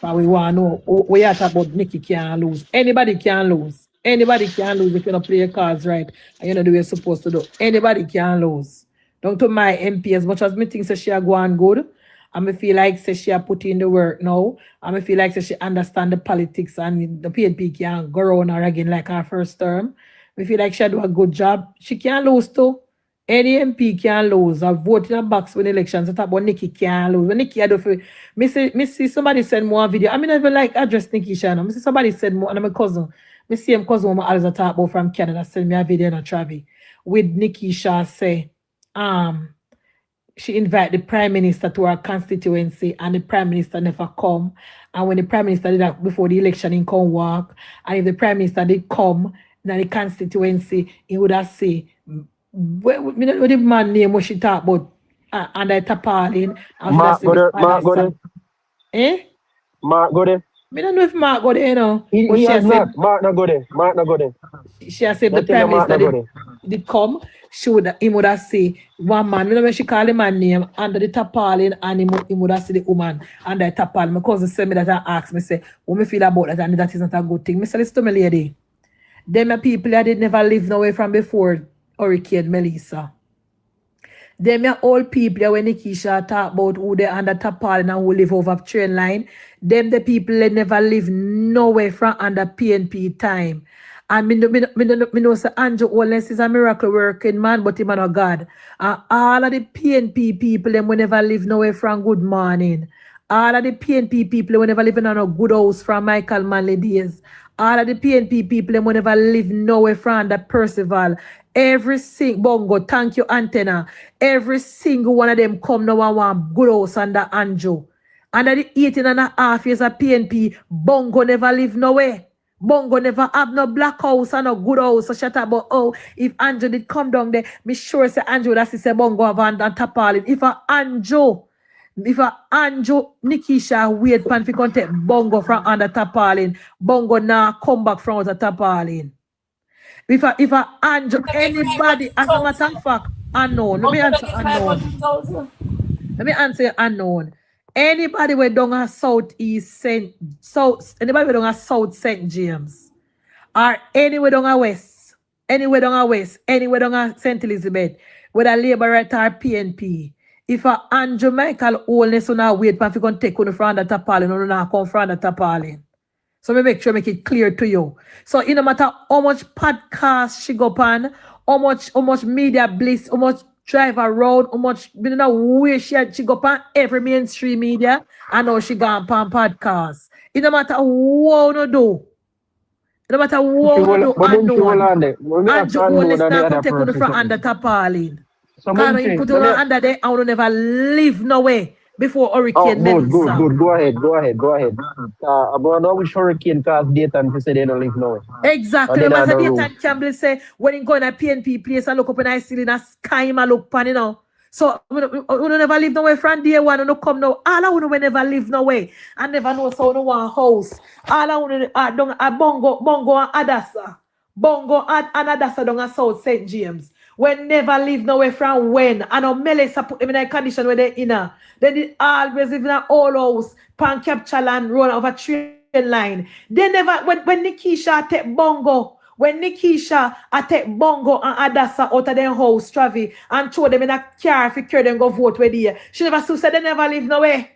But we want to know we are talking about Nikki can't lose. Anybody can lose. Anybody can lose if you don't play your cards right and you know the way you're supposed to do. Anybody can lose. Don't to my MP, as much as me think say she are going good, and me feel like say she are put in the work now, and me feel like say she understand the politics and the PNP can go around her again like her first term. Me feel like she do a good job. She can't lose too. Any MP can lose. I vote in a box when elections. I talk about Nikki can lose. When Nikki I do for me see somebody send more video. I mean I even like address Nikki Shannon. Me see somebody send more and my cousin. Me see him cousin I always talk about from Canada send me a video in a Travi with Nikki Shah say she invite the prime minister to her constituency and the prime minister never come. And when the prime minister did that before the election, he come walk. And if the prime minister did come in the constituency, he would have say, what the man name what she talk about under Tapalin. Mark go there. Eh? Mark go there. I don't know if Mark go there, you know. He has not. Mark not go there. Mark not go there. She has said the prime minister did come. He would have say one man, you know when she call him man name under the tarpaulin and he would have say the woman under the tarpaulin. My cousin said me that and asked me, say, what me feel about that and that is not a good thing. Me say, listen to me, lady. Them people that did never live nowhere from before Hurricane Melissa. Them are old people when Nikisha talk about who they under tarpaulin and who live over train line. Them the people that never live nowhere from under PNP time. And me know say Andrew Owens is a miracle working man, but he man of God. And all of the PNP people them will never live nowhere from Good Morning. All of the PNP people will never live in a good house from Michael Manley days. All of the PNP people them will never live nowhere from the Percival. Every single bongo, thank you, Antenna. Every single one of them come now and want good house under Andrew. Under the 18.5 years of PNP, bongo never live nowhere. Bongo never have no black house and no good house. So shut up about, oh, if Andrew did come down there, me sure say Andrew that's say bongo have and tapalin. If a Andrew Nikisha wait pan fi contact bongo from under tapalin, bongo now come back from under tapalin. If a Andrew anybody as a matter of fact unknown. Let me answer unknown. Let me answer unknown. Anybody we down a southeast anybody we down a south St. James or anywhere down a west, anywhere down a St. Elizabeth, whether Labour right or PNP, if a Andrew Michael Holness on our wait pan fi gon take on from the tarpaulin or not come from the tarpaulin. So me make sure make it clear to you. So it no matter how much podcast she go on, how much media bliss, how much drive around, how much you know where she go on every mainstream media, I know she gone on podcast. It no matter what no do. It no matter what no do. Andrew Owens now come take on from under tarpaulin. Because you put on under there, I will never live nowhere. before Oh, Hurricane good. Melissa. Go ahead. But now which hurricane caused Dayton to say they don't live now. Exactly. And The then matter on the Dayton roof. Campbell say when he go in a PNP place and look up and I see in a sky him a look pan, you know. So we never live nowhere from day one, no come now. All I want to never live nowhere. I never know so no one house. All I want to Bongo and Adassa. Bongo and Adassa down at South St. James. When never live nowhere from when. And no Melissa put them in a condition where they in a. They did always live in an old house, pan capture land, roll over train line. They never when Nikisha take Bongo. When Nikisha take Bongo and Adassa out of their house, Travi, and throw them in a car if you carry them go vote with you. She never said they never live nowhere.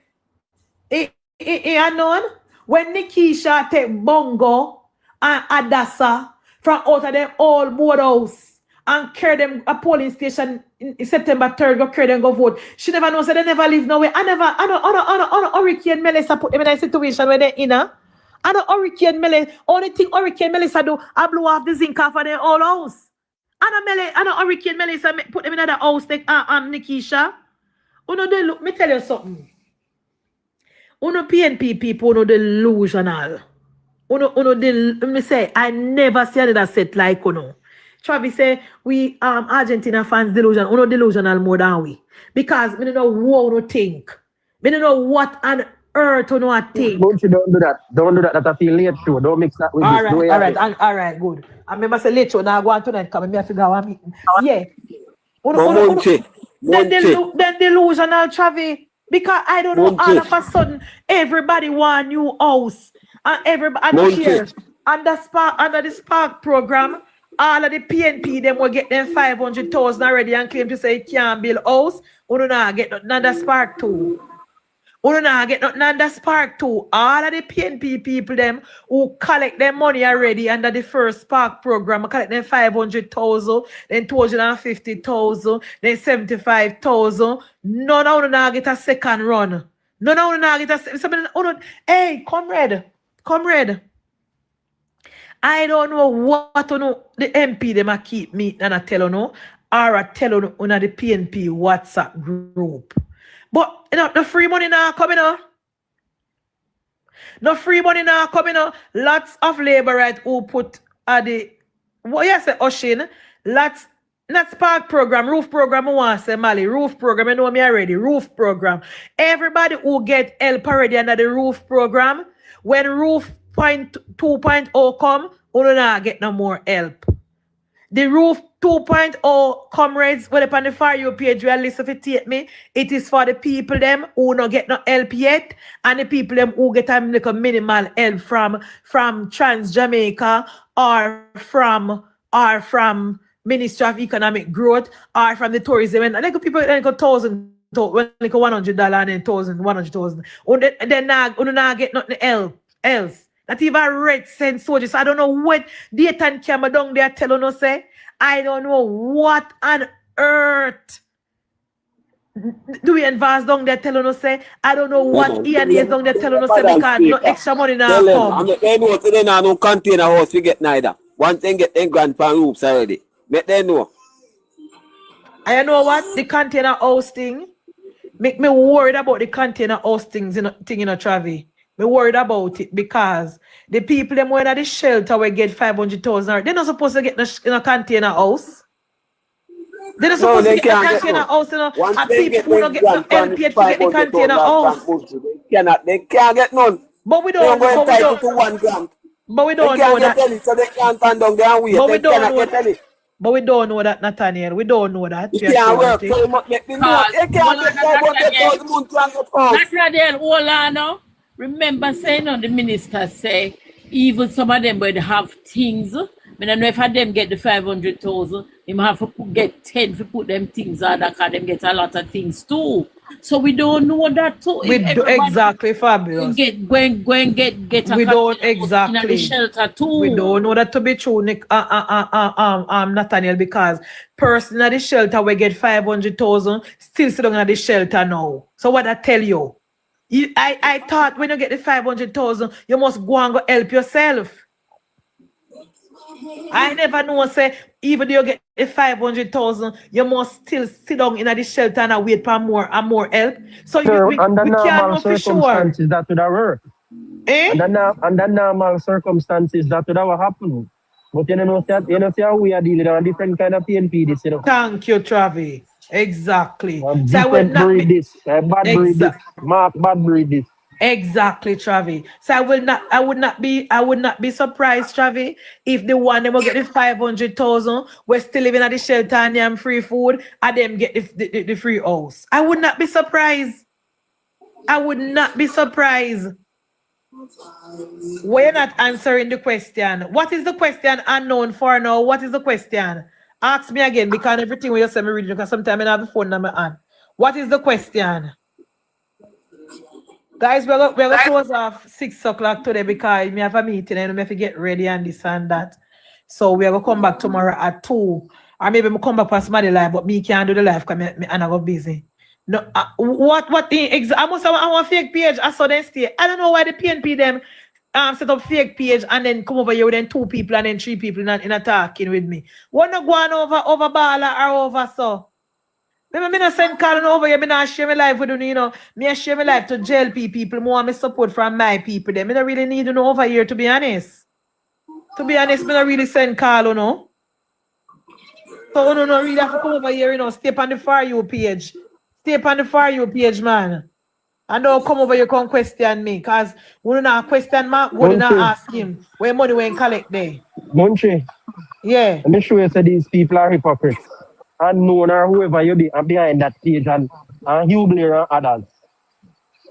Unknown. When Nikisha take Bongo and Adassa from out of their old board house and carry them a polling station in September 3rd, go carry them go vote. She never knows that they never live nowhere. I know Hurricane Melissa put them in a situation where they're in a. I know Hurricane Melissa, only thing Hurricane Melissa do, I blow off the zinc off of their old house. I know Hurricane Melissa put them in another house, like Nikisha. Look, me tell you something. PNP people, delusional. Me say, I never see another set like Travis say, we Argentina fans delusional. Delusional more than we. Because we don't know what think. We don't know what on earth I think. Munchie, don't do that. Don't do that. That I feel late show. Don't mix that with this. All right, good. I remember say late show now go on tonight. Come me figure out meeting. Yeah. Then delusional, Travis. Because I don't know, all of a sudden, everybody want a new house. And everybody here. Under the Spark program, all of the PNP, them will get them 500,000 already and claim to say it can't build house. We don't know, get nothing under Spark too. We don't know, get nothing under Spark too. All of the PNP people, them who collect their money already under the first Spark program, collect them 500,000, then 250,000, then 75,000. None of them get a second run. None of them get a second. Hey, comrade. I don't know what the MP them a keep me and I tell you no, or I tell you on the PNP WhatsApp group. But the free money now coming up. No free money now coming up. Lots of labor right who put at the Oshin. Lots not Spark program, roof program. I want to say Mali, roof program. You know me already. Roof program. Everybody who get help already under the roof program. When roof 2.0 come, we don't not get no more help. The roof 2.0 comrades, well, upon the far you page, you listen if it me. It is for the people them who not get no help yet, and the people them who get like a minimal help from Trans Jamaica or from Ministry of Economic Growth or from the tourism. And like people like $1,000, like $100 and then 100,000. And then now get nothing else. Not even red cent soldiers. I don't know what Dayton camera down there telling us say. I don't know what on earth do we advance down there telling us say. I don't know what Ian is down there telling us say because no extra money now come. They know today now no container house we get neither. One thing get them grandpa roofs already. Make them know. I know what the container house thing make me worried about the container house things in Travi. Me worried about it because the people them when at the shelter will get 500,000. They're not supposed to get in a container house. They're not supposed to get a container house. You know, and people who don't get no help yet to get the container house. They can't get none. But we don't know that. So they can't stand down there and wait. But we don't know that. But we don't know that, Nathaniel. We don't know that. You can't work. So you must make me know. You can't get 500,000 months to get house. Nathaniel, hold on now. Remember saying on the minister say even some of them would have things. I don't know if them get the 500,000, they have to get 10 to put them things on that because them get a lot of things too. So we don't know that too. We do exactly, Fabulous. Get a we don't exactly in the shelter too. We don't know that to be true, Nathaniel, because person at the shelter will get 500,000 still sitting at the shelter now. So what I tell you? I thought when you get the 500,000, you must go and go help yourself. I never know say even though you get if 500,000, you must still sit down in the shelter and wait for more and more help. So we Under can't normal know for sure. circumstances, that would have worked. Eh? Under normal circumstances, that would have happened. But you know how we are dealing with a different kind of PNP this, you know. Thank you, Travi. Exactly. So I will not breed this. Bad breed this. Mark bad breed this. Exactly, Travi. So I would not be surprised, Travi, if the one them will get the 500,000, we're still living at the shelter and them free food, and them get the free house. I would not be surprised. I would not be surprised. We're not answering the question. What is the question unknown for now? What is the question? Ask me again, because everything we say me read, because sometimes I have the phone number on. What is the question? Guys, we're going to close off 6 o'clock today because we have a meeting and we have to get ready and this and that. So we're going to come back tomorrow at 2. Or maybe we come back past my live, but me can't do the live because I'm not busy. No, what thing? I must have a fake page. I saw them stay. I don't know why the PNP them set up fake page and then come over here with then 2 people and then 3 people in a talking with me. What not going over Bala or over so? Maybe I send calling over here. I not share my life with you know. Me share my life to jail people. More me support from my people. Them. I don't really need to know over here, to be honest. To be honest, I don't really send call, you know. So you don't really have to come over here, you know. Stay on the For You page. Stay on the For You page, man. And don't come over here come question me. Because we don't have question Mark. We don't ask him where money when collect there. Munchie. Yeah. Let me show you that these people are hypocrites. Unknown or whoever you be behind that page and you blame others.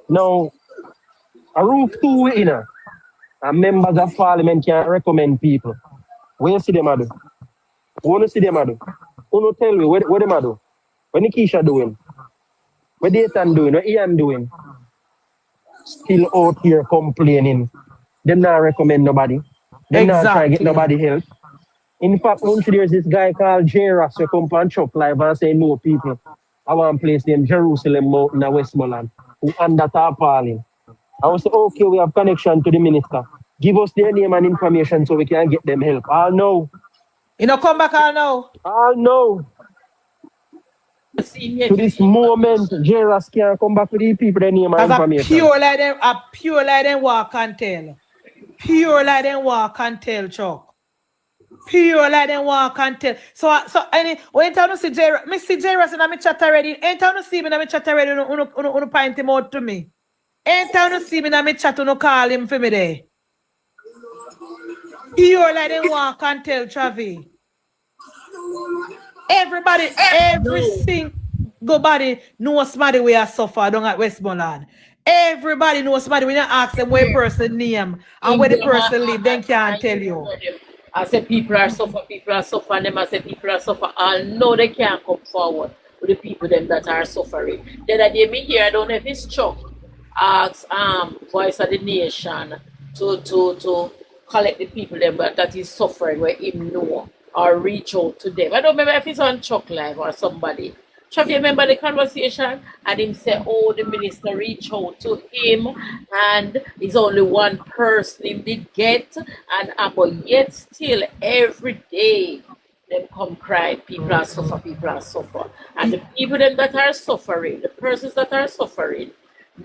Now, a roof 2 in and members of parliament can recommend people. Where you see them do? Who you see them do? Who tell me what them do? What Nikisha doing? What Dayton doing? What Ian doing? Still out here complaining. Them not recommend nobody. Them not try to get nobody help. In fact, there's this guy called Jairus who come and chop live and say no people. I want to place named Jerusalem Mountain in Westmoreland who under tarpaulin. I was say, okay, we have connection to the minister. Give us their name and information so we can get them help. I'll know. You know, come back, I'll know. I'll know. To this moment, Jairus can't come back with the people their name and information. A pure like them walk and tell. Pure like them walk and tell, Chuck. Pure like them walk and tell. So when you see Jairus, I see Jairus and I chat already. Ain't you see me and I chat already, you point him out to me. Ain't you see me and I chat and call him for me there. Pure like them walk and tell, Travi. Everybody, every single body knows somebody we are suffer down at Westmoreland. Everybody knows somebody. When you ask them where person name and where the person live, they can't tell you. I said people are suffering, them I said people are suffering. I know they can't come forward with the people them that are suffering. Then I did me here, I don't know if it's Chuck asks Voice of the Nation to collect the people them that is suffering where him know or reach out to them. I don't remember if it's on Chuck Live or somebody. Chuck, you remember the conversation? And him say, oh, the minister reach out to him and it's only one person him did get and but yet still every day them come cry, people are suffer. And the people them that are suffering, the persons that are suffering,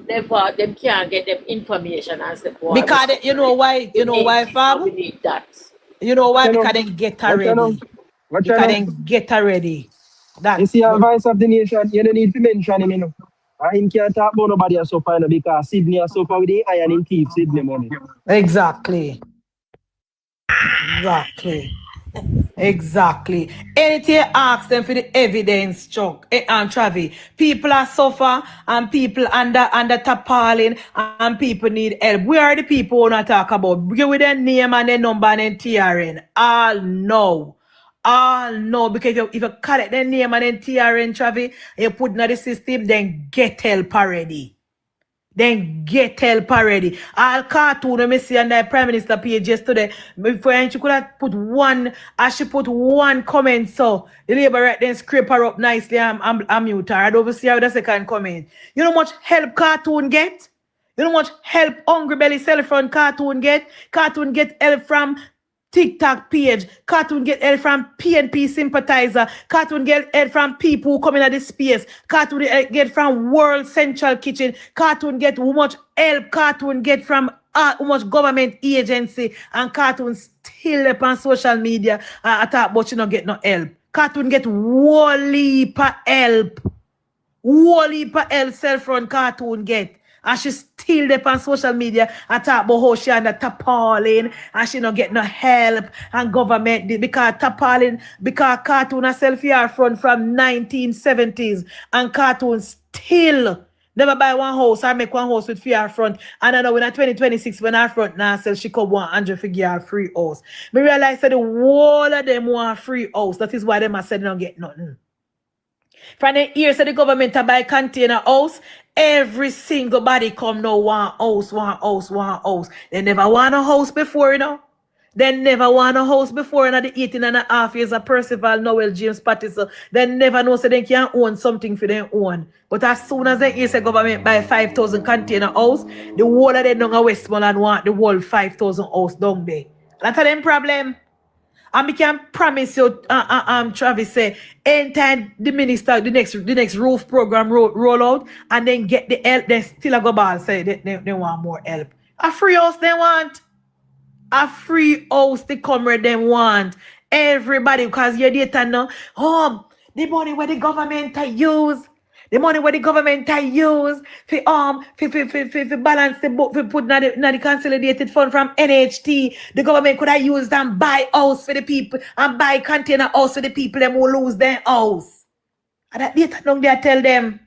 never them can't get them information as the boy. Because you know why, Fab? We need that. You know why? Because they get already. Because they get already. You see, Voice of the Nation, you don't need to mention him, you know. And he can't talk about nobody else so far because Sydney is so far with the iron and keep Sydney money. Exactly. Anything you ask them for the evidence, Chuck and Travi. People are suffer and people under tarpaulin and people need help. We are the people who not talk about. Give with their name and their number and their TRN. All know because if you collect their name and then TRN, Travi, you put in the system, then get help already. All cartoon me see on the Prime Minister page yesterday. Before she could have put one, as she put one comment, so the Labour right then scrape her up nicely and mute her. I don't see how the second comment. You know how much help cartoon get? You know how much help Hungry Belly Cell from cartoon get? Cartoon get help from TikTok page. Cartoon get help from PNP sympathizer. Cartoon get help from people who come in at the space. Cartoon get from World Central Kitchen. Cartoon get how much help. Cartoon get from how much government agency. And Cartoon still up on social media. I talk about you not get no help. Cartoon get whole heap of help. Whole heap of help self-run Cartoon get. And she still there on social media and talk about how she under tarpaulin and she not get no help and government because tarpaulin, because Cartoon herself here front from 1970s and Cartoon still never buy one house or make one house with fear front. And I know when 2026 when her front now sell she come 100 figure a free house. Me realize that the whole of them want free house. That is why them are said they don't get nothing. From the years of the government to buy container house, every single body come now one house, one house, one house. They never want a house before, you know. They never want a house before in the 18.5 years of Percival, Noel, James Patterson. They never know so they can own something for their own. But as soon as they hear the government buy 5,000 container house, the whole of them down in Westmoreland want the whole 5,000 house down there. That's a them problem. And we can promise you, Travis say, anytime the minister, the next roof program roll out, and then get the help, they still a go ball say they want more help. A free house they want. A free house the comrade they want. Everybody, because your data now, the money where the government use. The money where the government use for balance the book, for put in the consolidated fund from NHT. The government could have used and buy house for the people and buy container house for the people them who lose their house. And that data down there tell them.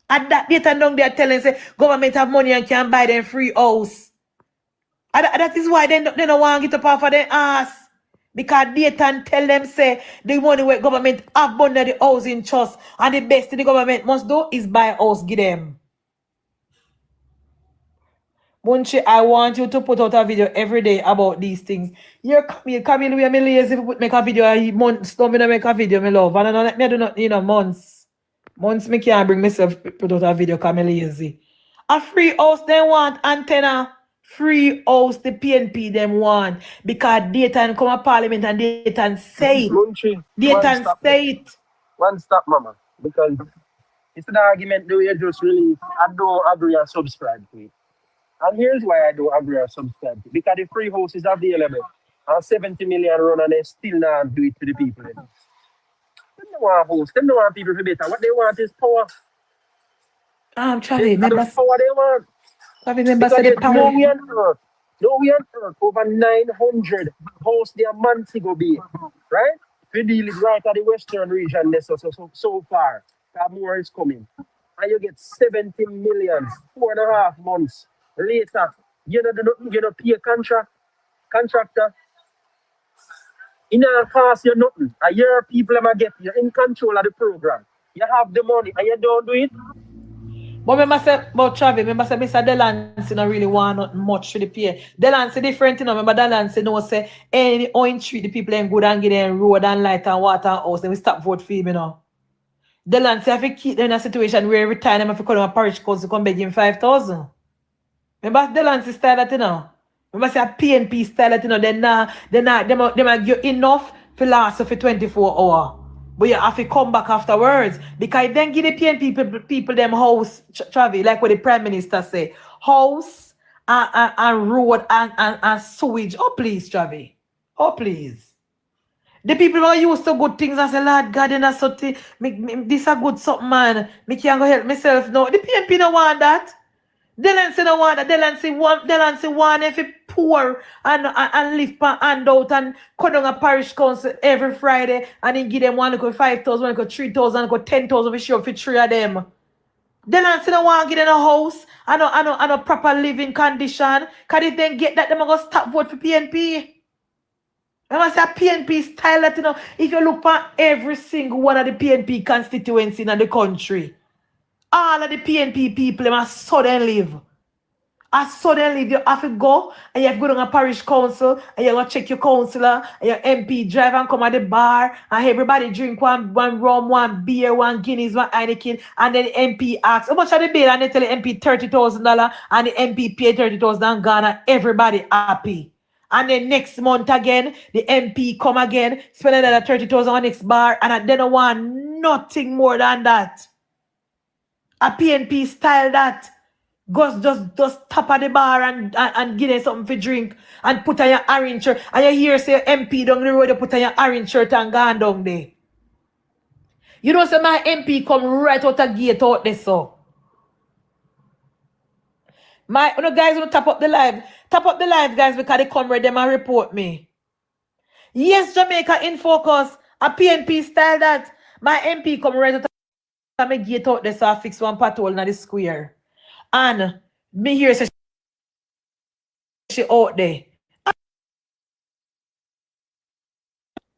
And that data down there tell them say government have money and can buy them free house. And that is why they don't want to get up off of their ass. Because data tell them say the money where government have under the housing trust and the best the government must do is buy house, give them. Munchie, I want you to put out a video every day about these things. You're coming where me lazy if make a video months don't make a video, me love. And I do not months. Months me can't bring myself put out a video because me lazy. A free house they want antenna. Free house the PNP them want because data come a parliament and data say it. Data say it. One stop, mama. Because it's an argument that we just released. I don't agree or subscribe to it. And here's why I don't agree or subscribe to it. Because the free house is available. And 70 million run and they still not do it to the people. They don't want house. They don't want people to be better. What they want is power. Travis, remember power they want. Remember say the power. No we on earth over 900 house there months ago be. Right? We deal it right at the western region so far. That more is coming. And you get 70 million, 4.5 months later. You don't pay a contractor. In a cost you nothing. A year people get you're in control of the program. You have the money and you don't do it. But remember say about Travis, remember say Mr. Delancey don't really want not much for the pay. Delancey different, you know. Remember Delancey know say any own treat the people and good and give them road and light and water and house, then we stop vote for him, you know. Delancey have to keep them in a situation where every time them have to call him a parish council to come beg him 5,000. Remember Delancey style that, you know. Remember say a PNP style that, you know, them give you enough for last for 24 hours. But you have to come back afterwards. Because then give the PNP people them house, Travis, like what the Prime Minister say. House and road and sewage. Oh, please, Travis. Oh, please. The people who are used to good things and say, Lord God, and that's something, this a good something, man. Me can't go help myself. No, the PNP don't want that. Delancey don't want that. Delancey want if it poor and live per handout and cut down a parish council every Friday and then give them one go 5,000, one go 3,000, go 10,000 for sure for 3 of them. Delancey don't want to get in a house and a proper living condition. Because if they get that, they're going to stop vote for PNP. I must say PNP style that, you know, if you look at every single one of the PNP constituency in the country, all of the PNP people they must suddenly live. As suddenly you have to go and you have to go to a parish council and you have to check your councillor and your MP drive and come at the bar and everybody drink one rum, one beer, one Guinness, one Heineken, and then the MP asks how much are the bill and they tell the MP $30,000 and the MP pay $30,000 and gone and everybody happy. And then next month again, the MP come again, spend another 30,000 on next bar, and I don't want nothing more than that. A PNP style that. Just tap at the bar and give them something to drink and put on your orange shirt. And you hear say MP down the road, you put on your orange shirt and gone down there. You know, so my MP come right out the gate out there, so. My guys will tap up the live. Tap up the live, guys, because they come right them and report me. Yes, Jamaica in focus. A PNP style that. My MP come right out of the gate out there, so I fix one patrol in the square. And me here say she out there.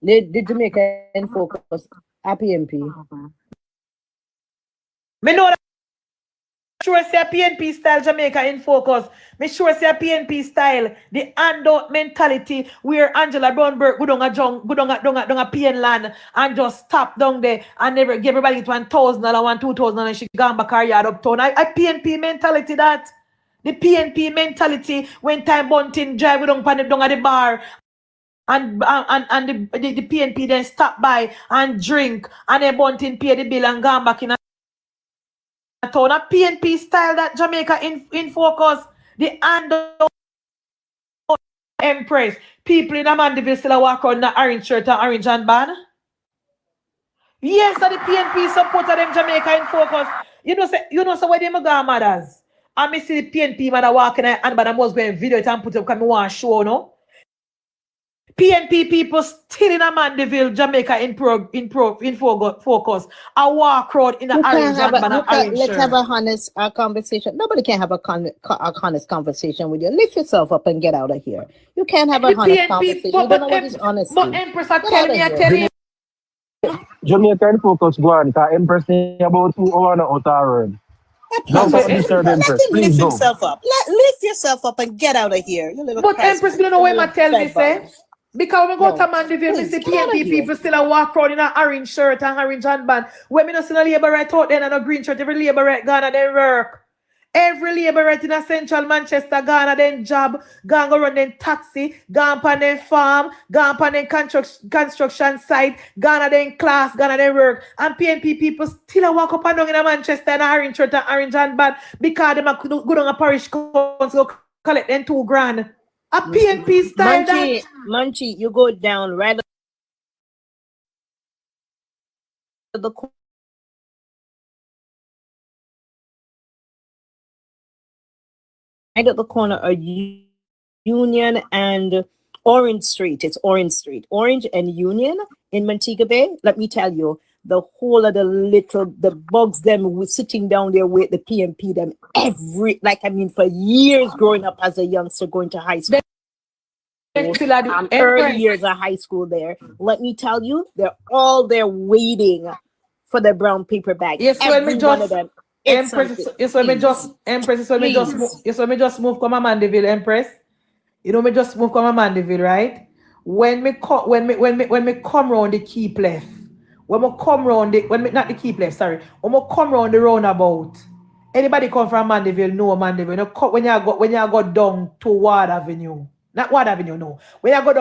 The Jamaican focus, a PNP. Me know that sure say a PNP style Jamaica in focus. Me sure say a PNP style. The handout mentality where Angela Brownberg go down a PN land and just stop down there and never give everybody $1,000 or $2,000 and she gone back her yard uptown. A PNP mentality that. The PNP mentality when time bunting drive down at the bar. And the PNP then stop by and drink and then bunting pay the bill and gone back in a town. A PNP style that Jamaica in focus. The handout Empress. People in Mandeville still walk around in the orange shirt and orange and band. Yes, so the PNP supporter them Jamaica in focus. You know so where them go mothers. And me see the PNP mother walking and but I must go and video it and put up because I want to show no. PNP people still in a Mandeville, Jamaica in focus. I walk road in the orange and let's have a honest conversation. Nobody can have a honest conversation with you. Lift yourself up and get out of here. You can't have a honest conversation. You don't know what is honesty. But Empress, I tell you. Jamaica in focus, go on. Because Empress is about 2 hours out of road. Let him lift himself up. Lift yourself up and get out of here. But Empress, you know what I tell me, say? Because when we go to Mandeville, we see PNP people still walk around in an orange shirt and orange handband. When we not see no labor right out there and a green shirt, every labor right gone and then work. Every labor right in a central Manchester gone and then job, gone go run then taxi, gone on then farm, gone on then construction site, gone and then class, gone and then work. And PNP people still walk up and down in a Manchester in a orange shirt and orange handband because they go down a parish council collect them $2,000. A PNP style Munchie, you go down right at the corner of Union and Orange Street. It's Orange Street. Orange and Union in Montego Bay. Let me tell you, the whole of the bugs them were sitting down there with the PNP them for years growing up as a youngster going to high school. Early years of high school there. Let me tell you, they're all there waiting for the brown paper bag. Yes, every one of them. Empress, when me just move come a Mandeville, Empress. You know me just move come a Mandeville, right? When me come round the keep left. When me come round when me come round the roundabout. Anybody come from Mandeville, know Mandeville. When you go down to Ward Avenue. Not Ward Avenue, no. When you go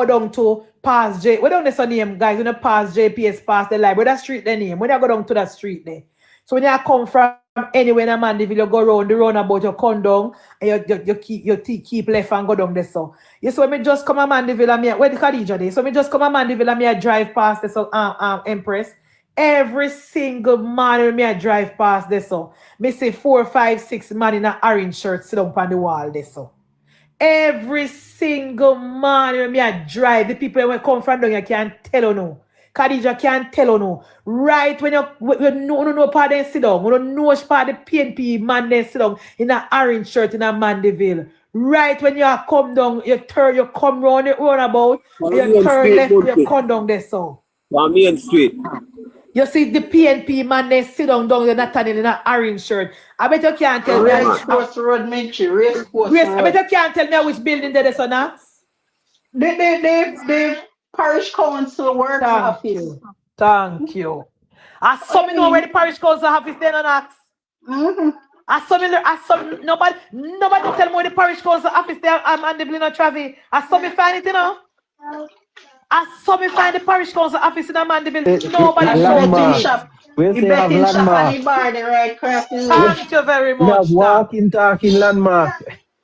down to past J, we don't know the name, guys. You know past JPS, past the library. That street the name. When you go down to that street there. So when you come from anywhere in Mandeville, you go round the roundabout, you come down and you keep left and go down there. So yes, when me just come to Mandeville and where the Khadija day. So me just come to Mandeville and I drive past this Empress. Every single morning me I drive past this. So me see 4, 5, 6 man in an orange shirt sit up on the wall there. So every single morning me I drive. The people when come from down, you can't tell you no. Khadija can't tell you no. Right when you know part then sit down. You don't know which part the PNP man then sit down in an orange shirt in a Mandeville. Right when you come down, you come round the roundabout, you turn left, you come down there so. On Main Street. You see the PNP man then sit down in an orange shirt. I bet you can't tell me. Race Course Road, Minchie. Race Course Road. I bet you can't tell me which building there is or not. The Parish Council Works Office. Thank you. I saw me know where the Parish Council office then or not. Nobody tell me where the parish council office there and the Blina Travi. I saw me find it, you know. I saw me find the parish council office in Mandeville. Nobody And the showed betting me. shop. We'll The say have betting shop landmark. and the bar, the right across the road. Thank you very We have much. Now. walking, talking landmark.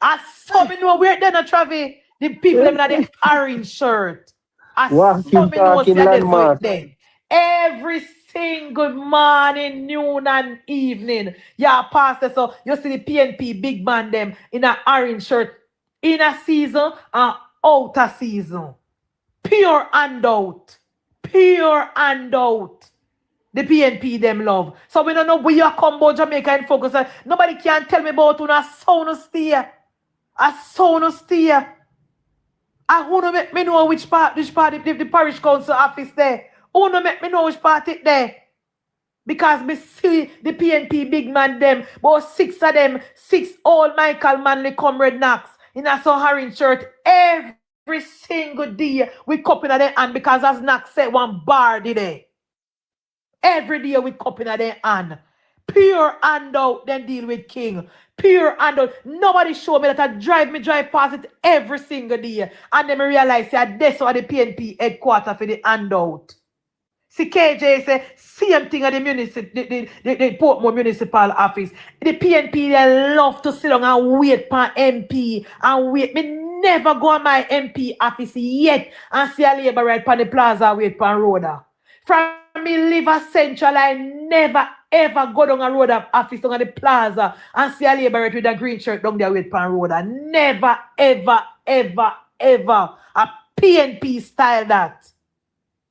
I saw me know where then Travi. The people them in the orange shirt. I saw Walking, me know talking say that's so landmark. it then. Every single morning, noon, and evening. Yeah, pastor. So you see the PNP big man them in an orange shirt in a season and out of season. Pure handout. Pure handout. The PNP them love. So we don't know where you come about Jamaica and focus on. Nobody can tell me about a sound steer. A sound steer. I who no make me know which part the parish council office there. Who no make me know which part it there. Because me see the PNP big man them, about 6 of them, 6 old Michael Manley comrade Knox in a so orange shirt every single day with cup in their hand because as Knox said one bar today. Every day with cup in their hand. Pure handout, then deal with King. Pure handout. Nobody show me that I drive past it every single day. And then I realize that this was the PNP headquarters for the handout. See, KJ say, same thing at the the Portmore Municipal Office. The PNP, they love to sit down and wait for MP and wait. Me never go on my MP office yet and see a labor right on the plaza wait for road. From me live a central, I never ever go down a road office down at the plaza and see a labor right with a green shirt down there wait for road. Never, ever, ever, ever. A PNP style that.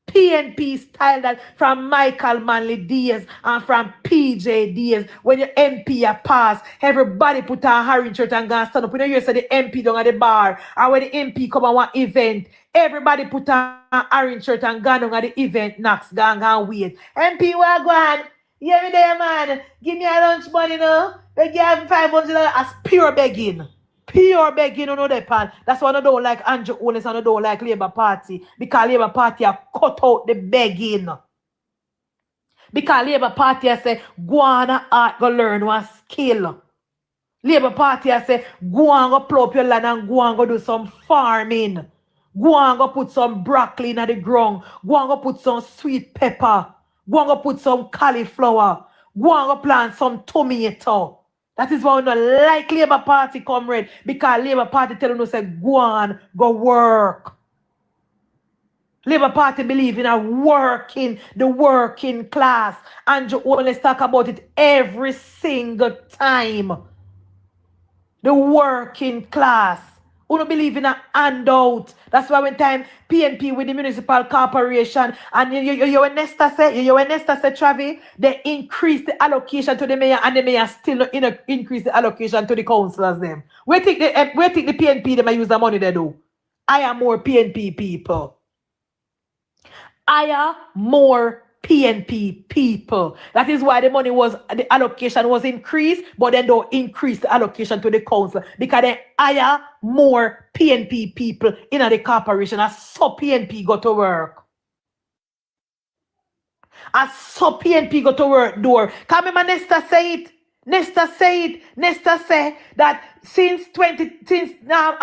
PNP style that from Michael Manley days and from PJ days. When your MP a pass, everybody put on orange shirt and go and stand up. You know, you say the MP down at the bar, or when the MP come on one event, everybody put on orange shirt and go down at the event, Knox, go and wait. MP, where go on? Yeah, me there, man. Give me a lunch money, no? They give me $500 as pure begging. Pure begging on the pan. That's why I don't like Andrew Owens and I don't like Labour Party. Because Labour Party have cut out the begging. Because Labour Party has said, go on and go learn one skill. Labour Party has said, go and go plow up your land and go and go do some farming. Go and go put some broccoli in the ground. Go and go put some sweet pepper. Go and go put some cauliflower. Go and go plant some tomato. That is why we don't like Labour Party, comrade, because Labour Party telling us, go on, go work. Labour Party believe in the working class. Andrew always talk about it every single time. The working class. We don't believe in a handout. That's why when time PNP with the municipal corporation and you and Nesta say, Travi, they increase the allocation to the mayor and the mayor still not increase the allocation to the councillors them. Where think the PNP them use the money they do? Hire more PNP people. Hire more PNP people. That is why the allocation was increased, but then don't increase the allocation to the council because they hire more PNP people in the corporation. As so PNP go to work. As so PNP go to work door. Come remember Nesta say it. Nesta say that since now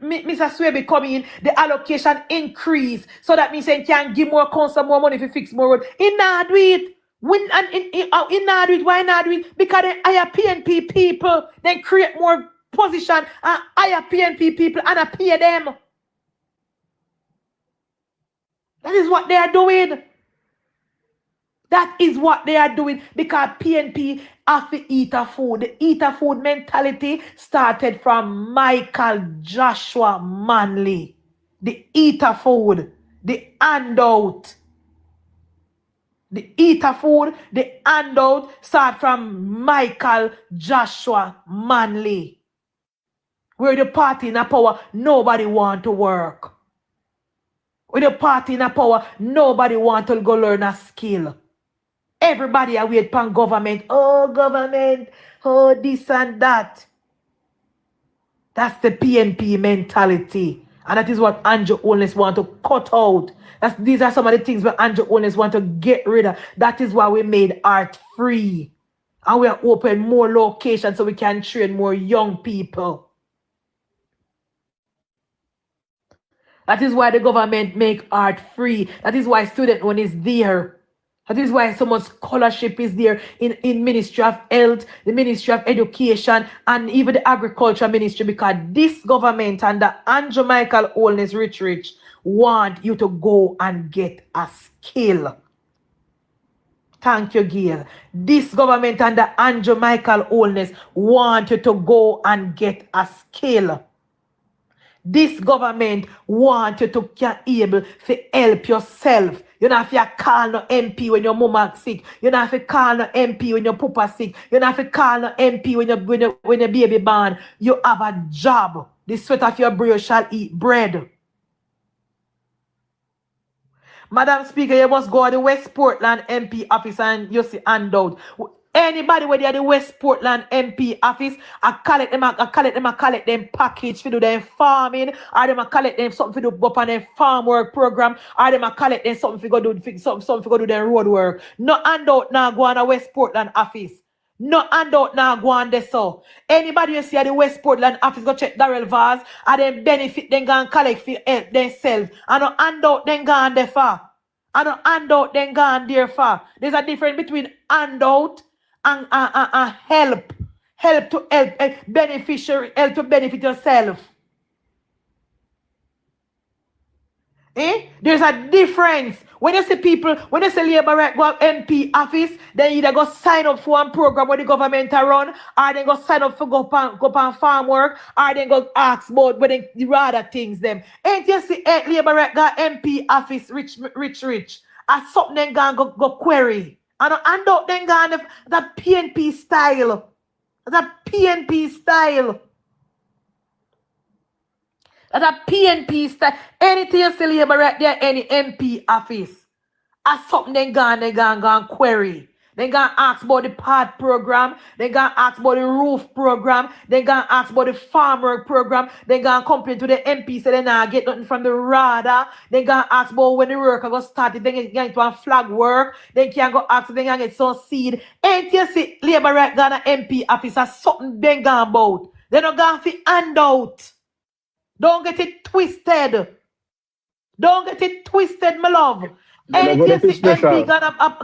Mr. Swaby coming in, the allocation increased. So that means they can give more council more money if you fix more road. In not do it. In not do it. Why not do it? Because they hire PNP people, then create more position and hire PNP people and I pay them. That is what they are doing. That is what they are doing because PNP have to eat a food. The eat a food mentality started from Michael Joshua Manley. The eat a food, the handout. The eat a food, the handout start from Michael Joshua Manley. Where the party in a power, nobody want to work. With the party in a power, nobody want to go learn a skill. Everybody are wait upon government. Oh, government. Oh, this and that. That's the PNP mentality. And that is what Andrew Holness want to cut out. These are some of the things that Andrew Holness want to get rid of. That is why we made art free. And we are open more locations so we can train more young people. That is why the government make art free. That is why student loan is there. That is why so much scholarship is there in Ministry of Health, the Ministry of Education, and even the Agriculture Ministry, because this government and the Andrew Michael Holness Rich want you to go and get a skill. Thank you, Gail. This government and the Andrew Michael Holness want you to go and get a skill. This government want you to be able to help yourself. You don't have to call no MP when your mama sick. You don't have to call no MP when your papa sick. You don't have to call no MP when your baby born. You have a job. The sweat of your brow shall eat bread. Madam Speaker, you must go to the West Portland MP office and you see handout. Anybody where they are the West Portland MP office, I collect them package to do their farming, or them I collect them something to do up on their farm work program, or them I collect them something to go do something to go do their road work. No handout now go on a West Portland office. No handout now go on there so. Anybody you see at the West Portland office go check Darrell Vaz, and then benefit then go and collect for help themselves. And no handout then go on there for. And no handout then go on there for. There's a difference between handout and help. Help to help, beneficiary, help to benefit yourself. There's a difference. When you see people, when you see labor right go MP office, then either go sign up for one program where the government run, or then go sign up for go on farm work, or then go ask about where the rather things them. Ain't you see labor right go MP office rich. As something then go query. And out then go on that PNP style. That PNP style. That PNP style. Anything you see labor right there, any MP office. As something they go and query. They go ask about the PAD program. They go ask about the roof program. They go ask about the farm work program. They go complain to the MP, say they not get nothing from the RADA. They go ask about when the work go start. They get into a flag work. They can go ask if they can get some seed. Ain't you see labor right Ghana MP office as something they go about. They don't go for handout. Don't get it twisted. Don't get it twisted, my love. Anything you see MP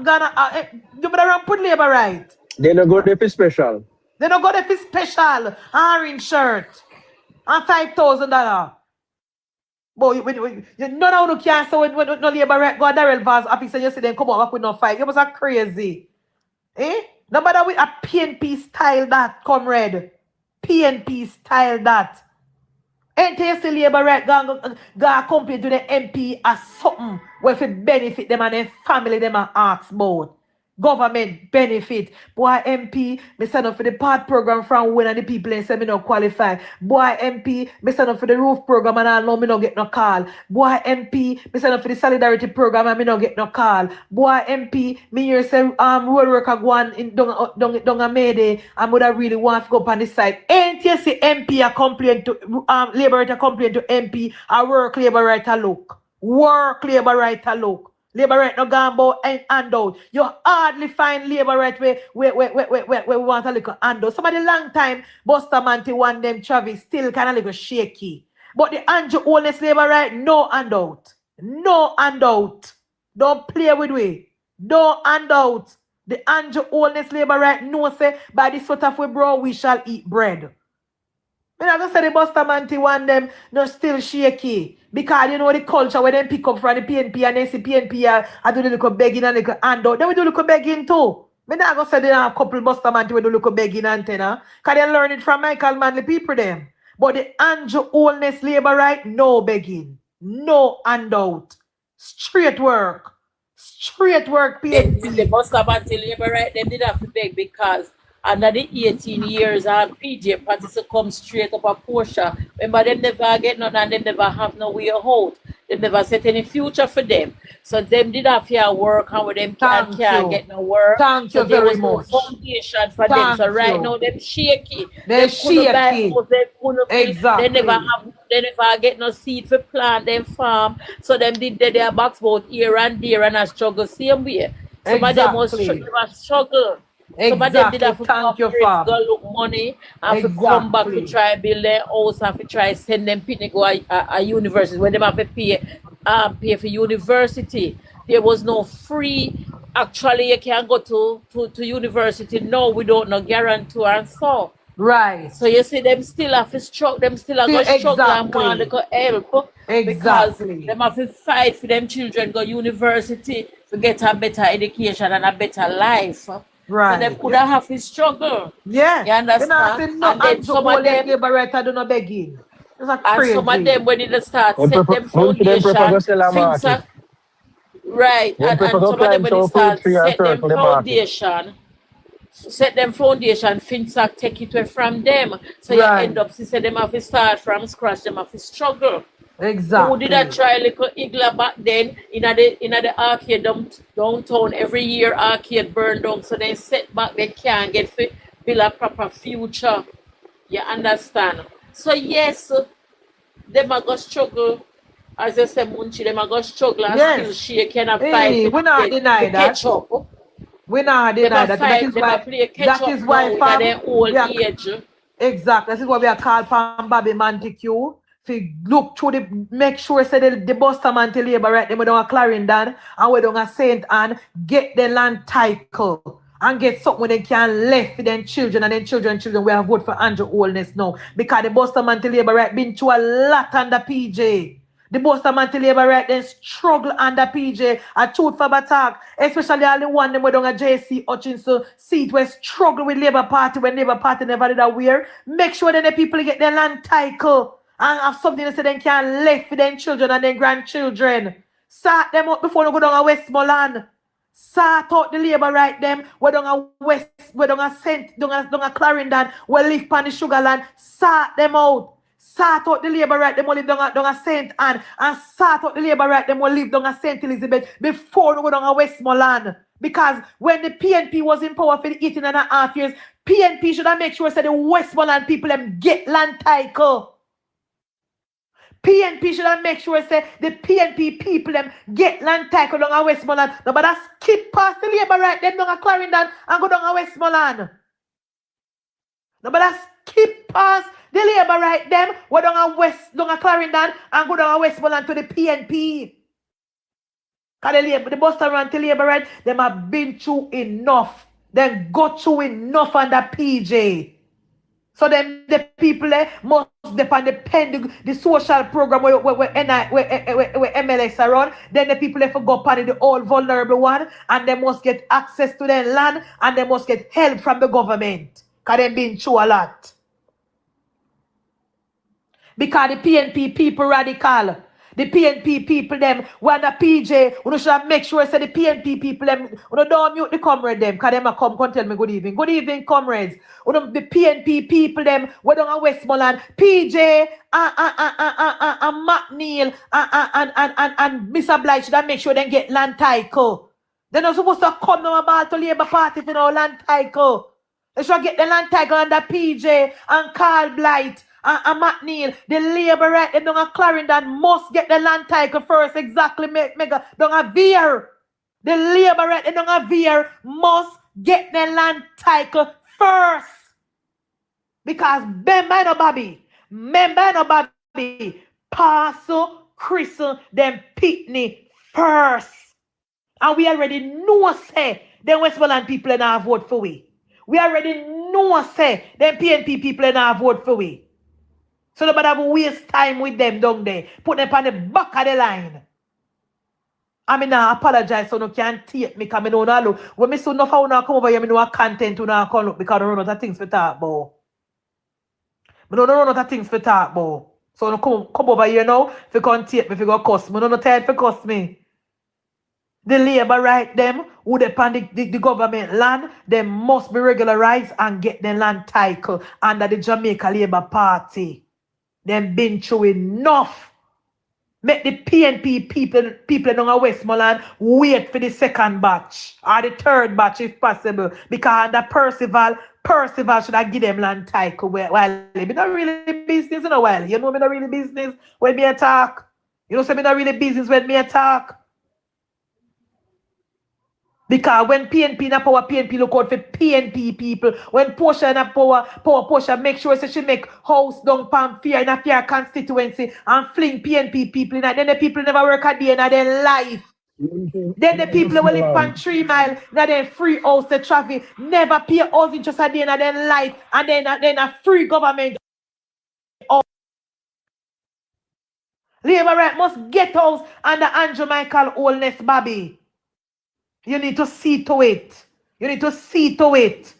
Ghana, you better run put labor right. They don't go there for special. They don't go there for special. Orange shirt. And $5,000. Boy, you none of you can say when no labor right go Darrell Vaz office and you see them come up with no fight. You was a crazy. Nobody with a PNP style that, comrade. PNP style that. Ain't you see labor right go complain to the MP as something where if it benefit them and their family them and ask about. Government benefit. Boy MP, me sign up for the PAD program from when and the people and say me not qualify. Boy MP, me sign up for the roof program and I know me not get no call. Boy MP, me sign up for the solidarity program and me not get no call. Boy MP, me hear say road worker go on in down a Mayday and would I really want to go up on the side. Ain't you see MP a complain to labor right complain to MP a work labor right a look. Work labor right a look. Labor right no gone about and handout. You hardly find labor right where we want a little handout. Somebody long time Bustamante want them Travis still kind of little shaky. But the Andrew Holness labor right, no handout. No handout. Don't play with we. Don't handout. The Andrew Holness labor right no say by the sweat of we bro we shall eat bread. I'm not gonna say the Bustamante want them no still shaky. Because you know the culture where them pick up from the PNP and they see PNP I do the little begging and little handout. Then we do little begging too. I'm not gonna say they have a couple Bustamante we do little begging antenna. Because they learn it from Michael Manley people them. But the Andrew Holness labor right, no begging. No handout. Straight work. Straight work PNP. The Bustamante labor right, they did have to beg because under the 18 years PJ parties to come straight up a Porsche. Remember, they never get nothing and they never have no way out. They never set any future for them. So them did have to work and with them can't get no work. Thank so you there very was much. No foundation for them. So right now them shaky. They're shaky. Exactly. They never get no seed for plant them farm. So them did their box both here and there and I struggle same way. Some of them was struggle. Some of them did Exactly. have to Thank come you, here to Fab. go look money and to come back to Exactly. try build their house and to try send them people go a university when they have to pay for university. There was no free. Actually, you can go to university. No, we don't no guarantee and so. Right. So you see, them still have to struggle. Them still have to struggle and want to go help because Exactly. them have to fight for them children go university to get a better education and a better life. So Right. them could have to struggle. Yeah. You They not understand? saying no And then and to some all of this them, labor right I do not begging. It's a and some of crazy. them when they start Them set prefer, them Munchie, them prefer to foundation, sell a things market. are right, Them prefer and to some of them climb when they some fruit start tree and set them circle the market. foundation. Set them foundation, FinSac take it away from them. So you Right. end up, see, say them have to start from scratch, them have to struggle. Exactly. Who did I try little Igla back then in the arcade downtown every year arcade burned down so they set back they can't get build a proper future. You understand? So yes, them are gonna struggle. As I said, Munchie, them are gonna struggle and still Yes. shake and fight Hey, to we not deny to that. catch up. We not Them deny a that. That fight, is them a why. play catch That up is now why, in fam. their old We are, age. exactly. This is what we are called from Bobby Montague. To look through the, make sure say the Buster man to labor right them we don't a Clarendon and we don't a Saint Anne get the land title and get something where they can left for them children and then children we have vote for Andrew Holness now because the Buster man to labor right been through a lot under PJ. The Buster man to labor right then struggle under PJ a truth for attack, especially all the one them we don't a JC Hutchinson seat where struggle with Labour Party when Labour Party never did aware. Make sure that the people get their land title and have something to say they can left for them children and their grandchildren. Sort them up before they go down a Westmoreland. Sort out the labor right them. We down a West, we down a Saint, down a Clarendon, we live on the Sugarland. Sort them out. Sort out the labor right them we live down a Saint Anne. And sort out the labor right them we live down a Saint Elizabeth before we go down a Westmoreland. Because when the PNP was in power for the 18.5 years, PNP should have make sure that the Westmoreland people them get land title. PNP should have make sure say the PNP people them get land title down a Westmoreland. Nobody skip past the labor right them down a Clarendon and go down a Westmoreland. Nobody skip past the labor right them go down a Clarendon and go down a Westmoreland to the PNP. Because the Buster Rant to labor right, them have been through enough. Then go through enough under PJ. So then the people must depend the social program where MLS are on. Then the people for go upon the all vulnerable one and they must get access to their land and they must get help from the government. Because they've been through a lot. Because the PNP people radical. The PNP people them when the PJ, we should make sure say the PNP people them we don't mute the comrade them because them a come tell me good evening. Good evening, comrades. The PNP people them we don't a Westmoreland, PJ and Matt Neal and Mr. Blige should make sure they get land title. They're not supposed to come now about to Labour Party for no land title. They should get the land title under PJ and Carl Blight. And Matt Neal, the labor right them down a Clarendon must get the land title first. Exactly, mega down a Veer. The labor right them down a Veer must get the land title first. Because member no Bobby, Parcel, Crystal, them Pitney first. And we already know say the Westmoreland people in our vote for we. We already know say them PNP people in our vote for we. So nobody have waste time with them down there. Put them on the back of the line. I mean, I apologize so no can't take me because I know no look. When me so enough I wanna come over here, I know content when I come look because I don't run out of things for talk about. I don't run out of things for talk about. So no come over here now if you can't take me if you go cuss me. No tired for cuss me. The labor right them who depend the government land, they must be regularized and get the land title under the Jamaica Labour Party. Them been through enough. Make the PNP people in Westmoreland wait for the second batch or the third batch if possible. Because under Percival should I give them land title while me not really business in a while. You know me not really business when me attack. You know say me not really business when me attack. Because when PNP in a power, PNP look out for PNP people. When Portia in a power, Portia make sure she make house down palm fear in a fair constituency and fling PNP people in. And then the people never work a day in their life. Then the people who live on 3 Mile, now then free house the traffic, never pay house in just a day in their life, and then a free government. Labour right must get house under Andrew Michael Holness, Bobby. You need to see to it. You need to see to it.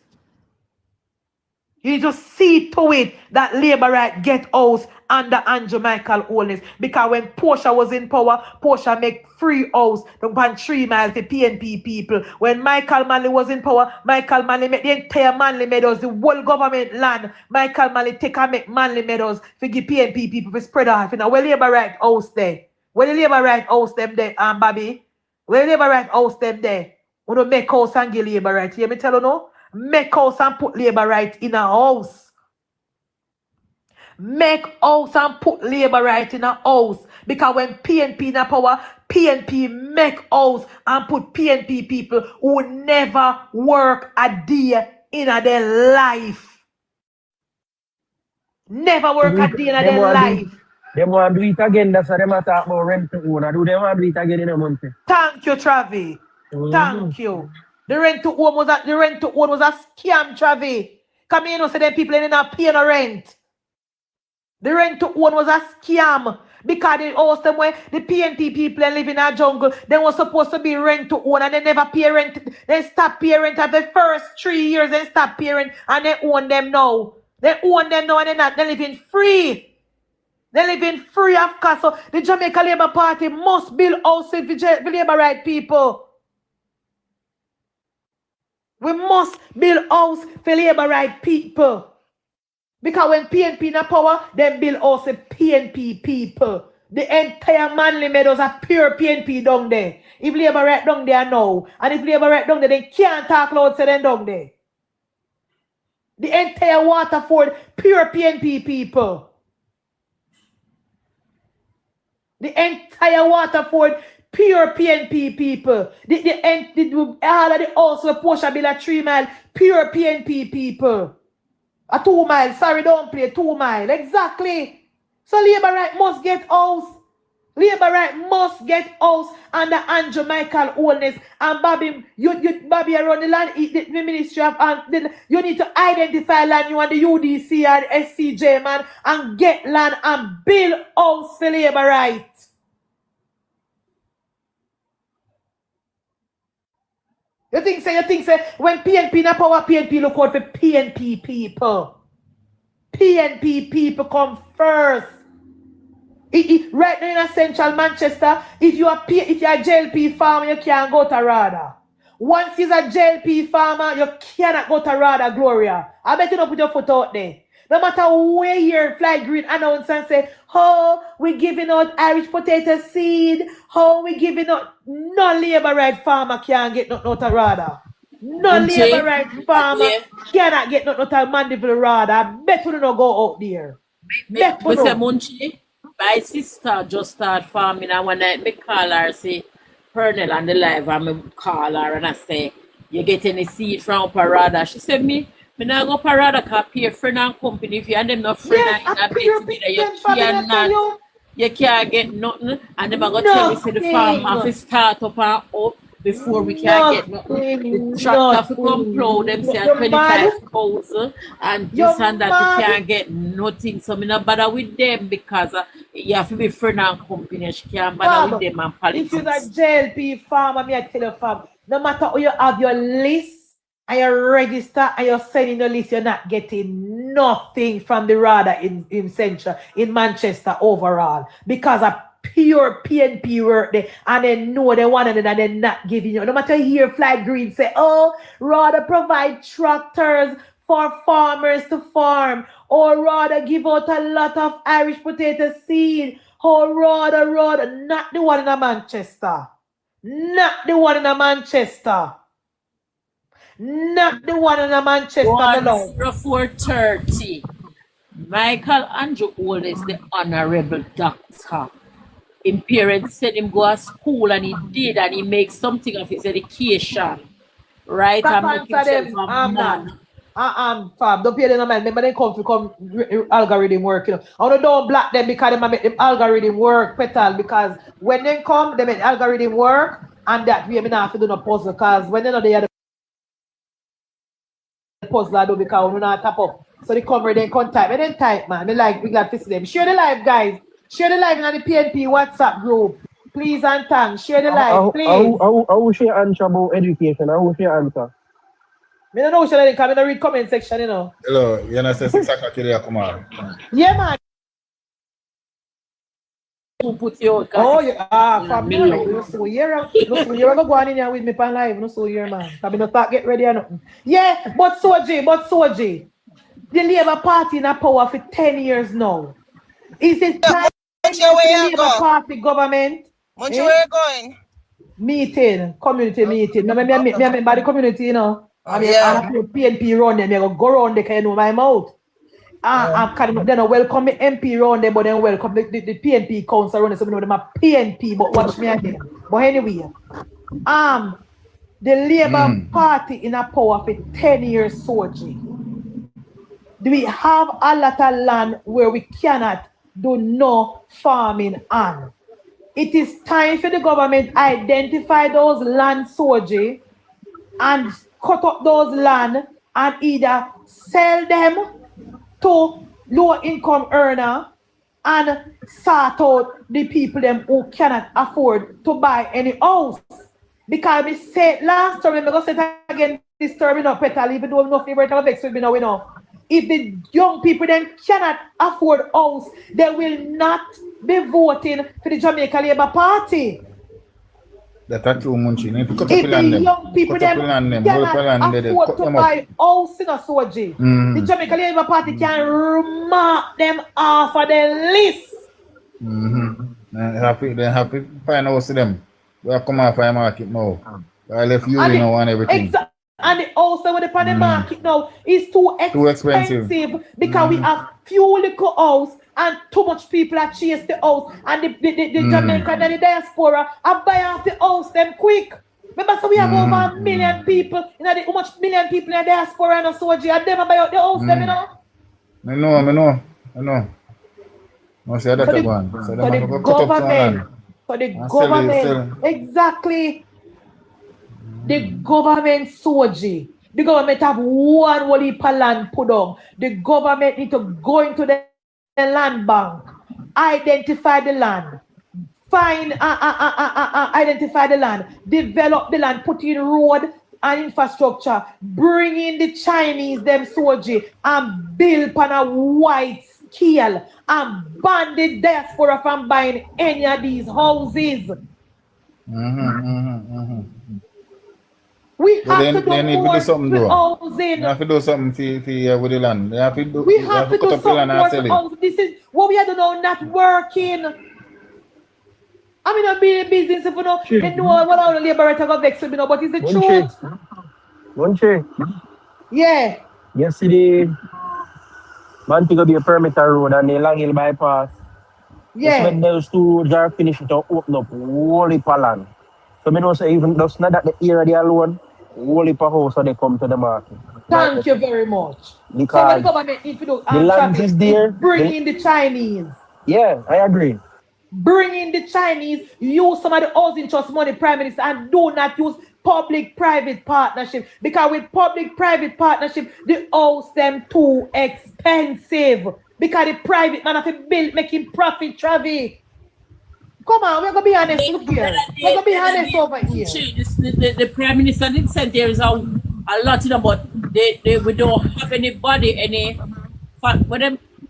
You need to see to it that Labour right get house under Andrew Michael Holness. Because when Portia was in power, Portia make free house on 3 Mile for PNP people. When Michael Manley was in power, Michael Manley make the entire Manley Meadows, the whole government land. Michael Manley take and make Manley Meadows for give PNP people for spread off. You know, where Labour right house there? Where the Labour right house them there, Bobby? Where the Labour right house them there? We don't make house and give Labour right. Hear me tell you no? Make house and put Labour right in a house. Make house and put Labour right in a house. Because when PNP in a power, PNP make house and put PNP people who never work a day in their life. Never work a day in their life. They want to do it again. That's why they talk about rent to own. Do they want to do it again in a month? Thank you, Travi. Thank you. The rent to own was a scam, Travi. Come here, you know, say them people ain't not paying no rent. The rent to own was a scam. Because they host them where the PNP people live in a jungle. They were supposed to be rent to own and they never pay rent. They stop paying rent after the first 3 years. They stop paying rent and they own them now. They own them now and they're living free. They're living free of cost. So the Jamaica Labour Party must build houses for Labour right people. We must build house for Labour right people. Because when PNP in power, they build house for PNP people. The entire Manly Meadows are pure PNP down there. If Labour right down there now, and if Labour right down there, they can't talk loud say them down there. The entire Waterford, pure PNP people. The entire Waterford, pure PNP people. All of the house where Portia build a 3 Mile, pure PNP people. A 2 Mile, sorry, don't play 2 Mile. Exactly. So Labour right must get house. Labour right must get house under Andrew Michael Holness. And Bobby, Bobby around the land, the Ministry of you need to identify land you and the UDC and the SCJ man and get land and build house for Labour right. You think say when PNP in power, PNP look out for PNP people. PNP people come first. Right now in central Manchester, if you're a JLP farmer, you can't go to RADA. Once you're a JLP farmer, you cannot go to RADA, Gloria. I bet you don't put your foot out there. No matter where you hear Fly Green announce and say, oh, we're giving out Irish potato seed, oh, we're giving out, no Labour right farmer can get nothing out of RADA. No Labour right farmer cannot get nothing out of Mandeville RADA. I bet you don't go out there. Munchie, my sister just started farming and when I call her, say, Pernell on the live, and I call her and I say, you get any seed from RADA? She said, me not go parada because pay friend and company. If you and them not friend and you can't get nothing. And them are going to tell me say the farm have to start up and up before we can get nothing. The tractor to come plow them say 25,000 and this and that you can't get nothing. So me not bother with them because you have to be friend and company. She can't bother with them and politics. If you're a JLP farmer, I tell you farm, no matter how you have your list, and you register and you're sending the list, you're not getting nothing from the RADA in Central, in Manchester overall. Because of pure PNP work there. And they know they want it and they're not giving you. No matter you hear Fly Green say, oh, RADA provide tractors for farmers to farm. Or RADA give out a lot of Irish potato seed. Oh, RADA, not the one in Manchester. Not the one in Manchester. Not the one in Manchester. 430. Michael Andrew Holness, the honorable doctor, his parents sent him go to school and he did, and he makes something of his education. Right? Stop And make answer himself them. a man. Fam, don't pay them no mind. Remember they come algorithm work, you know. I don't block them because they make them algorithm work, petal, because when they come, they make algorithm work, and that way, I not have to do no puzzle, because when they know they are the puzzle, I do because we not tap up. So they come ready and contact. And then type, man. They like, we got to see them. Share the live, guys. Share the live in the PNP WhatsApp group. Please and thanks. Share the live, please. I will share answer about education. I will share answer. I don't know what you're coming to read comment section, you know. Hello, you know, say 6 o'clock today, come on. Yeah, man. Who put you out? Oh, yeah. From me, no so you're go on in here with me pan live, no so you're man. I mean, no talk, get ready or nothing. Yeah, but Soji, the Labour Party in a power for 10 years now. Is it time for the Labour Party government? Munchie, where you going? Meeting, community meeting. No, me by the community, you know. I mean, Yeah. I PNP run them, I go round the kind of my mouth. I'm kind of then welcome the MP round there, but then welcome the PNP council run, so we know them are PNP, but watch me again. But anyway, the Labour Party in a power for 10 years, Soji. Do we have a lot of land where we cannot do no farming on? It is time for the government identify those land, Soji, and cut up those land and either sell them to low-income earner and sort out the people them who cannot afford to buy any house. Because we said last time, I'm going to say it again, this term, petal, even though nothing very vex with me now, know. If the young people then cannot afford house, they will not be voting for the Jamaica Labour Party. That's true, Munchie. If the young people them cannot afford to buy house in a Soji, the Jamaica Labour Party can mark them off of the list. They have to find house to them. We have come off the market now. I left you know and everything. And also with the market now is too expensive because we have few little house and too much people are chase the house, and the Jamaican and the diaspora are buy off the house them quick. Remember, so we have over 1 million people, how much million people in the diaspora and Soji, and them buy out the house them, you know? I know. No, say that one. So the government, exactly. The government, Soji, the government have one whole heap of land put on. The government need to go into the land bank, identify the land, identify the land, develop the land, put in road and infrastructure, bring in the Chinese, them Soji, and build on a wide scale and ban the diaspora from buying any of these houses. We have to do more with housing. They have to do something for with the land. We have to do something more for housing. This is what we have to know, not working. I mean, I'm being business if you know, they know what all the liberator got vexed with me, but it's the truth. Munchie. Yeah. Yesterday, man, to be a perimeter road and the Long Hill bypass. Yeah. When those two roads are finished, to open up whole heap of land. So I know say even just not that the area alone, whole heap of house so they come to the market. Thank you very much. Because so the government needs to do the land is there. Bring in the Chinese. Yeah, I agree. Bring in the Chinese, use some of the housing trust money, Prime Minister, and do not use public-private partnership. Because with public-private partnership, the house them too expensive. Because the private man have to build, making profit, Travi. Come on, we're going to be honest look here. We're going to be honest over here. The Prime Minister did say there is a lot in about we don't have anybody,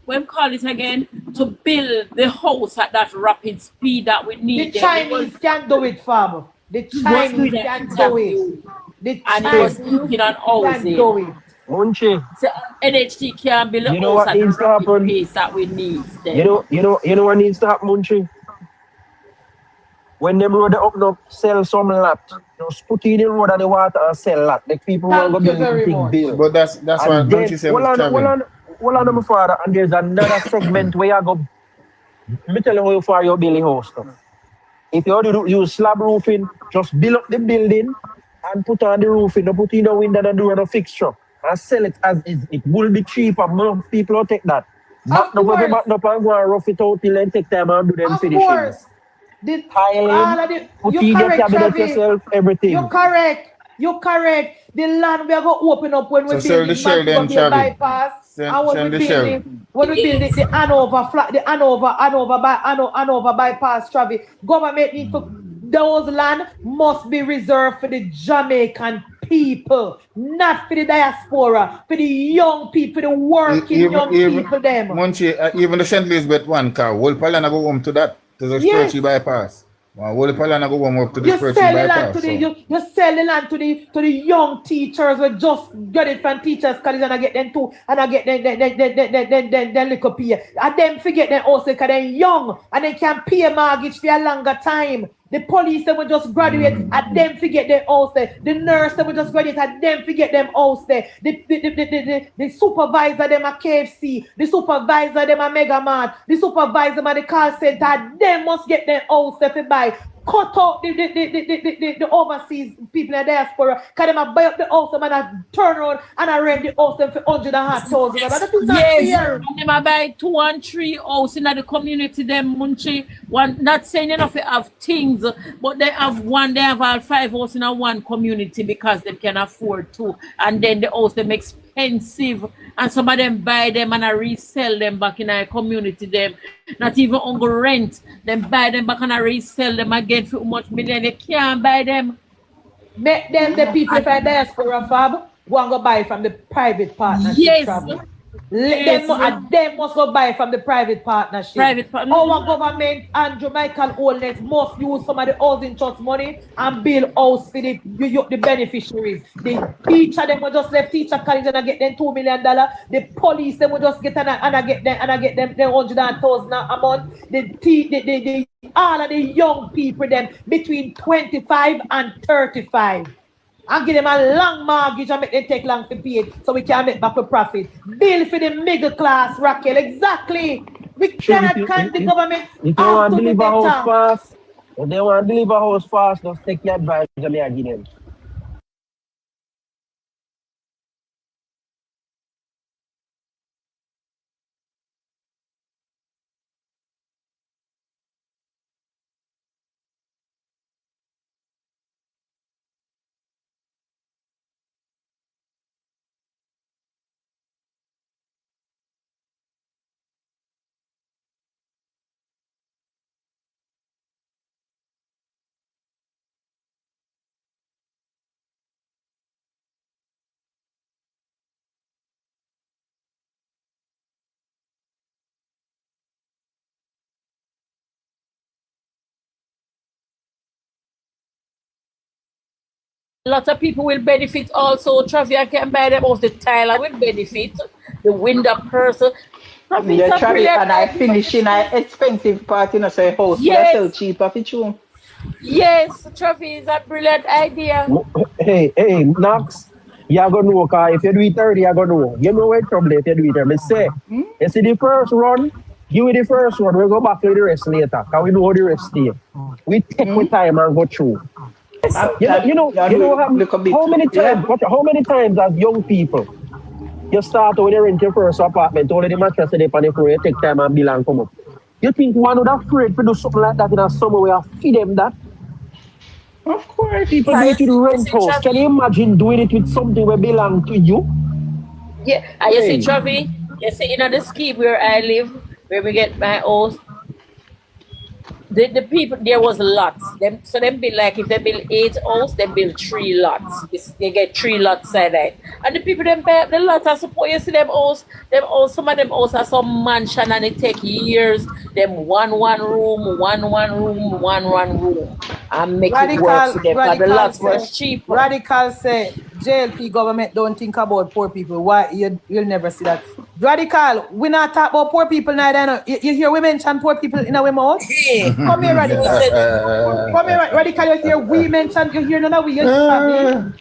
when call it again, to build the house at that rapid speed that we need. The Chinese can't do it, Fab. The Chinese can't do it. The Chinese can't do it. Munchie. So NHT can't build a house at the rapid pace that we need. You know what needs to happen, Munchie? When them road up now sell some lot, just put in the road and the water and sell lot. The people will go build a big bill. But that's why don't you say hold on, my father, and there's another segment where you go. Let me tell you how far you build a house. If you want to use slab roofing, just build up the building and put on the roofing, don't put in the window and do a fixture. And sell it as is. It will be cheaper. More people will take that. But the way back up and go and rough it out till then take time and do them Of finishing. course. Tiling, put in your cabinet yourself, everything. You're correct. You're correct. The land we are going to open up when we build the bypass. And when we build the Hanover flat, the Hanover bypass, Travis, government need to, those land must be reserved for the Jamaican people, not for the diaspora, for the young people, for the working young people them. Munchie, even the St. Elizabeth one car, will Palana go home to that, to the Spurchie bypass. Will Palana go home up to the Spurchie bypass. You sell the land to the young teachers who just get it from teachers college and I get them too, and I get them little pay. And them forget them also because they're young and they can pay a mortgage for a longer time. The police they will just graduate and them forget them also. The nurse they will just graduate and them forget them also. The supervisor them at KFC, the supervisor them at Mega Mart, the supervisor them at the call center, them must get them also to buy. Cut out the overseas people in the diaspora. Because them buy up the house and I turn around and I rent the house them for 100,000. That is not fair. And them buy 2 and 3 houses in the community. Them Munchie, one not saying enough they have things, but they have one. They have all 5 houses in one community because they can afford to. And then the house them expensive, and some of them buy them and I resell them back in our community. Them not even on rent. Them buy them back and I resell them again for how much million they can't buy them. Make them the people from diaspora fab want to buy from the private partnership. Yes. Them must go buy from the private partnership. Our government and Jamaican owners must use some of the housing trust money and build house for the beneficiaries. The teacher them will just left teacher college and I get them $2 million. The police them will just get and I get them 100,000 a month. The all of the young people them between 25 and 35. And give them a long mortgage and make them take long to pay it so we can make back a profit. Bill for the middle class, Raquel. Exactly. We cannot count the government. If they want to deliver house fast, just take your advice and me give them. A lot of people will benefit also. Travia can buy them off the Tyler will benefit. The window person. And I finish in an expensive part in a house. Yes. Sell cheaper for you. Yes, Travi is a brilliant idea. Hey, Knox, you're going to know, because if you do it 30, you're going to know. You know where trouble if you do it 30. But say, you see the first run, give me the first one, we'll go back to the rest later, because we know the rest here. We take our time and go through. You know how many times as young people you start when you rent your first apartment, only the mattress is on the floor, you take time and bill and come up. You think one would afraid to do something like that in a summer where you feed them that? Of course. People do it to the rent house. Can you imagine doing it with something that belongs to you? Yeah, and you see, Travi, you see, in the scheme where I live, where we get my house, the people, there was lots. So them build like, if they build 8 houses, they build 3 lots. They get 3 lots side. And the people them buy the lot, I suppose you see them house, some of them houses are some mansion and it take years. Them one room, one room. And make it work for them. Because the lots was cheap. Radical say JLP government don't think about poor people. Why you'll never see that. Radical, we not talk about poor people neither. You hear we mention poor people in our mouth? Hey. Come here, Radical. Come here, Radical, you hear we mention, you hear none of we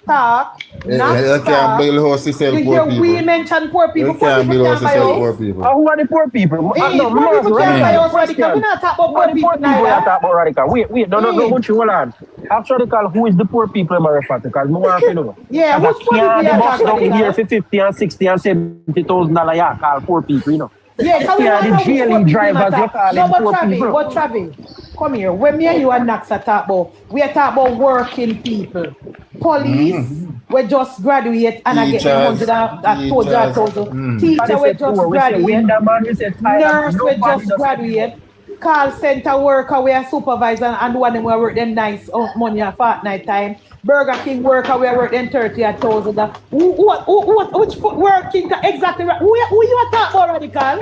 talk. You can't build house to sell You poor hear people. we mention poor people. You can't build house to sell poor people. Who are the poor people? Hey, poor people can't buy us, Radical. We not talk about poor people We are neither. talking about Radical. Wait, no, Munchie, hold on. Ask Radical, who is the poor people in my refer to? Because I want to know. Yeah, which poor people you box down talking here about? for $50 and $60 and $70,000, yeah, call poor people, you know. Yeah, can we Yeah, not the know which poor GLE people drivers, you you talk? call No, them poor people. but Travis, come here. When me and you and Nax are talking about, we are talking about working people. Police, we just graduate and I get them 100,000. Teacher, we just graduate. Nurse, we just graduate. Call center worker, we are supervisor and one of them we work them nice money at fortnight time. Burger King worker, we work them 30,000. Which working exactly? Who you are talking about, Radical?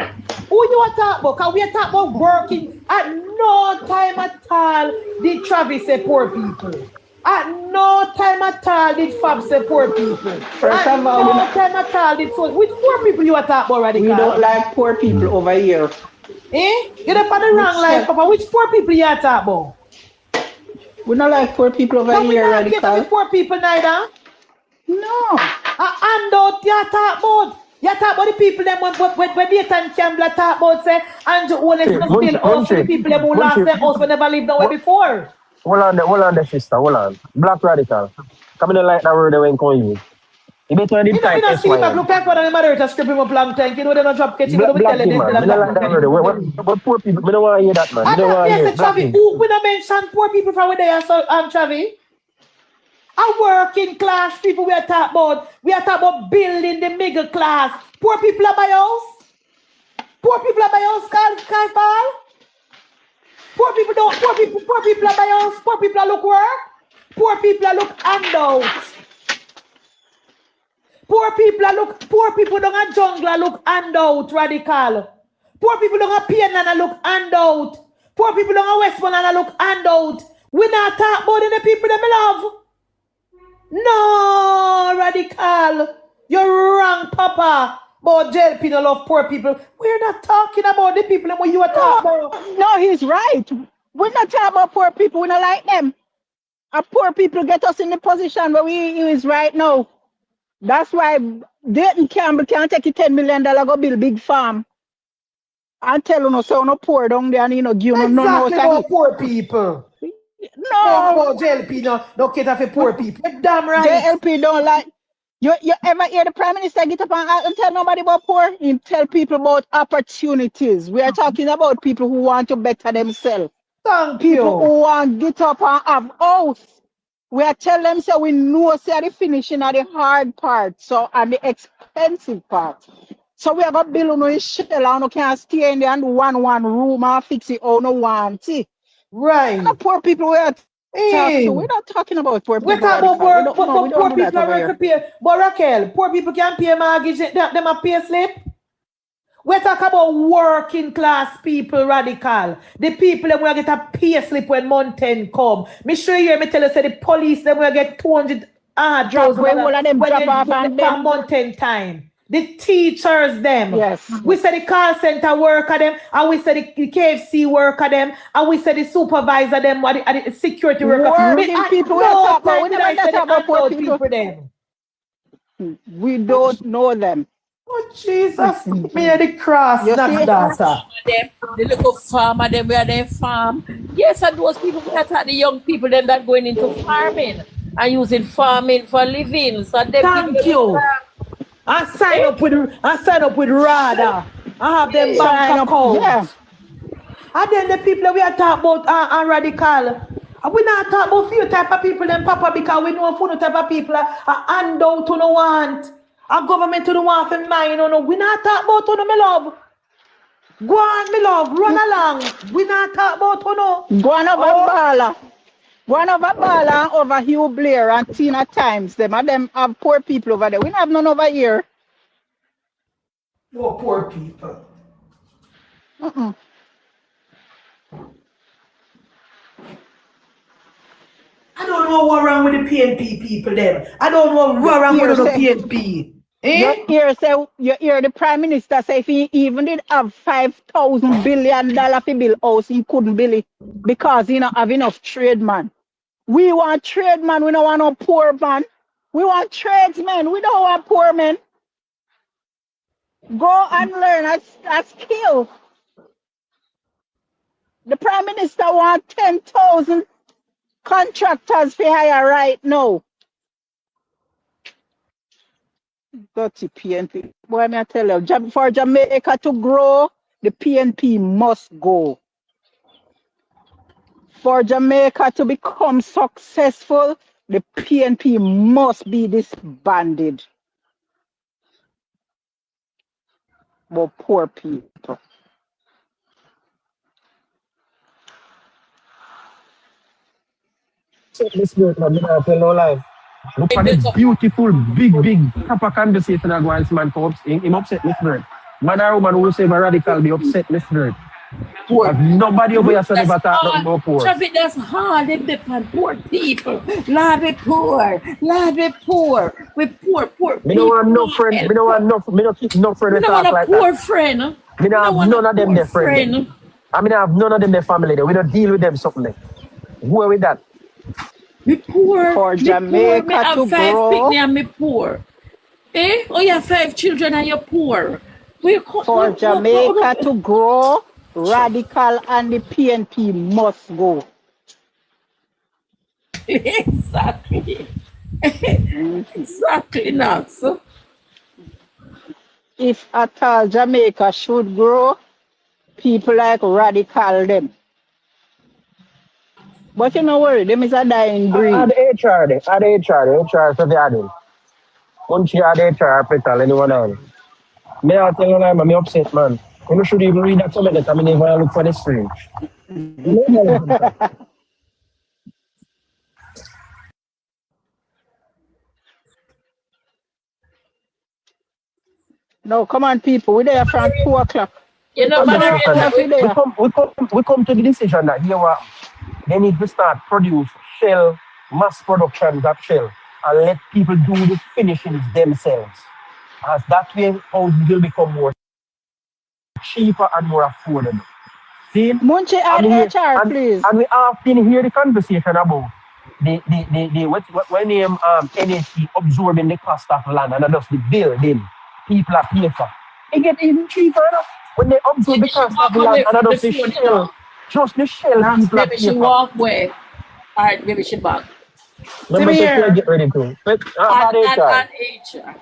Who you are talking about? Because we are talking about working. At no time at all did Travis say poor people. At no time at all did Fab say poor people. At no time at all did so. Which poor people you are talking about, Radical? We don't like poor people over here. Eh? You're on the wrong line, Papa. Which poor people you are talking about? We don't like poor people over here, Radical. We not poor people neither. No. Handout you talk about. You talk about the people them when Nathan Campbell talk about say Andrew Owens must build house for the people them who lost their house but never lived nowhere before. Hold on there, sister, hold on. Black Radical. Come in like that word they went calling you. You better in the type S1. You don't look like one of them others to script him up long time. You know they don't drop catching. You don't be telling them. I don't like that word. What poor people? I don't want to hear that, man. I don't want to hear Travis, we don't mention poor people from where they are, so Travis. A working class people we are talking about. We are talking about building the middle class. Poor people are by house. Poor people are by house, Skyfall. Poor people are by house. Poor people are look work. Poor people are look handout. Poor people don't have jungle look handout, Radical. Poor people don't have PNN look handout. Poor people don't have Westmoreland look handout. We not talk about the people that we love. No, Radical. You're wrong, Papa. But JLP don't love poor people. We're not talking about the people that you are talking about. No, he's right. We're not talking about poor people. We don't like them. And poor people get us in the position where we is right now. That's why Dayton Campbell can't take a $10 million go build big farm and tell you no so no poor down there and you know give you no about poor people. No, JLP no cater for poor people. Damn right. JLP don't like you ever hear the Prime Minister get up and tell nobody about poor? He tell people about opportunities. We are talking about people who want to better themselves. Thank you. People who want to get up and have house. We are telling them so we know say the finishing are the hard part, so and the expensive part. So we have a bill no shell and no can stay in there and do one room and fix it all no want it. Right. And the poor people we are talking to. We're not talking about poor people. We're talking about poor people are ready to pay. But Raquel, poor people can pay mortgage, them a pay slip. We're talking about working class people, Radical. The people that will get a pay slip when month end come. Me sure you hear me tell you say the police them will get 200 drop when all of them drop off and them month end time. The teachers them. Yes. We say the call center worker them, and we say the KFC worker them, and we say the supervisor them, and the security worker. Working people we talk about. We never talk about poor people them. We don't know them. Oh Jesus, me the cross, not daughter. The little farmer, them where they farm. Yes, and those people that are the young people them that going into farming and using farming for living. So thank you. I sign up with RADA. I have them bank account. Yeah. And then the people that we are talking about are Radical. We not talk about few type of people them, Papa, because we know few type of people are handout to no want. A government to the one for mine, no. We not talk about no, me love. Go on, me love, run along. We not talk about no. Go on over Bala. Go on over Bala and over Hugh Blair and Tina Times. Them and them have poor people over there. We don't have none over here. No poor people. I don't know what's wrong with the PNP people them. I don't know what's wrong with the PNP. You hear the Prime Minister say if he even did have $5,000 billion for build house, he couldn't build it because he not have enough trade man. We want trade man, we don't want no poor man. We want tradesmen, we don't want poor men. Go and learn a skill. The Prime Minister want 10,000 contractors for hire right now. Dirty PNP. Boy, me I tell you, for Jamaica to grow, the PNP must go. For Jamaica to become successful, the PNP must be disbanded. But poor people. This good, man. I tell no lie. Look at the beautiful, big, proper conversation that once man come up, him upset Miss Bird. Man or woman who say my radical be upset Miss Bird. Nobody over here said ever talk about poor. Traffic, that's hard. They depend poor people. Lord, we poor. Lord, we poor. We poor. Me don't want no friend. Me don't want no. Me don't keep no friend. We don't want a poor friend. Me don't have none of them their friend. I mean, I have none of them their family there. We don't deal with them something there. Who are with that? Me poor. For Jamaica me have to 5 grow. picnic and me poor. Eh? Oh, you have 5 children and you're poor. For Jamaica to grow, Radical and the PNP must go. Exactly. Exactly, not so. If at all Jamaica should grow, people like Radical them. But you know worry, them is a dying breed. Add HR there. Add HR for the adding. MunchieB add HR petal, anyone else. Me I tell you now, I'm upset, man. You should even read that comment that I mean never look for the spring. No, come on people, we're there from 2 o'clock. You know, we come to the decision that here what they need to start produce shell, mass productions of shell, and let people do the finishings themselves. As that way, houses will become more cheaper and more affordable. See? Munchie add HR, please. And we often hear the conversation about when NHC absorbing the cost of land and just the building people are paying for. It get even cheaper when they absorb the cost of land and just the shell. Just the shell people are maybe she paying for. walk away. All right, maybe she back. Let me get ready to. Add HR.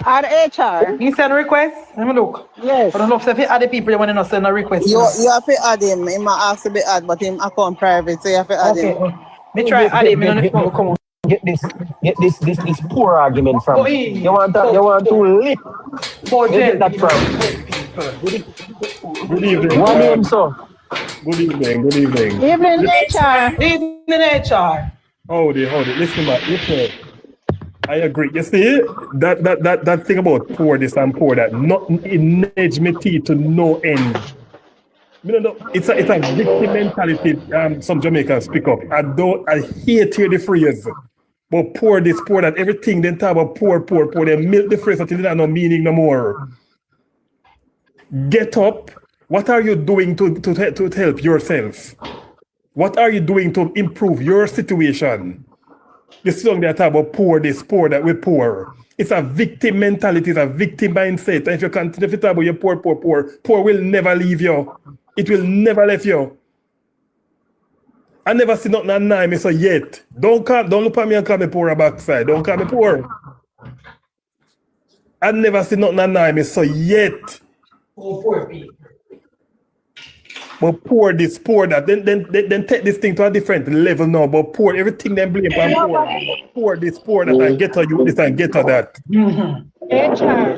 Add HR. You send a request? Let me look. Yes. I don't know if you add the people you want to send a request. You have to add him. He might ask to be add, but him account private, so you have to add him. Me try add him on the phone. Come on. Get this poor argument from. You want to live. Get that from. Good evening. One name, sir. Good evening. Evening, HR. Evening, HR. Howdy. Listen, man. I agree. You see that thing about poor this and poor that, not in me to no end. It's a victim mentality. Some Jamaicans pick up. I hate hear the phrase, but poor this, poor that. Everything they talk about poor. They milk the phrase until it has no meaning no more. Get up. What are you doing to help yourself? What are you doing to improve your situation? You see they talk about poor this, poor that, we're poor. It's a victim mentality, it's a victim mindset. And if you continue to talk about you're poor will never leave you. It will never leave you. I never see nothing annoy me so yet. Don't look at me and call me poor a backside. Don't call me poor. I never see nothing annoy me so yet. Oh, poor people. But poor this, poor that. Then take this thing to a different level now. But poor, everything them blame on poor. Poor this, poor that, and get to you this and get to that. HR.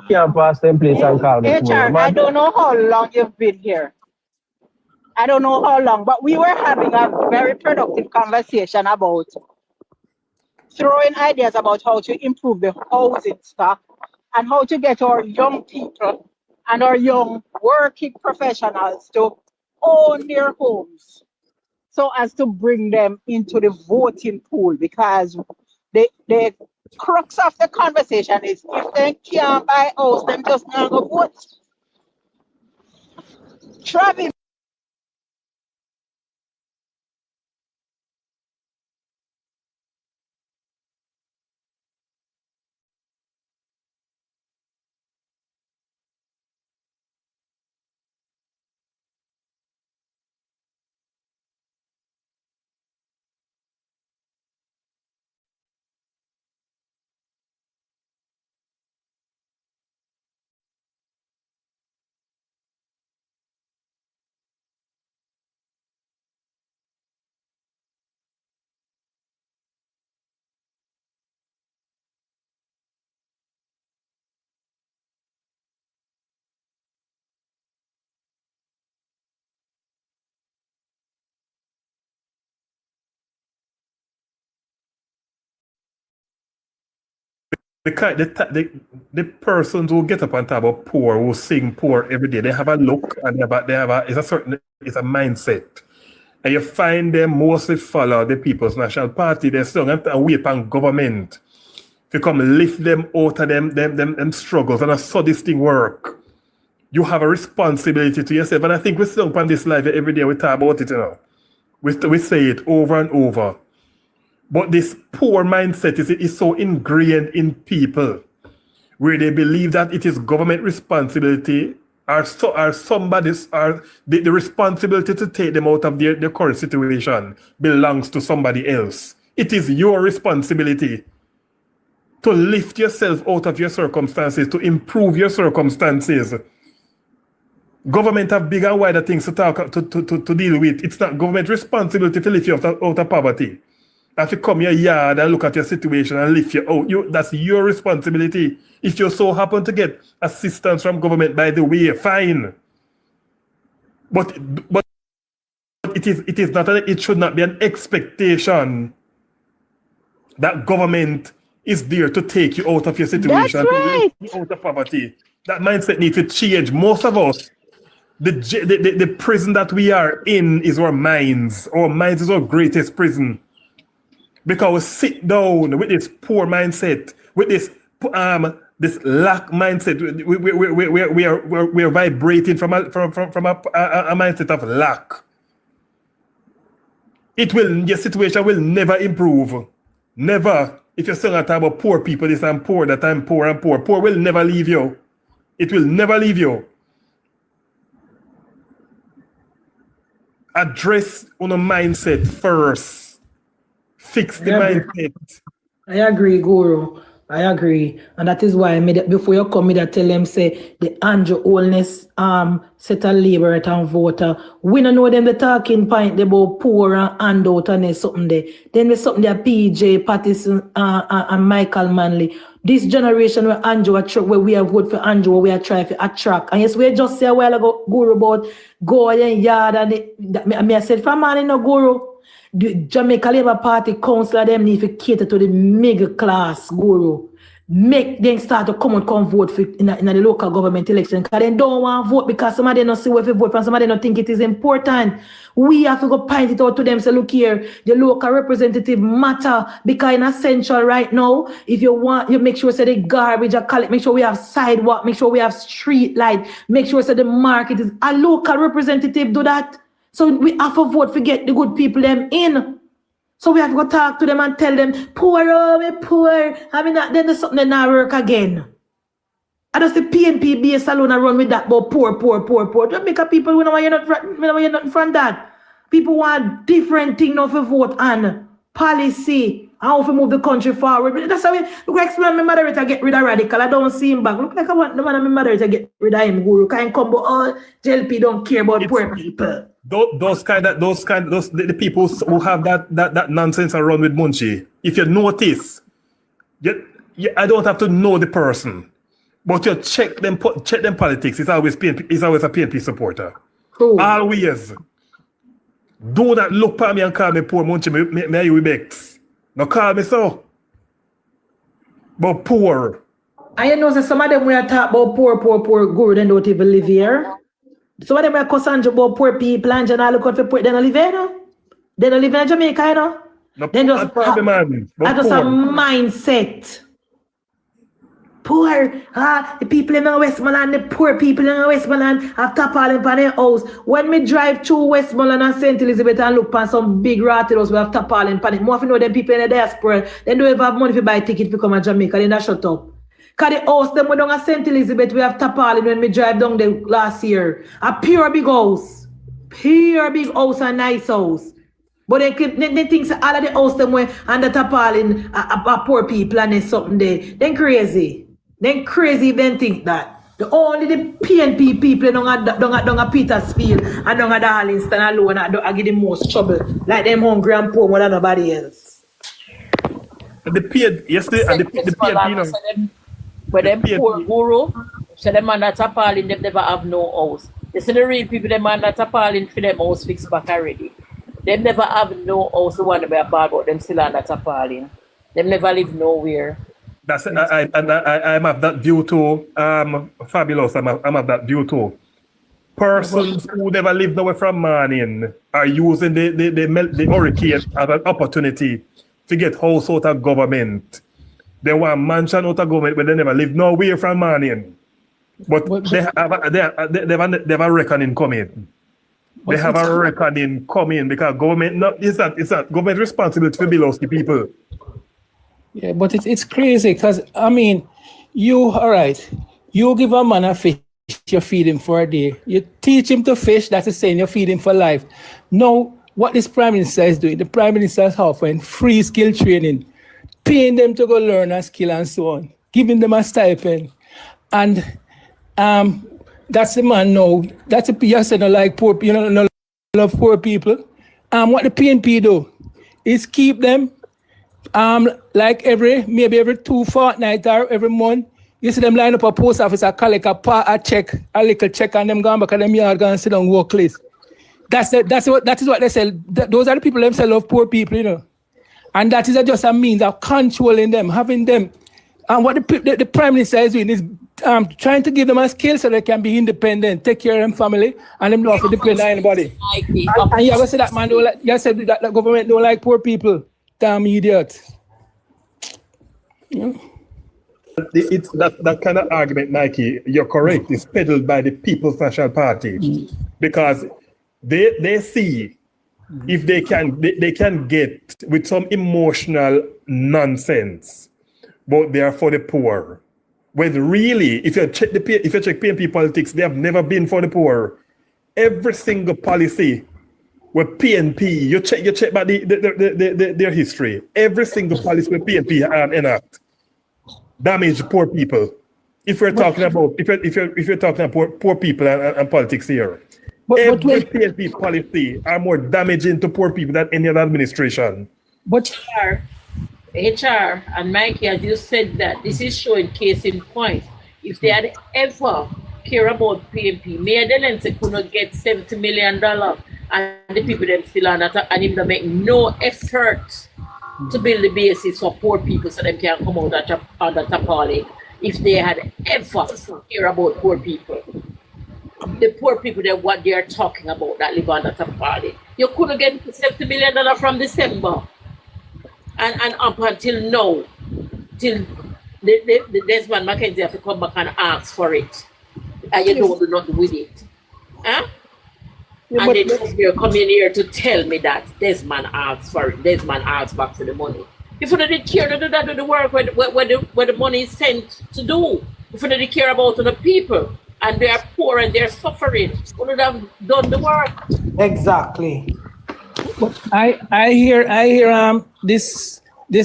Can't pass them place and call me poor. I don't know how long you've been here. I don't know how long, but we were having a very productive conversation about throwing ideas about how to improve the housing stock and how to get our young people and our young working professionals to own their homes so as to bring them into the voting pool, because the crux of the conversation is if they can't buy house, them just not go vote. Travis. The persons who get up and talk about poor, who sing poor every day, they have a look and it's a mindset. And you find them mostly follow the People's National Party. They're still going to wait on government to come lift them out of them struggles. And I saw this thing work. You have a responsibility to yourself. And I think we still on this live every day, we talk about it, you know. We say it over and over. But this poor mindset is so ingrained in people where they believe that it is government responsibility or somebody's the responsibility to take them out of their current situation belongs to somebody else. It is your responsibility to lift yourself out of your circumstances, to improve your circumstances. Government have bigger and wider things to deal with. It's not government responsibility to lift you out of poverty. If you come your yard and look at your situation and lift you out, that's your responsibility. If you so happen to get assistance from government, by the way, fine. But it should not be an expectation that government is there to take you out of your situation, That's right. out of poverty. That mindset needs to change. Most of us, the prison that we are in is our minds. Our minds is our greatest prison. Because we sit down with this poor mindset, with this lack mindset. We are vibrating from a mindset of lack. Your situation will never improve. Never. If you're still talking about poor people, this I'm poor, that I'm poor, I'm poor. Poor will never leave you. It will never leave you. Address on a mindset first. Fix the mindset. I agree, Guru. I agree. And that is why before you come, I tell them, say, the Andrew Holness set a labor and voter. We don't know them the talking point about poor and handout and there's something there. Then there's something there, PJ, Pattison, and Michael Manley. This generation where Andrew where we have voted for Andrew, where we are trying to attract. And yes, we just say a while ago, Guru, about go and yard and I said, from man, no Guru. The Jamaica Labour Party councillor them need to cater to the middle class, Guru. Make them start to come vote for in the local government election. Because they don't want to vote because somebody don't see where to vote from, somebody don't think it is important. We have to go point it out to them. Say, look here, the local representative matter because in essential right now, if you want, you make sure say the garbage are collect, make sure we have sidewalk, make sure we have street light, make sure say the market is a local representative do that. So we have to vote to get the good people them in. So we have to go talk to them and tell them, poor, me poor. I mean, then there's something that not work again. And that's the PNP base alone and run with that, but poor. Don't make up people, we know you're not from that. People want different things now for vote and policy, how to move the country forward. That's how we look like my moderator get rid of Radical. I don't see him back. Look like I want the man of my moderator get rid of him, Guru. Can't come, but all JLP don't care about poor people. The people who have that nonsense around with Munchie, if you notice, I don't have to know the person, but you check them politics. It's always a PNP supporter. Cool. Always. Do not look at me and call me poor Munchie. May you vex. Now call me so. But poor. And you know, so some of them we are talking about poor, Guru, they don't even live here. Some of them are concerned about poor people and they look out for poor. They don't live here, no? They don't live in Jamaica, you know? No, Then just but just a poor. mindset. Poor, the people in Westmoreland, the poor people in Westmoreland have tarpaulin on their house. When me drive through Westmoreland and St. Elizabeth and look for some big rattle house, we have tarpaulin on it. More if you know them people in the diaspora, they don't even have money to buy ticket to come to Jamaica, then they shut up. Because the house, them we down at St. Elizabeth, we have tarpaulin when me drive down there last year. A pure big house. Pure big house and nice house. But they think all of the house them way and the tarpaulin are poor people and there's something there. Then crazy. Then crazy if they think that. Only the PNP people don't have Petersfield and don't have Darlingston alone I give the most trouble. Like them hungry and poor more than nobody else. The PNP, yesterday, and the PNP, where them poor guru, so them man that tarpaulin, them never have no house. They say the real people, them man that tarpaulin for them house fixed back already. Them never have no house, the one that be a bad about them still on that tarpaulin. Them never live nowhere. That's I'm of that view too. Fabulous. I'm of that view too. Persons who never lived away from morning are using the hurricane as an opportunity to get house out of government. They want mansion out of government, but they never live nowhere from morning. But they have a reckoning coming. They have a reckoning coming because government it's not government responsibility to build the people. Yeah, but it's crazy because I mean, you give a man a fish, you feed him for a day. You teach him to fish, that's the saying, you feed him for life. Now, what this Prime Minister is doing, the Prime Minister is offering free skill training, paying them to go learn a skill and so on, giving them a stipend. And that's the man now. That's a PSA, no like poor people, no love poor people. What the PNP do is keep them like maybe every 2 fortnights or every month, you see them line up a post office, I collect a check, a little check, and them gone back and them yard gonna sit down work list. That is what they sell. Those are the people themselves love poor people, you know. And that is just a means of controlling them, having them. And what the Prime Minister is doing is trying to give them a skill so they can be independent, take care of them family, and them not to depend on anybody. And you ever say that man don't like, you said that the government don't like poor people. Damn idiot. Yeah. It's that kind of argument, Nike, you're correct, it's peddled by the People's National Party because they see if they can get with some emotional nonsense, but they are for the poor. When really, if you check PNP politics, they have never been for the poor. Every single policy with PNP, you check by their history. Every single policy with PNP enact damage poor people. If you're talking about poor people and politics here, every PNP policy are more damaging to poor people than any other administration. But HR and Mikey, as you said that, this is showing case in point. If they had ever care about PNP, Mayor Denense could not get $70 million and the people them still on that and him to make no effort to build the basis for poor people so they can come out on the tarpaulin. If they had ever care about poor people. The poor people that what they are talking about that live on the tarpaulin. You couldn't get $70 million from December. And up until now, till the Desmond Mackenzie have to come back and ask for it. And you don't do nothing with it. Huh? Yeah, and then you're coming here to tell me that Desmond asks for it. Desmond asks back for the money. If you don't care to do that, do the work where the money is sent to do. If you don't care about the people and they are poor and they're suffering, you would have done the work. Exactly. But I hear this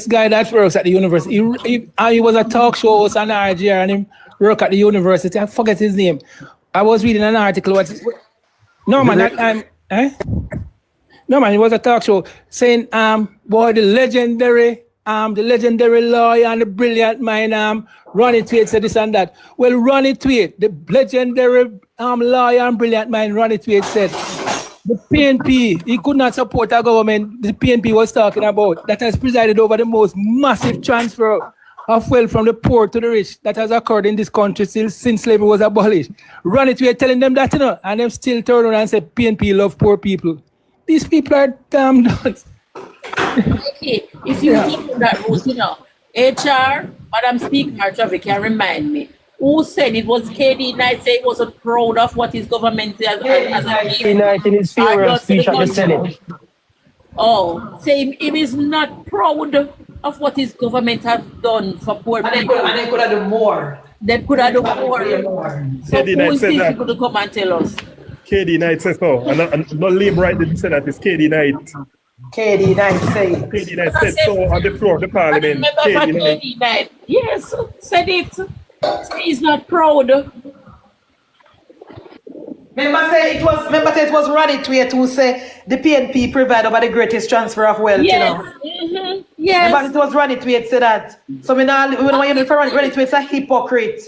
guy that works at the university. He was a talk show host on RGR and he worked at the university. I forget his name. I was reading an article. No man, no man, it was a talk show saying boy the legendary lawyer and the brilliant mind Ronnie Tweed said this and that. Well, Ronnie Tweed, the legendary lawyer and brilliant mind Ronnie Tweed said the PNP, he could not support a government the PNP was talking about that has presided over the most massive transfer of wealth from the poor to the rich that has occurred in this country since slavery was abolished. Run it, we are telling them that, you know, and them still turn around and say PNP love poor people. These people are damn nuts. Okay, if you follow that route, you know, HR, Madam Speaker, Traffic can remind me. Who said it was KD Knight say he wasn't proud of what his government has achieved? In his farewell speech at the Senate. Oh, say him is not proud of what his government has done for poor people. And they could have done more. They could have done more. So KD who Knight is said these that. people to come and tell us? KD Knight says so. And not Liam Wright didn't say that. It's KD Knight. KD Knight say it. KD Knight said so on the floor of the parliament. KD Knight. Yes, said it. He's not proud. Remember say it was Ronnie Tweet who say the PNP provide over the greatest transfer of wealth, Yes. you know. Yes. Remember it was Ronnie Tweet say that. So we don't want you to for Ronnie Tweet's a hypocrite.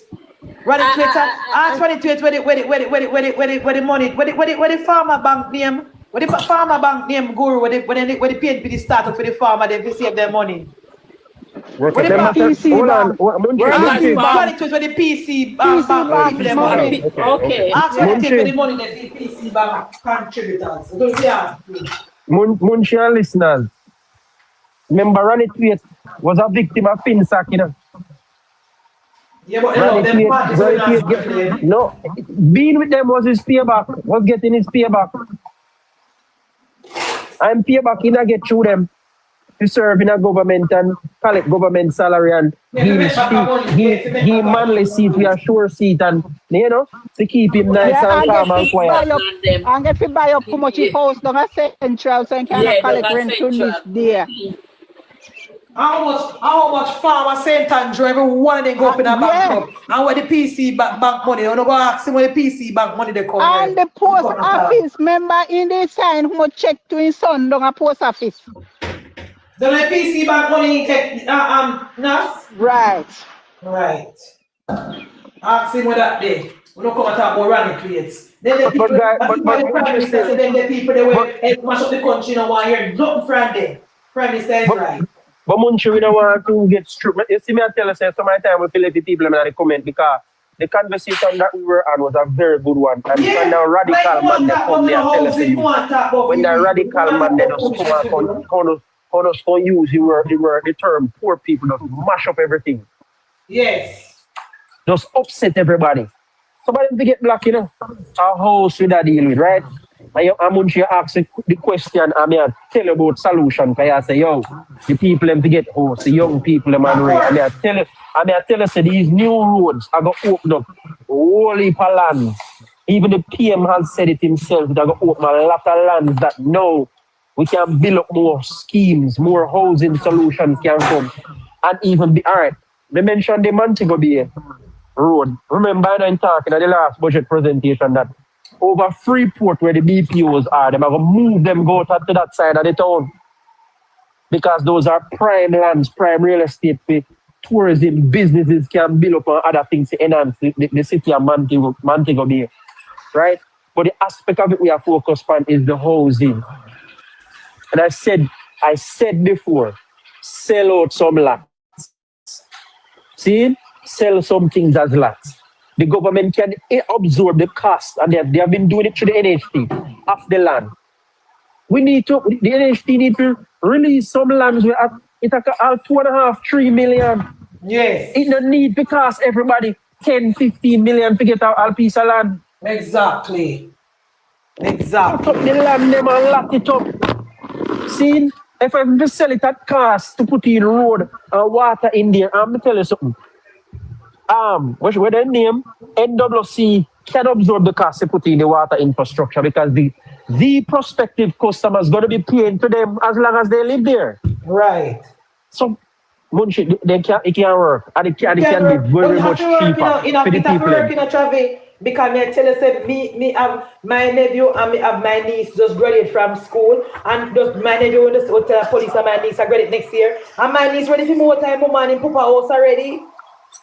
Ronnie Tweet ask Ronnie Tweet where the money, where the farmer bank name, where the farmer bank name guru, where the PNP started for the farmer, they save their money. Hold on. Ronnie Tweet where the PC bank give them money. Okay. Ask Ronnie Tweet where the money that the PC bank contributors. Don't be asking. Munchie and listeners, remember Ronnie Tweet was a victim of Finsack, you know. Yeah, but no, being with them was his payback, was getting his payback. And payback in a get through them to serve in a government and collect government salary and he manly seat, we a sure seat and you know, to keep him nice and calm and quiet. And get to buy up how much he house down a Central so he can collect rent to live there. How much farmer St. Andrew every one of them go up in a bank and where the PC bank money, you don't go ask him where the PC bank money they come. And the post office member in the sign who much check to his son down a post office. The PC bank money take Nas? Right. Ask him where that day. We don't come and talk about running plates. Then the people, the Prime Minister said then the people they will mash up the country now want to hear nothing from them. Prime Minister is right. But Munchie, we don't want to get stripped. You see me, I tell you, so my time we feel let the people in the comment because the conversation that we were on was a very good one. And when the radical man they come there and tell us when the radical man they just come and use the term poor people, just mash up everything. Yes. Just upset everybody. Somebody to get black, you know. A house with that deal with, right? And Munchie ask the question, I mean, tell you about solution. Because I say, yo, the people them to get house, the young people them and right. I tell you, say these new roads are going to open up whole heap of land. Even the PM has said it himself, they're going to open a lot of lands that now we can build up more schemes, more housing solutions can come. And even be, all right, they mentioned the Montego Bay road. Remember, I'm talking at the last budget presentation that over Freeport where the BPOs are, they're going to move them, go to that side of the town. Because those are prime lands, prime real estate, tourism, businesses can build up on other things to enhance the city of Montego Bay. Right? But the aspect of it we are focused on is the housing. And I said before, sell out some lots. See? Sell some things as lots. The government can absorb the cost, and they have been doing it through the NHT of the land. The NHT need to release some lands where it all 2.5, 3 million. Yes. It don't need to cost everybody 10, 15 million to get a piece of land. Exactly. Lock up the land them and lock it up. See, if I just sell it at cost to put in road and water in there, I'm gonna tell you something. What's the name? NWC can absorb the cost to put in the water infrastructure because the prospective customers going to be paying to them as long as they live there. Right. So, Munchie, it can work. And it can be very much cheaper for the people. Because I tell you, me have my nephew and me have my niece just graduate from school. And just my nephew will just tell police and my niece are graduate next year. And my niece ready for more time, mom in Papa house already.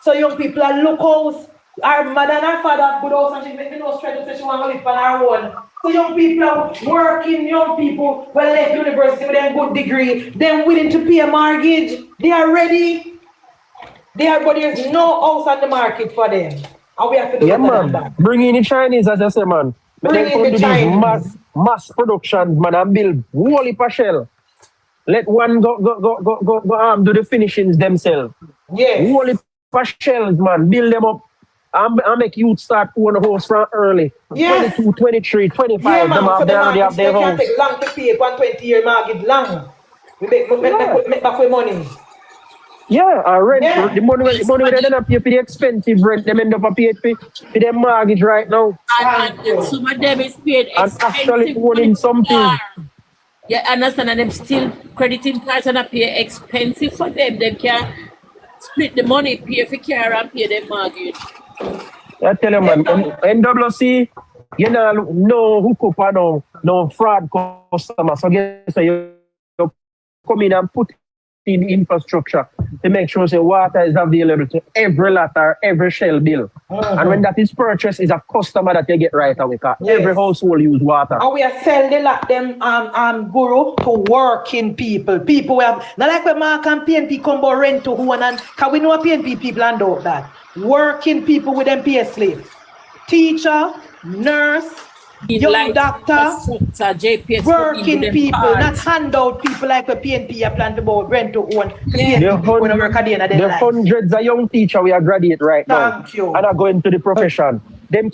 So young people are look house. Our mother and our father have good house and she make me no straight to say she want to live on her own. So young people are working, young people when they left university with a good degree, they're willing to pay a mortgage. They are ready. But there's no house on the market for them. And we have to do that. Bring in the Chinese, as I say, man. Bring in the Chinese. Mass production, man, and build whole heap of shell. Let one go do the finishings themselves. Yes. Roll it for shells, man. Build them up. And make youth start own a house from early. Yes. 22, 23, 25. Yeah, man. So They already have their can house. take long to pay. 120-year mortgage long. We make back with money. Yeah, rent. Yeah. The money they don't pay for the expensive rent. Them end up paying for their mortgage right now. And some of them is paid And actually owning something. Yeah, understand, and them still crediting cards and pay expensive for them. They can split the money, pay for car and pay their mortgage. I tell you, man, NWC, you know, no hookup or no fraud customer. So guess you come in and put in infrastructure to make sure the water is available to every lot or every shell bill. And when that is purchased, is a customer that you get right away. Every household use water. And we are selling like them guru to working people. People we have not like when Mark and PNP come about rent to one, and can we know PNP people and all that? Working people with them pay slip. Teacher, nurse, young doctor, working people, not handout people like the PNP are plan to about rent to own. The hundreds of young teachers we are graduate right now and are going to the profession. Them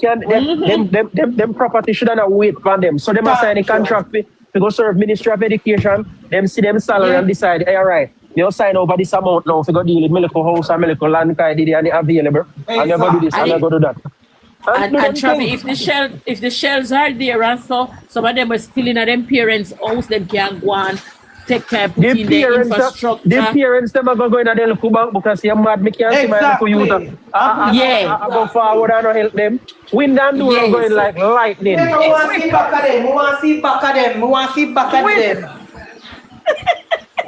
property shouldn't wait for them. So them assign a contract to go serve Ministry of Education. Them see them salary and decide, hey, all right, you sign over this amount now to go deal with my little house and my little land and the available. And you go do this and you go do that. And Travi, if the shells are there and so some of them are still in them parents' house, them can go and take care of the infrastructure. The parents them are going to the local bank because you're mad, me can't see my little youth. I go forward and help them. Wind and door are going like lightning. We want to see back at them. We want to see back at them. We want to see back at them.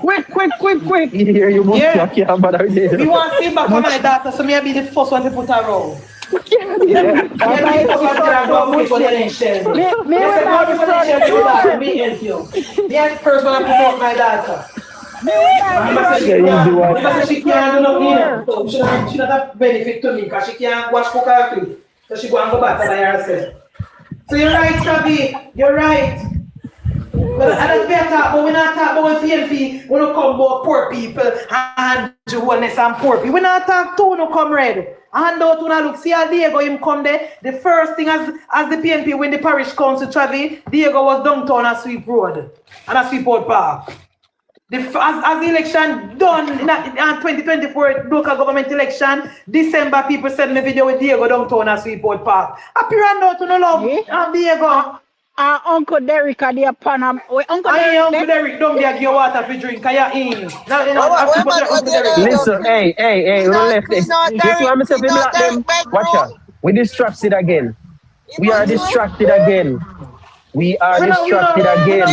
Quick. Here you move. Yeah. We want to see back at my daughter, so maybe the first one to put her roll. First one I promote my daughter. She can't do nothing. She not have benefit to me because she can't wash cook her clean. So she go and go back by herself. So you're right, Travi. You're right. But I don't better, but we're not talking about PNP. We don't come about poor people and Joanness and poor people. We not talk to no comrade. And out when I look, see how Diego him come there. The first thing as the PNP when the parish council Travi, Diego was downtown and sweep road and a sweep out park. As the election done in 2024 local government election, December people send me video with Diego downtown and sweep out park. Appear out to no love Diego. Uncle Derek are there upon Uncle Derek don't give you water for drink. Listen, hey, we left this. If you want me to be like them, watch out. We distracted again. We are distracted again. We are distracted again.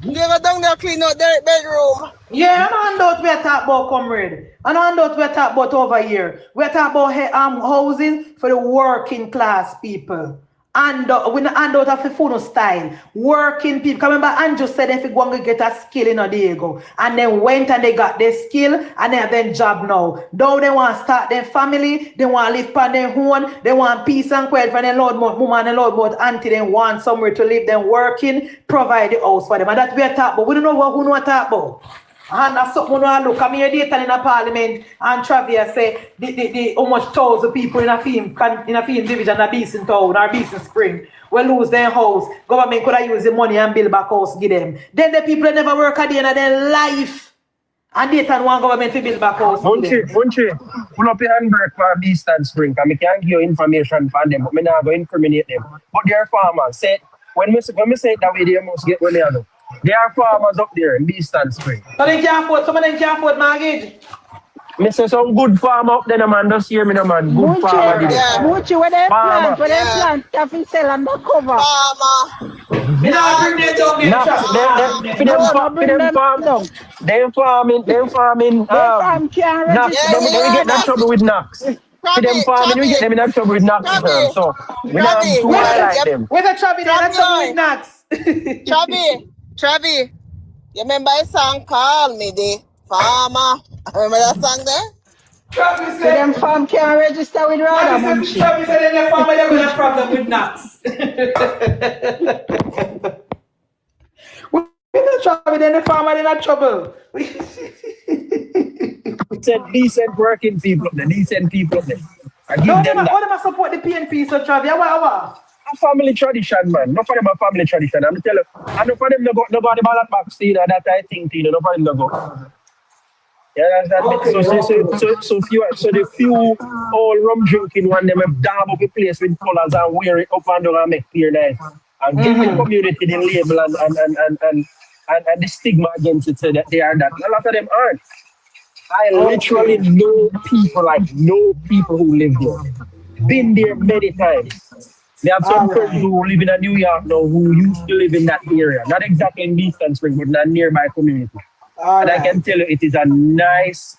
You go down there clean out their bedroom. Yeah, I'm not we talk about comrade. And I'm not we talk about over here. We talk about housing for the working class people. And we not hand out of the phone style. Working people. Remember, Andrew said if you go and get a skill in Diego. And then went and they got their skill and they have their job now. Now they want to start their family, they want to live on their own, they want peace and quiet for their Lord mom and Lord both auntie, they want somewhere to live, them working, provide the house for them. And that's what we talk about. We don't know what we know talk about. And that's something when I look. I'm here data in a parliament and Travia say the how much thousand people in a film division, a Beeson town or Beeson Spring will lose their house. Government could have used the money and build back house give them. Then the people never work a day in their life. And they turn one government to build back house. Munchie, pull up your handbrake for Beeson Spring because I can't give you information for them, but I not going to incriminate them. But they're farmers. Say when we say it that way, they must get what they are. There are farmers up there in Beeston Spring. So they can't afford, some of them can't afford mortgage. I say some good farmer up there, no man. Just hear me, no man. Good farmer. Munchie, where they plant, coffee sell undercover. Farmer. Me not bring them down there. Them farming. They get that trouble with knocks. Them farming, we get them in that trouble with knocks. So we not too like them. Where's the trouble? That's trouble with knocks. Travi, you remember a song called Me the Farmer? Remember that song there? Travi said them farm can't register with Rada, Munchie. Travi said in the farmer they're going to have problem with knocks. Travi, then the farmer in trouble. Decent working people, the decent people. I give No, them that. what am I support the PNP, so Travi? What? A family tradition, man. Not for them a family tradition. I'm tell you, I know for them no go nobody ballot box, you know, that I think, you know, no for them no go. Yeah, that's Okay, so the few all rum drinking one them have dab up the place with colours and wear it up and down and make clear nice. And give the community the label and the stigma against it so that they are that. A lot of them aren't. I literally know people who live there. Been there many times. They have some friends who live in New York now who used to live in that area. Not exactly in Eastern Spring, but in a nearby community. And I can tell you it is a nice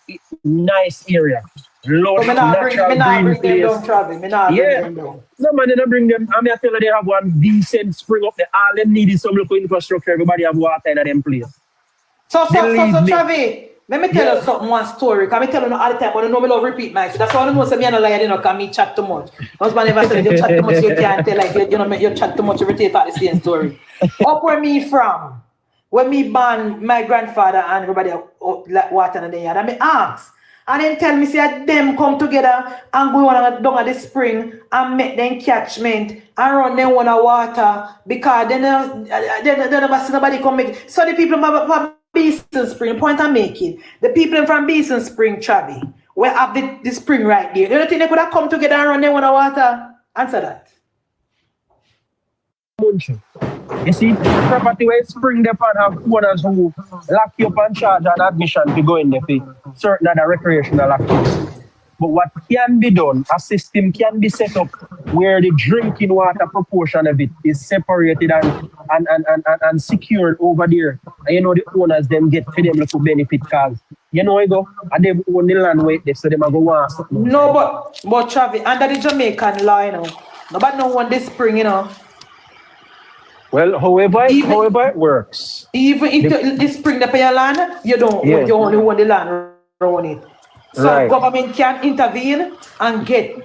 area. Lush, natural green place. Yeah. No man, they don't bring them. I mean, I tell you they have one decent spring up there. All they need is some local infrastructure. Everybody have water in them place. So Travi, let me tell you something, one story. Because I tell you all the time, but I know I love repeat myself. That's why I know me and a liar, you know, because me chat too much. Husband never said you chat too much, you can't tell, like, you know, you chat too much, you repeat the same story. Up where me from, when me born, my grandfather and everybody water in the yard, and me ask. And then tell me, say, them come together and go on down at the spring and make them catchment and run them on the water because they never see nobody come make it. So the people from Beeson Spring, point I'm making, the people from Beeson Spring, Travi, we have the spring right there. You don't think they could have come together and run them on the water? Answer that. You see, property where spring the pan have owners who lock you up and charge an admission to go in there for certain other recreational activities. But what can be done, a system can be set up where the drinking water proportion of it is separated and secured over there. And you know the owners them get for them little benefit because you know go and them own the land where they so them go want something. No, but Travi, under the Jamaican law, you know, nobody no want this spring, you know. Well, however it works. Even if the spring the pay land, you don't you only want the land around it. So government can intervene and get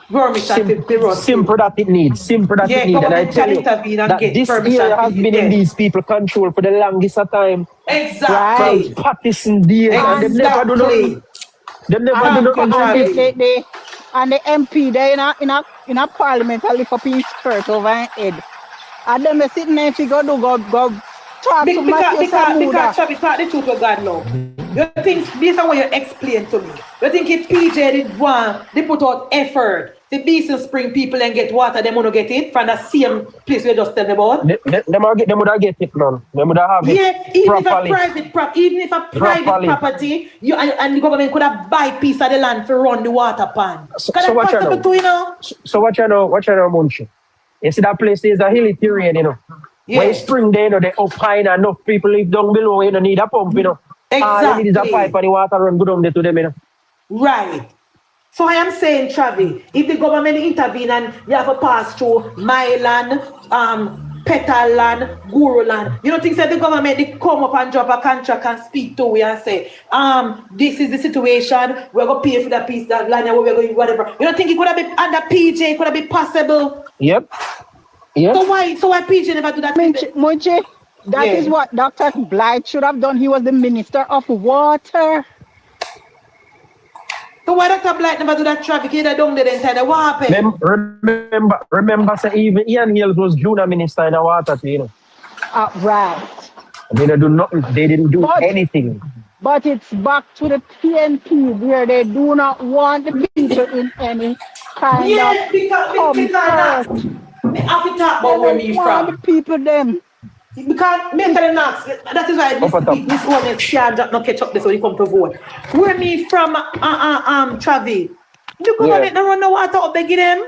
permission to build. Simple that it needs. And I tell you that this area has been in these people control for the longest of time. Exactly. From Patterson days and they never do nothing. They never do nothing. And the MP there in a parliament I lift up his skirt over his head. And then they sitting there to go talk to because Travi, the truth of God now. You think, based on what you explained to me, you think if PJ did want, they put out effort, the Beeson Spring people and get water, they want to get it from the same place we just tell them about? They would have get it, man. They would have it properly. Even if a private property, you and the government could have buy a piece of the land for run the water pan. So what you know? So what you know, Munchie? You see that place is a hilly terrain, you know. Yeah. When spring there, you know, they up high and enough people live down below, you don't need a pump, you know. Exactly. All you need is a pipe and the water run good down there to them, you know. Right. So I am saying, Travi, if the government intervene and you have to pass through my land, Petal land, Guru land, you don't think that the government they come up and drop a contract and speak to we and say, this is the situation, we're going to pay for that piece, that land, and we're going to whatever. You don't think it could have been under PJ, could have been possible? Yep. So why PJ never do that? Munchie, that is what Dr. Blythe should have done. He was the Minister of Water. So why Dr. Blythe never do that traffic? He don't do the entire what happened? Remember, say even Ian Hills was junior minister in the water, you know. Right. They didn't do nothing. They didn't do anything. But it's back to the PNP where they do not want the people in any kind of because I have to talk about where me from. The people them. Because mentally not. That is why this one is can't not catch up this when you come to vote. Where me from Travi. The government don't run the water up begging them.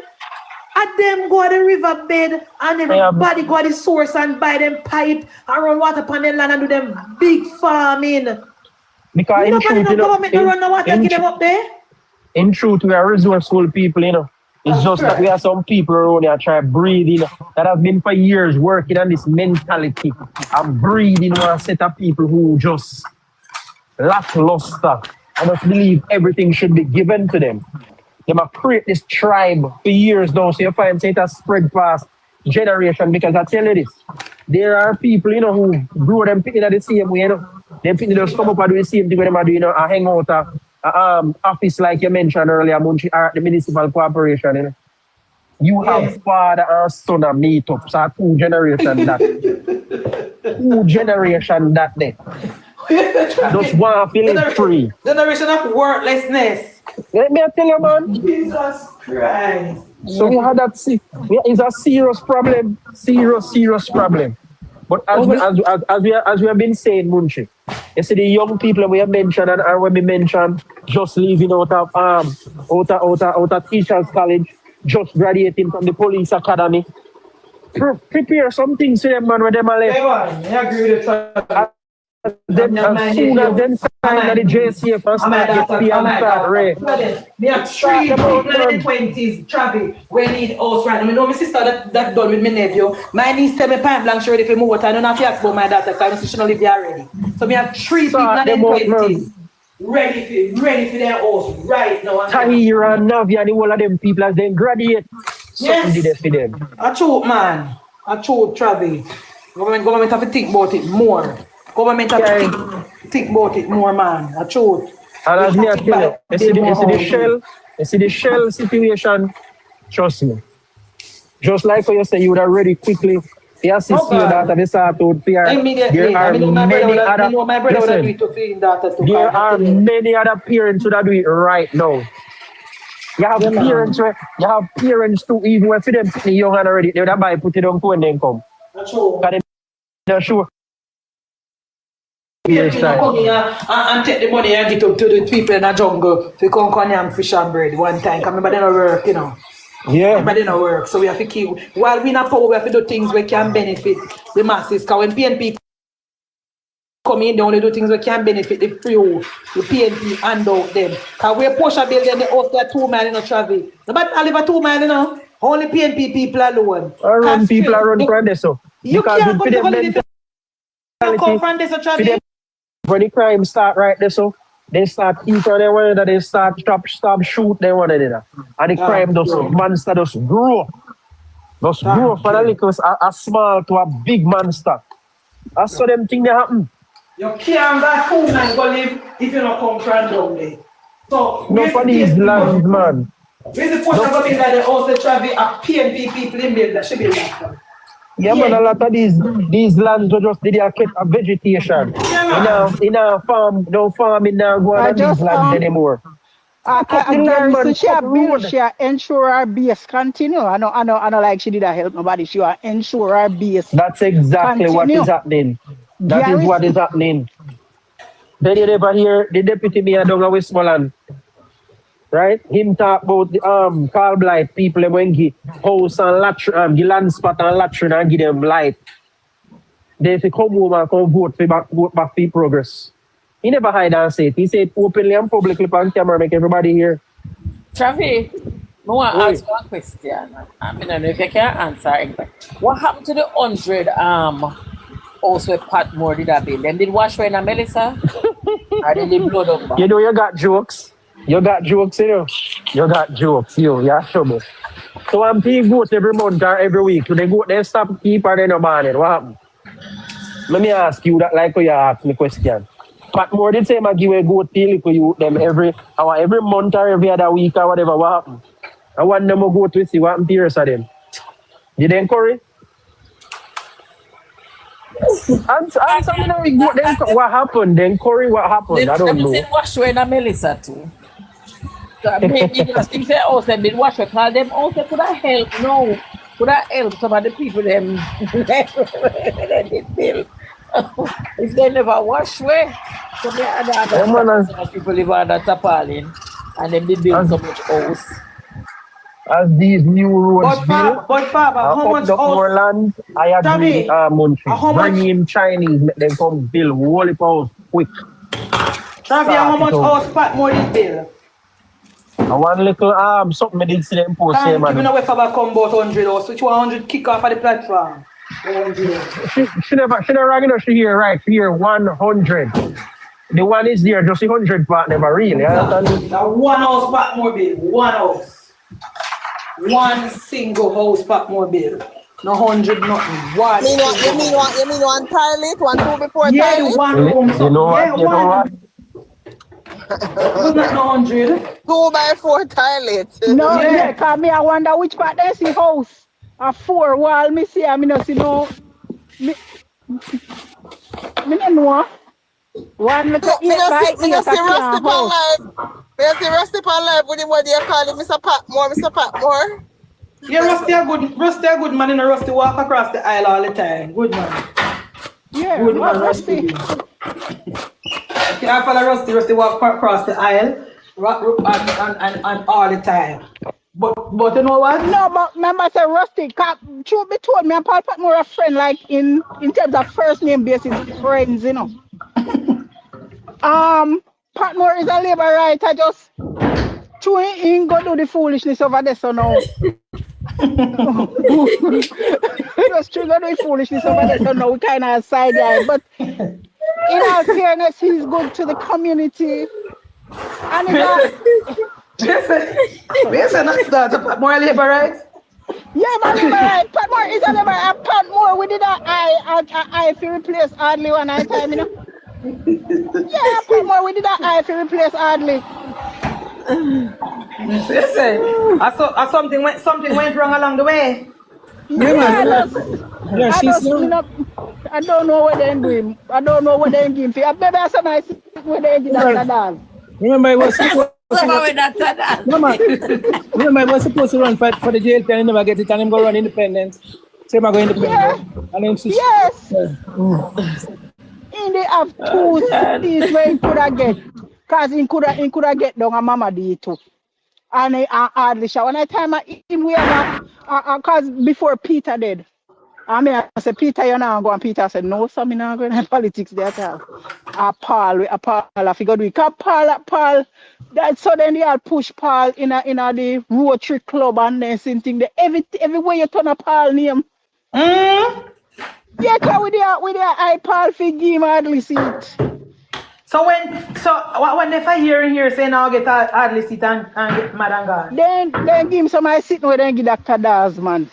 And them go to the riverbed and everybody go to the source and buy them pipe and run water upon the land and do them big farming. Because government don't run the water and get them up there. In truth, we are resourceful people, you know. It's just that we have some people around here trying to breathe in that have been for years working on this mentality and breathing on a set of people who just lackluster and just believe everything should be given to them. They might create this tribe for years now, so you find it has spread past generation because I tell you this, there are people, you know, who grow them picking at the same way, you know. Them people just come up and do the same thing when they do, you know, a hang out office like you mentioned earlier, MunchieB, the municipal corporation, you know. You have father and son a meet up, so 2 generations that. 2 generations that day. Just one feeling free. Generation of worthlessness. Let me tell you, man. Jesus Christ. So we had that. It's a serious problem. Serious problem. But as we have been saying, Munchie, you see the young people we have mentioned and when we mentioned just leaving out of teachers college, just graduating from the police academy. Prepare some things for them, man, when them are left. I agree with you. Then as soon as them sign the JCF and start the P and start red. Me have 3 people in the 20s, Travis, we need house right now. I know my sister that done with my nephew. My niece tell me point blank ready for move out. I don't have to ask about my daughter because she don't live there already. So we have 3 people in the 20s ready for their house right now. Tahira, Navi and all of them people as they graduate. Something did it for them. I choke, man. I choke, Travis. Government have to think about it more. Government have to think about it more, man. I choke. And as me I tell you, you see the shell situation, trust me. Just like how you say, you would have ready quickly. You assist your daughter, they start out here. There are many other parents who do it right now. You have parents too, even if them young and already, they would have buy put it on phone and come. That's true. They're sure. And take the money and get up to the people in the jungle to come and fish and bread one time. Because remember they don't work, you know. Yeah. Remember they don't work. So we have to keep, while we not power, we have to do things we can benefit the masses. Because when PNP come in, they only do things we can benefit the few, the PNP hand out them. Because we're Porsche building the house there 2 miles in a travel. Nobody I live 2 miles, you know. Only PNP people alone. Run people are run from this. You can't go to the come from this travel. When the crime start right there, so they start eating their one that they start stop shoot their one another. And the crime does monster just grow. Just grow from a little a small to a big monster. That's so them things that happen. You can't that cool man go live if you don't come from down there. So no for these lands, man. Where's the portion of that they also travel a PNP people in build that should be like yeah, man, a lot of these lands are just dedicated a vegetation. In a farm, no farming now going on these lands anymore. She ensure our base continue. I know like she did help nobody. She ensure our base. That's exactly continue. What is happening. That is what is happening. Then you never hear the deputy mayor down in Westmoreland. Right? Him talk about the Carl Blight people when give house and latrine, give land spot and latrine and give them light. They say come home and come vote back for progress. He never hide and say it. He said openly and publicly on camera, make everybody hear. Travi, I want to ask one question. I don't know if you can answer it. What happened to the 100 also Pat Moore did that bill? Them did wash when Melissa? Or did they blow up? You know you got jokes. You got jokes, you know. You got jokes, you're trouble. So I'm paying vote every month or every week. When they go, they stop keep or they no ban it. What happened? Let me ask you that like how you ask me question. Pat Moore did say I give a goat deal for you them every month or every other week or whatever. What happened? I want them to go to see what happened to the rest of them. Did they encourage? Answer me now, what happened? Then Corey, what happened? I don't know. They wash when Melissa too. So maybe just think they also did wash when call them also could have helped. No, could have helped some of the people them they did bill. If they never wash way, so they other people live under Tapalin and then they build so much house. As these new roads build, how much more land? I agree with MunchieB. Bring in Chinese, make them come build whole house quick. Travi, how much house Pat Moore did build? One little something I did see them post here, man. You know if I come about 100 or switch 100 kick off of the platform. She never rang it, she hear right, she hear 100. The one is there, just the 100 part never really. Now one house Pat Moore build, one house. One single house Pat Moore build. No 100 nothing. What? You mean one toilet? 1 2 before Yeah, toilet? one room. You know what? Yeah, You know what? Was not no 100. 2 by 4 toilet. No, Yeah. yeah, cause me I wonder which part they see house. A 4 wall, me see, I mean, no see no. Me no know. One little Me 8 no by see 8 a Rusty can on house. live. Me no see Rusty on live with him what they call him Mr. Patmore. Yeah, Rusty a good man, and Rusty walk across the aisle all the time. Good man. Yeah, Good what man, Rusty? Yeah, I follow Rusty walk across the aisle and all the time. But you know what? No, but remember say Rusty, truth be told, me and Paul Patmore a friend, like in terms of first name basis, friends, you know. Patmore is a labor writer, just he go do the foolishness over there, so now. Just go do the foolishness over there, so now we kind of side eye. But in all fairness, he's good to the community. And Listen, that's Patmore labor rights. yeah, man, labor right. Patmore is a labor right. Patmore, we did I if you replace Hardly one night time, you know. Yeah, Patmore, we did if you replace Hardly. Listen, I something went wrong along the way. Yeah, I don't know what they're doing. I don't know what they're doing. I bet that's a nice what they're doing. Remember, I was supposed to run for the jail pen and never get it, and him go run independent. Say, I'm going independent. And then yes. And they have 2 cities where he could have get. Because he could have get down a Mama D too. And I hardly show. When I time him we have because before Peter did. I said, Peter, you're not going. Peter said, no, so I'm not going to politics there at all. Paul, I figured we can Paul. That so then they had push Paul in the Rotary Club and then same thing. Everywhere you turn a Paul name. Yeah, because with their eye Paul for give him hardly seat. So when if I hear saying I'll get hardly sit and get mad and gone. Then give him somebody sitting where they give Dr. Daz, man.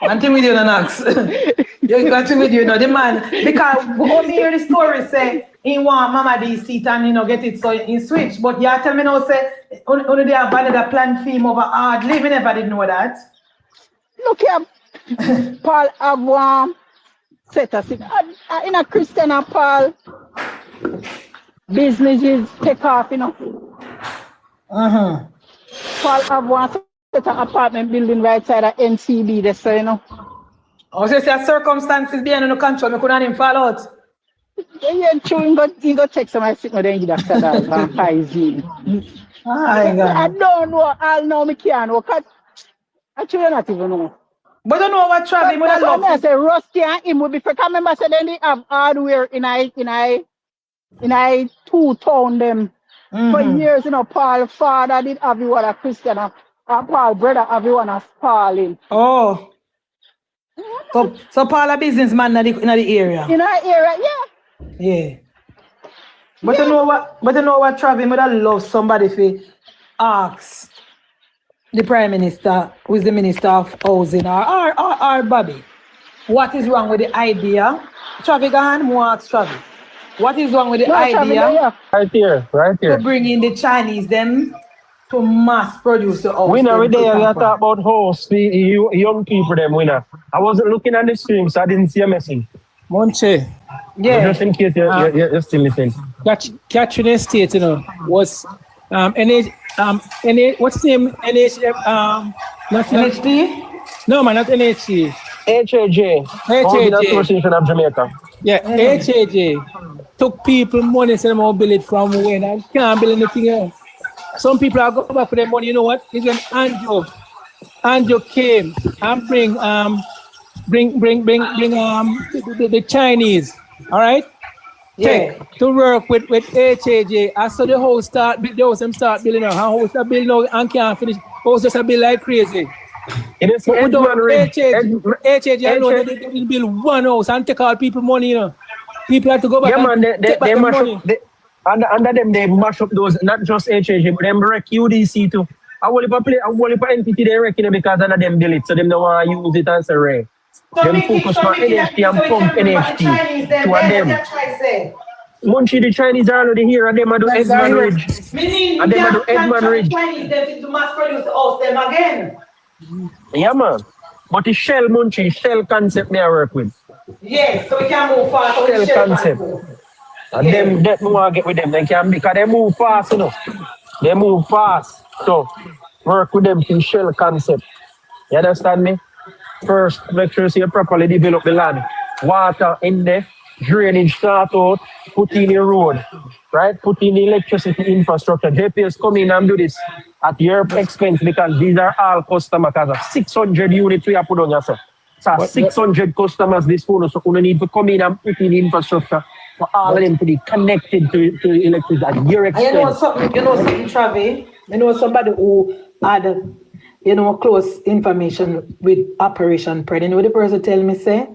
Until with you, Nax. You got to with you, the man. Because when me hear the story say he want Mama D seat and get it so he switch. But you tell me now say only they have another plan for him over Hardly. We never did know that. Look here, Paul have one set us in a Christian and Paul businesses take off, Paul have one set of apartment building right side of NCB, that's so Oh, so say circumstances being under control, me couldn't even fall out. Yeah, true, he go check somebody sitting there and give Dr. Daz and hygiene. I don't know, I'll know me can't know, because actually I not even know. But I don't know what Travis would have loved. I say Rusty and him would be because remember say then they have hardware in I 2 town them for years, Paul father did everyone a Christian and Paul brother everyone a Paul in. Oh. So Paul a businessman in the area. In our area, yeah. Yeah. But you know what Travis would have loved somebody to ask the Prime Minister, who is the Minister of Housing, or Bobby, what is wrong with the idea? Travis, go ahead, ask Travis. What is wrong with the idea? Right here. To bring in the Chinese, them to mass produce the house. Winner, we talk about house, the young people, them winner. I wasn't looking at the stream, so I didn't see a message. Munchie. Yeah. Just in case you're still listening. Catching Estate, was what's the name? NHD? No, man, not NHD. HAJ. Housing Association of Jamaica. Yeah, HAJ took people money, so they build it from when I can't build anything else. Some people are going back for their money. You know what? It's when Andrew came and bring the Chinese. All right. Yeah. To work with HAJ. I saw the house start building now. How house start building now and can't finish. House just build like crazy. It is HAJ, I know that they didn't build one house and take all people money, People have to go back take back the money. Under them, they mash up those, not just HAJ, but them wreck UDC too. I want to entity they reckon because none of them build it, so them don't want to use it as a ray. Them focus on NHT and pump NHT to them. Munchie, the Chinese are already here and them are do Edmund Ridge. And them are do Edmund Ridge. Chinese them to mass produce the house them again. Yeah, man. But the shell Munchie, shell concept me I work with. Yes, so we can move fast with Shell concept. And them that more get with them. They can because they move fast, you know. They move fast. So work with them in shell concept. You understand me? First, make sure you properly develop the land. Water in there, drainage start out, put in your road, right? Put in the electricity infrastructure. JPS come in and do this at your expense because these are all customers. 600 units we have put on yourself. So 600 customers this phone, so you need to come in and put in the infrastructure for all of them to be connected to electricity at your expense. You know something, Travi? You know somebody who had close information with Operation Pride. You know what the person tell me say?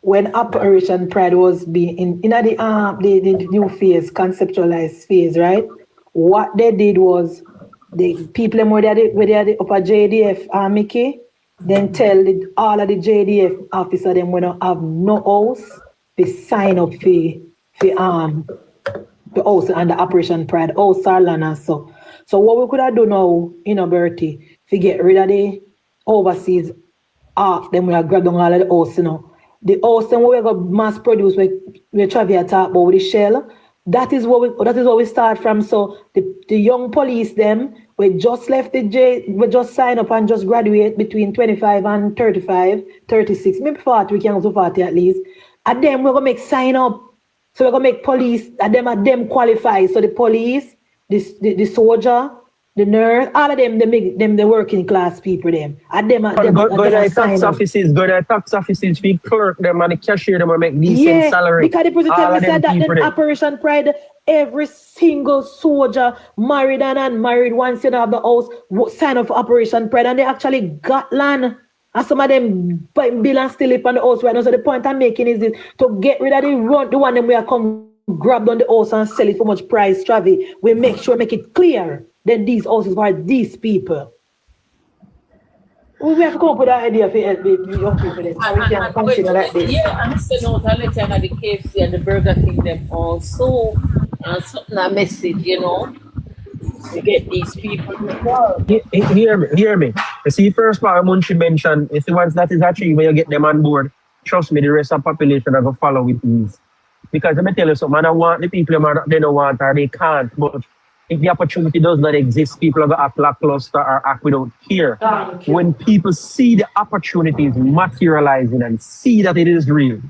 When Operation Pride was being in the new phase, conceptualized phase, right? What they did was the people where they had the upper JDF Mickey, then tell all of the JDF officers them when have no house, they sign up for the house and the Operation Pride, house or land and so. So what we could have done now, Bertie, to get rid of the overseas then we have grabbed on all of the house, The house then we got mass produce we Travis talk about with the shell. That is what we start from. So the young police them we just left we just sign up and just graduate between 25 and 35, 36, maybe 40, we can go to 40 at least. And then we're gonna make sign up. So we're gonna make police and them qualify. So the police, the soldier, the nurse, all of them, the working class people, them. And them go to tax offices, we clerk them and the cashier them will make decent salary. Because the president said that in Operation Pride, every single soldier, married and unmarried, once you have the house, sign up for Operation Pride, and they actually got land. And some of them bill and still live on the house right now. So the point I'm making is this, to get rid of the one them we are come grab on the house and sell it for much price, Travi. We make it clear. Then these houses are these people. We have to come up with an idea for help the young people. We can continue like this. Yeah, I'm sending out a letter at the KFC and the Burger King them also. And something a message, to get these people involved. Hear me. You see, first part Munchie mentioned, you see, once that is achieved, when you get them on board, trust me, the rest of the population are going to follow with ease. Because let me tell you something, I want the people they don't want or they can't, but if the opportunity does not exist, people are going to act lackluster or act without care. When people see the opportunities materializing and see that it is real,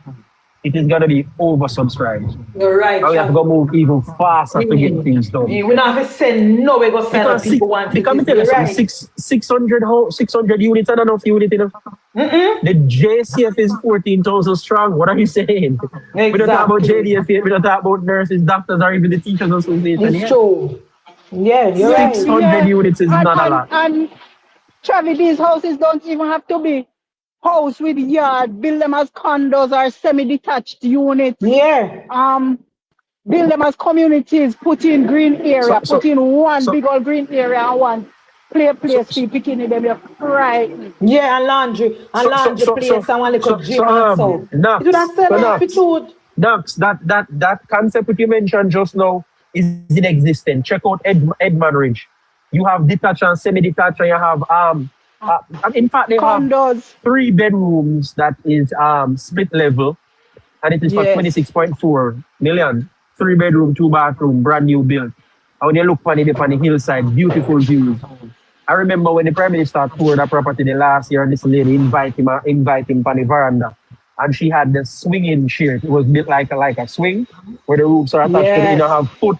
it is going to be oversubscribed. You're right. Now we have to go move even faster to get things done. We don't have to send we're going to send out people want to. Because I tell you something, 600 units and enough units, The JCF is 14,000 strong. What are you saying? Exactly. We don't talk about JDF yet. We don't talk about nurses, doctors, or even the teachers association. It's true. Yeah, you're 600 units is not a lot. And Travis, these houses don't even have to be house with yard. Build them as condos or semi-detached units. Yeah. Build them as communities. Put in green area. Put in one big old green area and one place for picking them. You're frightened. Yeah, and laundry place and one little gym and so. Knox, that concept that you mentioned just now is inexistent. Check out Edmund Ridge. You have detached and semi-detached, and you have in fact they condos. Have 3 bedrooms that is split level, and it is for 26.4 million. 3 bedroom, 2 bathroom, brand new build. And when you look on the hillside, beautiful views. I remember when the Prime Minister toured the property the last year, and this lady invite him on the veranda. And she had the swinging chair. It was built like a swing, where the roofs are attached to it. You have foot.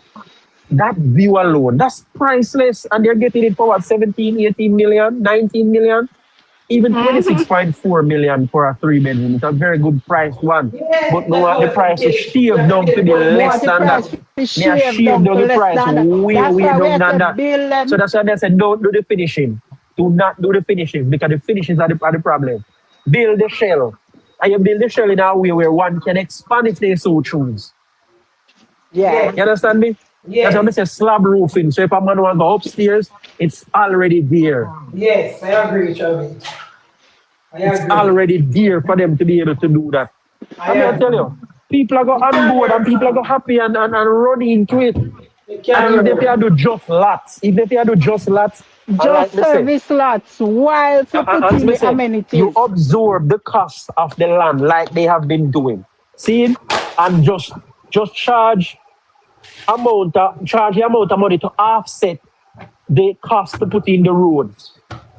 That view alone, that's priceless. And they're getting it for what, 17, 18 million, 19 million? Even 26.4 million for a 3 bedroom. It's a very good priced one. But no, the price is shaved down to be less than that. They are shaved down the price way down than that. So that's why they said, don't do the finishing. Do not do the finishes, because the finishes are the problem. Build the shell. And you build the shell in a way where one can expand if they so choose. Yeah. You understand me? That's what I say slab roofing. So if a man want to go upstairs, it's already there. Yes, I agree, Chavi. It's already there for them to be able to do that. I mean, I tell you, people are going on board and people are going happy and running into it. And even if you do just lots, Just service lots while to put in the amenities. you absorb the cost of the land like they have been doing. See? And just charge the amount of money to offset the cost to put in the roads.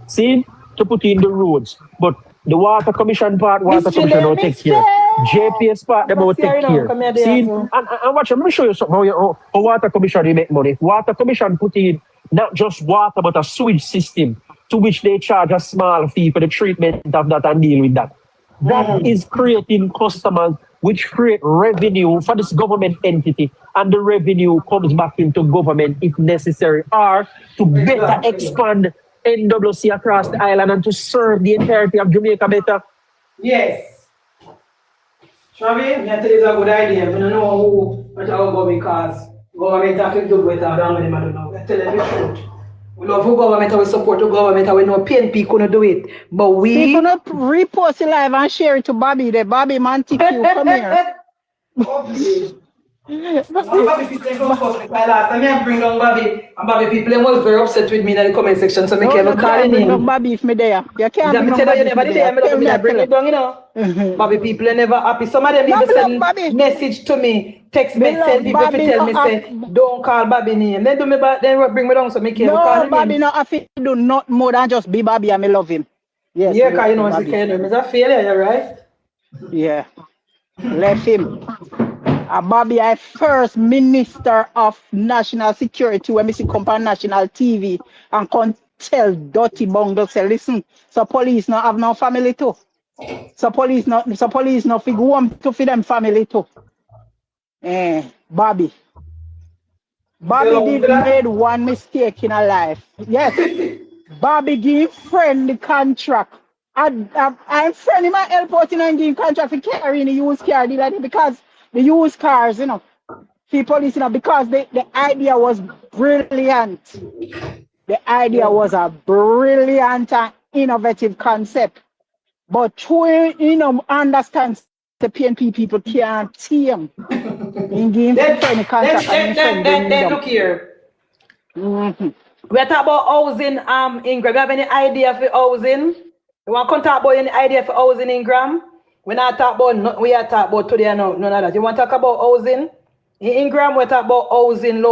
See? To put in the roads. But the water commission part, water commission will take care. JPS part, they will take care. See? And watch, let me show you something how water commission will make money. Water commission put in not just water, but a sewage system to which they charge a small fee for the treatment of that and deal with that. That is creating customers, which create revenue for this government entity, and the revenue comes back into government if necessary, or to better expand NWC across the island and to serve the entirety of Jamaica better. Yes. Shavi, I tell you it's a good idea. I don't know who I talk about because government have to do better. I don't know. I tell you the truth. We love the government and we support the government and we know PNP couldn't do it. But we... People not repost it live and share it to Bobby. The Bobby man TQ, come here. Bobby people last time I bring down Bobby and Bobby people was very upset with me in the comment section, so I can't call him. Bring down Bobby if me there. You can't bring down Bobby if me there. Bring it down, you know. Bobby people are never happy. Some of them even send message to me, text message, people tell me say, don't call Bobby name. Then do me then bring me down so I can't call him. No, Bobby not have to do not more than just be Bobby and me love him. Yes. Yeah, because you know it's a failure, you're right? Yeah. Left him. Bobby, I first Minister of National Security when I see come on national TV and can tell dirty bungle say, listen, so police not have no family too. So police not figure one to feed them family too. Bobby did made one mistake in her life. Yes. Bobby give friend the contract. I'm friend in my airport and give contract for carrying the used car dealer because the used cars, you know, for police, you know, because the idea was brilliant. The idea was a brilliant and innovative concept. But who, you know, understands the PNP people can't tame. In game friend contract then look here. We're talking about housing, Ingram. You have any idea for housing? You want to talk about any idea for housing, Ingram? We are talking about today, none of that. You want to talk about housing? In Ingram, we talk about housing,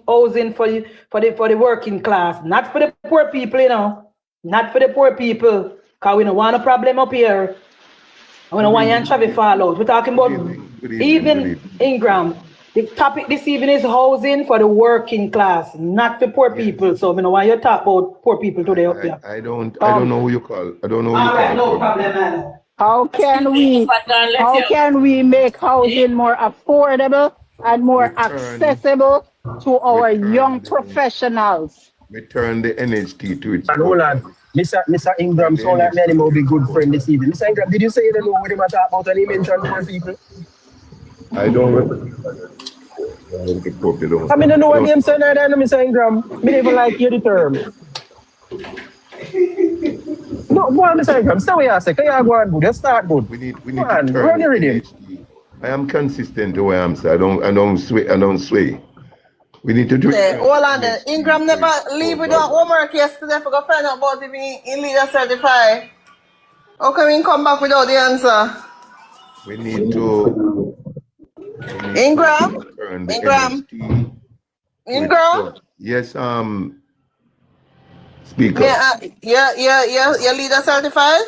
housing for the working class, not for the poor people, you know. Not for the poor people, because we don't want a problem up here. We don't want you to travel fall out. We're talking about even Ingram. The topic this evening is housing for the working class, not for poor people. So we don't want you to talk about poor people today up here. I don't know who you call. I don't know who you call. All right, no problem, man. How can we make housing more affordable and more accessible to our young professionals? Return the NHT to its. And hold on, Mr. Ingram, so like me will be good friend this evening. Mr. Ingram, did you say you don't know what he talk about and he mentioned more people? I don't I mean, I know what name saying there, Mr. Ingram. Me never like hear the term. No, go on, Mr. Ingram. Stay where you say. Can you go on good? Let's start good. We need to turn the NHT. I am consistent to where I'm saying. I don't sway. We need to do it. Hold on there. Ingram never leave without homework yesterday for go find out about if he leader certified. How can we come back without the answer? We need to Ingram? Ingram? Yes, speaker. Yeah, leader certified?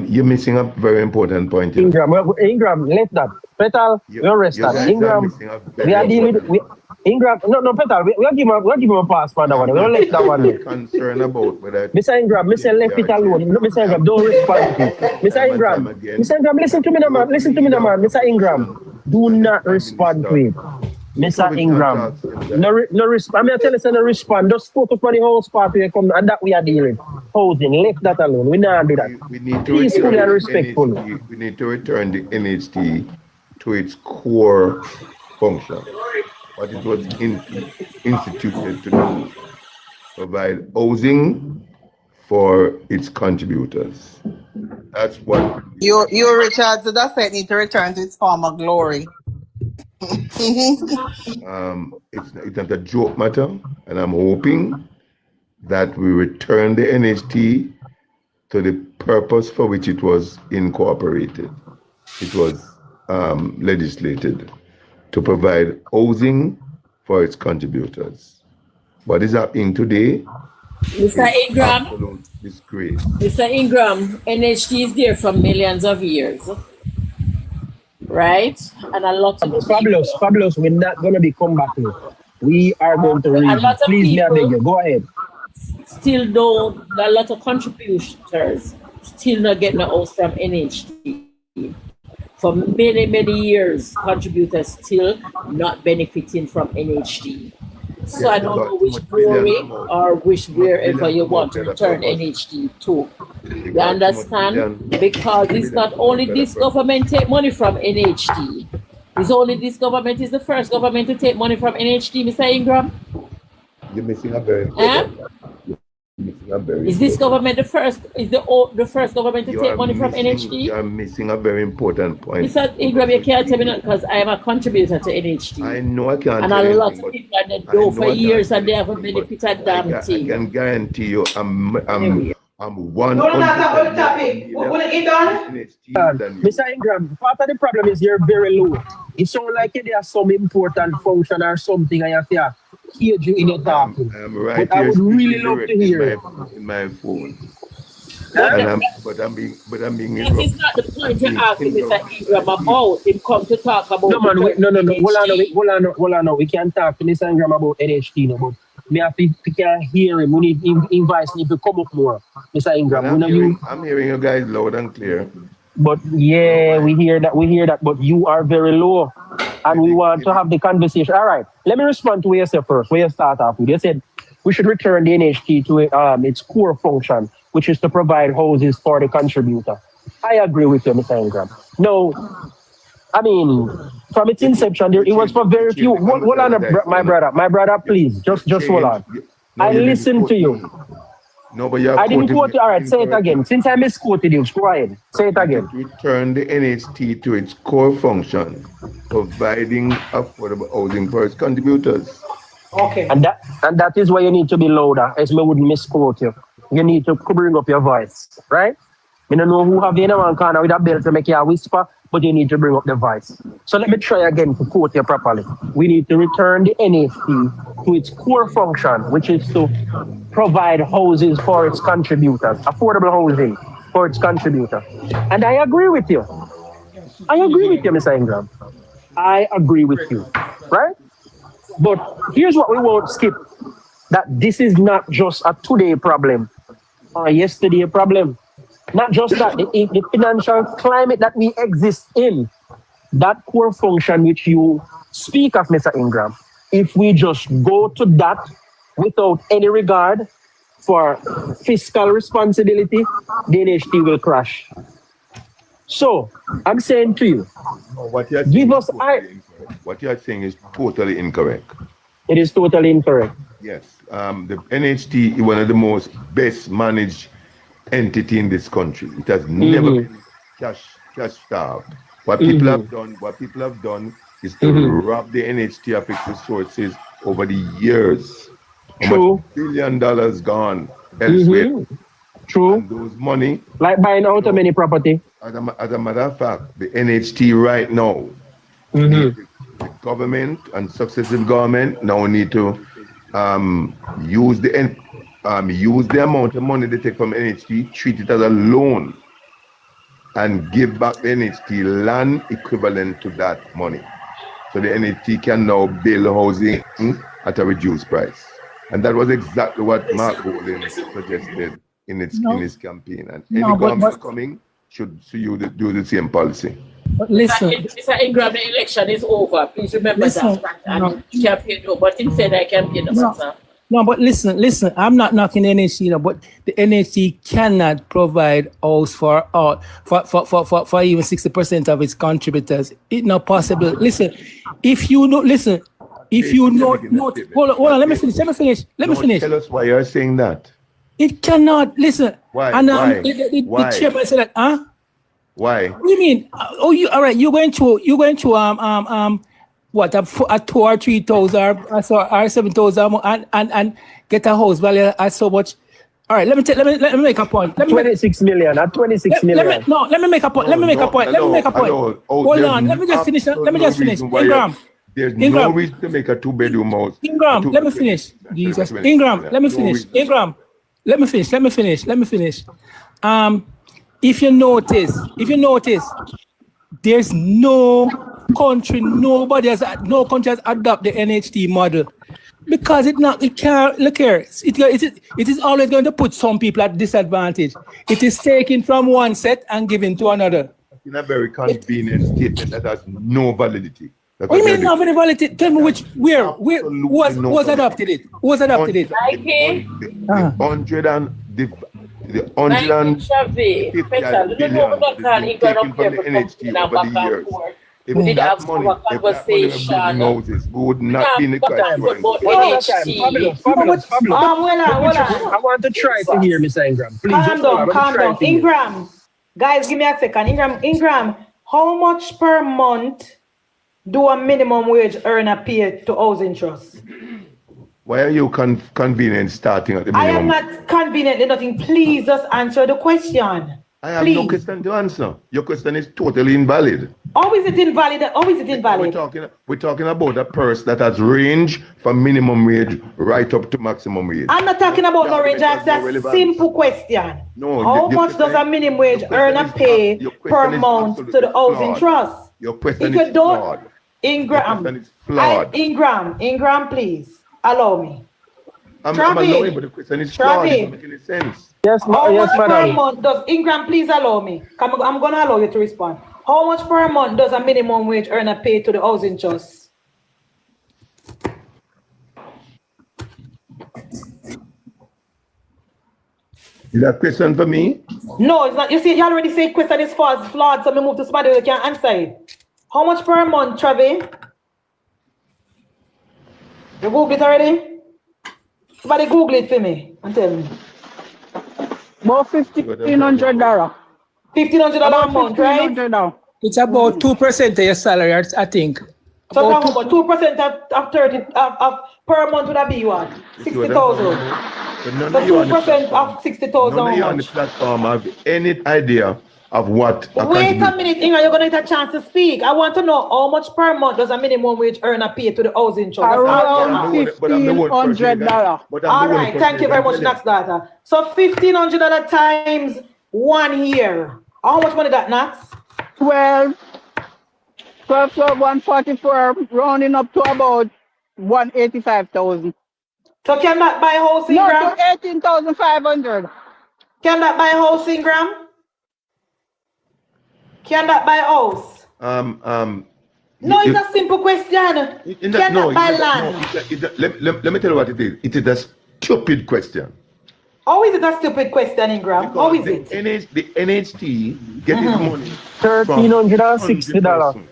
You're missing a very important point here. Ingram, let that. Petal, you rest that. Ingram, we are dealing with Ingram. No, Petal, we'll give him a pass for that one. We don't let that one. I'm concerned about whether. Mr. Ingram, Mr. Left it alone. No, Mr. Ingram, don't respond to it. Mr. Ingram, listen to me, man. Mr. Ingram, do not respond to it. Mr. Ingram, no respond. I'm telling you, no respond. Just focus on the house party we come, and that we are dealing. Housing, left that alone. We not do that. We need to peacefully and respectfully. We need to return the NHT to its core function. What it was instituted to do, provide housing for its contributors. That's what You Richard, so that's it need to return to its former glory. it's not a joke matter, and I'm hoping that we return the NHT to the purpose for which it was incorporated. It was legislated to provide housing for its contributors. What is happening today? Mr. Ingram, disgrace. Mr. Ingram, NHT is there for millions of years, right? And a lot of Fabulous, we're not going to be combative. We are going to read. Please, may I beg you, go ahead. Still don't, a lot of contributors still not getting a house from NHT. For many, many years, contributors still not benefiting from NHT. So I don't know which glory or which wherever you want to return NHT to. You understand? Because it's not only this government take money from NHT. It's only this government is the first government to take money from NHT, Mr. Ingram. You're missing a very Is this government the first? Is the first government to take money from NHT? You are missing a very important point. Mr. Ingram, you can't tell me that because I am a contributor to NHT. I know I can't. And a lot of people are there for years and they haven't benefited damn thing. I can guarantee you, I'm 100%. Mr. Ingram, part of the problem is you're very low. It sounds like there's some important function or something and you have to hear you in your talking. I'm right but I would really love to hear it. In my phone. And but I'm being That is not the point you're asking Mr. Ingram about. Him come to talk about. No, man, hold on. We can't talk to Mr. Ingram about NHT, no, but me have to can hear him. We need invite him to come up more, Mr. Ingram. I'm hearing you guys loud and clear. But yeah, we hear that. But you are very low, and we want to have the conversation. All right, let me respond to what you said first. Where you start off with, you said we should return the NHT to its core function, which is to provide houses for the contributor. I agree with you, Mr. Ingram. No, I mean, from its inception, it was for very few. Hold on, my brother, please, just hold on. I listened to you. No, but I didn't quote you. All right, say it again. Since I misquoted you, go ahead. Say it again. Return the NHT to its core function, providing affordable housing for its contributors. Okay. And that is why you need to be louder, as me wouldn't misquote you. You need to bring up your voice, right? I don't know who have you in one corner with a belt to make you a whisper, but you need to bring up the voice. So let me try again to quote you properly. We need to return the NHT to its core function, which is to provide houses for its contributors, affordable housing for its contributors. And I agree with you. Mr. Ingram. I agree with you, right? But here's what we won't skip. That this is not just a today problem or a yesterday problem. Not just that, the financial climate that we exist in, that core function which you speak of, Mr. Ingram, if we just go to that without any regard for fiscal responsibility, the NHT will crash. So, I'm saying to you, what you are saying is totally incorrect. It is totally incorrect. Yes, the NHT is one of the most best managed entity in this country. It has never been cash starved. What people have done is to rob the NHT of its resources over the years. True. $1 billion gone elsewhere. True. And those money, like buying out of many property. As a matter of fact, the NHT right now, the government and successive government now need to use the amount of money they take from NHT, treat it as a loan, and give back the NHT land equivalent to that money. So the NHT can now build housing at a reduced price. And that was exactly what Mark Bolin suggested in his campaign. And any government coming should do the same policy. But listen, Mr. Ingram, the election is over. Please remember that. And you campaign no, but he said I campaign no matter. No, but listen. I'm not knocking the NHT, but the NHT cannot provide house for even 60% of its contributors. It's not possible. Listen, if you know, hold on. Let me finish. Tell us why you're saying that. It cannot. Listen. Why? And Why? the chairman said that. Huh? Why? What do you mean? All right. You're going to what a 2,000 or 3,000 or 7,000 and get a house value at so much. All right, let me make a point. 26 million at 26 million. Let me make a point. Let me make a point. Hold on. Let me just finish. Ingram. There's no reason to make a 2-bedroom house. Ingram, let me finish. Jesus. Ingram, let me finish. Ingram, let me finish. If you notice, there's no country has adopted the NHT model because it can't. Look here, it is always going to put some people at disadvantage. It is taken from one set and given to another. In a very convenient statement that has no validity. What do you mean no validity? Tell me where was adopted it? Who was adopted it? The 100 and the 150 billion taken from the NHT over the years. If that money Moses, we would not be in the crisis. I want to try to hear Mr. Ingram. Please, calm down. Ingram, guys, give me a second. Ingram, how much per month do a minimum wage earner pay to housing trust? Why are you convenient starting at the minimum? I am not convenient in nothing. Please just answer the question. I have no question to answer. Your question is totally invalid. How is it invalid? We're talking about a purse that has range from minimum wage right up to maximum wage. I'm not talking about no range. That's a simple question. No. How much does a minimum wage earner pay per month to the housing trust? Your question is flawed. Ingram, please allow me. I'm allowing, but the question is flawed. It doesn't make any sense. Yes, How much per madam. month does Ingram please allow me? I'm going to allow you to respond. How much per month does a minimum wage earner pay to the housing trust? Is that a question for me? No, it's not. You see, you already say question is flawed, so we move to somebody who can answer it. How much per month, Travis? You Google it already? Somebody Google it for me and tell me. About $1,500. $1,500 a month, right? It's about 2% of your salary, I think. So about 2% of 30 per month would that be what? 60,000. So 2% of 60,000. None of you on the platform have any idea of what. Wait a minute, Inga, you're gonna get a chance to speak. I want to know how much per month does a minimum wage earner pay to the housing trust? Around $1,500. All right, thank you very much, Nats Data. So $1,500 times 1 year. How much money that, Nats? 12 for 144, rounding up to about 185,000. So can that buy house, Ingram? No, to 18,500. Can that buy house, Ingram? Can that buy house? No, it's a simple question. Can that buy land? Let me tell you what it is. It is a stupid question. How is it a stupid question, Ingram? How is it? The NHT gets its money $1,360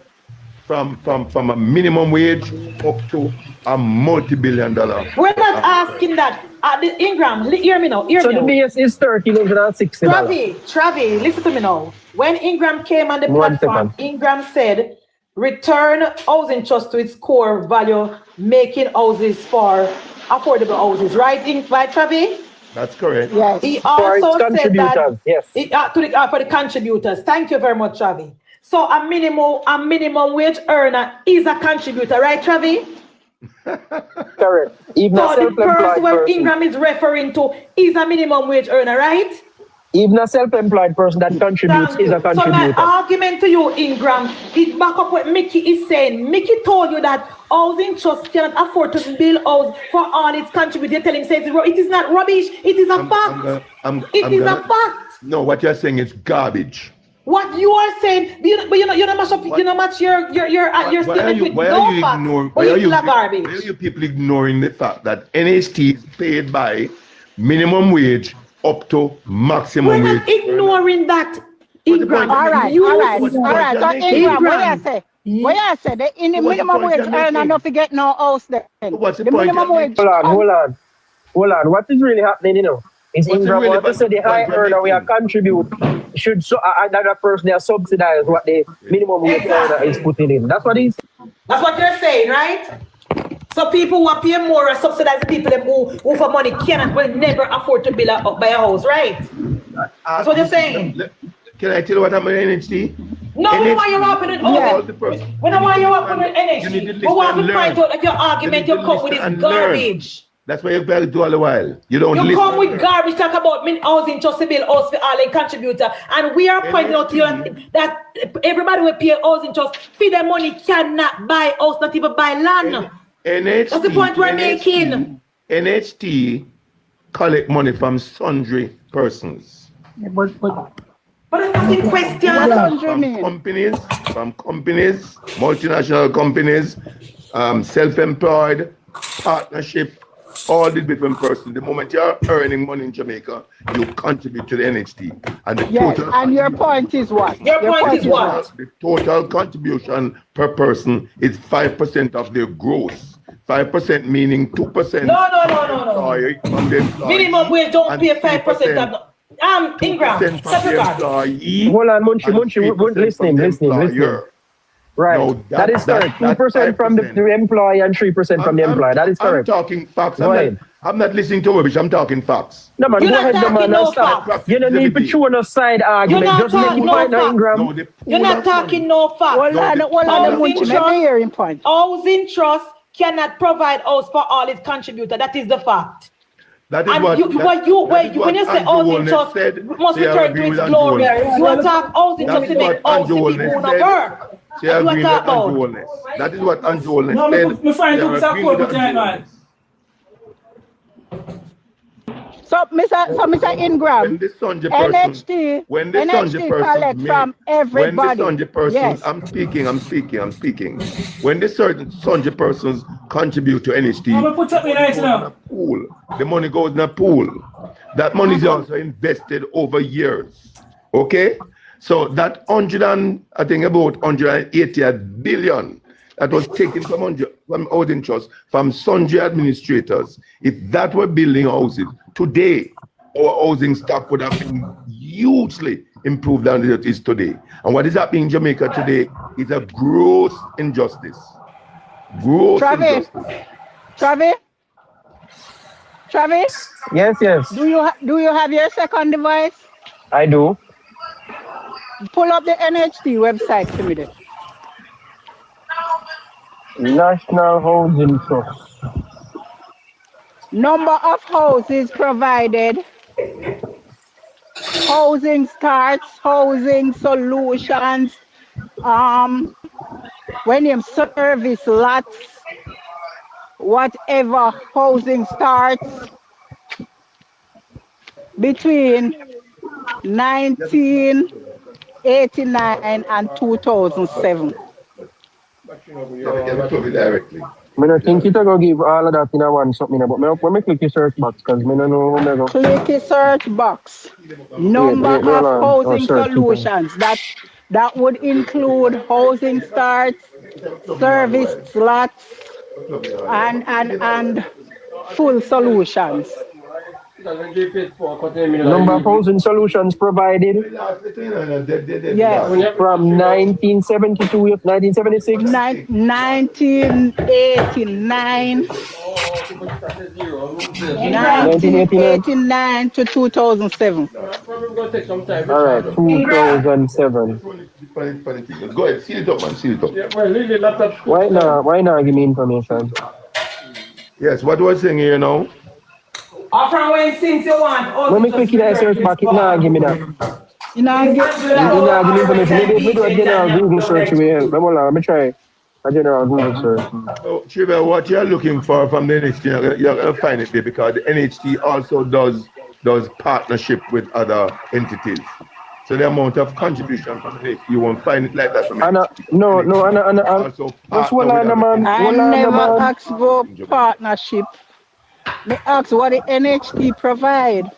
from a minimum wage up to a multi-billion-dollar. We're not asking that. Ingram, hear me now. So the base is $1,360. Travi, listen to me now. When Ingram came on the platform, Ingram said, return housing trust to its core value, making houses for affordable houses. Right, Travi? That's correct. Yes. He also said that yes. For the contributors. Thank you very much, Travi. So a minimum wage earner is a contributor, right, Travi? Correct. Even so the person where Ingram is referring to is a minimum wage earner, right? Even a self-employed person that contributes is a contributor. So my argument to you, Ingram, is back up what Mickey is saying. Mickey told you that housing trust cannot afford to build house for all its contributors. Tell him, it is not rubbish. It is a fact. It is a fact. No, what you're saying is garbage. What you are saying, but you know match up, you know match your statement with no facts. Why are you people ignoring the fact that NHT is paid by minimum wage up to maximum wage? We're not ignoring that. Ingram. All right. So Ingram, what you say? The in the minimum wage earn enough to get no house then. What's the minimum wage? Hold on. What is really happening, you know? Is Ingram want to say the high earner we are contribute should so another person they are subsidize what the minimum wage earner is putting in. That's what he's. That's what you're saying, right? So people who are paying more are subsidizing people who for money will never afford to buy a house, right? That's what you're saying. Can I tell you what happened in NHT? No, we don't want you up in it. We don't want you up in NHT. We want to find out that your argument you come with is garbage. That's why you better do all the while. You don't listen. You come with garbage, talk about housing, just to build house for all the contributor. And we are pointing out to you that everybody will pay housing trust. Feed their money cannot buy house, not even buy land. NHT, that's the point we're making. NHT collect money from sundry persons. Yeah, but it's not in question. From companies, multinational companies, self-employed, partnership, all the different persons. The moment you're earning money in Jamaica, you contribute to the NHT. And the total and your point is what? Your point is what? The total contribution per person is 5% of their gross. 5% meaning 2%. No. Minimum wage don't pay 5% of Ingram. Hold on, Munchie, listen. Right. No, that is correct. 2% from the employee and 3% from the employer. That is correct. I'm talking facts. I'm not listening to rubbish. I'm talking facts. No, man, go ahead, man. Stop. You don't need to chew on a side argument. Just make it point now, Ingram. You're not talking no facts. Hold on, Munchie. Let me hear your point. Housing trust cannot provide house for all its contributors. That is the fact. That is and what when you say housing trust must return to its glory. You attack housing trust to make housing people work. That is what Andrew Holness said. So, Mr. Ingram, NHT collect from everybody. When the Sunday persons, I'm speaking. When the certain Sunday persons contribute to NHT, the money goes in a pool. That money is also invested over years. Okay? So that about 180 billion that was taken from housing trust, from sundry administrators. If that were building houses, today our housing stock would have been hugely improved than it is today. And what is happening in Jamaica today is a gross injustice. Travis? Yes. Do you have your second device? I do. Pull up the NHT website for me then. National Housing Trust. Number of houses provided. Housing starts, housing solutions. When you service lots, whatever housing starts between 1989 and 2007. I don't think it's going to give all of that in a one something, but when I click the search box, because I don't know how to click the search box. Number of housing solutions. That would include housing starts, service slots, and full solutions. Number of housing solutions provided. Yes. From 1972 to 1976. 1989. 1989 to 2007. All right, 2007. Go ahead, seal it up, man. Why not give me information? Yes, what was saying here now? Since you want. Let me click that search box. It now give me that. You know, give me information. Maybe if we do a general Google search, let me try a general Google search. So, Chiba, what you're looking for from the NHT, you're going to find it there because the NHT also does partnership with other entities. So the amount of contribution from the you won't find it like that. Also, just one line, man. I never asked for partnership. Me ask what the NHT provide.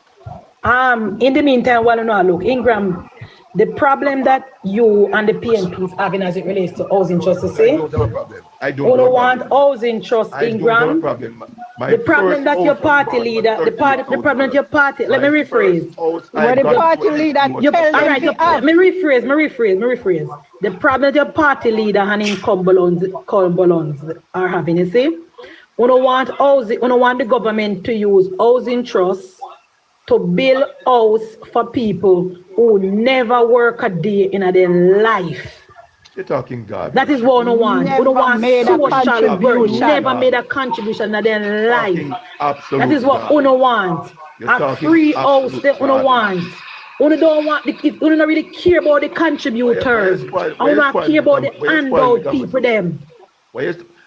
In the meantime, while look, Ingram, the problem that you and the PNP is having as it relates to housing trust, to say, I don't have a problem. I don't you want housing trust, Ingram. The problem that your party leader, the problem that your party, let me rephrase. Where the party leader tell them let me rephrase. The problem that your party leader and in Cumberlands are having, you see, we don't want the government to use housing trust to build house for people who never work a day in their life. You're talking God. That is what we don't want. We don't want social work. Never made a contribution in their life. That is what we don't want. A free house that we don't want. We don't want the kids. We don't really care about the contributors. And we don't care about the handout people them.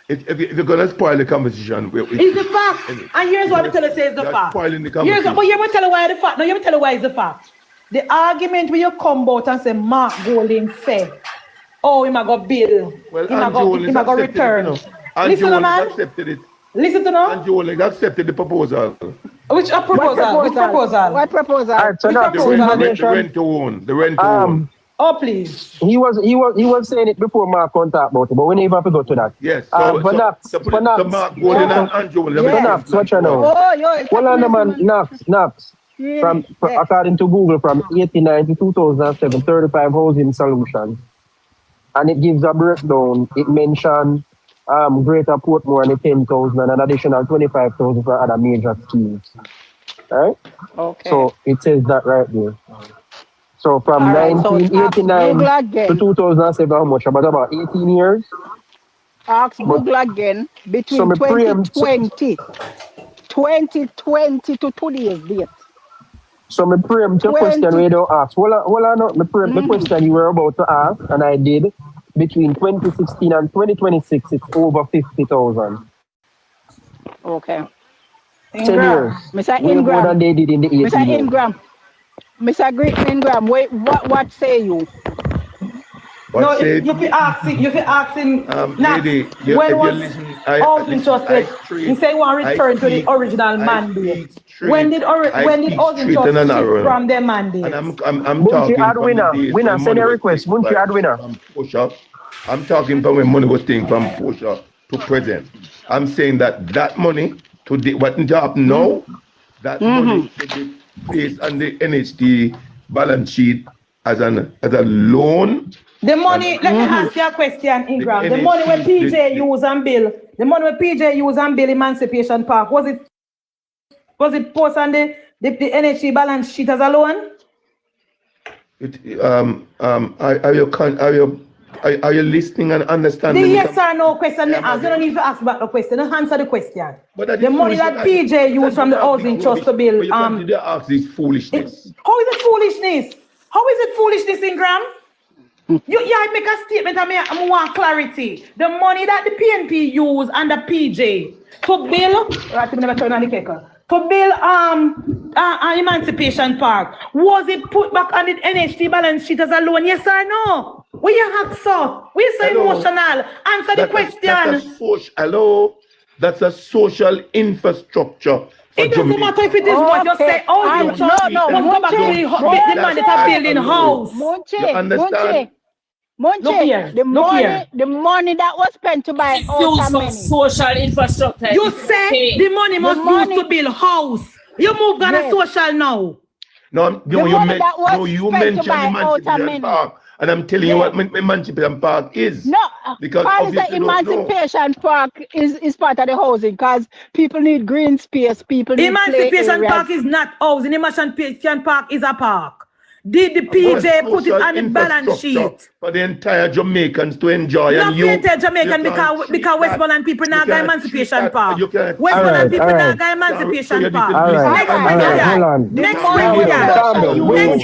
If you're gonna spoil the conversation, it's the fact. And here's what I tell you, say is the fact. Spoiling the But you ever tell you why the fact? No, you ever tell you why is the fact. The argument where you come out and say Mark Golding said, oh, he might go bill. Well, he might go return. Listen to man. Accepted it. Listen to now. And Joel accepted the proposal. Which proposal? Which proposal? What proposal? Right, so the rent to own. The rent to own. Oh please. He was saying it before Mark could talk about it, but we never have to go to that. Yes. Mark Golding and Joel. Naps, watch out now. Well, on the man, Naps. From according to Google, from 1989 to 2007, 35 housing solutions. And it gives a breakdown. It mentioned Greater Portmore and the 10,000 and an additional 25,000 for other major schemes. Right? Okay. So it says that right there. So from 1989 to 2007, how much? About 18 years? Ask Google again between 2020 to today's date. So me preempt your question we don't ask. Me preempt the question you were about to ask, and I did. Between 2016 and 2026, it's over 50,000. Okay. 10 years. Mr. Way Ingram. more than they did in the 80s. Mr. Ingram. Mr. Ingram, wait, what say you? No, you be asking. Lady, when was housing trust? He say he want to return to the original mandate. When did housing trust shift from their mandate? And I'm talking from winner, send a request. Munchie add winner. I'm talking from when money was taken from Porsche to present. I'm saying that money to what happened now, that money should be placed on the NHT balance sheet as a loan. The money, let me ask you a question, Ingram. The money when PJ use and bill, Emancipation Park, was it posted on the NHT balance sheet as a loan? Are you listening and understanding? The yes or no question me ask. You don't need to ask back the question. Don't answer the question. The money that PJ used from the housing trust to build. You ask this foolishness. How is it foolishness? How is it foolishness, Ingram? You make a statement and I want clarity. The money that the PNP use under PJ to build Emancipation Park, was it put back on the NHT balance sheet as a loan? Yes or no? What you have so? We so emotional. Answer the question. That's a social infrastructure. It doesn't matter if it is what you say. Oh, you trust. No. Go back to the man that are building house. You understand? Munchie, the money that was spent to buy social infrastructure. You say the money must use to build house. You move on to social now. No, you mentioned Emancipation Park. And I'm telling you what Emancipation Park is. No, because the Emancipation Park is part of the housing because people need green space. People need Emancipation Park is not housing. Emancipation Park is a park. Did the PJ put it on the balance sheet? For the entire Jamaicans to enjoy. Not the entire Jamaican because Westmoreland people now got Emancipation Park. Westmoreland people now got Emancipation Park. Next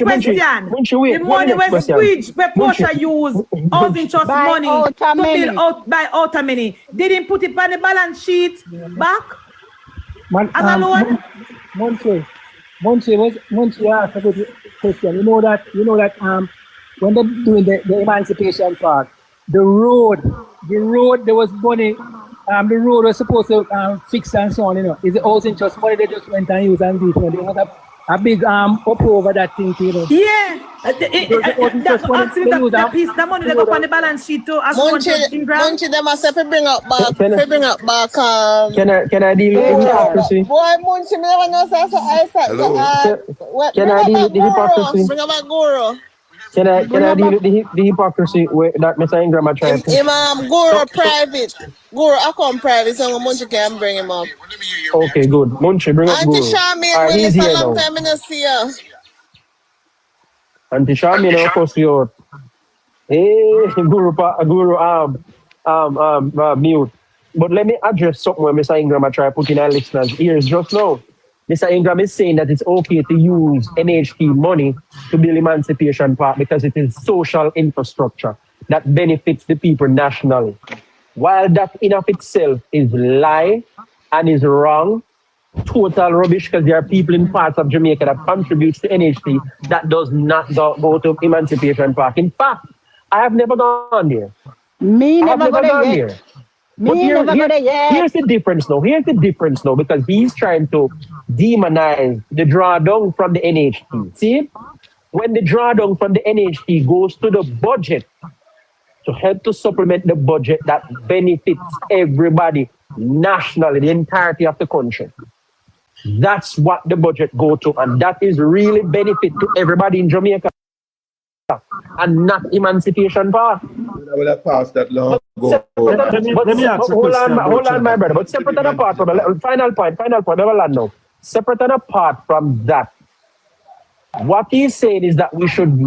question. The money was squeezed where Porsche used housing trust money to build out by outer money. They didn't put it on the balance sheet back as a loan. Munchie asked a good question. You know that when they're doing the emancipation part, the road there was money. The road was supposed to fix and so on. Is it housing just money they just went and used and do? There was a big up over that thing, Yeah. That's what the piece, the money they go on the balance sheet too. As Munchie, they must have to bring up back. Can I deal with hypocrisy? Boy, Munchie, me never know Can I deal with the hypocrisy? Bring up back Guru. Can I deal with the hypocrisy that Mr. Ingram are trying to? Guru private. Guru, I come private, so Munchie can bring him up. Okay, good. Munchie, bring up Guru. Auntie Charmaine, He's for a here long now. time I don't see her. Auntie Charmaine, of course, you're. Hey, Guru, mute. But let me address something where Mr. Ingram are trying to put in our listeners' ears just now. Mr. Ingram is saying that it's okay to use NHT money to build Emancipation Park because it is social infrastructure that benefits the people nationally. While that in of itself is lie and is wrong, total rubbish, because there are people in parts of Jamaica that contributes to NHT that does not go to Emancipation Park. In fact, I have never gone there. Me never gone there. Here's the difference now. Because he's trying to demonize the drawdown from the NHT. See, when the drawdown from the NHT goes to the budget to help to supplement the budget that benefits everybody nationally, the entirety of the country. That's what the budget go to, and that is really benefit to everybody in Jamaica, and not Emancipation Park. I would have passed that long ago. Hold on, my brother. But separate and apart from the final point, never land now. Separate and apart from that, what he's saying is that we should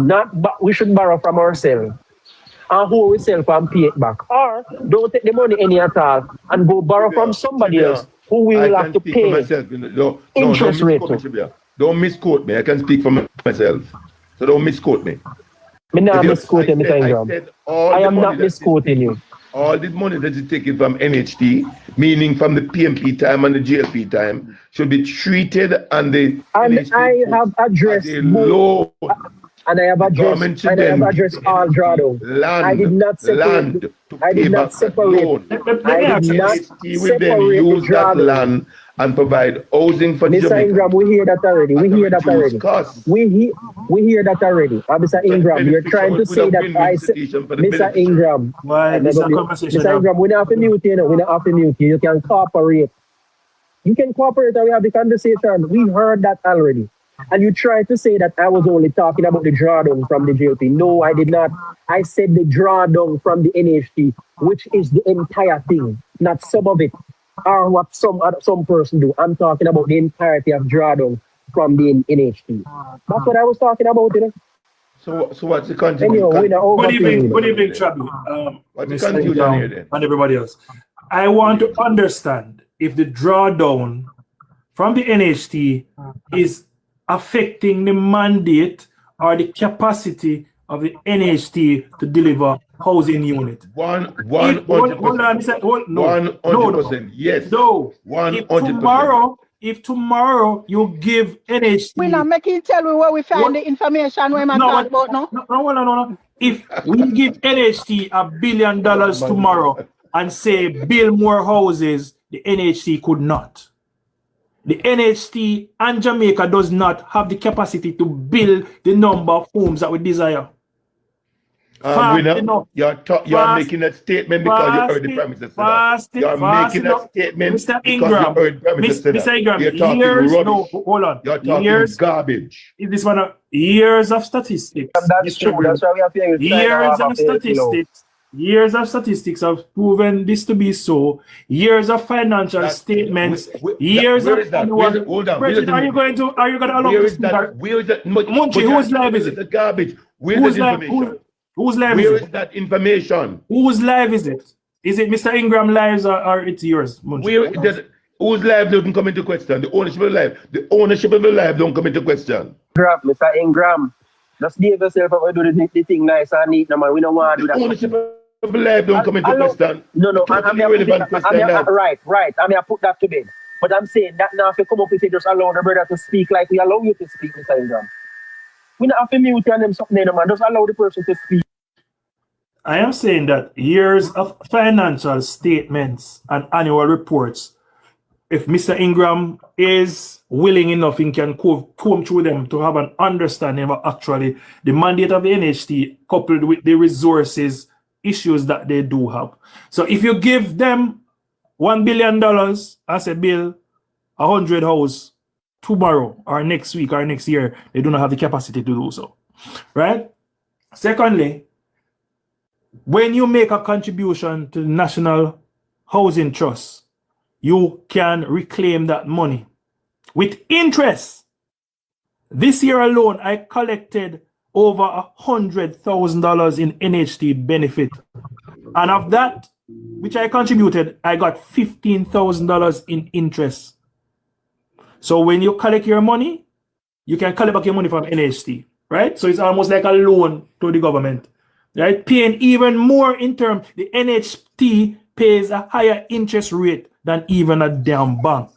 borrow from ourselves and who we sell and pay it back, or don't take the money any at all and go borrow from somebody else who we will have to pay interest rate. Don't misquote me. I can speak for myself, so don't misquote me. I am not misquoting you. All the money that is taken from NHT, meaning from the PNP time and the GLP time, should be treated and the NHT I have addressed low. And I have addressed all drawdown. I did not separate. I did not separate. NHT will then use that land and provide housing for Mr. Jamaica. Ingram, we hear that already. We hear that already. Mr. Ingram, you're trying to say that Mr. Ingram. Mr. Ingram, we don't have to mute you. We don't have to mute you. You can cooperate. You can cooperate and we have the conversation. We heard that already. And you tried to say that I was only talking about the drawdown from the JLP. No, I did not. I said the drawdown from the NHT, which is the entire thing, not some of it, or what some person do. I'm talking about the entirety of drawdown from the NHT. That's what I was talking about, you know. So what's the confusion? Good evening, Trabi. What's the confusion here then? And everybody else. I want to understand if the drawdown from the NHT is affecting the mandate or the capacity of the NHT to deliver housing unit. 100%. Yes. No. 100%. If tomorrow you give NHT... We're not making tell we where we find the information we're talking about now. No. If we give NHT $1 billion tomorrow and say build more houses, the NHT could not. The NHT and Jamaica does not have the capacity to build the number of homes that we desire. You're making a statement because you heard the Prime Minister say that. You're making a statement Mr. because Ingram, you heard the Prime Minister say that. Mr. Ingram, you're talking rubbish. Hold on. You're talking garbage. Is this one of years of statistics? That's true. That's why we have to Years of statistics have proven this to be so. Years of financial statements. Years of hold on. Are you going to allow this? Munchie, whose live is it? The garbage. Whose live is that information? Whose live is it? Is it Mr. Ingram lives or it's yours, Munchie? Whose life doesn't come into question? The ownership of the life. The ownership of the life don't come into question. Mr. Ingram, just give yourself up and do the thing nice and neat, no man. We don't want to do that. Ownership of life don't come into question. No. Right. I mean, I put that to bed. But I'm saying that now if you come up with it, just allow the brother to speak like we allow you to speak, Mr. Ingram. We not have to mute you and them something, man. Just allow the person to speak. I am saying that years of financial statements and annual reports, if Mr. Ingram is willing enough, he can comb through them to have an understanding of actually the mandate of the NHT coupled with the resources issues that they do have. So if you give them $1 billion as a bill, 100 house tomorrow or next week or next year, they do not have the capacity to do so. Right? Secondly, when you make a contribution to the National Housing Trust, you can reclaim that money with interest. This year alone, I collected over $100,000 in NHT benefit. And of that, which I contributed, I got $15,000 in interest. So when you collect your money, you can collect back your money from NHT, right? So it's almost like a loan to the government, right? Paying even more in terms, the NHT pays a higher interest rate than even a damn bank.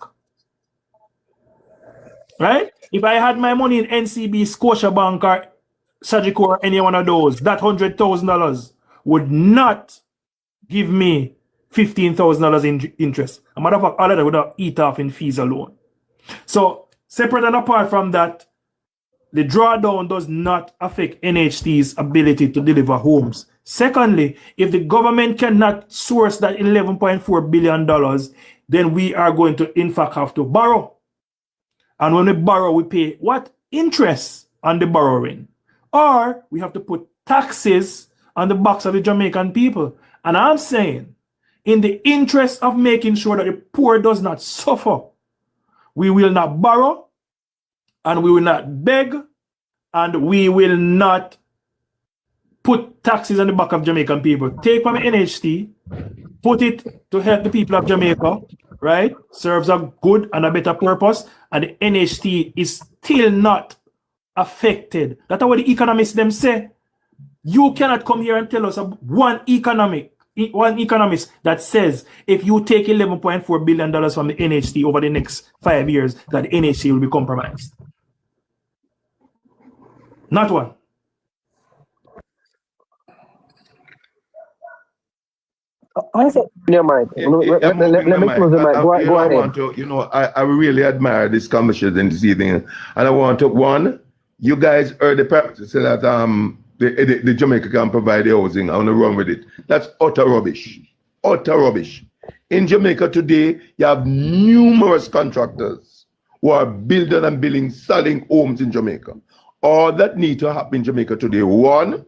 Right? If I had my money in NCB, Scotiabank, or Sagicor, or any one of those, that $100,000 would not give me $15,000 in interest. A matter of fact, all of that would have eat off in fees alone. So, separate and apart from that, the drawdown does not affect NHT's ability to deliver homes. Secondly, if the government cannot source that $11.4 billion, then we are going to, in fact, have to borrow. And when we borrow, we pay what? Interest on the borrowing. Or we have to put taxes on the backs of the Jamaican people. And I'm saying, in the interest of making sure that the poor does not suffer, we will not borrow, and we will not beg, and we will not put taxes on the back of Jamaican people. Take from the NHT, put it to help the people of Jamaica, right? Serves a good and a better purpose, and the NHT is still not affected. That's what the economists them say. You cannot come here and tell us one economist that says if you take $11.4 billion from the NHT over the next 5 years, that the NHT will be compromised. Not one. Never mind. Let me close the mic. Go ahead. I really admire this conversation this evening, and I want to you guys heard the practice say that the Jamaica can provide the housing. I want to run with it. That's utter rubbish. Utter rubbish. In Jamaica today, you have numerous contractors who are building and building, selling homes in Jamaica. All that need to happen in Jamaica today. One,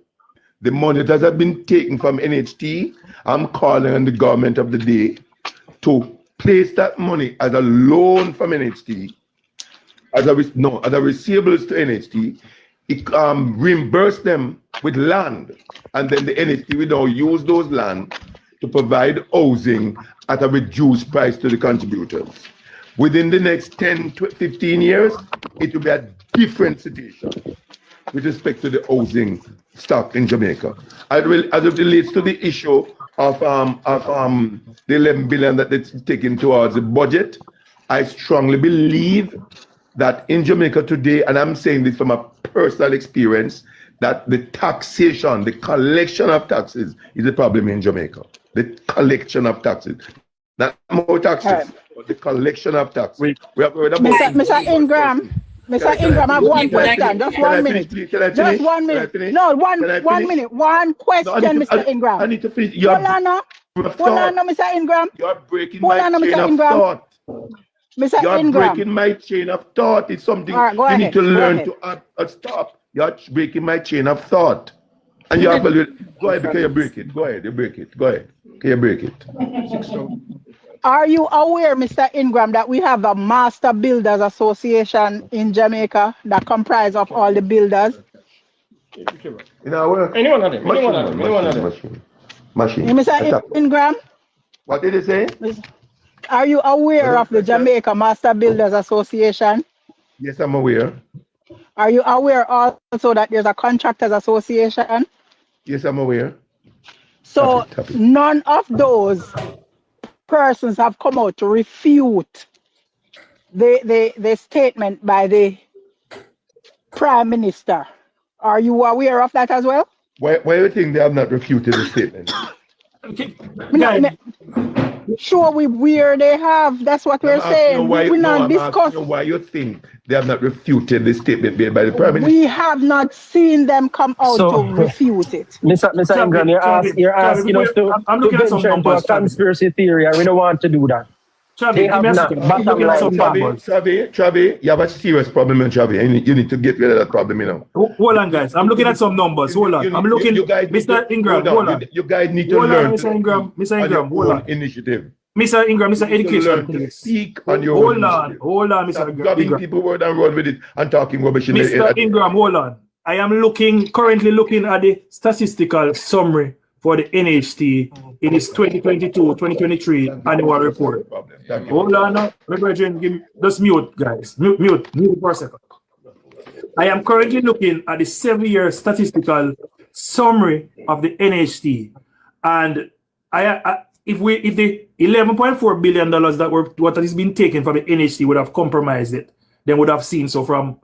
the money that has been taken from NHT, I'm calling on the government of the day to place that money as a loan from NHT, as a receivables to NHT, reimburse them with land, and then the NHT will now use those land to provide housing at a reduced price to the contributors. Within the next 10 to 15 years, it will be a different situation with respect to the housing stock in Jamaica. As it relates to the issue of the 11 billion that it's taken towards the budget, I strongly believe that in Jamaica today, and I'm saying this from a personal experience, that the taxation, the collection of taxes is a problem in Jamaica. The collection of taxes. Not more taxes, but the collection of taxes. We have heard about Mr. Ingram, I have one question. Just 1 minute. Just 1 minute. No, one minute. One question, Mr. Ingram. I need to finish. Hold on, Mr. Ingram. You are breaking my chain of thought. Mr. You're Ingram. breaking my chain of thought. It's something you need to learn to stop. You're breaking my chain of thought. And you have to go ahead, because you break it. Go ahead, you break it. Go ahead. Can you break it? Are you aware, Mr. Ingram, that we have a Master Builders Association in Jamaica that comprises of all the builders? Anyone of them. Machine. Mr. Ingram? What did he say? Are you aware of the Jamaica Master Builders Association? Yes, I'm aware. Are you aware also that there's a Contractors Association? Yes, I'm aware. So none of those persons have come out to refute the statement by the Prime Minister. Are you aware of that as well? Why do you think they have not refuted the statement? Sure, where they have. That's what we're saying. We're not discussing. Why you think they have not refuted the statement made by the Prime Minister? We have not seen them come out to refute it. Mr. Ingram, you're asking us to venture into a conspiracy theory, and we don't want to do that. They have not. Bottom line. Travi, you have a serious problem in Travi, and you need to get rid of that problem, you know. Hold on, guys. I'm looking at some numbers. Hold on. I'm looking. Mr. Ingram, hold on. You guys need to learn. Mr. Ingram, hold on. Initiative. Mr. Ingram, Mr. Education, please. Speak on your hold on, Mr. Ingram. Grabbing people word and run with it and talking rubbish. Mr. Ingram, hold on. I am currently looking at the statistical summary for the NHT in its 2022-2023 annual report. Hold on now. Just mute, guys. Mute for a second. I am currently looking at the 7-year statistical summary of the NHT. And if the $11.4 billion that is being taken from the NHT would have compromised it, then would have seen so from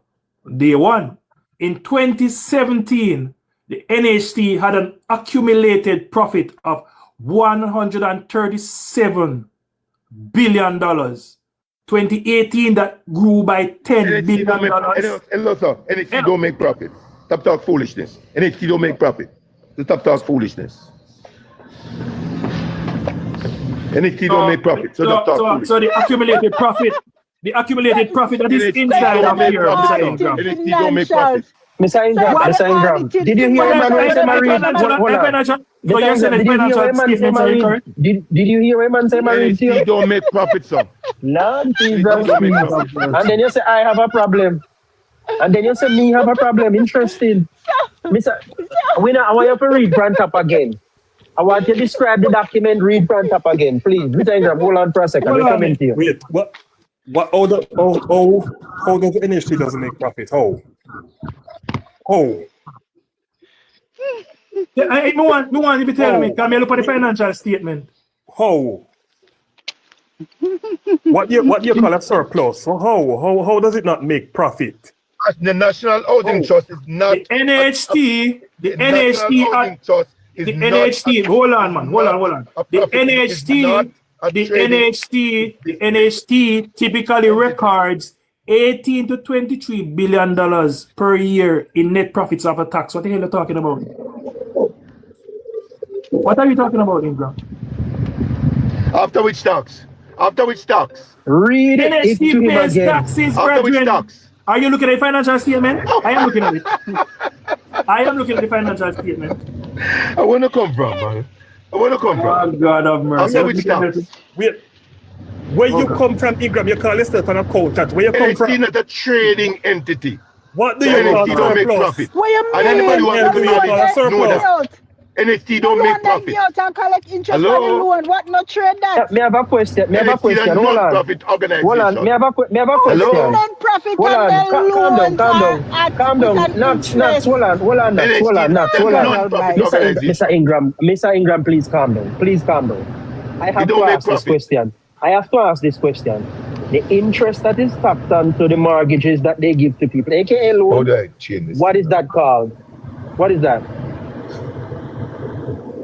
day one. In 2017, the NHT had an accumulated profit of $137 billion. 2018, that grew by $10 billion. NHT don't make profit. Stop talk foolishness. NHT don't make profit. Stop talk foolishness. NHT don't make profit. So the accumulated profit. The accumulated profit that is inside of here, Mr. Ingram. NHT don't make profit. Mr. Ingram, did you hear Emmanuel say Marie? Did you hear Emmanuel say Marie? NHT don't make profit, sir. Lord Jesus. And then you say I have a problem. And then you say me have a problem. Interesting. Mr. I want you to read Brant up again. I want you to describe the document, read Brant up again, please. Mr. Ingram, hold on for a second. We're coming to you. Wait, how does the NHT doesn't make profit? How? I want you to tell me, can I look at the financial statement? How? What you call a surplus? How does it not make profit? The National Housing Trust is not. The NHT, hold on, man. The NHT typically records $18 to $23 billion per year in net profits after tax. What the hell are you talking about? What are you talking about, Ingram? After which tax? Read it. NHT pays taxes, after which tax? Are you looking at the financial statement? I am looking at it. I am looking at the financial statement. I want to come from, man. Oh, God of mercy. After which tax? Where you come from, Ingram, you call yourself an accountant. Where you come from? NHT not a trading entity. What do you call NHT don't make profit? What you mean? And anybody who wants to know that. NHT don't make profit. Hello? What no trade that? May I have a question? Hold on. Non-profit organization. May I have a question? Non-profit Calm down. Mr. Ingram, please calm down. I have to ask this question. The interest that is tapped onto the mortgages that they give to people, aka loan. What is that called? What is that?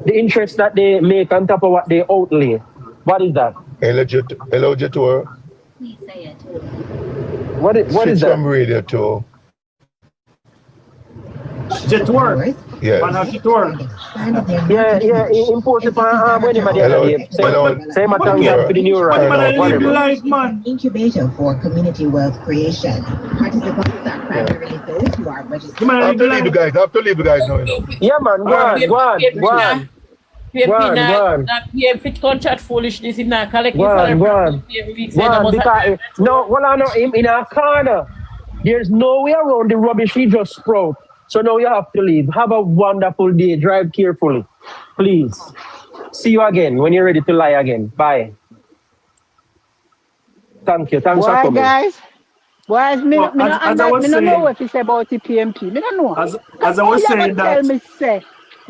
The interest that they make on top of what they outlay. What is that? Hello, Jetor. Please say it. What is that? From radio to Jetor. Yeah. Yeah, important for anybody. Say my tongue for the new Incubator for community wealth creation. Participants are primarily those who are registered. I have to leave you guys now. Yeah, man, go on. That PMP contract foolishness in that collective salary. In our corner. There's no way around the rubbish he just sprout. So now you have to leave. Have a wonderful day. Drive carefully. Please. See you again when you're ready to lie again. Bye. Thank you. Thanks for coming. Guys, I don't know what he said about the PMP. I don't know. As I was saying that.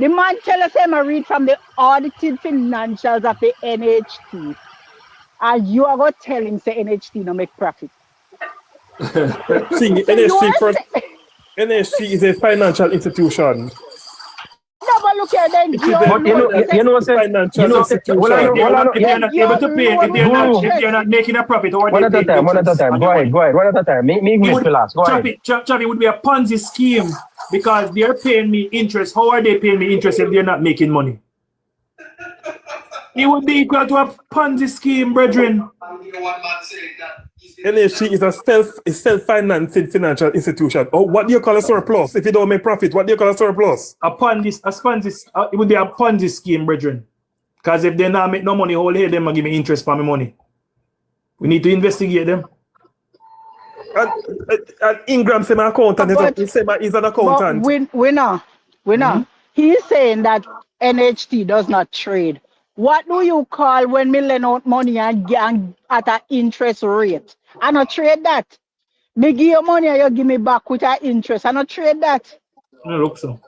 The man tell us I read from the audited financials of the NHT. And you are going to tell him say NHT no make profit. NHT is a financial institution. No, but look here, then It is your a But you know, say, financial you know, institution. well, If they're not able to pay, if Guru. they're not making a profit, or One they at a pay time, one at a interest time. on Go the ahead, money. one at a time. Me It wait would, for last. Go ahead. Chappy would be a Ponzi scheme because they're paying me interest. How are they paying me interest if they're not making money? It would be equal to a Ponzi scheme, brethren. NHT is a self-financing financial institution. Oh, what do you call a surplus? If you don't make profit, what do you call a surplus? It would be a Ponzi scheme, brethren. Because if they not make no money, whole here, them give me interest for my money. We need to investigate them. And Ingram say my accountant. He say he's an accountant. But we know. He's saying that NHT does not trade. What do you call when me lend out money and at an interest rate? I not trade that. Me give you money and you give me back with an interest. I not trade that. No, look so.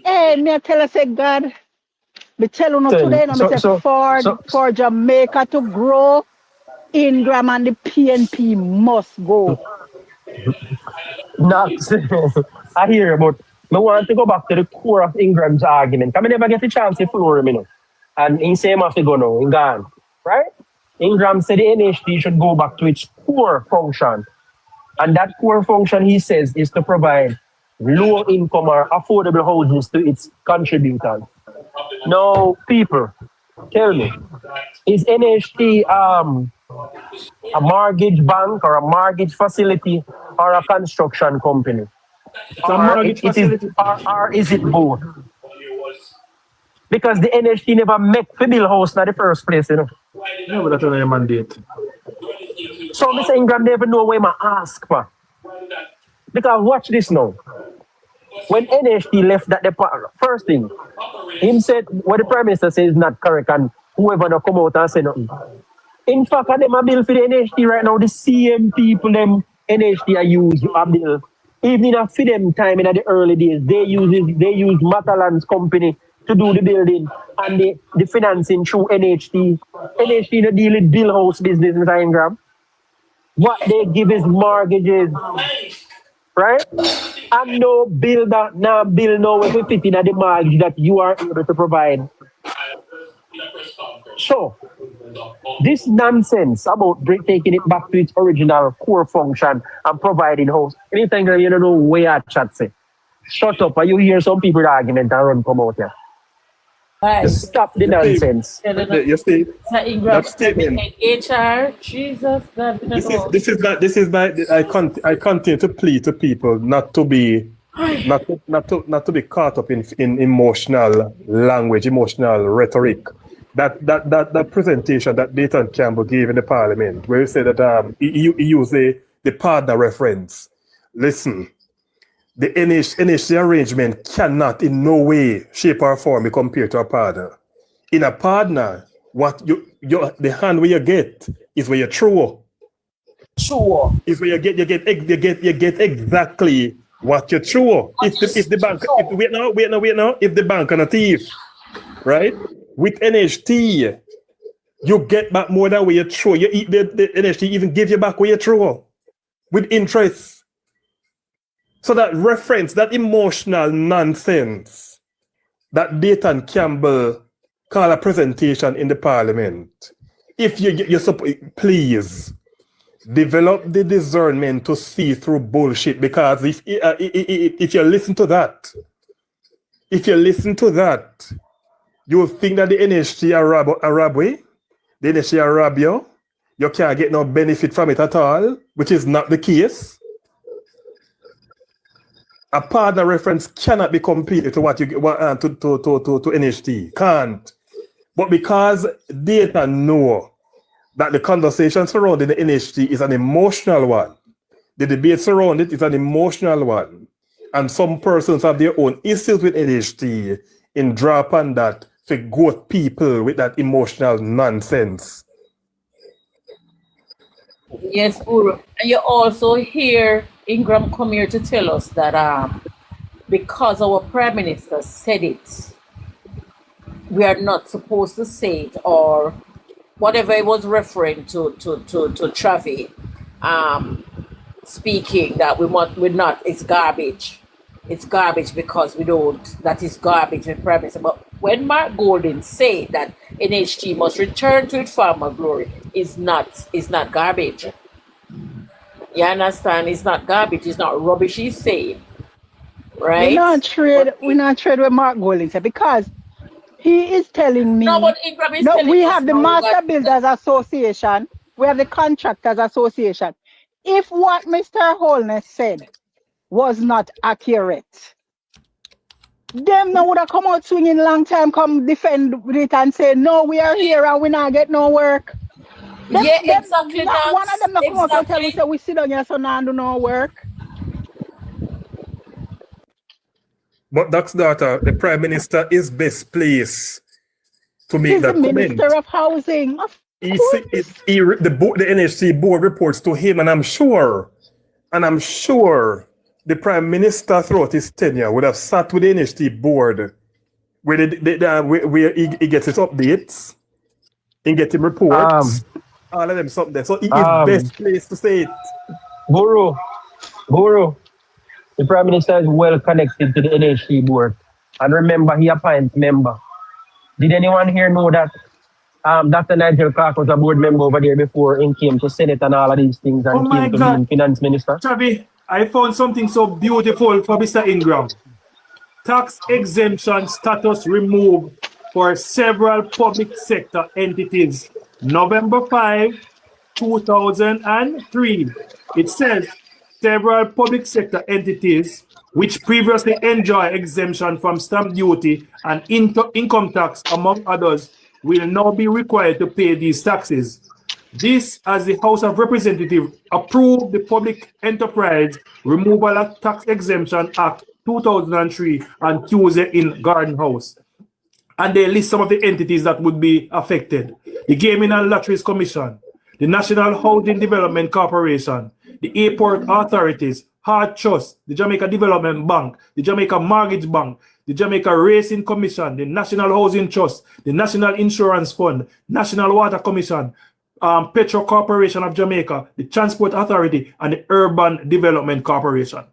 Hey, me tell us, say God. Me tell you today, for Jamaica to grow, Ingram and the PNP must go. Not, I hear you, but I want to go back to the core of Ingram's argument. I never get a chance to floor him, you know. And he say him have to go now, in gone. Right? Ingram said the NHT should go back to its core function. And that core function, he says, is to provide low income or affordable houses to its contributors. Now, people, tell me, is NHT a mortgage bank or a mortgage facility or a construction company? It's a mortgage facility. Or is it both? Because the NHT never make the bill house in the first place, you know. No, but that's not a mandate. So Mr. Ingram never know where I ask for. Because watch this now. When NHT left that department, first thing, him said what the Prime Minister says is not correct and whoever not come out and say nothing. In fact, them a bill for the NHT right now, the same people them NHT are use a bill. Even in for them time in the early days, they use Matalan's company to do the building and the financing through NHT. NHT no deal with bill house business, Mr. Ingram. What they give is mortgages. Right? And no builder, no bill no way to fit in the mortgage that you are able to provide. So, this nonsense about taking it back to its original core function and providing house, anything that you don't know where I chat say. Shut up, and you hear some people argument and run come out here. Right. Stop the nonsense. You see, that statement. HR, Jesus, God. This is my. I continue to plead to people not to be caught up in emotional language, emotional rhetoric. That presentation that Nathan Campbell gave in the Parliament, where he said that he used the partner reference. Listen. The NHT arrangement cannot in no way, shape or form be compared to a partner. In a partner, what the hand where you get is where you throw. Sure. Is where you get exactly what you throw. If the bank if the bank and a thief, right? With NHT, you get back more than where you throw. You eat the NHT even give you back where you throw with interest. So that reference, that emotional nonsense that Nathan Campbell called a presentation in the Parliament, if you please develop the discernment to see through bullshit, because if you listen to that, you will think that the NHT are robbery, the NHT are rob you can't get no benefit from it at all, which is not the case. A partner reference cannot be compared to what you get to NHT. Can't. But because data know that the conversation surrounding the NHT is an emotional one, the debate surrounding it is an emotional one, and some persons have their own issues with NHT in drop on that to goat people with that emotional nonsense. Yes, Guru. And you also hear Ingram come here to tell us that because our Prime Minister said it, we are not supposed to say it, or whatever it was referring to Travi. speaking that we're not, it's garbage. It's garbage because we don't, that is garbage with Prime Minister. But when Mark Golden said that NHT must return to its former glory, is not garbage. You understand? It's not garbage, it's not rubbish he's saying. Right? We're not trade with Mark Golden because he is telling me. No, but Ingram is telling we us have the now Master that- Builders Association, we have the Contractors Association. If what Mr. Holness said was not accurate, them now would have come out swinging long time, come defend it and say, no, we are here and we not get no work. Exactly. One of them not come out and tell us that we sit down here so now and do no work. But Doc's daughter, the Prime Minister is best placed to make that comment. Minister of Housing. The NHC board reports to him, and I'm sure the Prime Minister throughout his tenure would have sat with the NHC board where he gets his updates, he gets him reports, all of them something there. So he is best placed to say it. Guru, the Prime Minister is well connected to the NHC board. And remember, he appoints member. Did anyone here know that Dr. Nigel Clark was a board member over there before he came to Senate and all of these things and came to be Finance Minister? Chavi, I found something so beautiful for Mr. Ingram. Tax exemption status removed for several public sector entities. November 5, 2003. It says, several public sector entities which previously enjoy exemption from stamp duty and income tax, among others, will now be required to pay these taxes. This, as the House of Representatives approved the Public Enterprise Removal of Tax Exemption Act 2003 on Tuesday in Garden House. And they list some of the entities that would be affected. The Gaming and Lotteries Commission, the National Housing Development Corporation, the Airport Authorities, Hard Trust, the Jamaica Development Bank, the Jamaica Mortgage Bank, the Jamaica Racing Commission, the National Housing Trust, the National Insurance Fund, National Water Commission, Petro Corporation of Jamaica, the Transport Authority, and the Urban Development Corporation.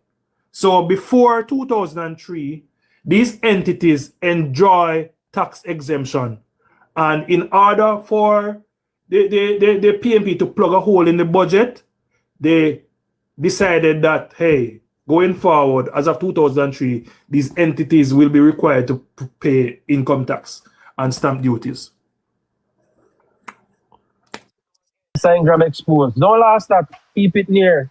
So before 2003, these entities enjoy tax exemption. And in order for the PNP to plug a hole in the budget, they decided that, hey, going forward, as of 2003, these entities will be required to pay income tax and stamp duties. Ingram exposed. Don't last that. Keep it near.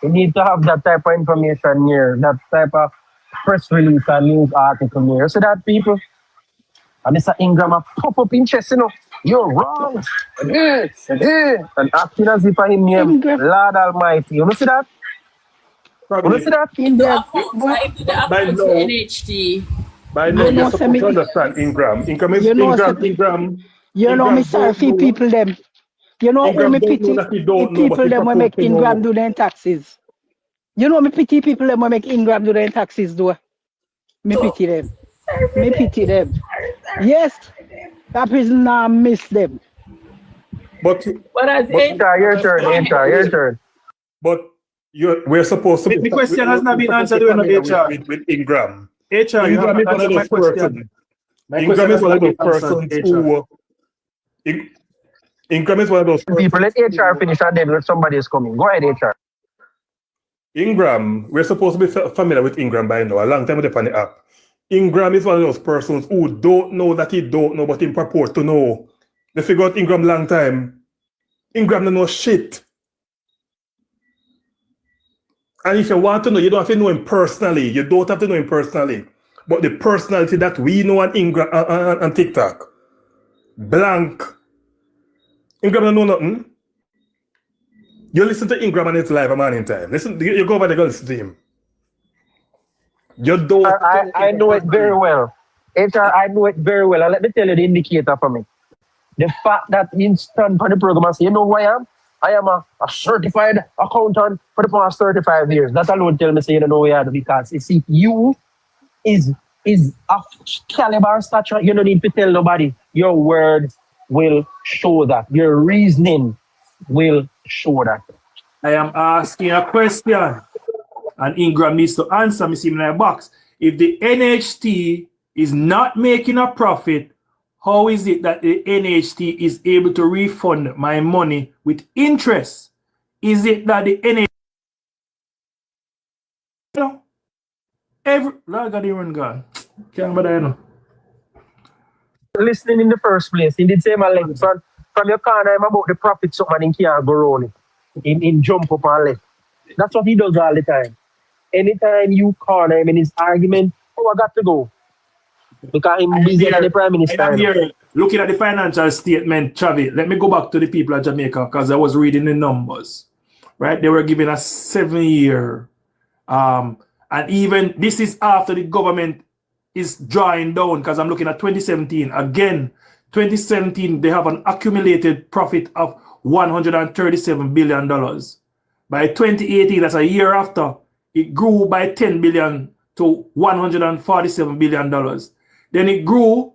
You need to have that type of information near, that type of press release and news article near. So that people, and Mr. Ingram a pop up interest, you know. You're wrong. And acting as if I name Lord Almighty. You know see that? Probably. You know see that? By now, NHT. By now, you're supposed to understand Ingram. Ingram. You know me sorry for people them. You know who me pity the people them will make Ingram do their taxes. You know me pity people them will make Ingram do their taxes do. Me pity them. Me pity them. Yes, that prison now miss them. But your turn. But we're supposed to. The question has not been answered with Ingram. HR, Ingram is one of those persons. Ingram is one of those persons who. Ingram is one of those people. Let HR finish and then somebody is coming. Go ahead, HR. Ingram, we're supposed to be familiar with Ingram by now, a long time with the app. Ingram is one of those persons who don't know that he don't know, but he purport to know. They figure out Ingram long time. Ingram don't know shit. And if you want to know, you don't have to know him personally. You don't have to know him personally. But the personality that we know on Ingram on TikTok, blank. Ingram don't know nothing. You listen to Ingram and it's live a man in time. Listen, you go over there, go listen to him. You don't. I know it very well. HR, I know it very well. And let me tell you the indicator for me. The fact that he stand for the program and say, you know who I am? I am a certified accountant for the past 35 years. That alone tell me say you don't know who I am, because you see, you is of caliber stature. You don't need to tell nobody. Your words will show that. Your reasoning will show that. I am asking a question. And Ingram needs to answer me, see in my box. If the NHT is not making a profit, how is it that the NHT is able to refund my money with interest? Is it that the NHT, you know, Lord God, even God, can't bother, you know. Listening in the first place, he did say my length from your corner, I'm about the profit, so man, he can't go round it. In jump up and left. That's what he does all the time. Anytime you corner him in his argument, oh, I got to go. Because I'm busy than the Prime Minister. I am here looking at the financial statement, Chavi. Let me go back to the people of Jamaica because I was reading the numbers. Right? They were giving a 7-year. And even this is after the government is drawing down because I'm looking at 2017. Again, 2017, they have an accumulated profit of $137 billion. By 2018, that's a year after, it grew by 10 billion to $147 billion. Then it grew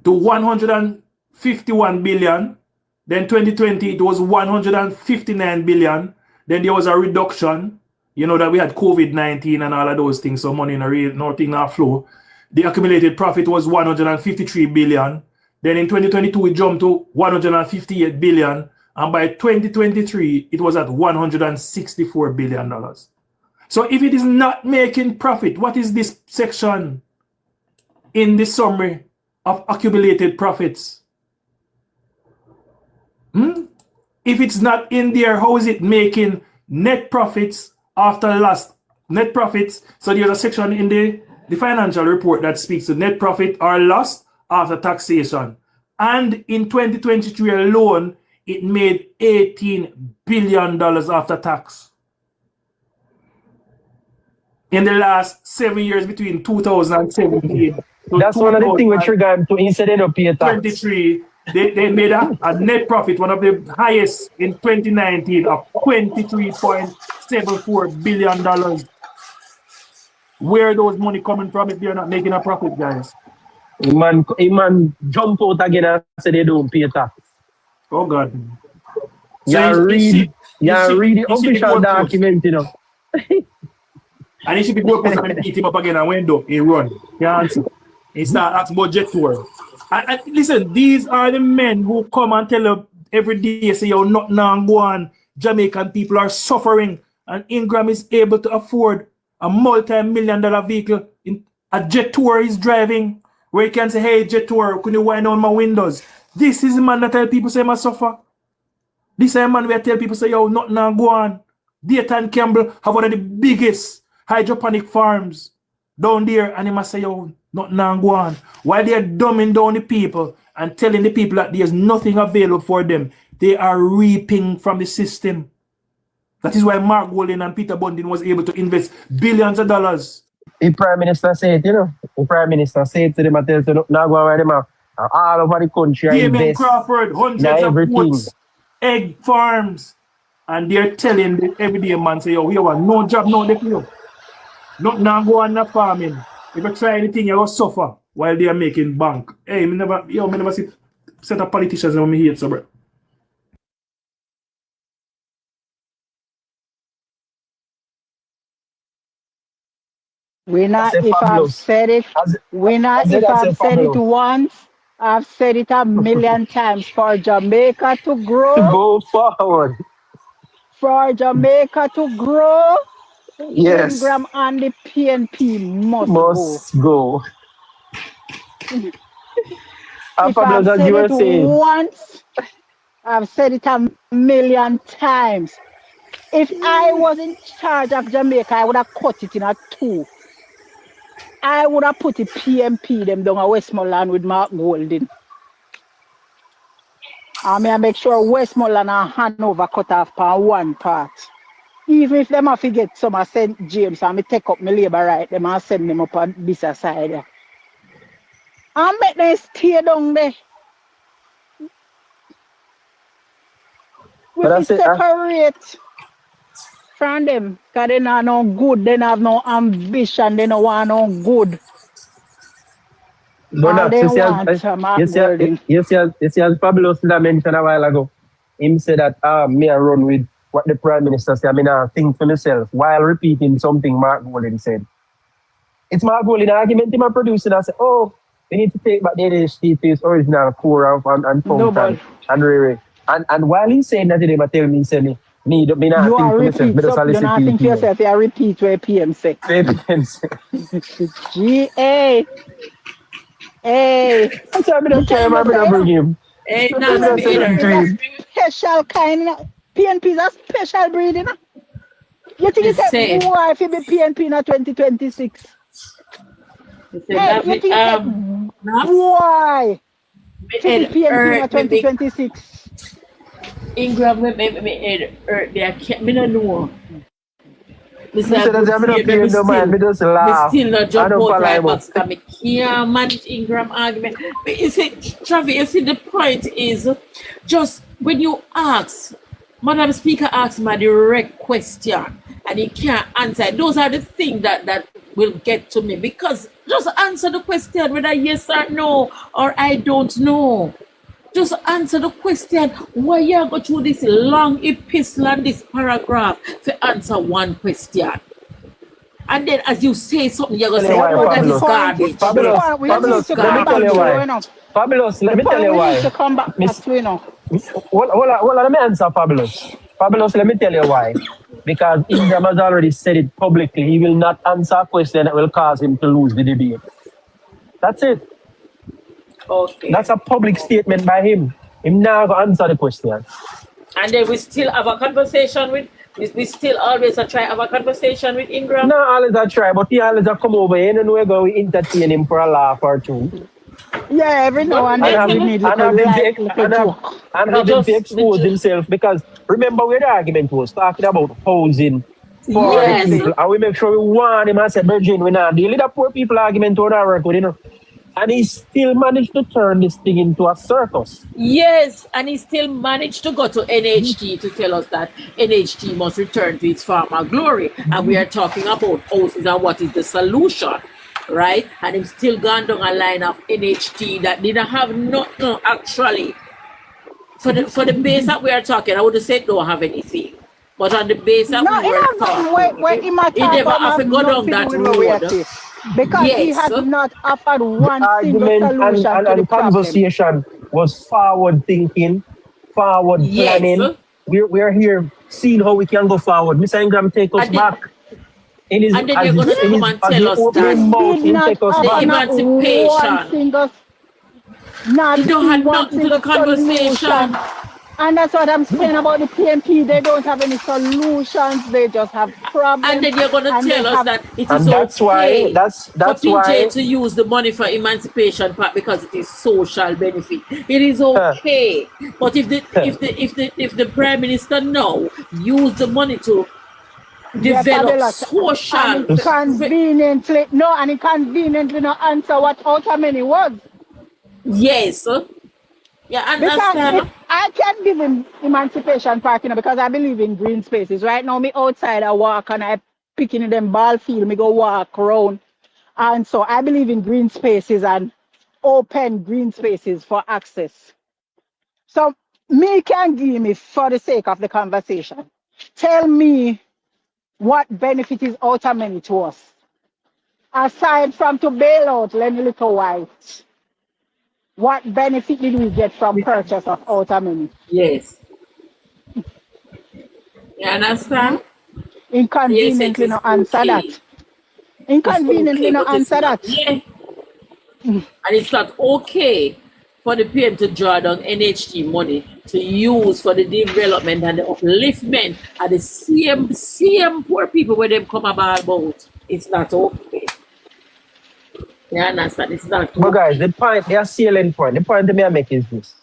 to 151 billion. Then 2020, it was 159 billion. Then there was a reduction. You know that we had COVID-19 and all of those things, so money in a real, nothing not flow. The accumulated profit was 153 billion. Then in 2022, it jumped to 158 billion. And by 2023, it was at $164 billion. So if it is not making profit, what is this section in the summary of accumulated profits? If it's not in there, how is it making net profits after last net profits? So there's a section in the financial report that speaks to net profit or loss after taxation. And in 2023 alone, it made $18 billion after tax. In the last 7 years between 2017 that's one of the things we triggered to instead of pay tax. 23, they made a net profit, one of the highest in 2019 of $23.74 billion. Where are those money coming from if they're not making a profit, guys? Man jump out again and say they don't pay tax. Oh God. So read the official document, you know. And he should be going to beat him up again and window. He run. He answer. He start asking about jet tour. And listen, these are the men who come and tell you every day, say, you're not now go on. Jamaican people are suffering. And Ingram is able to afford a multi-million-dollar vehicle. A jet tour is driving. Where you can say, hey, jet tour, can you wind down my windows? This is the man that tell people say, I suffer. This is the man where I tell people say, yo, not now go on. Dayton Campbell have one of the biggest hydroponic farms down there, and he must say, yo, not now go on. While they're dumbing down the people and telling the people that there's nothing available for them, they are reaping from the system. That is why Mark Golding and Peter Bundin was able to invest billions of dollars. The Prime Minister said, you know, the Prime Minister said to them, I tell you, now go on them all over the country. Damien Crawford, hundreds of goats, egg farms, and they're telling the everyday man, say, yo, we have no job, no they feel. Not now go on the farming. If you try anything, you will suffer while they are making bank. Hey, me never see set of politicians when me hate so, bro. We're not, if I've said it, we're not, if I've said it once, I've said it a million times. For Jamaica to grow, to go forward. For Jamaica to grow, yes, Ingram and the PNP must go. If I've said it once, I've said it a million times. If I was in charge of Jamaica, I would have cut it in a two. I would have put the PNP them down at Westmoreland with Mark Golding. I make sure Westmoreland and Hanover cut off on one part. Even if them have to get some of St. James and me take up my labor right, them and send them up on this side. And make them stay down there. We will separate from them because they not no good, they have no ambition, they don't want no good. But you see, as Pablo mentioned a while ago, him said that me I run with what the Prime Minister said. I mean, I think for myself while repeating something Mark Golden said. It's Mark Golden argument him and producing. I said, oh, we need to take back the NHT to its original core and function and Riri. And while he's saying that, he tell me, say me, me not You think are for myself, repeat, but just so you listen not to think you. yourself, you repeat where PM say. PM say. G.A. Hey. That's why I don't care, I'm going to bring him. Hey, I'm not saying to him. Special kind, PNP is a special breed, you know. You think Let's it's say. why if you be PNP in 2026? Hey, you think why? To be PNP in 2026? Ingram, me hurt there. Me don't know. Me say I'm not paying no man, me just laugh. Me still not jump I don't out follow right him back up. because me can't manage Ingram argument. But you see, Travis, you see the point is just when you ask, Madam Speaker asks me a direct question and he can't answer. Those are the things that will get to me because just answer the question whether yes or no or I don't know. Just answer the question. Why you go through this long epistle and this paragraph to answer one question? And then as you say something, you're going to say, oh, that is garbage. Fabulous, let me tell you why. Fabulous, let me tell you why. Hold on, let me answer Fabulous. Fabulous, let me tell you why. Because Ingram has already said it publicly. He will not answer a question that will cause him to lose the debate. That's it. Okay. That's a public statement by him. Him now go answer the question. And then we still have a conversation with, we still always try have a conversation with Ingram. No, always I try, but he always come over here and we're going to entertain him for a laugh or two. Yeah, every now and then we need and have him to expose himself because remember where the argument was talking about housing for the people, and we make sure we warn him and say, Virgin, we're not dealing with that poor people argument on our record, you know. And he still managed to turn this thing into a circus. Yes, and he still managed to go to NHT to tell us that NHT must return to its former glory. And we are talking about houses and what is the solution, right? And he's still gone down a line of NHT that didn't have nothing actually. For the base that we are talking, I would have said don't have anything. But on the base that we were talking, he never have to go down that road. Because he has not offered one single solution to the conversation was forward thinking, forward planning. We're here seeing how we can go forward. Mr. Ingram take us back. And then you're going to come and tell us that the emancipation. You don't have nothing to the conversation. And that's what I'm saying about the PNP. They don't have any solutions. They just have problems. And then you're going to tell us that it is that's okay that's for PJ to use the money for emancipation part because it is social benefit. It is okay. But if the Prime Minister now use the money to develop social and inconveniently not answer what out many words. Yes. Yeah, understand. I can give him emancipation park, because I believe in green spaces. Right now, me outside I walk and I picking in them ball field, me go walk around. And so I believe in green spaces and open green spaces for access. So me can give me for the sake of the conversation. Tell me what benefit is outer money to us. Aside from to bail out Lenny Little White. What benefit did we get from purchase of outer money? Yes. You understand? Inconveniently no answer that. Inconveniently no answer that. Yeah. And it's not okay for the PM to draw down NHT money to use for the development and the upliftment of the same poor people where they come about. It's not okay. You understand? It's not okay. But guys, the salient point, the point that I make is this.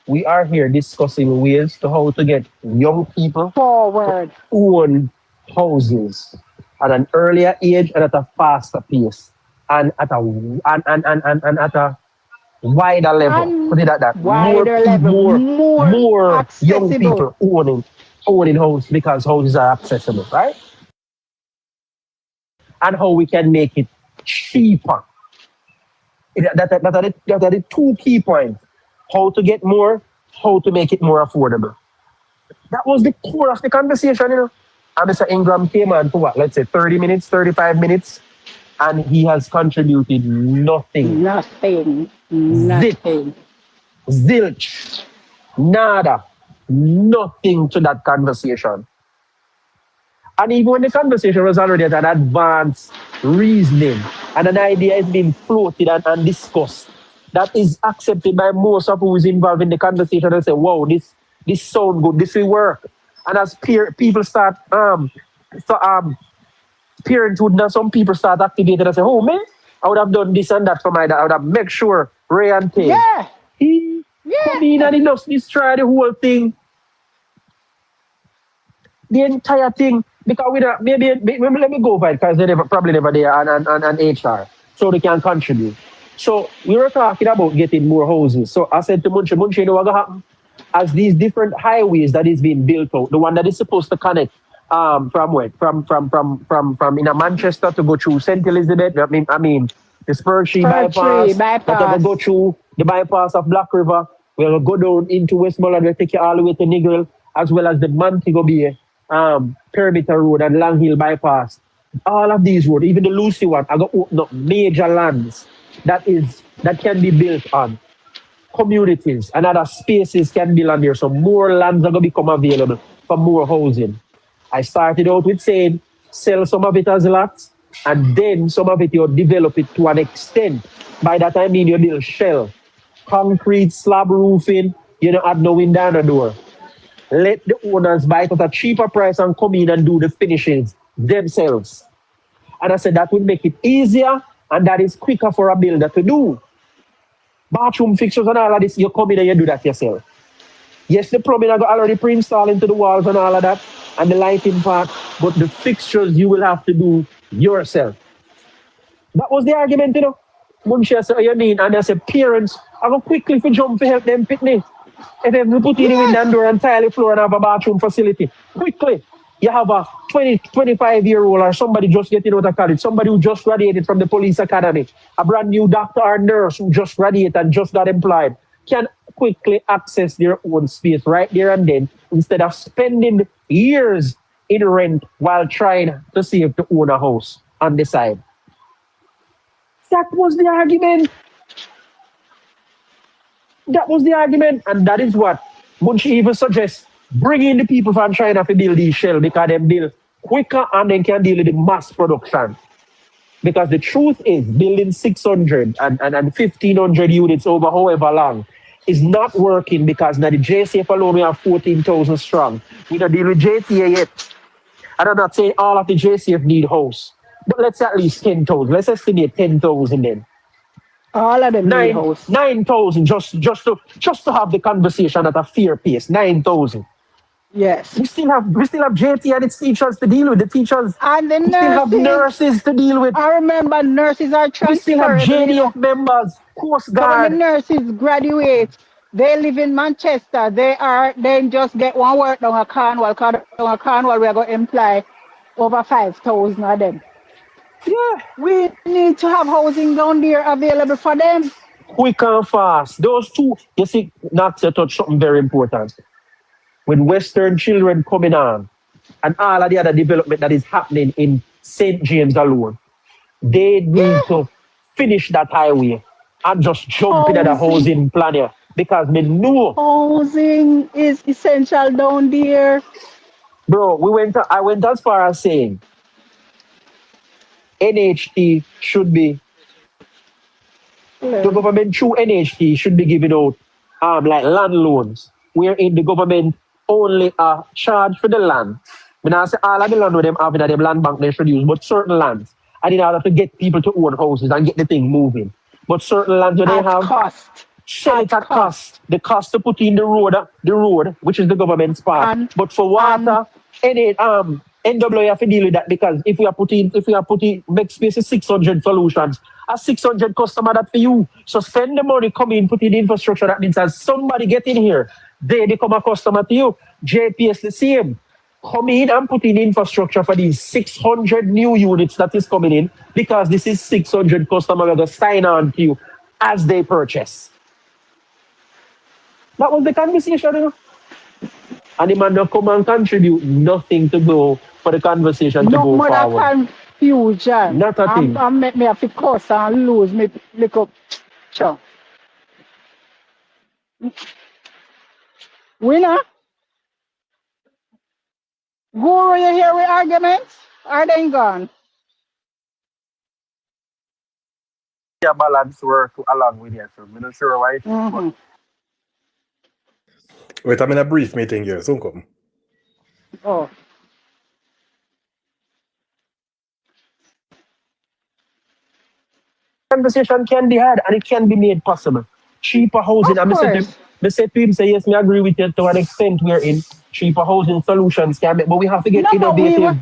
We are here discussing ways to how to get young people forward, own houses at an earlier age and at a faster pace, and at a wider level. Put it at that. More young people owning houses because houses are accessible, right? And how we can make it cheaper. That are the two key points. How to get more, how to make it more affordable. That was the core of the conversation, you know. And Mr. Ingram came on for what, let's say 30 minutes, 35 minutes, and he has contributed nothing. Nothing. Zip, Nothing. zilch, nada, nothing to that conversation. And even when the conversation was already at an advanced reasoning and an idea is being floated and discussed, that is accepted by most of who is involved in the conversation and say, wow, this sound good, this will work. And as people start parenthood, now some people start activating and say, oh man, I would have done this and that for my dad. I would have make sure Ray and Tay. Yeah. He come in and he just destroy the whole thing. The entire thing. Because we don't, maybe let me go for it because they probably never there and HR. So they can contribute. So we were talking about getting more houses. So I said to Munchie, you know what's going to happen? As these different highways that is being built out, the one that is supposed to connect from where? From Manchester to go through St. Elizabeth, I mean the Spurtree bypass. That will go through the bypass of Black River. We'll go down into Westmoreland, we'll take you all the way to Negril, as well as the Montego Bay Perimeter Road and Long Hill bypass. All of these roads, even the Lucy one, I got open up major lands that can be built on. Communities and other spaces can be on there. So more lands are going to become available for more housing. I started out with saying, sell some of it as lots, and then some of it you develop it to an extent. By that I mean you build shell, concrete, slab roofing, you don't add no window and a door. Let the owners buy it at a cheaper price and come in and do the finishes themselves. And I said that would make it easier and that is quicker for a builder to do. Bathroom fixtures and all of this, you come in and you do that yourself. Yes, the plumbing I got already pre-installed into the walls and all of that, and the lighting part, but the fixtures you will have to do yourself. That was the argument, you know. Munchie said, oh, you mean? And I said, parents, I go quickly for jump to help them pitney. If they put in the window and door and tile the floor and have a bathroom facility, quickly. You have a 25-year-old or somebody just getting out of college, somebody who just graduated from the police academy, a brand new doctor or nurse who just graduated and just got employed, can quickly access their own space right there and then instead of spending years in rent while trying to save to own a house on the side. That was the argument. That was the argument, and that is what Munchie even suggests. Bring in the people from China to build these shell because they build quicker and they can deal with the mass production. Because the truth is, building 600 and 1,500 units over however long is not working because now the JCF alone we have 14,000 strong. We don't deal with JTA yet. And I'm not saying all of the JCF need house, but let's say at least 10,000. Let's estimate 10,000 then. All of them need house. 9,000 just to have the conversation at a fair pace. 9,000. Yes. We still have JT and its teachers to deal with. The teachers and the nurses. Still have nurses to deal with. I remember nurses are transferred. We still have JDF members, Coast Guard. Some of the nurses graduate. They live in Manchester. They just get one work down a Cornwall. Down a Cornwall we are going to employ over 5,000 of them. Yeah, we need to have housing down there available for them. Quick and fast. Those two, you see, not to touch something very important. With Western children coming on and all of the other development that is happening in St. James alone, they need to finish that highway and just jump into the housing plan here because me know housing is essential down there. Bro, I went as far as saying NHT should be the government through NHT should be giving out like land loans, wherein the government only charge for the land. When I say all of the land with them having them land bank they should use, but certain lands, and in order to get people to own houses and get the thing moving. But certain lands where they have sell it at cost. The cost to put in the road, which is the government's part. But for water, NWA have to deal with that because if we are putting make space is 600 solutions, a 600 customer that for you. So spend the money, come in, put in infrastructure. That means as somebody get in here, they become a customer to you. JPS the same. Come in and put in infrastructure for these 600 new units that is coming in because this is 600 customers that sign on to you as they purchase. That was the conversation. You know? And the man don't come and contribute nothing to go for the conversation to No go more that forward. confusion. Not a thing. I'm make me have to cuss and lose me little. Sure. Winner? Guru, you hear with arguments? Are they gone? Yeah, balance work along with it. So I'm not sure why. Mm-hmm. Wait, I'm in a brief meeting here. Soon come. Oh. Conversation can be had and it can be made possible. Cheaper housing. Of course. I say to him, say, yes, I agree with you to an extent we're in. Cheaper housing solutions can be, but we have to get No, innovative.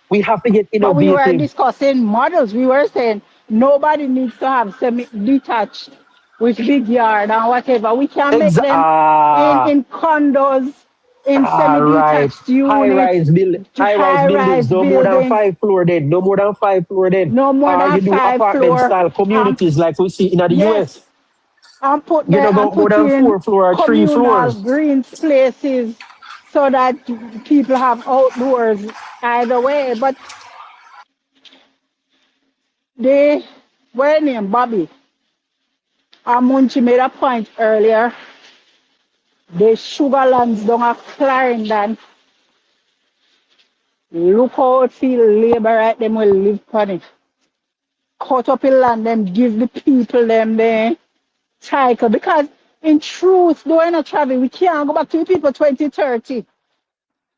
We have to get but we were innovative. discussing models. We were saying nobody needs to have semi-detached with big yard and whatever. We can make them in condos, in Right. semi-detached units, High-rise buildings, no more than 5 floor then. No more than 5 floor then. No more than you do 5 apartment floor. style communities like we see in the US. And put You there don't and go more put than in 4 floor or 3 communal floors. green places so that people have outdoors either way. But they were named Bobby. And Munchie made a point earlier. The sugar lands down at Clarendon. Look how it feel labor right them will live on it. Cut up the land, them give the people them the title. Because in truth, though not travel, we can't go back to the people 2030.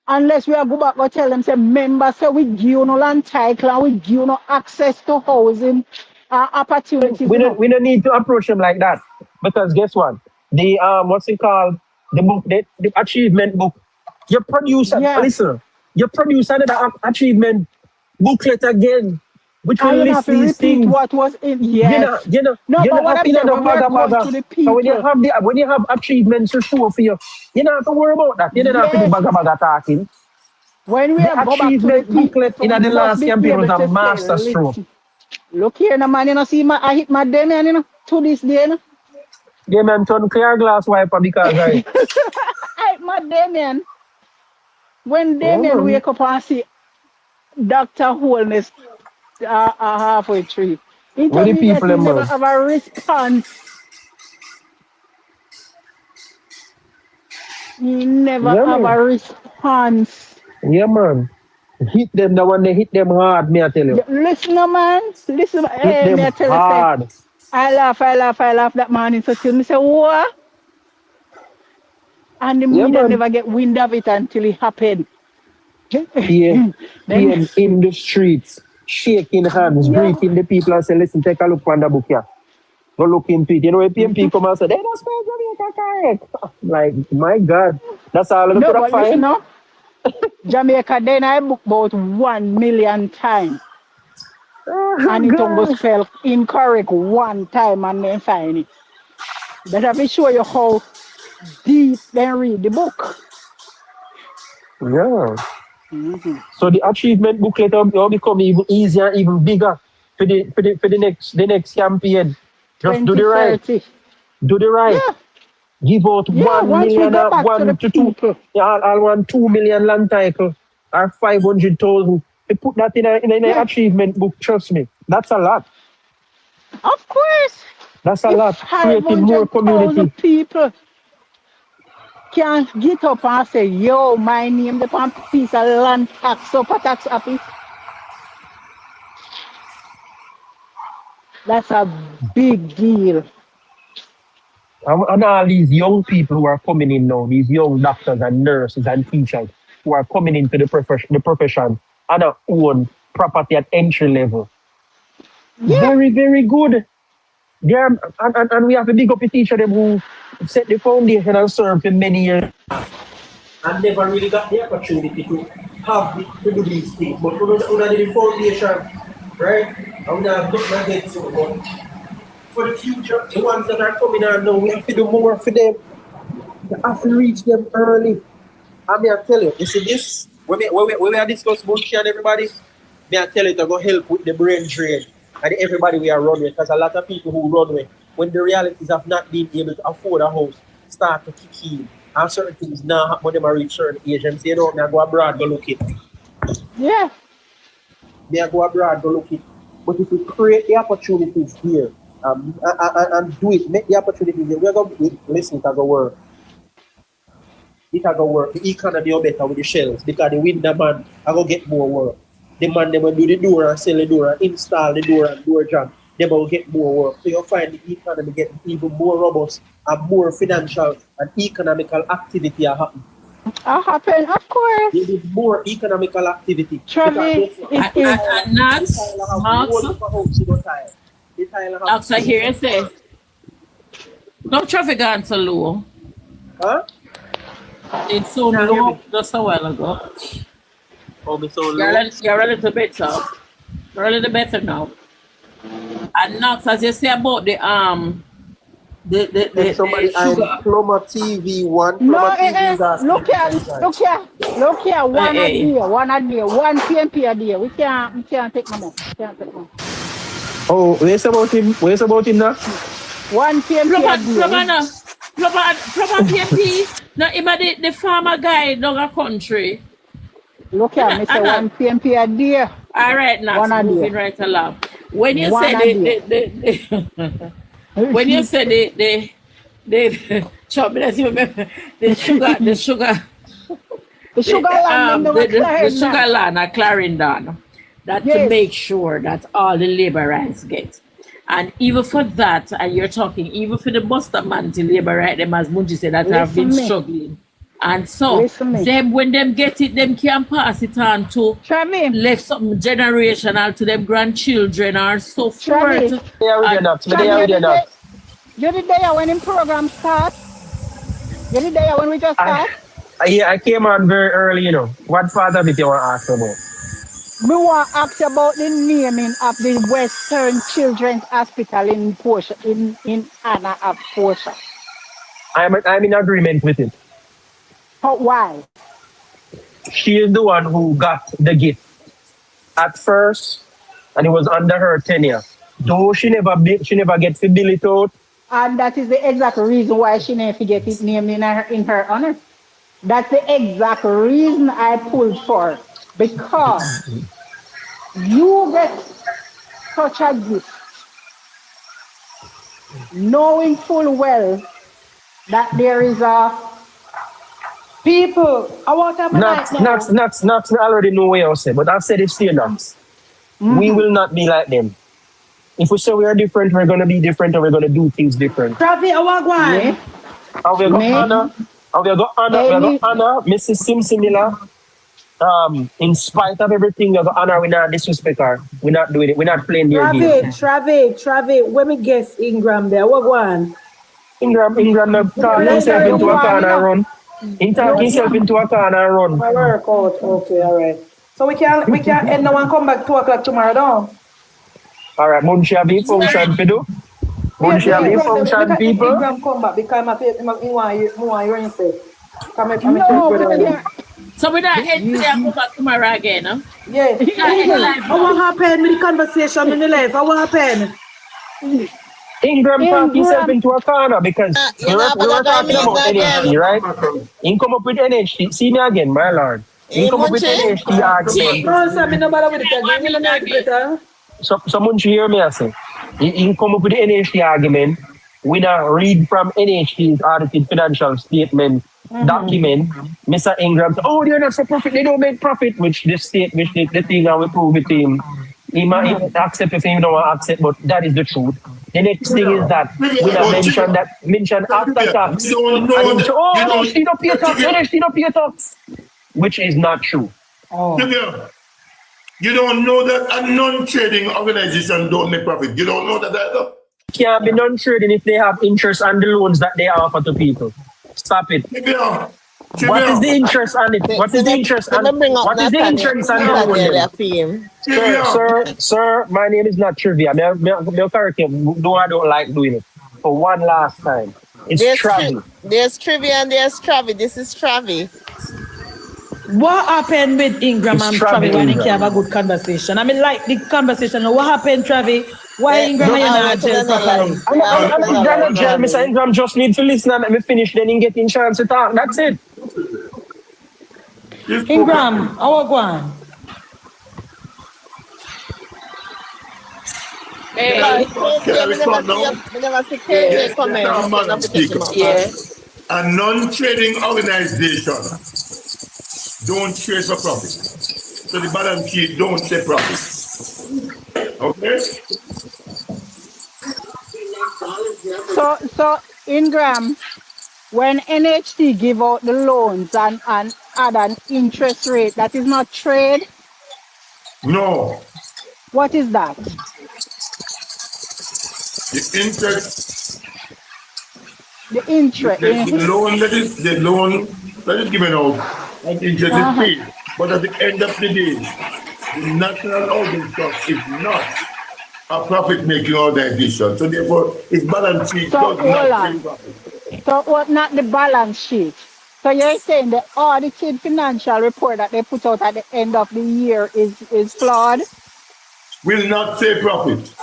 Unless we are go back and tell them, say, members, say we give you no land title and we give you no access to housing opportunities. We don't need to approach them like that. Because guess what? The what's it called? The book, the achievement book. You produce listen, you produce another achievement booklet again, which will list these things. What was in You know, but what I'm saying, when we're going to the people. When you have achievements to show for you, you don't have to worry about that. You don't have to do baga talking. When we the go back to the booklet in the last campaign was a master stroke. Look here, no man, you know, see I hit my Damian, you know, to this day, you know. Damian turn clear glass wiper because I hit my Damian. When Damian wake up and see Dr. Wholeness halfway through, he told me that he never have a response. He never have a response. Yeah, man. Hit them the one they hit them hard, me I tell you. Listen, man. Listen, hey, me I tell you, say, I laugh that morning. So till me say, what? And the media never get wind of it until it happened. PM in the streets, shaking hands, greeting the people and say, listen, take a look on the book here. Go look into it. You know, when PMP come and say, they don't spell Jamaica correct. Like, my God. That's all of the but listen, no? Jamaica, then I book about 1 million times. And it almost fell incorrect one time and then find it. But I will show you how deep they read the book. Yeah. So the achievement booklet will become even easier, even bigger for the next campaign. Just do the right. Do the right. Yeah. Give out 1 million or 1 to 2. Yeah, I'll want 2 million land title or 500,000. They put that in an achievement book, trust me. That's a lot. Of course. That's a lot. Creating more community. People can get up and say, yo, my name, the piece of land tax up a tax office. That's a big deal. And all these young people who are coming in now, these young doctors and nurses and teachers who are coming into the profession and own property at entry level. Yeah. Very, very good. And we have to big up the teacher them who set the foundation and served for many years. And never really got the opportunity to to do these things. But we don't the foundation, right? And we have nothing against it. But for the future, the ones that are coming on now, we have to do more for them. We have to reach them early. I mean, I tell you, you see this? When we discuss Munchie and everybody, I tell you to go help with the brain drain. And everybody we are running with, because a lot of people who run with, when the realities of not being able to afford a house start to kick in, and certain things now happen when them reach certain age. Them say, you know, me I go abroad, go look it. Yeah. Me I go abroad, go look it. But if we create the opportunities here, and do it, make the opportunities here, we're going to listen, it will go work. It will go work. The economy will better with the shelves because the window man I go get more work. The man they will do the door and sell the door and install the door and door jam. They will get more work. So you'll find the economy getting even more robust and more financial and economical activity are happening. Happen, of course. There is more economical activity. Travis, it is. And Nance, I hear you say, no traffic on so low. Huh? It's so low just a while ago. Oh, so low? You're a little better. You're a little better now. And Knox, as you say about the sugar. Plumber TV one. No, look here, one a day, 1 PMP a day. We can't take no more. Oh, where's about him? Where's about him now? 1 PMP a day. Plumber PMP. Now, even the farmer guy down a country. Look here, me say 1 PMP a day. All right, now moving right along. When you say when you say the sugar land at Clarendon, that to make sure that all the labor rights get. And even for that, and you're talking, even for the Buster man to labor right, them as Munchie said, that have been struggling. And so, them when them get it, them can pass it on to left something generational to them grandchildren or so forth. You're the day when the program start. You're the day when we just start. Yeah, I came on very early, you know. What part of it you want to ask about? We want to ask about the naming of the Western Children's Hospital in Portia, in honor of Portia. I'm in agreement with it. Why? She is the one who got the gift at first, and it was under her tenure. Though she never get to bill it out. And that is the exact reason why she never get it named in her honor. That's the exact reason I pulled for. Because you get such a gift, knowing full well that there is a people. I want to have a Knox already know what I say, but I've said it still, Knox. We will not be like them. If we say we are different, we're going to be different and we're going to do things different. Travi, I want one. And we got honor Mrs. Simpson Miller. In spite of everything, we got honor. We're not disrespect her. We're not doing it. We're not playing their game. Travi, when we guess Ingram there, what one? Ingram talk himself into a corner and run. He talk himself into a corner and run. Work out. Okay, all right. So we can end now and come back 2 o'clock tomorrow, don't? All right, MunchieB function for do. MunchieB function people. Ingram come back because I want you to say. So we're not end today and come back tomorrow again, huh? Yeah. What happened with the conversation in the life? What happened? Ingram talk himself into a corner because we were talking about NHT, right? He come up with NHT. See me again, my lord. He come up with NHT argument. So Munchie hear me, I say. He come up with the NHT argument. We now read from NHT's audited financial statement document. Mr. Ingram said, oh, they're not for profit, they don't make profit, which the thing I will prove it to him. He might accept if he don't want to accept, but that is the truth. The next thing is that we have mentioned after tax. NHT don't pay tax, NHT don't pay tax, which is not true. You don't know that a non-trading organization don't make profit. You don't know that either. Can't be non-trading if they have interest on the loans that they offer to people. Stop it. What is the interest on it? What is the interest on the loan? Sir, my name is not trivia. Me correct you, though I don't like doing it. For one last time. It's Travi. There's trivia and there's Travi. This is Travi. What happened with Ingram and Travi when they can have a good conversation? I mean, like the conversation. What happened, Travi, Why Ingram and not gel properly? I'm Ingram gel. Mr. Ingram just need to listen and let me finish, then he get in chance to talk. That's it. Ingram, our one. Hey. A non-trading organization don't trade for profit. So the balance sheet don't say profit. Okay? So Ingram, when NHT give out the loans and add an interest rate, that is not trade? No. What is that? The interest. The interest. The loan that is given out and interest is paid. But at the end of the day, the National Housing Trust is not a profit-making organization. So therefore, its balance sheet does not bring profit. So what? Not the balance sheet. So you're saying the audited financial report that they put out at the end of the year is flawed? Will not say profit.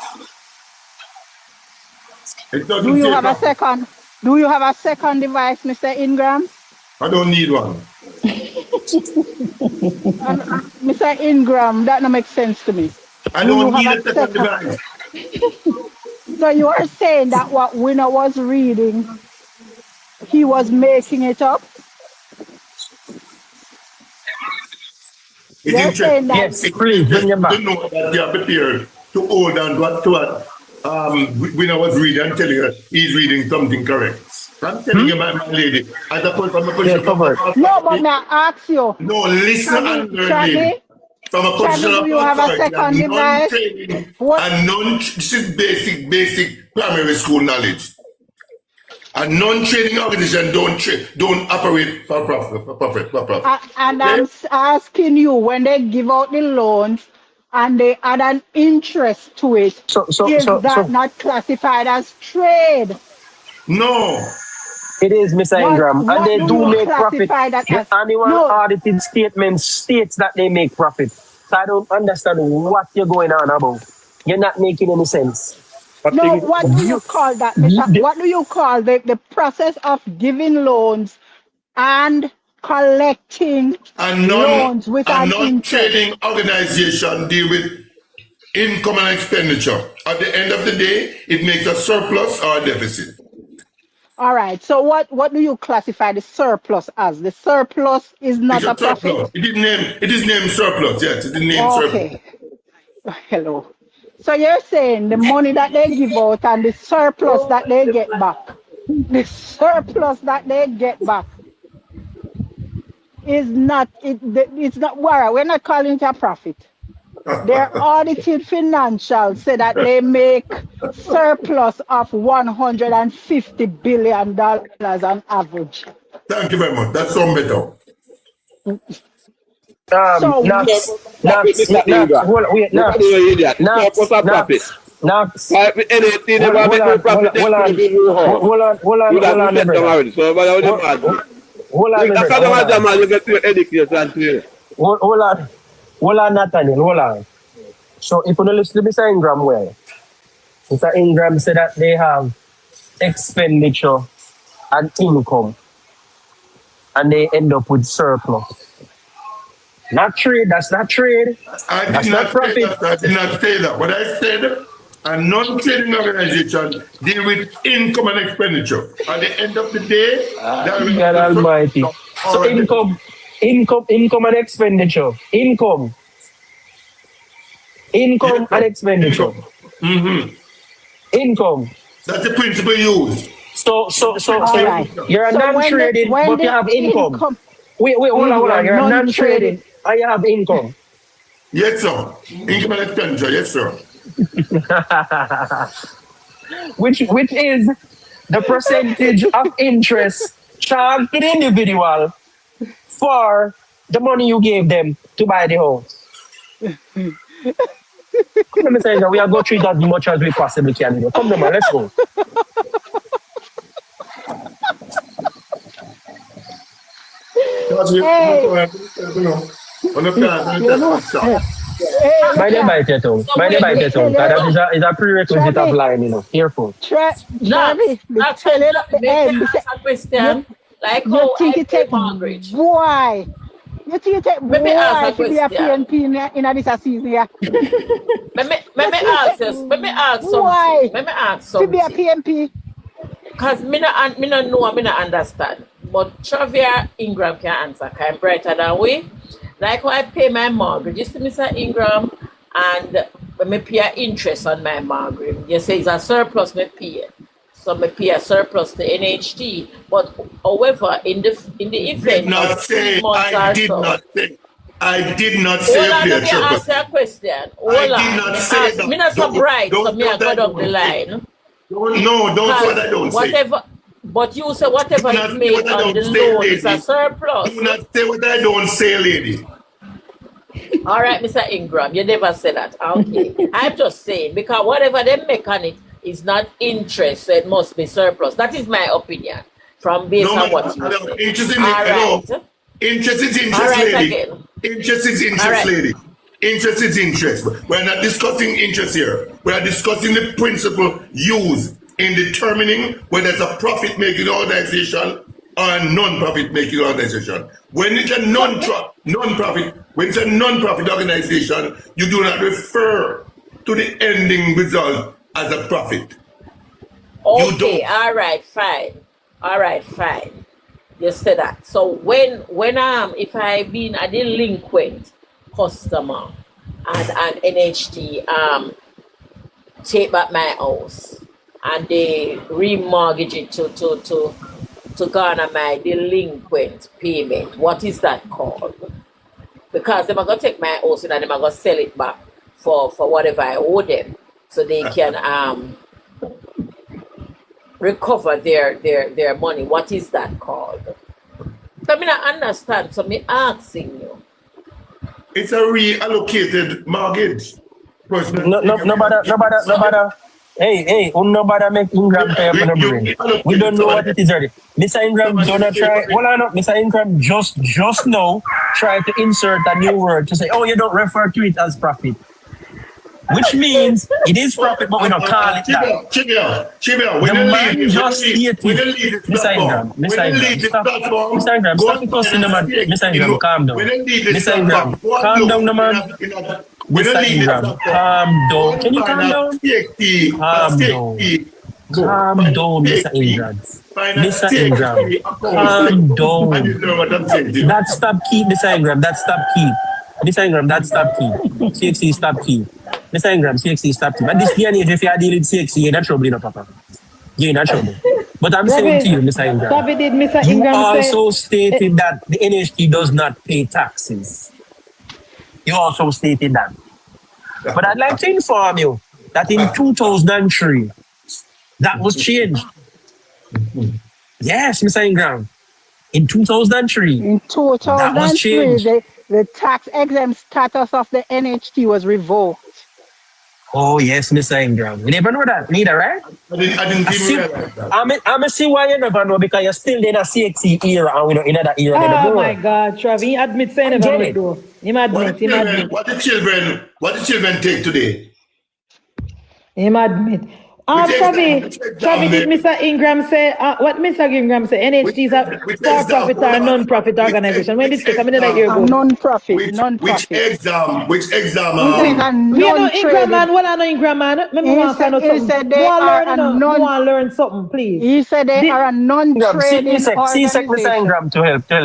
It doesn't Do you say have profit. a second? Do you have a second device, Mr. Ingram? I don't need one. Mr. Ingram, that don't make sense to me. I don't need a second device. So you are saying that what Winner was reading, he was making it up? It's interesting. Yes, please bring them back. To know that they are prepared to hold on to what Winner was reading and telling her he's reading something correct. I'm telling you, my lady, as a person, no, but may I ask you? No, listen and learn, lady. From a position of do you have a second device? This is basic primary school knowledge. A non-trading organization don't operate for profit. And I'm asking you, when they give out the loans and they add an interest to it, is that not classified as trade? No. It is, Mr. Ingram, and they do make profit. The annual audited statement states that they make profit. So I don't understand what you're going on about. You're not making any sense. What do you call that, Mr.? What do you call the process of giving loans and collecting loans with an interest? A non-trading organization deal with income and expenditure. At the end of the day, it makes a surplus or a deficit. All right. So what do you classify the surplus as? The surplus is not a profit. Surplus. It is named surplus. Yes, it is named surplus. Hello. So you're saying the money that they give out and the surplus that they get back, is not it's not we're not calling it a profit. Their audited financials say that they make surplus of $150 billion on average. Thank you very much. That's so better. Hold on, Nathaniel, hold on. So if you don't listen to Mr. Ingram well, Mr. Ingram said that they have expenditure and income and they end up with surplus. Not trade, that's not trade. I did not say that. What I said, a non-trading organization deal with income and expenditure. At the end of the day, God Almighty. So income and expenditure. Income and expenditure. Income. That's the principle used. So you're a non-trading, but you have income. Wait, hold on. You're a non-trading and you have income. Yes, sir. Income and expenditure, yes, sir. which is the percentage of interest charged to the individual for the money you gave them to buy the house. Come on, Mr. Ingram, we are going to treat that as much as we possibly can do. Come on, man, let's go. Mind your bite your tongue. Mind your bite your tongue. Because that is a prerequisite of lying, you know. Careful. Travis, Not tell it at the end. a question. Like You how think I it pay take mortgage. boy? You think it take Let me ask boy a to be a question. PNP in this season? Yeah. Let me ask this. Let me ask Why? something. Let me ask To be a something. PNP. Because me no know, I no understand. But Travia Ingram can answer. Because I'm brighter than we. Like when I pay my mortgage, you see Mr. Ingram, and when I pay interest on my mortgage, you say it's a surplus me pay. So I pay a surplus to NHT. But however, in the event of 3 months I or did so. not say. I did not say Hold on, pay a let me surplus. ask you a question. Hold I on. did not say that. Me not so bright, so me I go down the line. Don't say what I don't whatever, say. But you say whatever Do is not say made what I on the don't say, loan is a lady. surplus. Do not say what I don't say, lady. All right, Mr. Ingram, you never said that. Okay. I'm just saying, because whatever they make on it is not interest, so it must be surplus. That is my opinion, from based on what you said. Interest in All right. Interest is interest, All right, lady. again. Interest is interest, All right. lady. Interest is interest. We're not discussing interest here. We are discussing the principle used in determining whether it's a profit-making organization or a non-profit making organization. When it's a non-profit organization, you do not refer to the ending result as a profit. Okay, all right, fine. All right, fine. You said that. So when if I been a delinquent customer and NHT take back my house and they remortgage it to garner my delinquent payment, what is that called? Because they're gonna take my house and they're gonna sell it back for whatever I owe them, so they can recover their money. What is that called? I mean, I understand, so me asking you. It's a reallocated mortgage. Nobody. Hey, nobody make Ingram pay for the brain. We don't know what it is already. Mr. Ingram, don't try. Hold on, Mr. Ingram, just now try to insert a new word to say, oh, you don't refer to it as profit. Which means it is profit, but we don't call it that. Chibia, the man just stated, Mr. Ingram, stop cussing the man. Mr. Ingram, calm down. Mr. Ingram, calm down, the man. Mr. Ingram, calm down. Can you calm down? Calm down, Mr. Ingram. Mr. Ingram, calm down. That stop keep, Mr. Ingram, that stop keep. Mr. Ingram, that stop keep. CXC stop keep. Mr. Ingram, CXC stop keep. But this day and age, if you are dealing with CXC, you're not trouble, you know, Papa. You're not trouble. But I'm saying to you, Mr. Ingram, you also stated that the NHT does not pay taxes. You also stated that. But I'd like to inform you that in 2003, that was changed. Yes, Mr. Ingram. In 2003, in 2003, that was changed. The tax exempt status of the NHT was revoked. Oh, yes, Mr. Ingram. You never know that, neither, right? I didn't realize that. I'm see why you never know, because you're still in a CXC era and we're not in another era. Oh, my God, Travis, he admits saying never know. Him admit. What the children take today? Him admit. Travis, did Mr. Ingram say, what Mr. Ingram say, NHT is a for-profit or non-profit organization? When did it come in that year ago? Non-profit. Which exam? We know Ingram man, what I know Ingram man? He said they are learn something, please. He said they are a non-trading organization. Mr. Ingram to help you.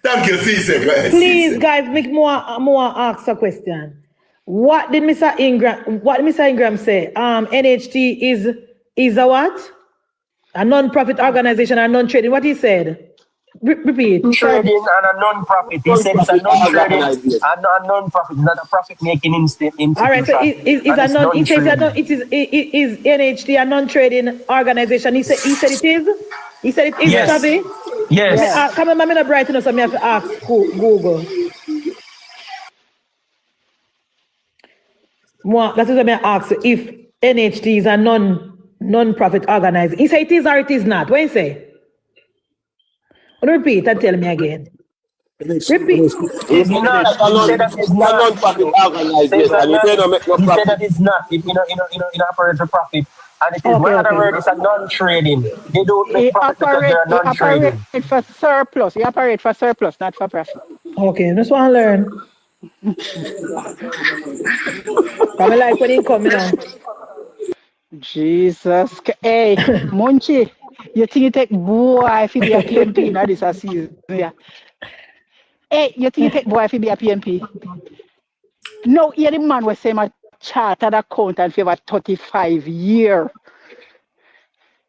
Thank you, C-Sec. Please, guys, make more ask a question. What did Mr. Ingram say? NHT is a what? A non-profit organization or non-trading. What he said? Repeat. Trading and a non-profit. He said it's a non-trading and a non-profit, not a profit-making institution. All right, so it is NHT a non-trading organization. He said it is. He said it is. Yes. Yes. Come on, I'm not bright enough, so I have to ask Google. That is what I ask if NHT is a non-profit organization. He say it is or it is not. What you say? Repeat and tell me again. Repeat. It's not. He said that it's not. non-profit organization. You say no make no He said profit. that it's not. If you operate for profit. And it is one other word, it's a non-trading. They don't make profit because they're non-trading. He operate for surplus. He operate for surplus, not for profit. Okay, just want to learn. I like when he coming on. Jesus. Hey, Munchie, you think you take boy if you be a PNP now this a season? Yeah. Hey, you think you take boy if you be a PNP? No, you're the man was saying a chartered accountant for over 35 years.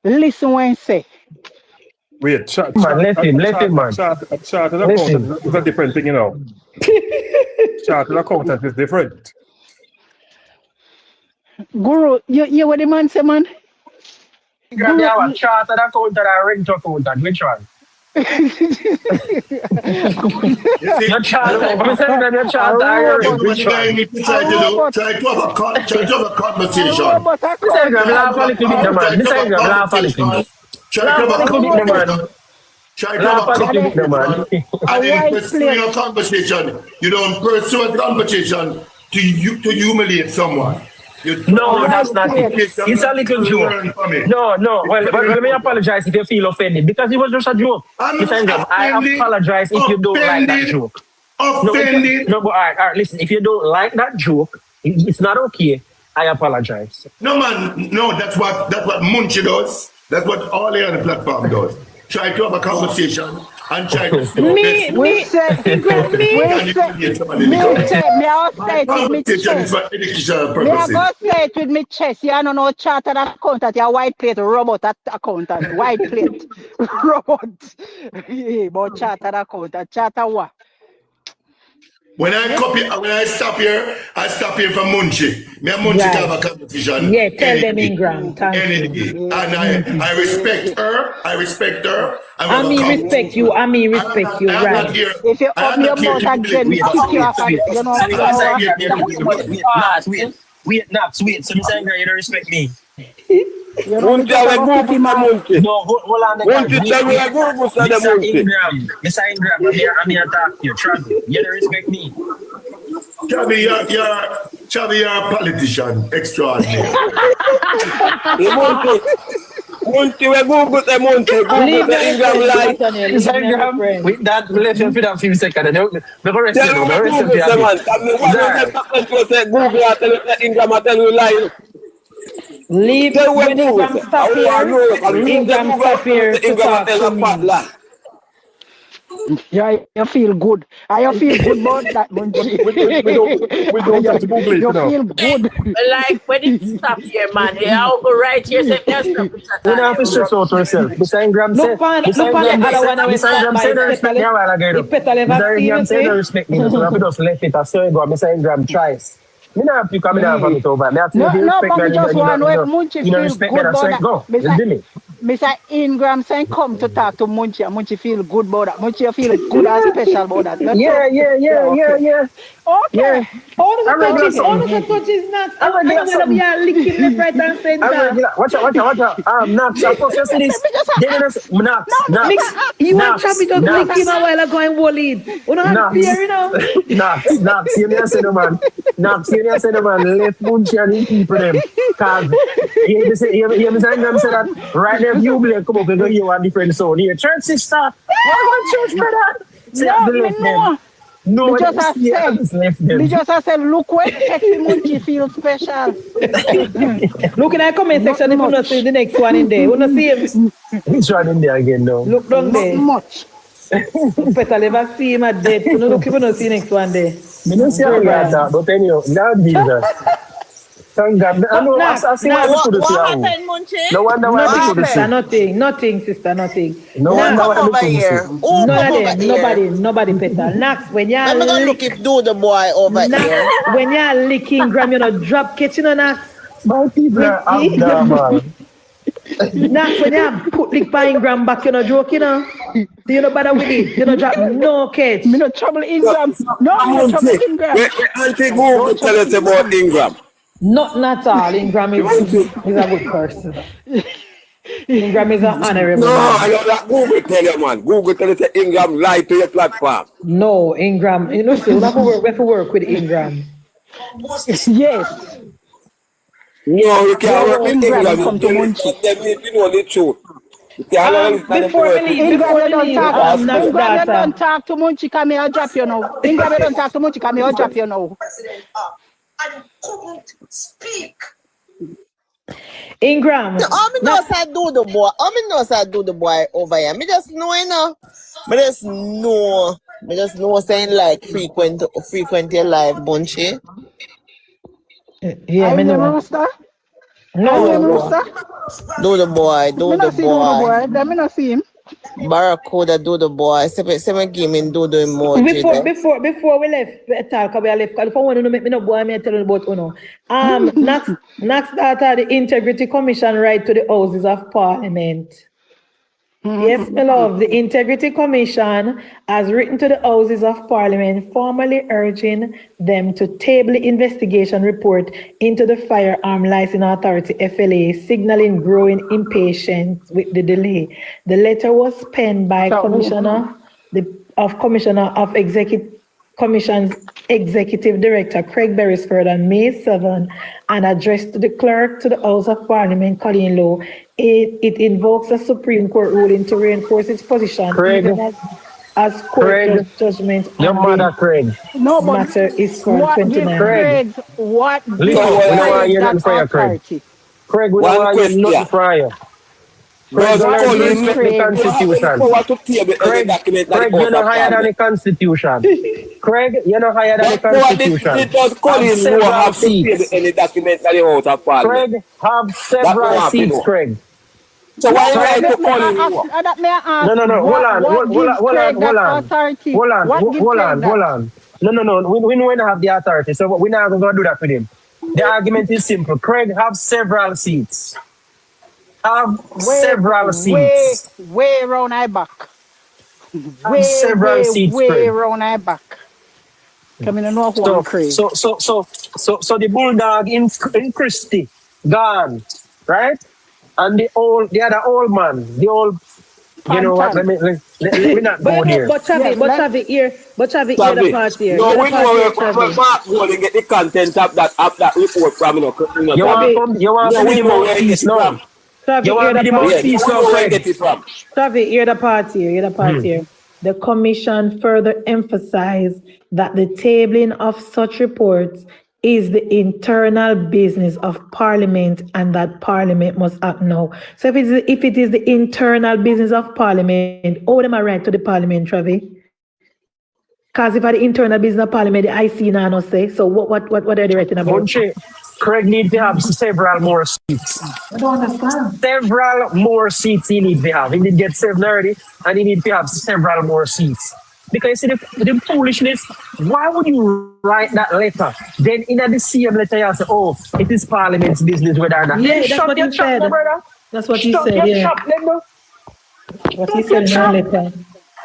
Listen when I say. Wait, let him, man. A chartered accountant is a different thing, you know. Chartered accountant is different. Guru, you what the man say, man? Guru, you have a chartered accountant and a rent accountant. Which one? You're chartered. I'm saying that you're chartered. Which one? You need to try to have a conversation. Laugh a little bit, man. Laugh a little bit. Try to have a conversation. And in pursuing a conversation, you don't pursue a conversation to humiliate someone. No, that's not it. It's a little joke. No. Well, let me apologize if you feel offended because it was just a joke. I apologize if you don't like that joke. Offended? No, but all right, listen. If you don't like that joke, it's not okay. I apologize. No, man. No, that's what Munchie does. That's what all the other platform does. Try to have a conversation and try to slow this. Me say with me chest. You don't know chartered accountant. You're white plate robot accountant. White plate robot. But chartered accountant. Charter what? When I stop here from Munchie. Me and Munchie have a conversation. Yeah, tell them Ingram. And I respect her. I mean respect you. Right. If you open your mouth again, we kick you off. You know. Wait, Naps, wait. So, Mr. Ingram, you don't respect me. No, hold on. Mr. Ingram, I'm here to talk to you. Travel. You don't respect me. Chavi, you're a politician. Extraordinary. Munchie, we Google the Ingram life. Mr. Ingram, with that, let's just put a few seconds. The rest of the Ingram and tell you lie. Leave when Ingram stop here. Ingram stop here to talk to me. Yeah, you feel good. I feel good about that, Munchie. We don't have to Google it, you feel good. Like when it stops here, man. I'll go right here. Say, yes, stop it. You don't have to stress out yourself. Mr. Ingram said, Mr. Ingram said, respect me a while ago. Mr. Ingram said, respect me. So I just left it as so go. Mr. Ingram tries. Me not have to come down from it over. Me have to respect me. Just one way Munchie you know, respect me. That's right. Go. Mr. Ingram saying come to talk to Munchie. Munchie feel good about that. Munchie feel good and special about that. Yeah. Okay. All of the touches nuts. I'm going to be licking left, right, and center. Watch out. Naps, I'm supposed to see this. Naps. You want to be just licking a while ago and wall it. You don't have fear, you know. Naps, you may say no man. Naps, you may say no man. Left Munchie and the people them. Because Mr. Ingram said that right there, you will come up and go you a different sound. Here, church sister. What church brother? No, we just have said, look where Munchie feels special. Look in the comment section if you not see the next one in there. You not see him. Which one in there again now? Look down there. Not much. Better never see him at dead. So look if you not see next one there. I don't see how that, but anyway, now Jesus. Thank God. I see what happened, Munchie? No wonder why Nothing, sister, nothing. No wonder why nobody better. Nax, when you're I'm gonna look if do the boy over here. When you're licking gram, you know, drop kitchen on Nax. My people are abnormal. Nax, when you put lick buying gram back, you know, joke, you know. Do you know bother with it? You know, drop no catch. Me no trouble Ingram. No trouble Ingram. Auntie Google tell us about Ingram. Not at all. Ingram is a good person. Ingram is an honorable No, man. I know that Google tell you, man. Google tell you that Ingram lied to your platform. No, Ingram. You know, so we have to work with Ingram. Yes. No, you can't work with Ingram Ingram. come to Munchie. You know the truth. You can't Before we leave, Ingram, you don't talk. Nax Ingram, you daughter. don't talk to Munchie, come here, I'll drop you now. Ingram, you don't talk to Munchie, come here, I'll drop you now. I couldn't speak. Ingram. No, I know I do the boy. I know I do the boy over here. Me just know, you know. Me just know saying like frequent your live, Bunchy. Yeah, I me am know. Rooster. No, I am Rooster. Do the boy, do the boy. Let me not see him. Barracuda do the boy. Say me give him do the emoji. Before we left talk, we left. If I want to make me no boy, me tell you about Uno. Next data, the Integrity Commission right to the Houses of Parliament. Yes, my love. The Integrity Commission has written to the Houses of Parliament formally urging them to table the investigation report into the Firearm Licensing Authority, FLA, signaling growing impatience with the delay. The letter was penned by Commissioner of Commission's Executive Director Craig Beresford on May 7 and addressed to the Clerk to the House of Parliament, Colleen Lowe. It invokes a Supreme Court ruling to reinforce its position, Craig, even as court judgment your mother, Craig. No, but matter is for what 29. Craig, what Listen, we don't want to hear nothing from you, Craig. Craig, we don't want to hear nothing from you. Craig, don't learn to respect the Constitution. Craig, you're not higher than the Constitution. Craig, you're not higher than the Constitution. Colin Moore have to table any document that the House of Parliament. Craig, have several seats, Craig. So why you like to Colin Moore? No. Hold on. No. We don't have the authority, so we're not going to do that with him. The argument is simple. Craig, have several seats. Several seats. Way around our back. Several seats, way Craig. around our back. Coming in off one, Craig. So the bulldog in Christie gone, right? And the other old man, the old, you know what? Let me not go here. But Chavi here the part here. No, we know we're going to get the content of that report from You want to be the mouthpiece now. You want to be the mouthpiece now, Craig. Chavi, hear the part here. The Commission further emphasized that the tabling of such reports is the internal business of Parliament and that Parliament must act now. So if it is the internal business of Parliament, how am I right to the Parliament, Travi? Because if I the internal business of Parliament, the IC now no say. So what are they writing about? Munchie, Craig needs to have several more seats. I don't understand. Several more seats he needs to have. He did get 7 already, and he needs to have several more seats. Because you see the foolishness, why would you write that letter? Then in the same letter you say, oh, it is Parliament's business whether or not. Yeah, that's what he said. That's what he said, yeah. What he said in the letter.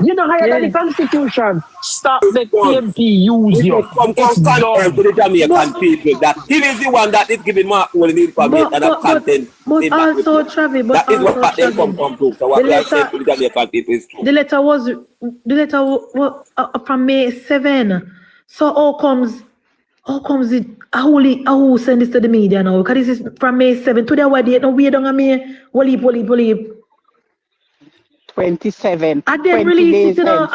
You know higher than the Constitution. Stop the PNP use you. Come confirm to the Jamaican people that he is the one that is giving Mark all the information and content. But also, Travi, that is what they come from proof. So what I say to the Jamaican people is true. The letter was from May 7. So how comes it? How send this to the media now? Because this is from May 7. Today what date? No, we don't have me. Waleep. 27. And then release it, you know.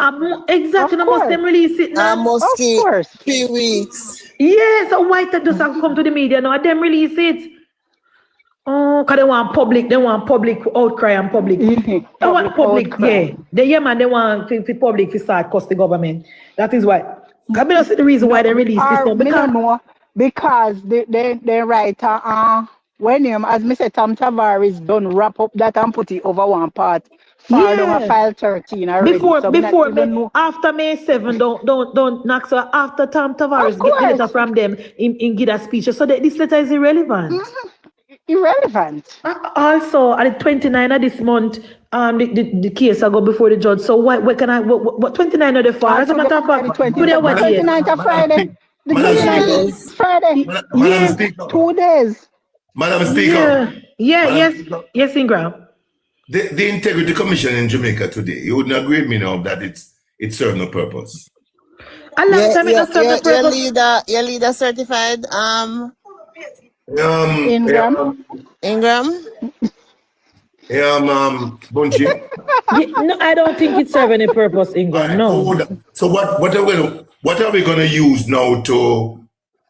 Exactly, must them release it now. Almost of course. 3 weeks. Yes, so why that does come to the media now? And them release it. Oh, because they want public outcry and public. They want public, yeah. They want public to start cost the government. That is why. I mean, that's the reason why they release this now. Because they write, when him, as Mr. Tom Tavares done wrap up that and put it over one part. File 13 already. After May 7, don't knock. So after Tom Tavares get the letter from them in give a speech. So this letter is irrelevant. Irrelevant. Also, at the 29th of this month, the case will go before the judge. So what 29 of the far? As a matter of fact, 29th of Friday. The 29th is Friday. Madam Speaker. 2 days. Madam Speaker. Yes, Ingram. The Integrity Commission in Jamaica today, you wouldn't agree with me now that it served no purpose. Your leader certified Ingram. Munchie. No, I don't think it serves any purpose, Ingram. No. So what are we gonna use now to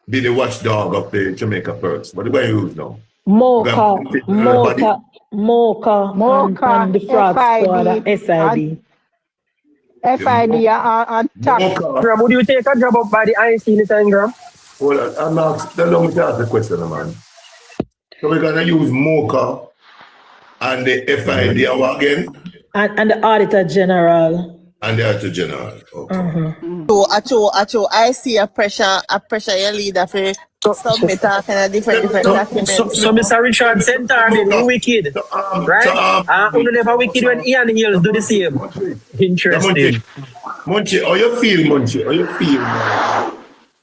be the watchdog of the Jamaica Perks? What are we gonna use now? Mocha, and the fraud squad, SID. FID on top. Ingram, would you take a job up by the IC, Mr. Ingram? Well, I'm not. Let me ask the question, man. So we're gonna use Mocha and the FID again, and the Auditor General. And the Auditor General. Okay. So I see a pressure your leader for submit a kind of different documents. So Mr. Richard Center, you wicked, right? You never wicked when Ian Hills do the same. Interesting. Munchie, how you feel, Munchie? How you feel?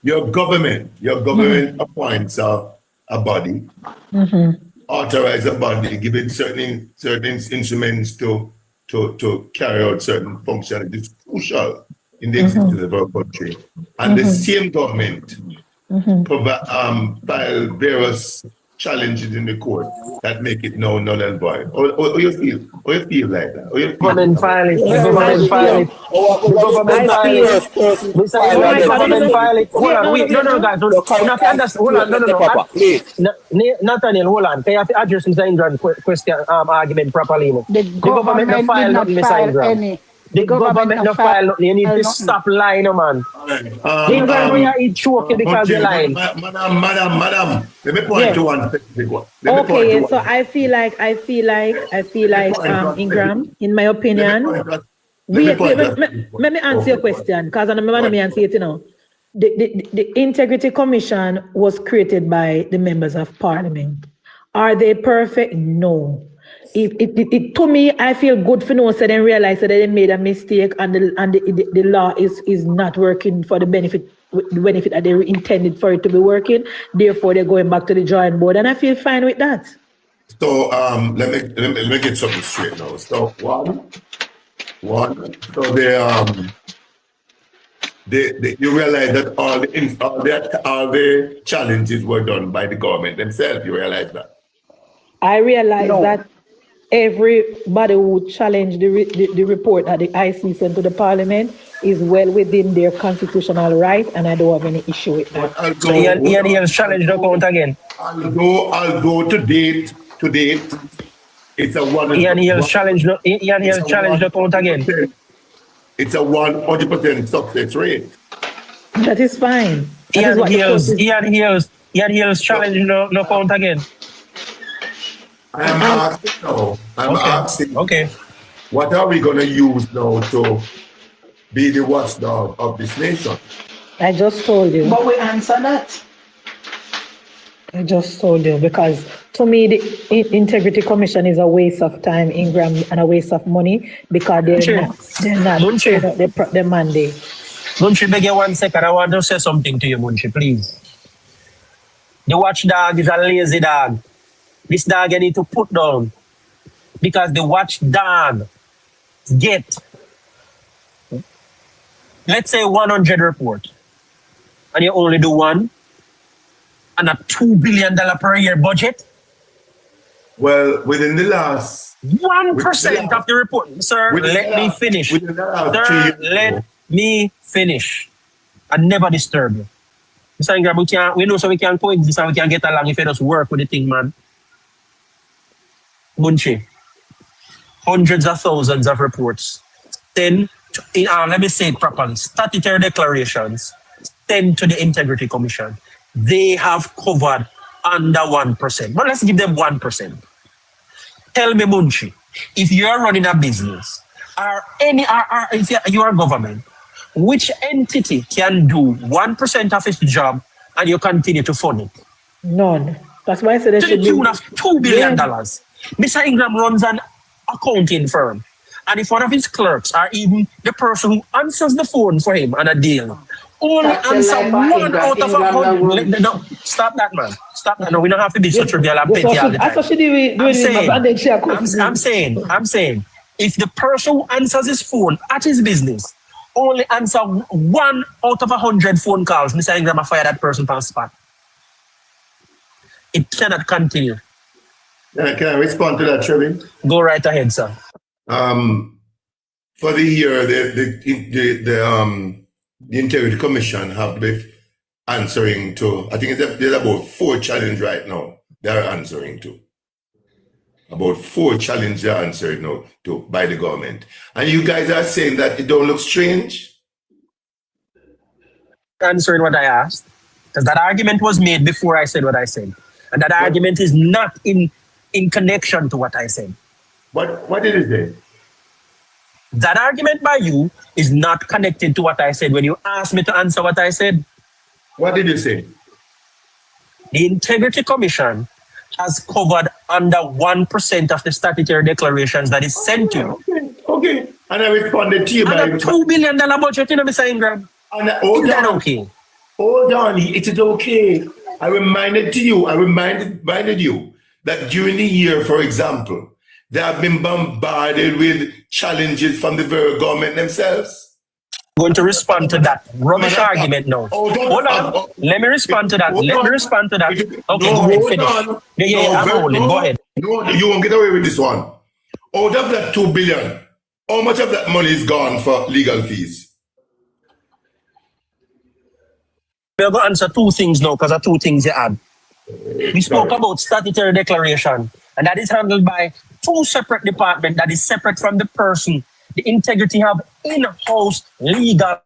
Your government appoints a body, authorize a body, giving certain instruments to carry out certain functions. It's crucial in the existence of our country. And the same government file various challenges in the court that make it null and void. How you feel? How you feel like that? How you feel? Government file it. Government file it. Government file it. Government file it. Hold on, wait. No, guys. Hold on. No. Nathaniel, hold on. Can you have to address Mr. Ingram's question, argument properly? The government did not file any. The government no file nothing. You need to stop lying, man. Ingram, we are choking because you're lying. Madam, let me point to one specific one. Okay, so I feel like Ingram, in my opinion. Let me answer your question, because I'm going to answer it, you know. The Integrity Commission was created by the members of Parliament. Are they perfect? No. To me, I feel good for no so they realize that they made a mistake and the law is not working for the benefit that they intended for it to be working. Therefore, they're going back to the drawing board, and I feel fine with that. So let me get something straight now. So one. So you realize that all the challenges were done by the government themselves. You realize that? I realize that everybody who challenged the report that the IC sent to the Parliament is well within their constitutional right, and I don't have any issue with that. So Ian Hills challenged the account again. I'll go to date. It's a one. Ian Hills challenged the account again. It's a 100% success rate. That is fine. Ian Hills challenged the account again. I'm asking. Okay. What are we going to use now to be the watchdog of this nation? I just told you. But we answer that. I just told you, because to me, the Integrity Commission is a waste of time, Ingram, and a waste of money, because they're not the mandate. Munchie, beg you 1 second. I want to say something to you, Munchie, please. The watchdog is a lazy dog. This dog you need to put down, because the watchdog get, let's say 100 report, and you only do one, and a $2 billion per year budget. Well, within the last 1% of the report, sir. Let me finish. Sir, let me finish. I never disturb you, Mr. Ingram. We know so we can coexist and we can get along if you just work with the thing, man. Munchie, hundreds of thousands of reports. Then, let me say it properly, statutory declarations sent to the Integrity Commission. They have covered under 1%. But let's give them 1%. Tell me, Munchie, if you are running a business, if you are government, which entity can do 1% of its job and you continue to fund it? None. That's why I said to the tune of $2 billion. Yeah. Mr. Ingram runs an accounting firm, and if one of his clerks or even the person who answers the phone for him on a deal only answer one out of 100. No, stop that, man. Stop that. No, we don't have to be so trivial and petty all the time. I'm saying, if the person who answers his phone at his business only answer 1 out of 100 phone calls, Mr. Ingram, I fire that person on spot. It cannot continue. Can I respond to that, Trevin? Go right ahead, sir. For the year, the Integrity Commission have been answering to, I think there's about 4 challenges right now they're answering to. About 4 challenges they're answering now to by the government. And you guys are saying that it don't look strange? Answering what I asked, because that argument was made before I said what I said. And that argument is not in connection to what I said. What did it say? That argument by you is not connected to what I said when you asked me to answer what I said. What did you say? The Integrity Commission has covered under 1% of the statutory declarations that is sent to you. Okay. And I responded to you by... And a $2 billion budget, you know, Mr. Ingram. Is that okay? Hold on, it is okay. I reminded you that during the year, for example, they have been bombarded with challenges from the very government themselves. I'm going to respond to that rubbish argument now. Hold on. Let me respond to that. Okay, go ahead, finish. Yeah, I'm holding. Go ahead. No, you won't get away with this one. Out of that 2 billion, how much of that money is gone for legal fees? We're going to answer 2 things now because of 2 things you add. We spoke about statutory declaration, and that is handled by 2 separate departments that is separate from the person. The Integrity have in-house legal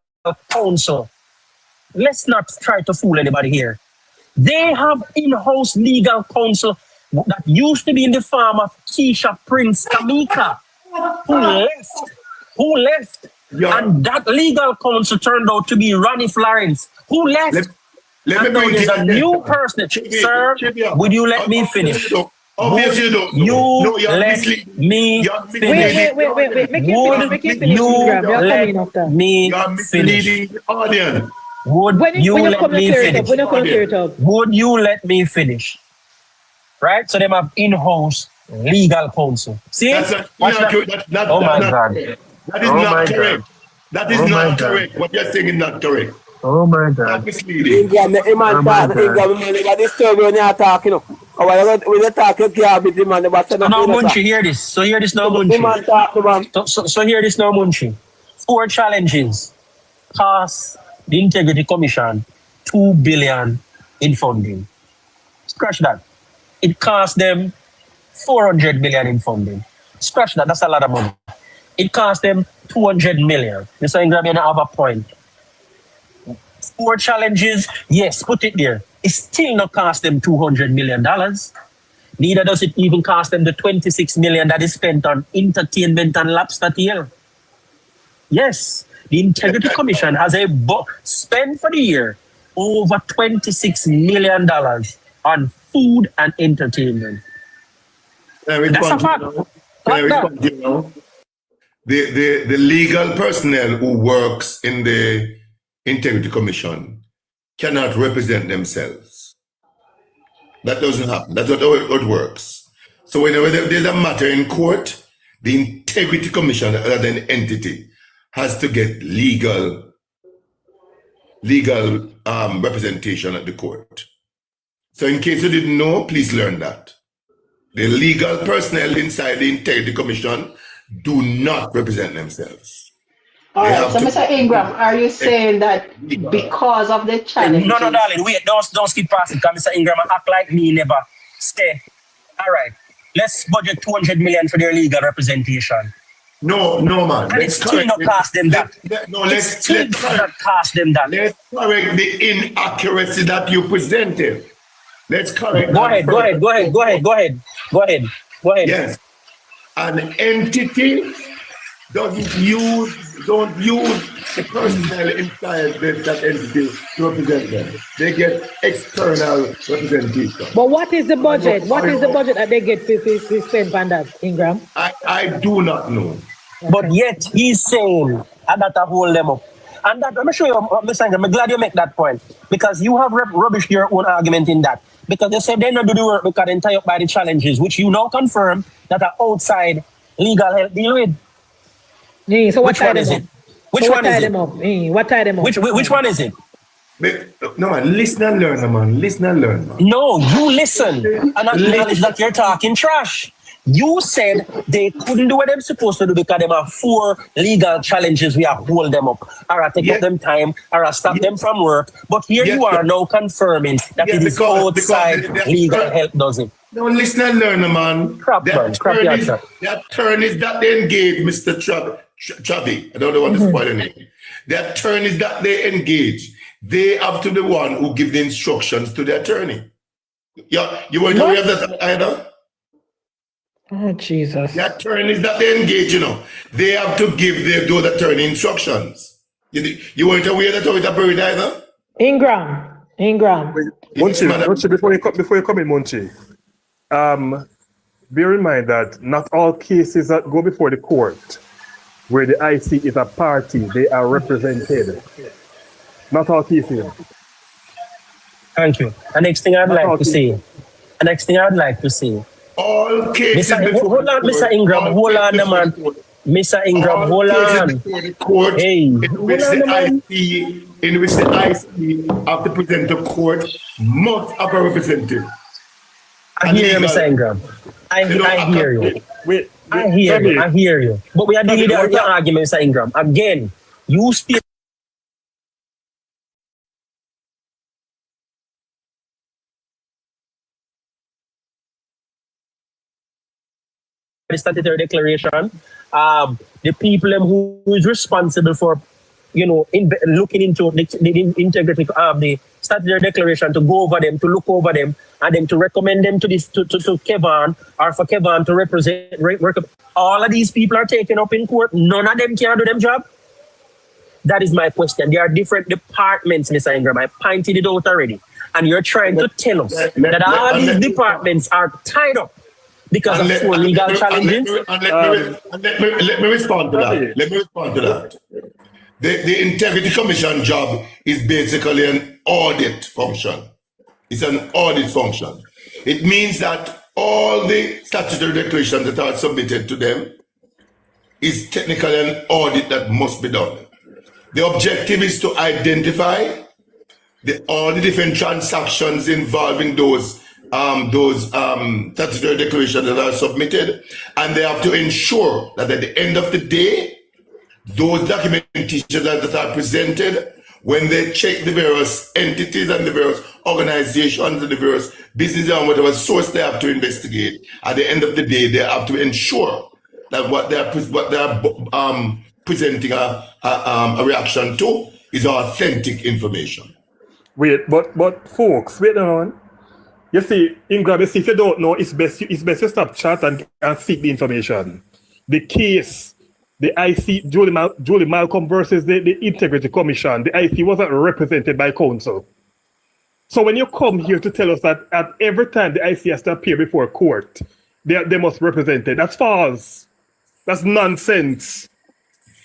counsel. Let's not try to fool anybody here. They have in-house legal counsel that used to be in the form of Keisha Prince Kamika, who left. Yeah. And that legal counsel turned out to be Ronnie Florence, who left. Let me bring there's a new person. Sir, would you let me finish? Obviously you don't. You let me finish. Wait. Make you finish. Let me finish. Audience. Would you let me finish? Would you let me finish? Right? So they have in-house legal counsel. See? Oh my God. That is not correct. That is not correct. What you're saying is not correct. Oh my God. Misleading. When you're talking, now, Munchie, hear this. So hear this now, Munchie. So hear this now, Munchie. 4 challenges cost the Integrity Commission $2 billion in funding. Scratch that. It cost them $400 million in funding. Scratch that. That's a lot of money. It cost them $200 million. Mr. Ingram, you have a point. 4 challenges, yes, put it there. It still not cost them $200 million. Neither does it even cost them the $26 million that is spent on entertainment and lobster tail. Yes, the Integrity Commission has spent for the year over $26 million on food and entertainment. That's a fact. The legal personnel who works in the Integrity Commission cannot represent themselves. That doesn't happen. That's not how it works. So whenever there's a matter in court, the Integrity Commission as an entity has to get legal representation at the court. So in case you didn't know, please learn that. The legal personnel inside the Integrity Commission do not represent themselves. All right, so Mr. Ingram, are you saying that because of the challenge? No, darling, wait, don't skip past it, because Mr. Ingram act like me never stay. All right, let's budget $200 million for their legal representation. No, man. And it still not cost them that. Let's cost them that. Let's correct the inaccuracy that you presented. Let's correct. Go ahead. Yes. An entity don't use the personnel inside that entity to represent them. They get external representation. But what is the budget? What is the budget that they get to spend on that, Ingram? I do not know. But yet he's saying, and that hold them up. And that, let me show you, Mr. Ingram, I'm glad you make that point. Because you have rubbish your own argument in that. Because they said they not do the work because they're tied up by the challenges, which you now confirm that are outside legal help deal with. Yeah, so what Which one is it? Which one is it? What tied them up? Which one is it? No, man, listen and learn, man. Listen and learn, man. No, you listen and acknowledge that you're talking trash. You said they couldn't do what they're supposed to do because they have 4 legal challenges. We have hold them up, or take up them time, or stop them from work. But here you are now confirming that it is outside legal help, does it? No, listen and learn, man. Their turn is that they engage, Mr. Chavi. I don't know what to spoil the name. Their turn is that they engage. They have to be the one who give the instructions to the attorney. Yeah, you weren't aware of that either? Oh, Jesus. Their turn is that they engage, you know. They have to give those attorney instructions. You weren't aware that it happened either? Ingram. Munchie, before you come in, Munchie, bear in mind that not all cases that go before the court where the IC is a party, they are represented. Not all cases. Thank you. The next thing I'd like to say. All cases. Hold on, Mr. Ingram. Hold on, man. Mr. Ingram, hold on. Court, hey, in which the IC have to present to court must have a representative. I hear you, Mr. Ingram. I hear you. I hear you. But we are dealing with your argument, Mr. Ingram. Again, you speak. The statutory declaration, the people who is responsible for, looking into the integrity of the statutory declaration, to go over them, to look over them, and then to recommend them to Kevin, or for Kevin to represent. All of these people are taken up in court. None of them can do them job. That is my question. There are different departments, Mr. Ingram. I pointed it out already, and you're trying to tell us that all these departments are tied up because of 4 legal challenges. Let me respond to that. The Integrity Commission job is basically an audit function. It's an audit function. It means that all the statutory declarations that are submitted to them is technically an audit that must be done. The objective is to identify all the different transactions involving those statutory declarations that are submitted, and they have to ensure that at the end of the day, those documentations that are presented, when they check the various entities and the various organizations and the various businesses and whatever source they have to investigate, at the end of the day, they have to ensure that what they are presenting a reaction to is authentic information. Wait, but folks, wait on. You see, Ingram, if you don't know, it's best you stop chat and seek the information. The case, the IC, Julie Malcolm versus the Integrity Commission, the IC wasn't represented by counsel. So when you come here to tell us that at every time the IC has to appear before court, they must represent it, that's false. That's nonsense.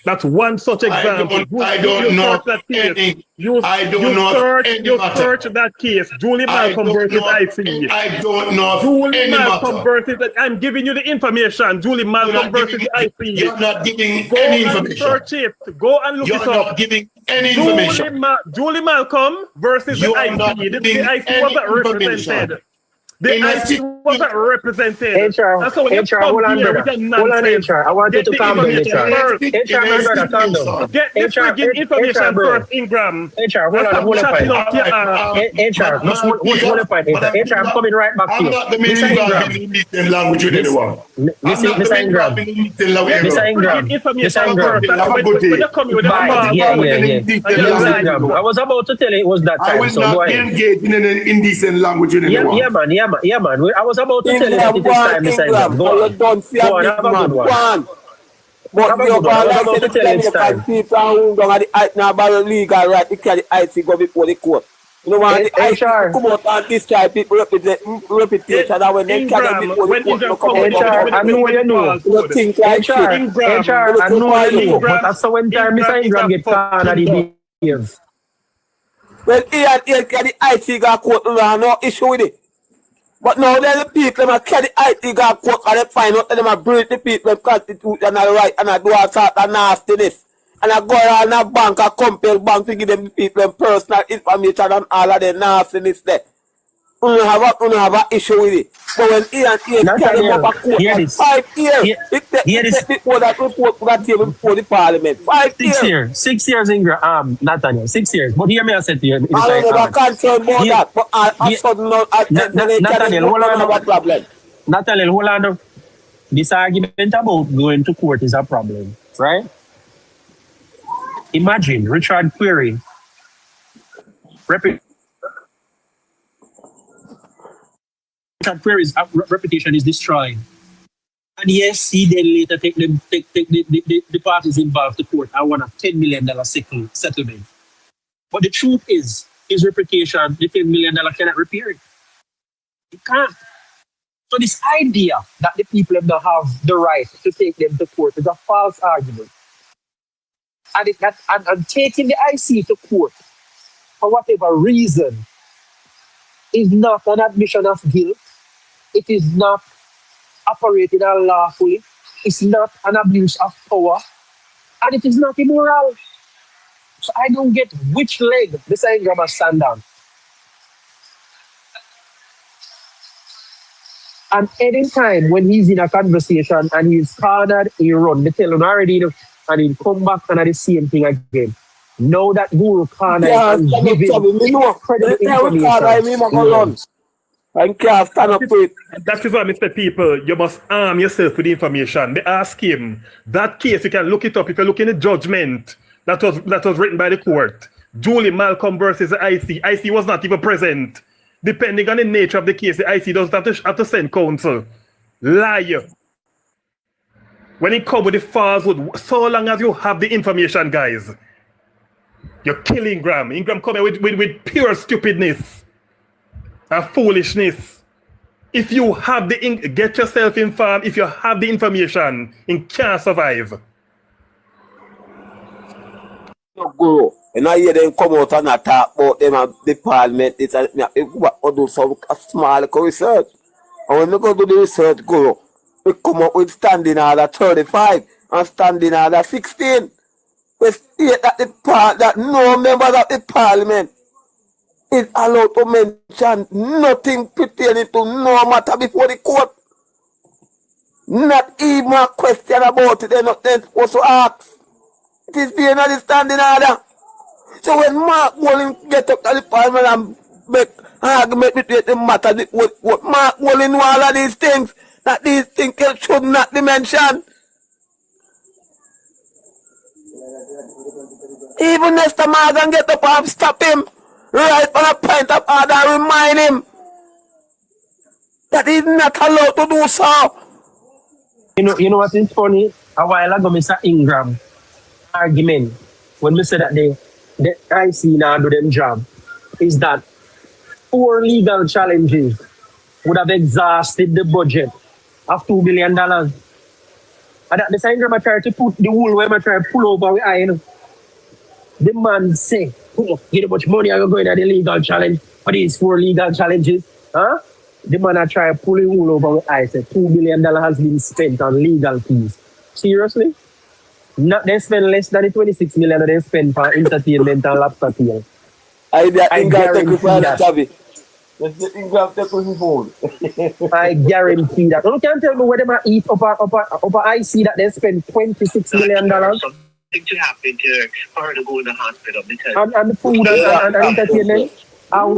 That's one such example. I don't know any. You search that case. Julie Malcolm versus IC. I don't know. Julie Malcolm versus. I'm giving you the information. Julie Malcolm versus IC. You're not giving any information. Search it. Go and look it up. You're not giving any information. Julie Malcolm versus the IC. The IC wasn't represented. The IC wasn't represented. HR, hold on, brother. Hold on, HR. I want you to calm down, HR. HR, my brother, calm down. Get the friggin' information first, Ingram. HR, hold on, hold on. HR, hold on, HR, I'm coming right back to you. I'm not the main language with anyone. Mr. Ingram. Mr. Ingram. I was about to tell you it was that time. I will not engage in an indecent language with anyone. Yeah, man. I was about to tell you that it is time, Mr. Ingram. Go on, have a good one. But you about to tell you it's time. People who don't have the legal right to carry the IC go before the court. You know what? The IC come out and destroy people reputation. And when they carry people, when Ingram come HR, I know you know. you think like shit. HR, I know you know. But that's when time Mr. Ingram get caught at the days. Well, here the IC got caught, no issue with it. But now there's the people that carry the IT got caught and they find out that they breed the people constitute and all right and I do all sort of nastiness. And I go around a bank, I compel bank to give them people personal information and all of the nastiness there. You don't have an issue with it. But when carry them up a court, 5 years, it takes before that report got table before the parliament. 5 years. 6 years, Ingram, Nathaniel, 6 years. But hear me, I said to you. I don't know, I concerned about that. But I suddenly, Nathaniel, hold on. Nathaniel, hold on. This argument about going to court is a problem, right? Imagine Richard Query Richard Query's reputation is destroyed. And yes, he then later take the parties involved to court and want a $10 million settlement. But the truth is, his reputation, the $10 million cannot repair it. It can't. So this idea that the people don't have the right to take them to court is a false argument. And taking the IC to court for whatever reason is not an admission of guilt. It is not operating unlawfully. It's not an abuse of power. And it is not immoral. So I don't get which leg Mr. Ingram must stand on. And any time when he's in a conversation and he's cornered, he run. They tell him already, and he'll come back and do the same thing again. Know that Guru corner and give him incredible information. I can't stand up with. That is why, Mr. People, you must arm yourself with information. They ask him, that case, you can look it up. If you look in the judgment that was written by the court, Julie Malcolm versus the IC. IC was not even present. Depending on the nature of the case, the IC doesn't have to send counsel. Liar. When it comes with the falsehood, so long as you have the information, guys, you're killing Ingram. Ingram coming with pure stupidness and foolishness. If you have get yourself informed. If you have the information, you can't survive. Guru, and I hear them come out and talk about them at the parliament. It's do some small research. And when we go to the research, Guru, we come up with standing order 35 and standing order 16. We state that no members of the parliament is allowed to mention nothing pertaining to no matter before the court. Not even a question about it, they're not then supposed to ask. It is being a standing order. So when Mark Walling get up to the parliament and make argument between the matter, what Mark Walling know all of these things, that these things should not be mentioned. Even Mr. Morgan get up and stop him, right on a point of order and remind him that he's not allowed to do so. You know what is funny? A while ago, Mr. Ingram argument, when we said that the IC now do them job, is that 4 legal challenges would have exhausted the budget of $2 billion. And that the Ingram try to put the wool where I try to pull over with I. The man say, oh, get how much money are you going at the legal challenge for these 4 legal challenges? Huh? The man I try to pull the wool over with I said $2 billion has been spent on legal fees. Seriously? Not they spend less than the 26 million they spend for entertainment and laptop here. I guarantee that. I guarantee that. You can't tell me where they might eat over I see that they spend $26 million. Something to happen to her to go to the hospital because and the food and entertainment. No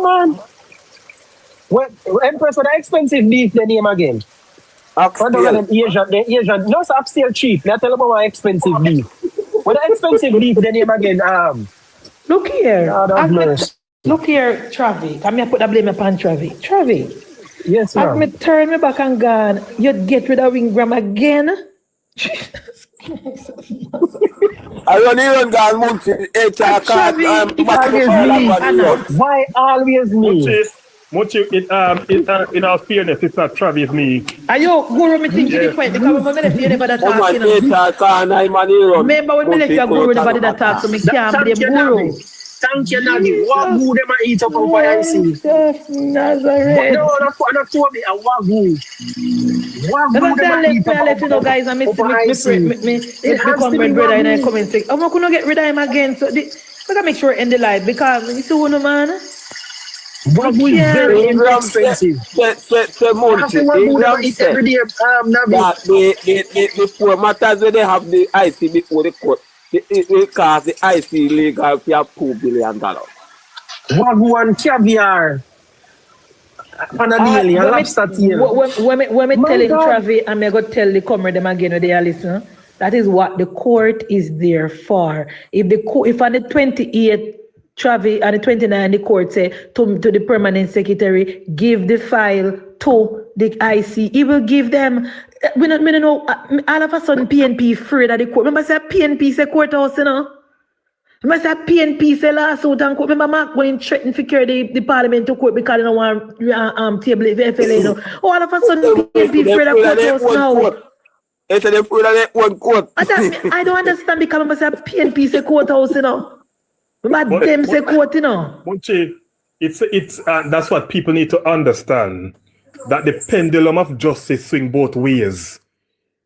man. What Empress for the expensive beef the name again? The Asian. No, it's still cheap. Now tell them about my expensive beef. What the expensive beef the name again? Look here. Look here, Travi. I'm going to put the blame upon Travi. Travi. Yes, ma'am. As me turn me back and gone, you'd get rid of Ingram again? I run here gone Munchie HR card. Why always me? Munchie, in all fairness, it's not Travis me. Ayo, Guru, me think you quite because when me left you never that talk, you know. Remember when me left you Guru never did that talk, so me can't blame Guru. Thank you, Nagi. Wagyu them a eat up on fire, I see. Nazareth. No, not for me, a Wagyu. Wagyu them a eat up on fire. Guys, I miss me come my brother and I come and say, I'm not gonna get rid of him again. So I gotta make sure in the light because you see one man. Wagyu is very inexpensive. Before matters where they have the IC before the court. Because the IC legal for $2 billion. Wagyu and caviar. And a daily, and lobster tail. When me telling Travi, I'm going to tell the comrade them again when they are listening. That is what the court is there for. If on the 28th, Travi and the 29th, the court say to the permanent secretary, give the file to the IC. He will give them. We don't know. All of a sudden, PNP afraid of the court. Remember, say PNP say courthouse, you know. Remember, say PNP say lawsuit and court. Remember, Mark going threaten to carry the parliament to court because they don't want table FLA. You know. All of a sudden, PNP afraid of courthouse now. They say they afraid of that one court. I don't understand because remember, say PNP say courthouse, you know. Remember, them say court, you know. Munchie, it's that's what people need to understand. That the pendulum of justice swing both ways,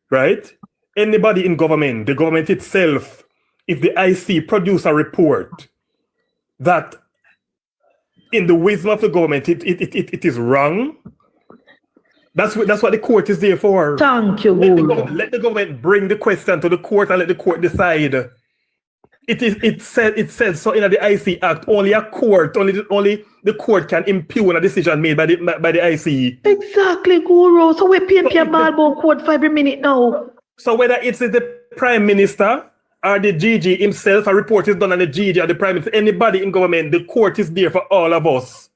right? Anybody in government, the government itself, if the IC produce a report that in the wisdom of the government, it is wrong, that's what the court is there for. Thank you, let the government bring the question to the court and let the court decide. It says so in the IC Act. Only the court can impugn a decision made by the IC. Exactly, Guru. So we PNP a ball court for every minute now. So whether it's the Prime Minister or the GG himself, a report is done on the GG or the Prime Minister, anybody in government, the court is there for all of us.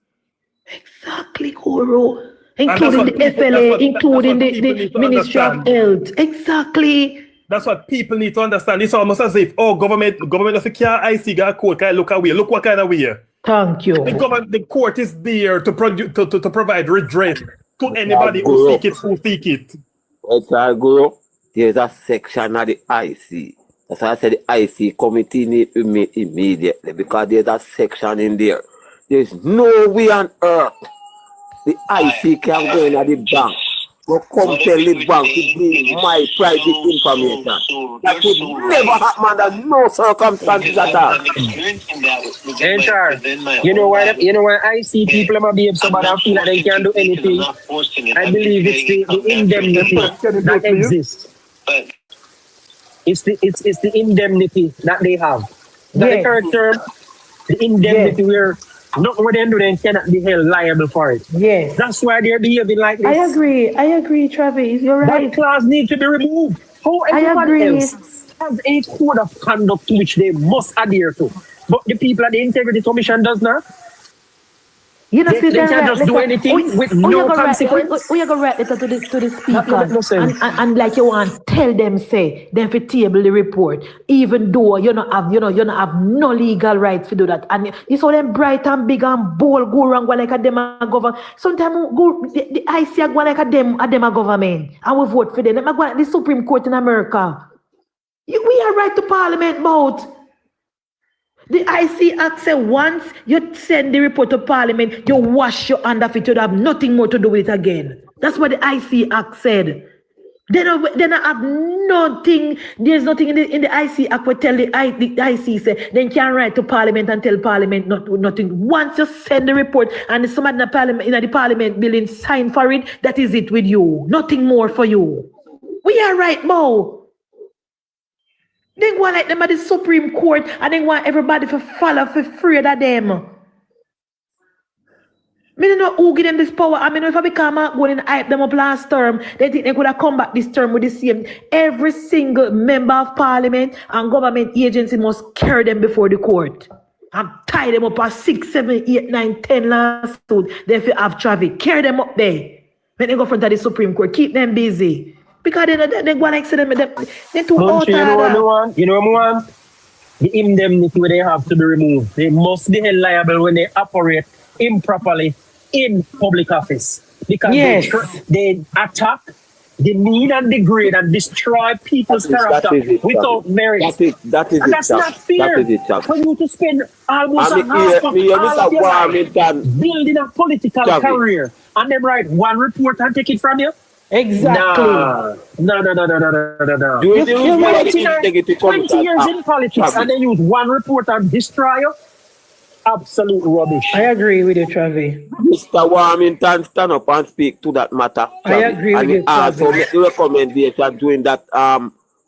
Exactly, Guru. Including the FLA, including the Ministry of Health. Exactly. That's what people need to understand. It's almost as if, government doesn't care. IC got a court. Can I look away? Look what kind of way. Thank you. The court is there to provide redress to anybody who seek it. Guru, there's a section of the IC. That's why I said the IC committee need to meet immediately because there's a section in there. There's no way on earth the IC can go in at the bank. Go come tell the bank to give my private information. That would never happen under no circumstances at all. HR, you know why I see people might be somebody and feel that they can't do anything. I believe it's the indemnity that exists. It's the indemnity that they have. The third term, the indemnity where nothing what they do, they cannot be held liable for it. Yes. That's why they're behaving like this. I agree, Travis. You're right. That clause needs to be removed. How everybody else has a code of conduct to which they must adhere to. But the people at the Integrity Commission does not. You know, they can just do anything with no consequence. We are going to write letter to the speaker and like you want tell them say them for table the report even though you don't have no legal rights to do that and you saw them bright and big and bold go around like a dem a government. Sometimes the IC go like a dem a government and we vote for them. Them go like the Supreme Court in America. We are right to Parliament about. The IC Act said once you send the report to Parliament, you wash your hand of it, you have nothing more to do with it again. That's what the IC Act said. They don't have nothing. There's nothing in the IC Act will tell the IC say they can't write to Parliament and tell Parliament nothing. Once you send the report and somebody in the Parliament building sign for it, that is it with you. Nothing more for you. We are right, Mo. They want like them at the Supreme Court and they want everybody to follow for afraid of them. I don't know who give them this power. I mean, if I become going and hype them up last term, they think they could have come back this term with the same. Every single member of Parliament and government agency must carry them before the court. And tie them up at 6, 7, 8, 9, 10 last suit. They have traffic. Carry them up there. When they go front of the Supreme Court, keep them busy. Because they go like say them they too out Munchie, you know what I order. want? You know what I want? The indemnity where they have to be removed. They must be held liable when they operate improperly in public office. Because Yes. they attack, demean and degrade and destroy people's character without merit. That is And it, that's not fair. That is it, Chuck. For you to spend almost And a half of me, all of your life Warmington. building a political Chuck. career and then write one report and take it from you? Exactly. No. You You use 20 years in politics and then use one report and destroy you? Absolute rubbish. I agree with you, Travi. Mr. Warmington, stand up and speak to that matter. I agree with you, Also Travi. make the recommendation doing that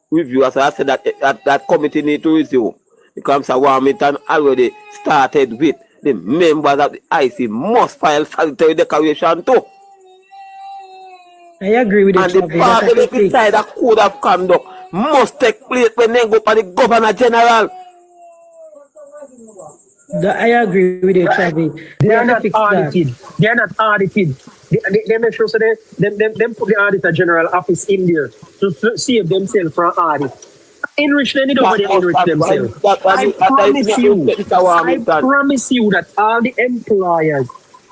review. As I said, that committee need to resume. Because Mr. Warmington already started with the members of the IC must file sanitary declaration too. I agree with you, And the Travi. parliament beside a code of conduct must take place when they go for the Governor General. I agree with you, Travi. They are not audited. They are not audited. They make sure so they put the Auditor General office in there to save themselves from audit. Enrich them, nobody enrich themselves. I promise you that all the employers,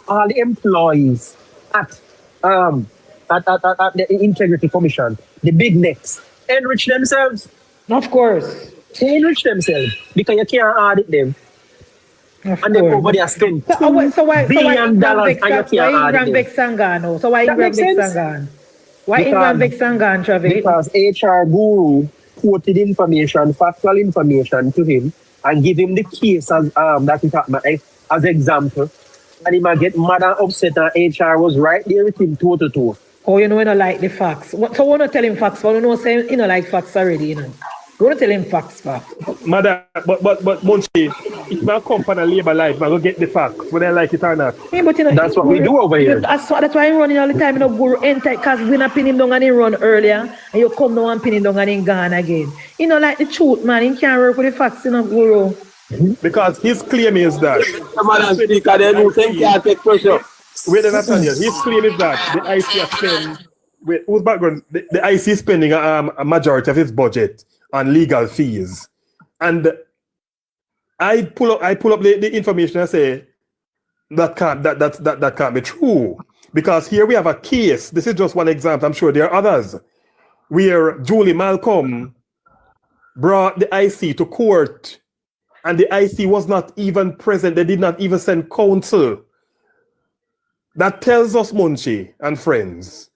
all the employees at the Integrity Commission, the big necks, enrich themselves. Of course. They enrich themselves because you can't audit them. And then nobody has spent $2 billion and you can't audit them. So why Ingram Vexangan? Why Ingram Vexangan, Travis? Because HR guru quoted information, factual information to him and give him the case as that he talked as example. And he might get mad and upset and HR was right there with him toe to toe. Oh, you know, we don't like the facts. So we don't tell him facts, but we know say you know like facts already, you know. We don't tell him facts. Madam, but Munchie, if I come for the labor life, I go get the facts, whether I like it or not. Yeah, but you know, that's what we do over here. That's why I'm running all the time. You know, Guru enter because we not pin him down and he run earlier, and you come down and pin him down and he gone again. You know, like the truth, man. He can't work with the facts, you know, Guru. Because his claim is that. Wait, Nathaniel. His claim is that the IC has spent. Wait, whose background? The IC is spending a majority of its budget on legal fees, and I pull up the information and say that can't be true, because here we have a case. This is just one example. I'm sure there are others where Julie Malcolm brought the IC to court, and the IC was not even present. They did not even send counsel. That tells us, Munchie and friends,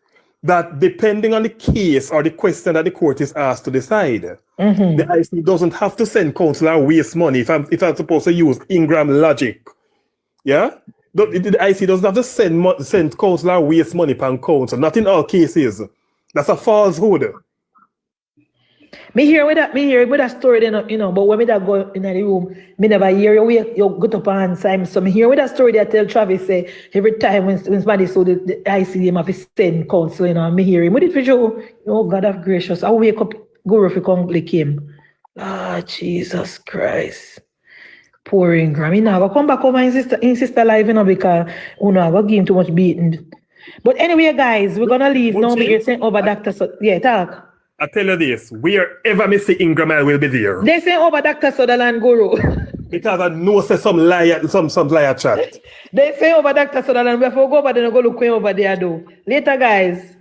that depending on the case or the question that the court is asked to decide, the IC doesn't have to send counsel and waste money. If I'm supposed to use Ingram logic, yeah, the IC doesn't have to send counsel and waste money per counsel. Not in all cases. That's a falsehood. Me hear with that story, you know, but when me that go in the room, me never hear you go up and answer. So me hear with that story that tell Travis say every time when somebody saw the IC them have to send counsel, you know, me hear him. What did for sure? Oh God of gracious, I wake up Guru if come lick him. Ah, Jesus Christ. Poor Ingram. He never come back over in sister live, you know, because you know I will give him too much beating. But anyway, guys, we're gonna leave now. You're saying over Dr. Yeah, talk. I tell you this, wherever me see Ingram, I will be there. They say over Dr. Sutherland Guru. Because I know say some liar chat. They say over Dr. Sutherland, before we go over there, go look over there though. Later, guys.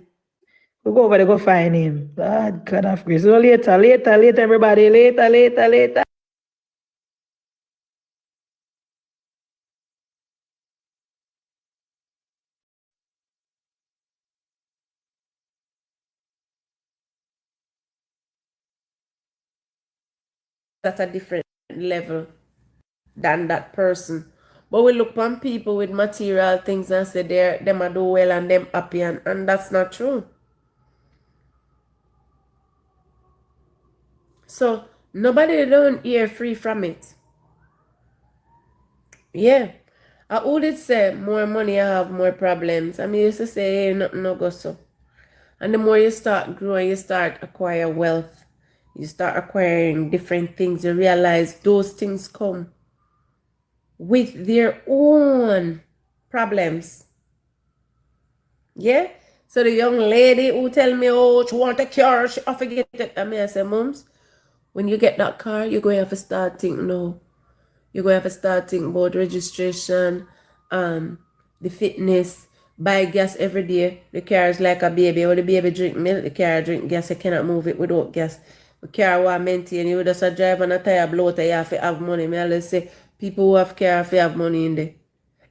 We go over there, go find him. God of grace. So later, everybody. Later. At a different level than that person. But we look on people with material things and say them are do well and them happy, and that's not true. So nobody don't hear free from it. Yeah. Who did say more money I have more problems? I mean, used to say, hey, nothing no go so. And the more you start growing, you start acquire wealth. You start acquiring different things. You realize those things come with their own problems. Yeah? So the young lady who tell me, oh, she want a car, she have to get it. I mean, I say, mums, when you get that car, you're going to have to start thinking now. You're going to have to start thinking about registration, the fitness, buy gas every day. The car is like a baby. When the baby drink milk, the car drink gas. You cannot move it without gas. The car will maintain. You just a drive on a tire bloater, you have to have money. I always say, people who have car have to have money in there.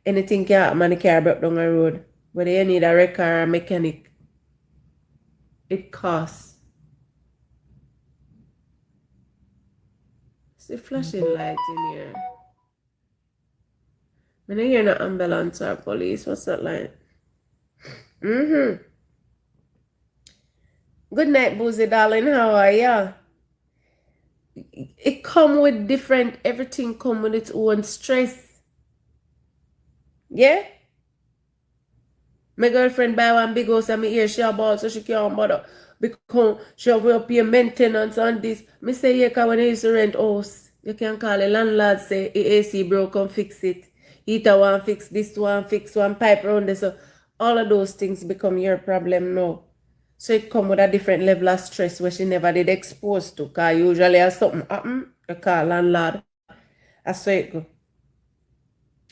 Anything can happen and the car broke down the road. Whether you need a wrecker or a mechanic, it costs. It's the flashing light in here. I don't hear no ambulance or police. What's that like? Good night, Boozy darling. How are ya? It come with different, everything come with its own stress. Yeah? My girlfriend buy one big house and me hear she about so she can't bother because she have to pay maintenance on this. Me say, yeah, cause when I used to rent house, you can call the landlord, say, the AC broke, come fix it. Heater one fix, this one fix, one pipe round there. So all of those things become your problem now. So it come with a different level of stress where she never did exposed to. Cause usually as something happen, you call landlord. That's so it go.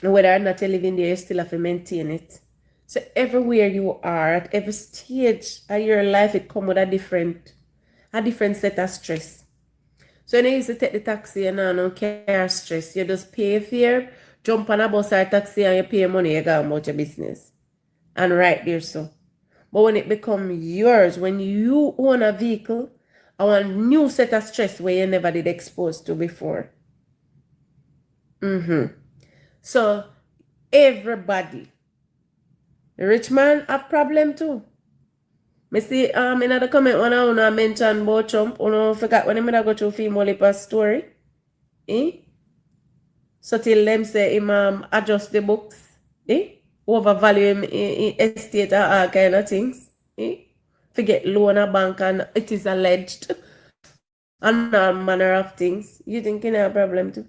And whether or not you live in there, you still have to maintain it. So everywhere you are, at every stage of your life, it come with a different set of stress. So when you used to take the taxi and no care stress, you just pay fare, jump on a bus or taxi and you pay money, you go about your business. And right there so. But when it becomes yours, when you own a vehicle, I want a new set of stress where you never did exposed to before. So everybody, the rich man have problem too. Me see in the comment when I mention about Trump, I forgot when I go through female lipa story. So till them say him adjust the books, overvalue him in estate and all kind of things. Forget loan a bank and it is alleged. And all manner of things. You think you have a problem too?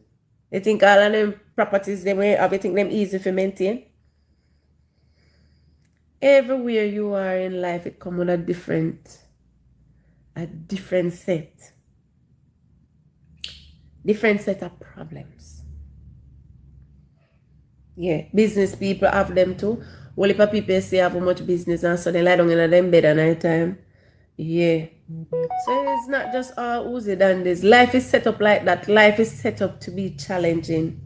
You think all of them properties them way have, you think them easy to maintain? Everywhere you are in life, it comes with a different set of problems. Yeah, business people have them too. Well, if people say have much business and so they lie down in them bed at night time. Yeah. So it's not just all oozy than this. Life is set up like that. Life is set up to be challenging.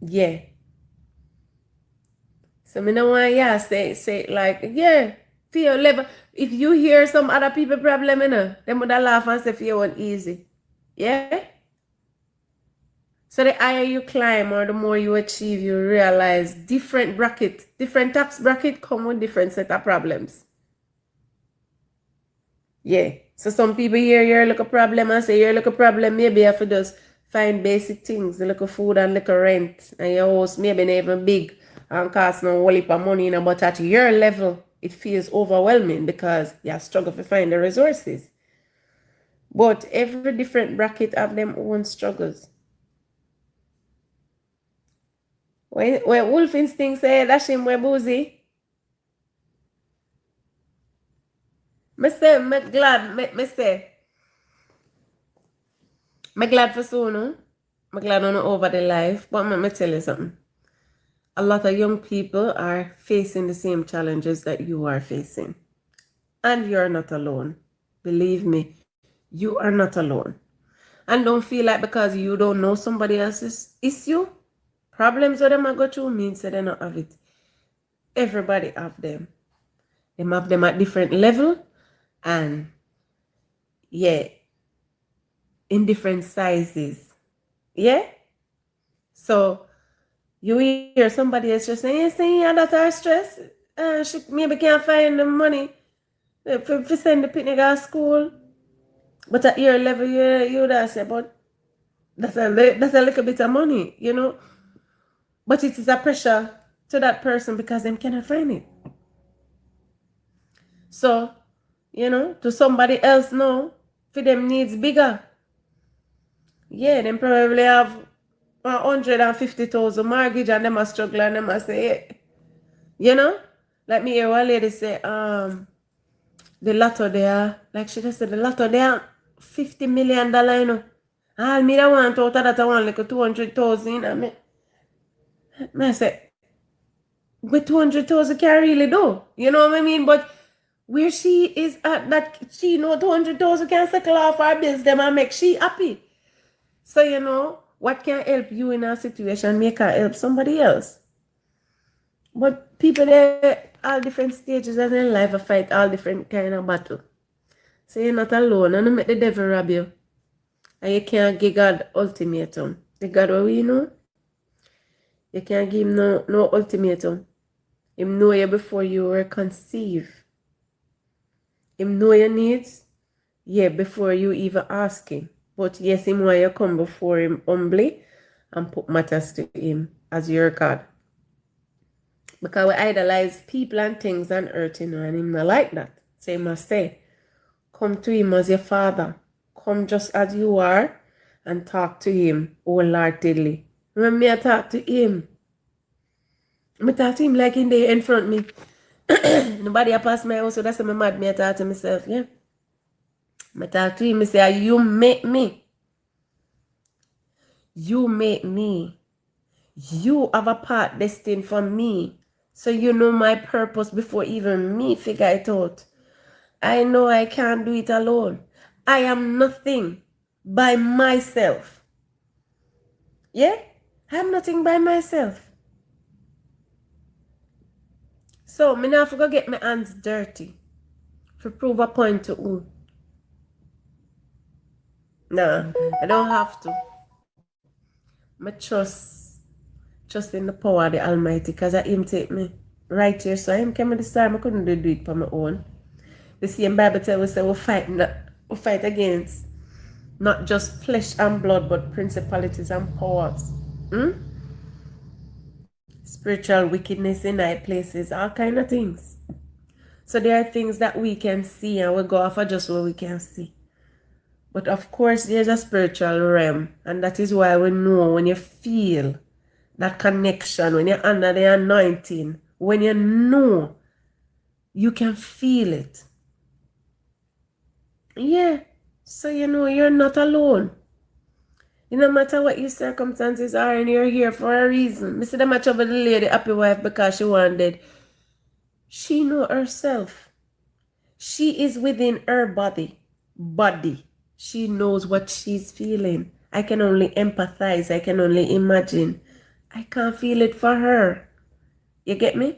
Yeah. So me know why say like, yeah, for your level. If you hear some other people problem, them would laugh and say for you one easy. Yeah? So the higher you climb or the more you achieve, you realize different tax bracket come with different set of problems. Yeah. So some people hear your little problem and say your little problem, maybe you have to just find basic things, the little food and little rent, and your house maybe not even big and cost no whole heap of money, but at your level, it feels overwhelming because you struggle to find the resources. But every different bracket have them own struggles. When Wolf Instinct say that's him we boozy. Me glad for soon, no? I'm glad I'm not over the life, but let me tell you something. A lot of young people are facing the same challenges that you are facing. And you're not alone. Believe me, you are not alone. And don't feel like because you don't know somebody else's issue, problems that them go through means that they don't have it. Everybody have them. They have them at different level and yeah, in different sizes. Yeah? So you hear somebody else just saying, yeah, that are stress. She maybe can't find the money for send the picnic to school. But at your level, you would say, but that's a little bit of money, But it is a pressure to that person because them cannot find it. So, to somebody else now, for them needs bigger. Yeah, them probably have 150,000 mortgage and them are struggling and them are say, Let me hear one lady say, the lotto there, like she just said, the lotto there, $50 million, you know. All me that want out of that, I want like 200,000. I say, but 200,000 can really do. You know what I mean? But where she is at that, she know 200,000 can settle off her bills, them and make she happy. So, you know, what can help you in a situation may can help somebody else. But people there, all different stages of their life, fight all different kind of battle. So you're not alone, and make the devil rob you. And you can't give God ultimatum. The God what we know, you can't give him no ultimatum. Him know you before you were conceived. Him know your needs, yeah, before you even ask him. But yes, him want you come before him humbly and put matters to him as your God. Because we idolize people and things on earth, you know, and him not like that. So he must say, come to him as your father. Come just as you are and talk to him wholeheartedly. When me I talk to him, I talk to him like in there in front of me. Nobody pass my house, so that's why I'm mad. Me I talk to myself, yeah. I talk to him, I say, you make me. You make me. You have a part destined for me. So you know my purpose before even me figure it out. I know I can't do it alone. I am nothing by myself. Yeah? I'm nothing by myself. So, me not go get my hands dirty to prove a point to who. Nah, I don't have to. I trust in the power of the Almighty because I him take me right here. So him came this time, I couldn't do it for my own. The same Bible tells us that we fight against not just flesh and blood, but principalities and powers. Spiritual wickedness in high places, all kind of things. So there are things that we can see and we go off of just what we can see. But of course, there's a spiritual realm, and that is why we know when you feel that connection, when you're under the anointing, when you know, you can feel it. Yeah, so you know you're not alone. No matter what your circumstances are, and you're here for a reason. I see the match over the lady, happy wife, because she wanted. She know herself. She is within her body. She knows what she's feeling. I can only empathize. I can only imagine. I can't feel it for her. You get me?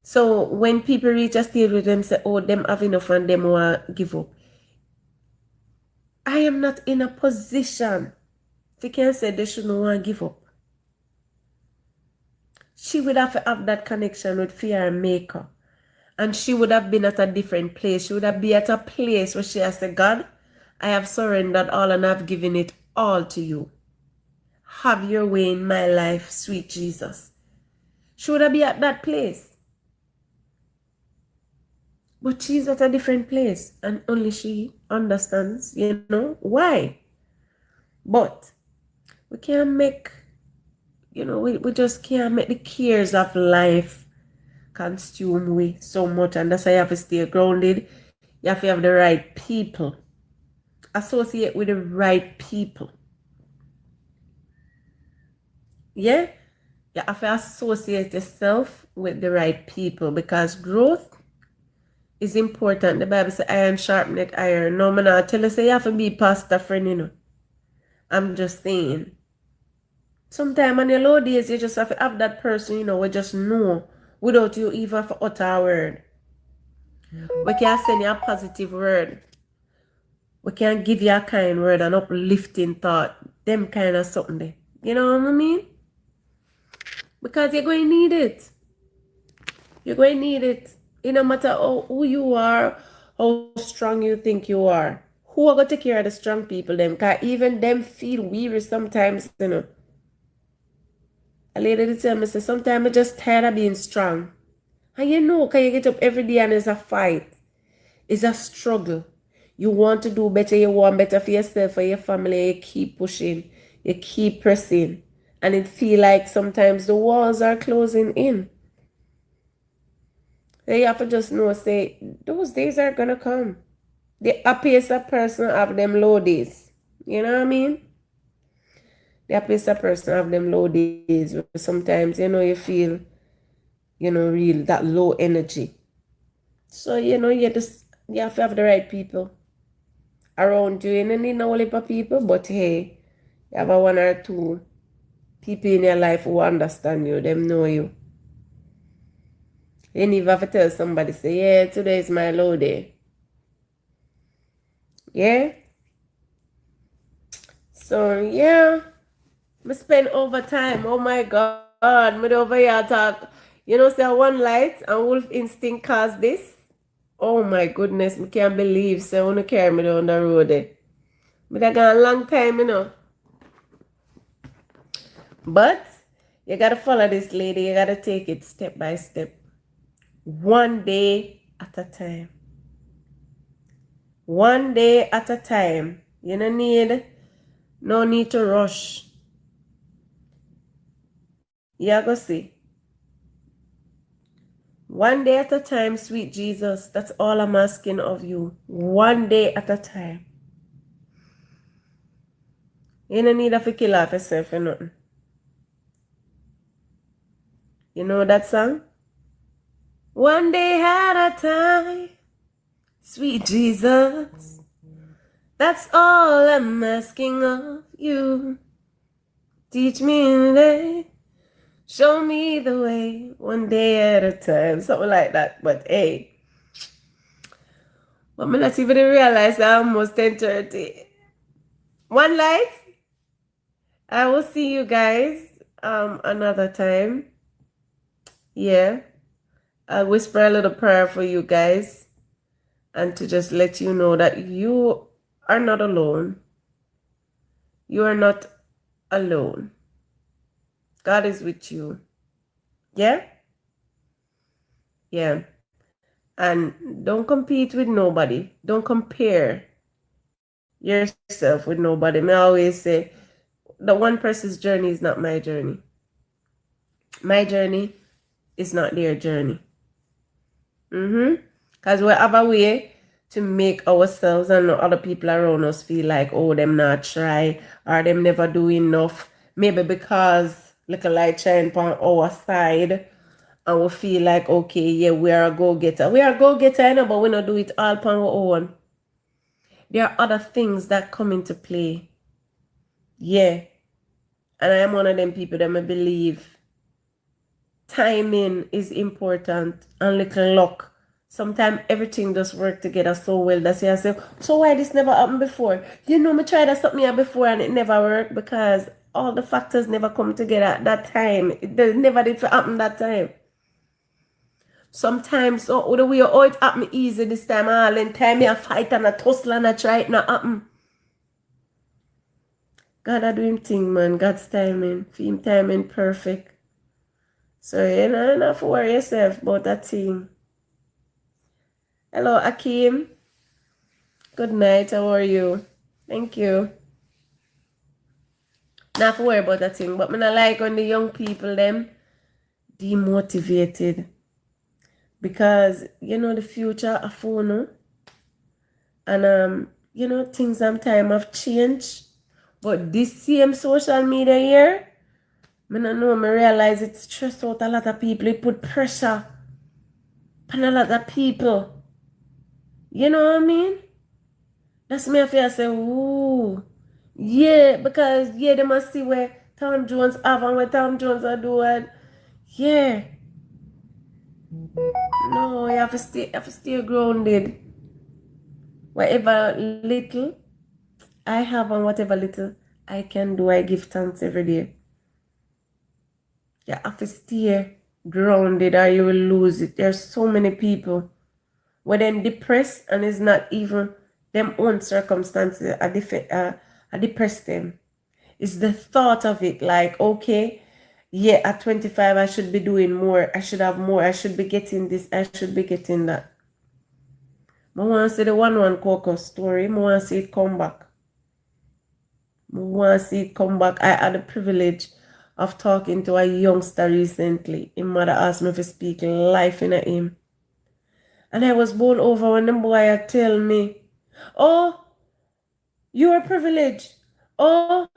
So when people reach a stage with them say, oh, them have enough and them want give up. I am not in a position. If you can say they shouldn't want to give up. She would have to have that connection with fear and maker. And she would have been at a different place. She would have been at a place where she has said, God, I have surrendered all and I've given it all to you. Have your way in my life, sweet Jesus. She would have been at that place. But she's at a different place. And only she understands, you know, why. But we can't make, you know, we just can't make the cares of life consume we so much. And that's why you have to stay grounded. You have to have the right people. Associate with the right people. Yeah? You have to associate yourself with the right people because growth is important. The Bible says iron sharpeneth iron. No, man, I tell you, say you have to be pastor friend, you know. I'm just saying. Sometimes on your low days, you just have to have that person, you know, we just know without you even have to utter a word. We can send you a positive word. We can give you a kind word, an uplifting thought. Them kind of something there. You know what I mean? Because you're going to need it. You're going to need it. It no matter who you are, how strong you think you are. Who are going to take care of the strong people them? Because even them feel weary sometimes, you know. A lady did tell me, say, sometimes I'm just tired of being strong. And you know, because you get up every day and it's a fight. It's a struggle. You want to do better, you want better for yourself, for your family, you keep pushing, you keep pressing. And it feel like sometimes the walls are closing in. You have to just know, say, those days are gonna come. The happiest a person have them low days. You know what I mean? The happiest a person have them low days where sometimes, you feel, real, that low energy. So, you have to have the right people around you. You don't need no heap of people, but hey, you have a one or two people in your life who understand you, them know you. You need to tell somebody, say, yeah, today is my low day. Yeah? So, yeah. I spend overtime. Oh my God. Me over here talk. Say one light and wolf instinct caused this. Oh my goodness. I can't believe so I want to carry me down the road there. But I got a long time, But you gotta follow this lady. You gotta take it step by step. One day at a time. One day at a time. You no need to rush. You go see. One day at a time, sweet Jesus. That's all I'm asking of you. One day at a time. You don't need to kill off yourself for nothing. You know that song? One day at a time, sweet Jesus. That's all I'm asking of you. Teach me the way. Show me the way. One day at a time. Something like that. But hey. But I not even realize I'm almost 10:30. One light. I will see you guys another time. Yeah. I'll whisper a little prayer for you guys. And to just let you know that you are not alone. You are not alone. God is with you. Yeah? Yeah. And don't compete with nobody. Don't compare yourself with nobody. I always say, the one person's journey is not my journey. My journey is not their journey. Because we have a way to make ourselves and other people around us feel like, oh, them not try, or them never do enough. Maybe because little light shine on our side, and we feel like, okay, yeah, we are a go-getter. We are a go-getter, but we don't do it all on our own. There are other things that come into play. Yeah. And I am one of them people that I believe timing is important and little luck. Sometimes everything does work together so well that I say, so why this never happened before? Me tried that something here before and it never worked because all the factors never come together at that time. It never did happen that time. Sometimes, the way it happened easy this time, all in time, I fight and I tussle and I try it not happen. God a do him thing, man. God's timing. For him timing perfect. So, you don't have to worry yourself about that thing. Hello, Akeem. Good night. How are you? Thank you. Not have to worry about that thing. But I like when the young people, them, demotivated. Because, the future of phone. And, things time have changed. But this same social media here, I don't know, I realize it stress out a lot of people. It put pressure on a lot of people. You know what I mean? That's me I feel say, ooh. Yeah, because they must see where Tom Jones have and what Tom Jones are doing. Yeah. No, you have to stay grounded. Whatever little I have and whatever little I can do, I give thanks every day. You have to stay grounded or you will lose it. There's so many people who then depressed and it's not even them own circumstances I depress them. It's the thought of it like, okay, yeah, at 25 I should be doing more. I should have more. I should be getting this. I should be getting that. I want to see the one Coco story. I want to see it come back. I had the privilege of talking to a youngster recently. His mother asked me to speak life in him. And I was bowled over when the boy tell me, oh, you are privileged. Oh,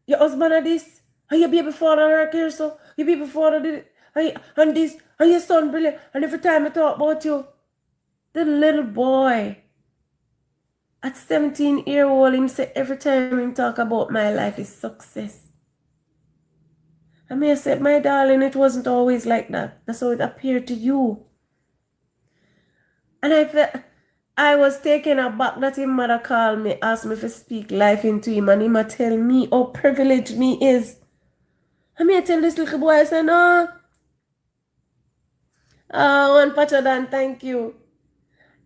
your husband are this. And your baby father work here, so your baby father did it. And this, and your son brilliant. And every time I talk about you, the little boy at 17-year-old, him say every time him talk about my life is success. I may have said, my darling, it wasn't always like that. That's how it appeared to you. And I was taken aback that his mother called me, asked me to speak life into him, and him tell me how privileged me is. I may tell this little boy, I say, no. Oh, one Pachadan, thank you.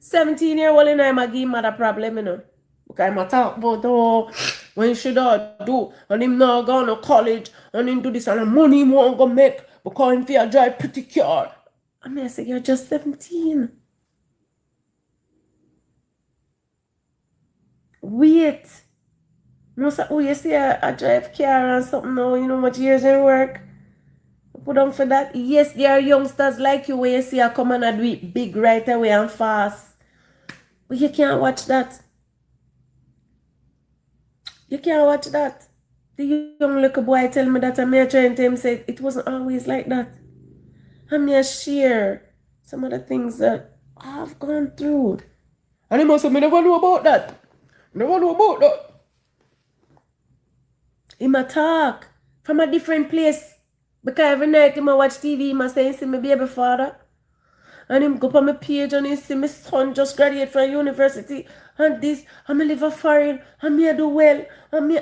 17-year-old and I'm a give mother problem, you know. Okay, I'm talk about, oh, when should I do? And him not go to college, and him do this, and the money he won't go make, because him feel drive pretty car. I mean, I say, you're just 17. Wait. No, so, oh, you see, I drive car and something now, you know what years in work? Put on for that. Yes, there are youngsters like you where you see I come and do it big right away and fast. But you can't watch that. You can't watch that. The young little boy tell me that, and me trying to him say it wasn't always like that. And me share some of the things that I've gone through. And he must have never know about that. Never know about that. He might talk from a different place. Because every night he might watch TV, he must say, see my baby father. And him go up on my page and he see my son just graduate from university. And this, and me live a foreign, and me do well. And me,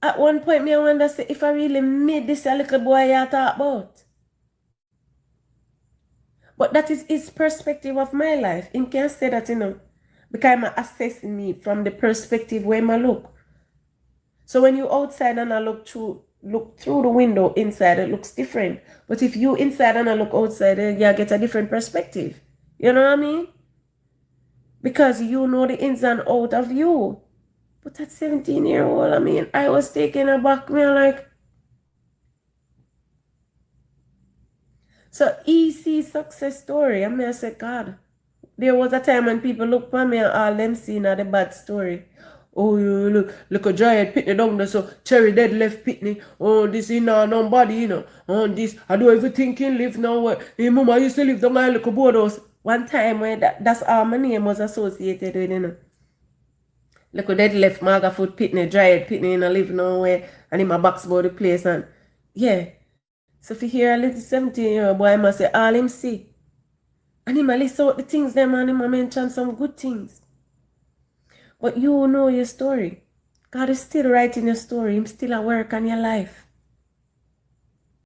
at one point, me I wonder say, if I really made this a little boy I talk about. But that is his perspective of my life. Him can't say that, you know. Because I'm assessing me from the perspective where I look. So when you outside and I look through the window inside, it looks different. But if you inside and I look outside, you get a different perspective. You know what I mean? Because you know the ins and out of you. But at 17-year-old, I mean, I was taken aback. Me like, so easy success story. I mean, I said, God, there was a time when people look for me and all them seeing the bad story. Oh, you look a giant pitney down there, so Cherry dead left pitney. Oh, this is not nobody, you know. Oh, this, I do everything can live now. Hey, mama used to live down my little boardhouse. One time when that's all my name was associated with, you know. Look a dead left maga foot pitney, giant pitney, and I live nowhere, and in my box about the place, and yeah. So if you hear a little 17-year-old boy, I must say, all him see. And he might list out the things them and he might mention some good things. But you know your story. God is still writing your story. He's still at work on your life.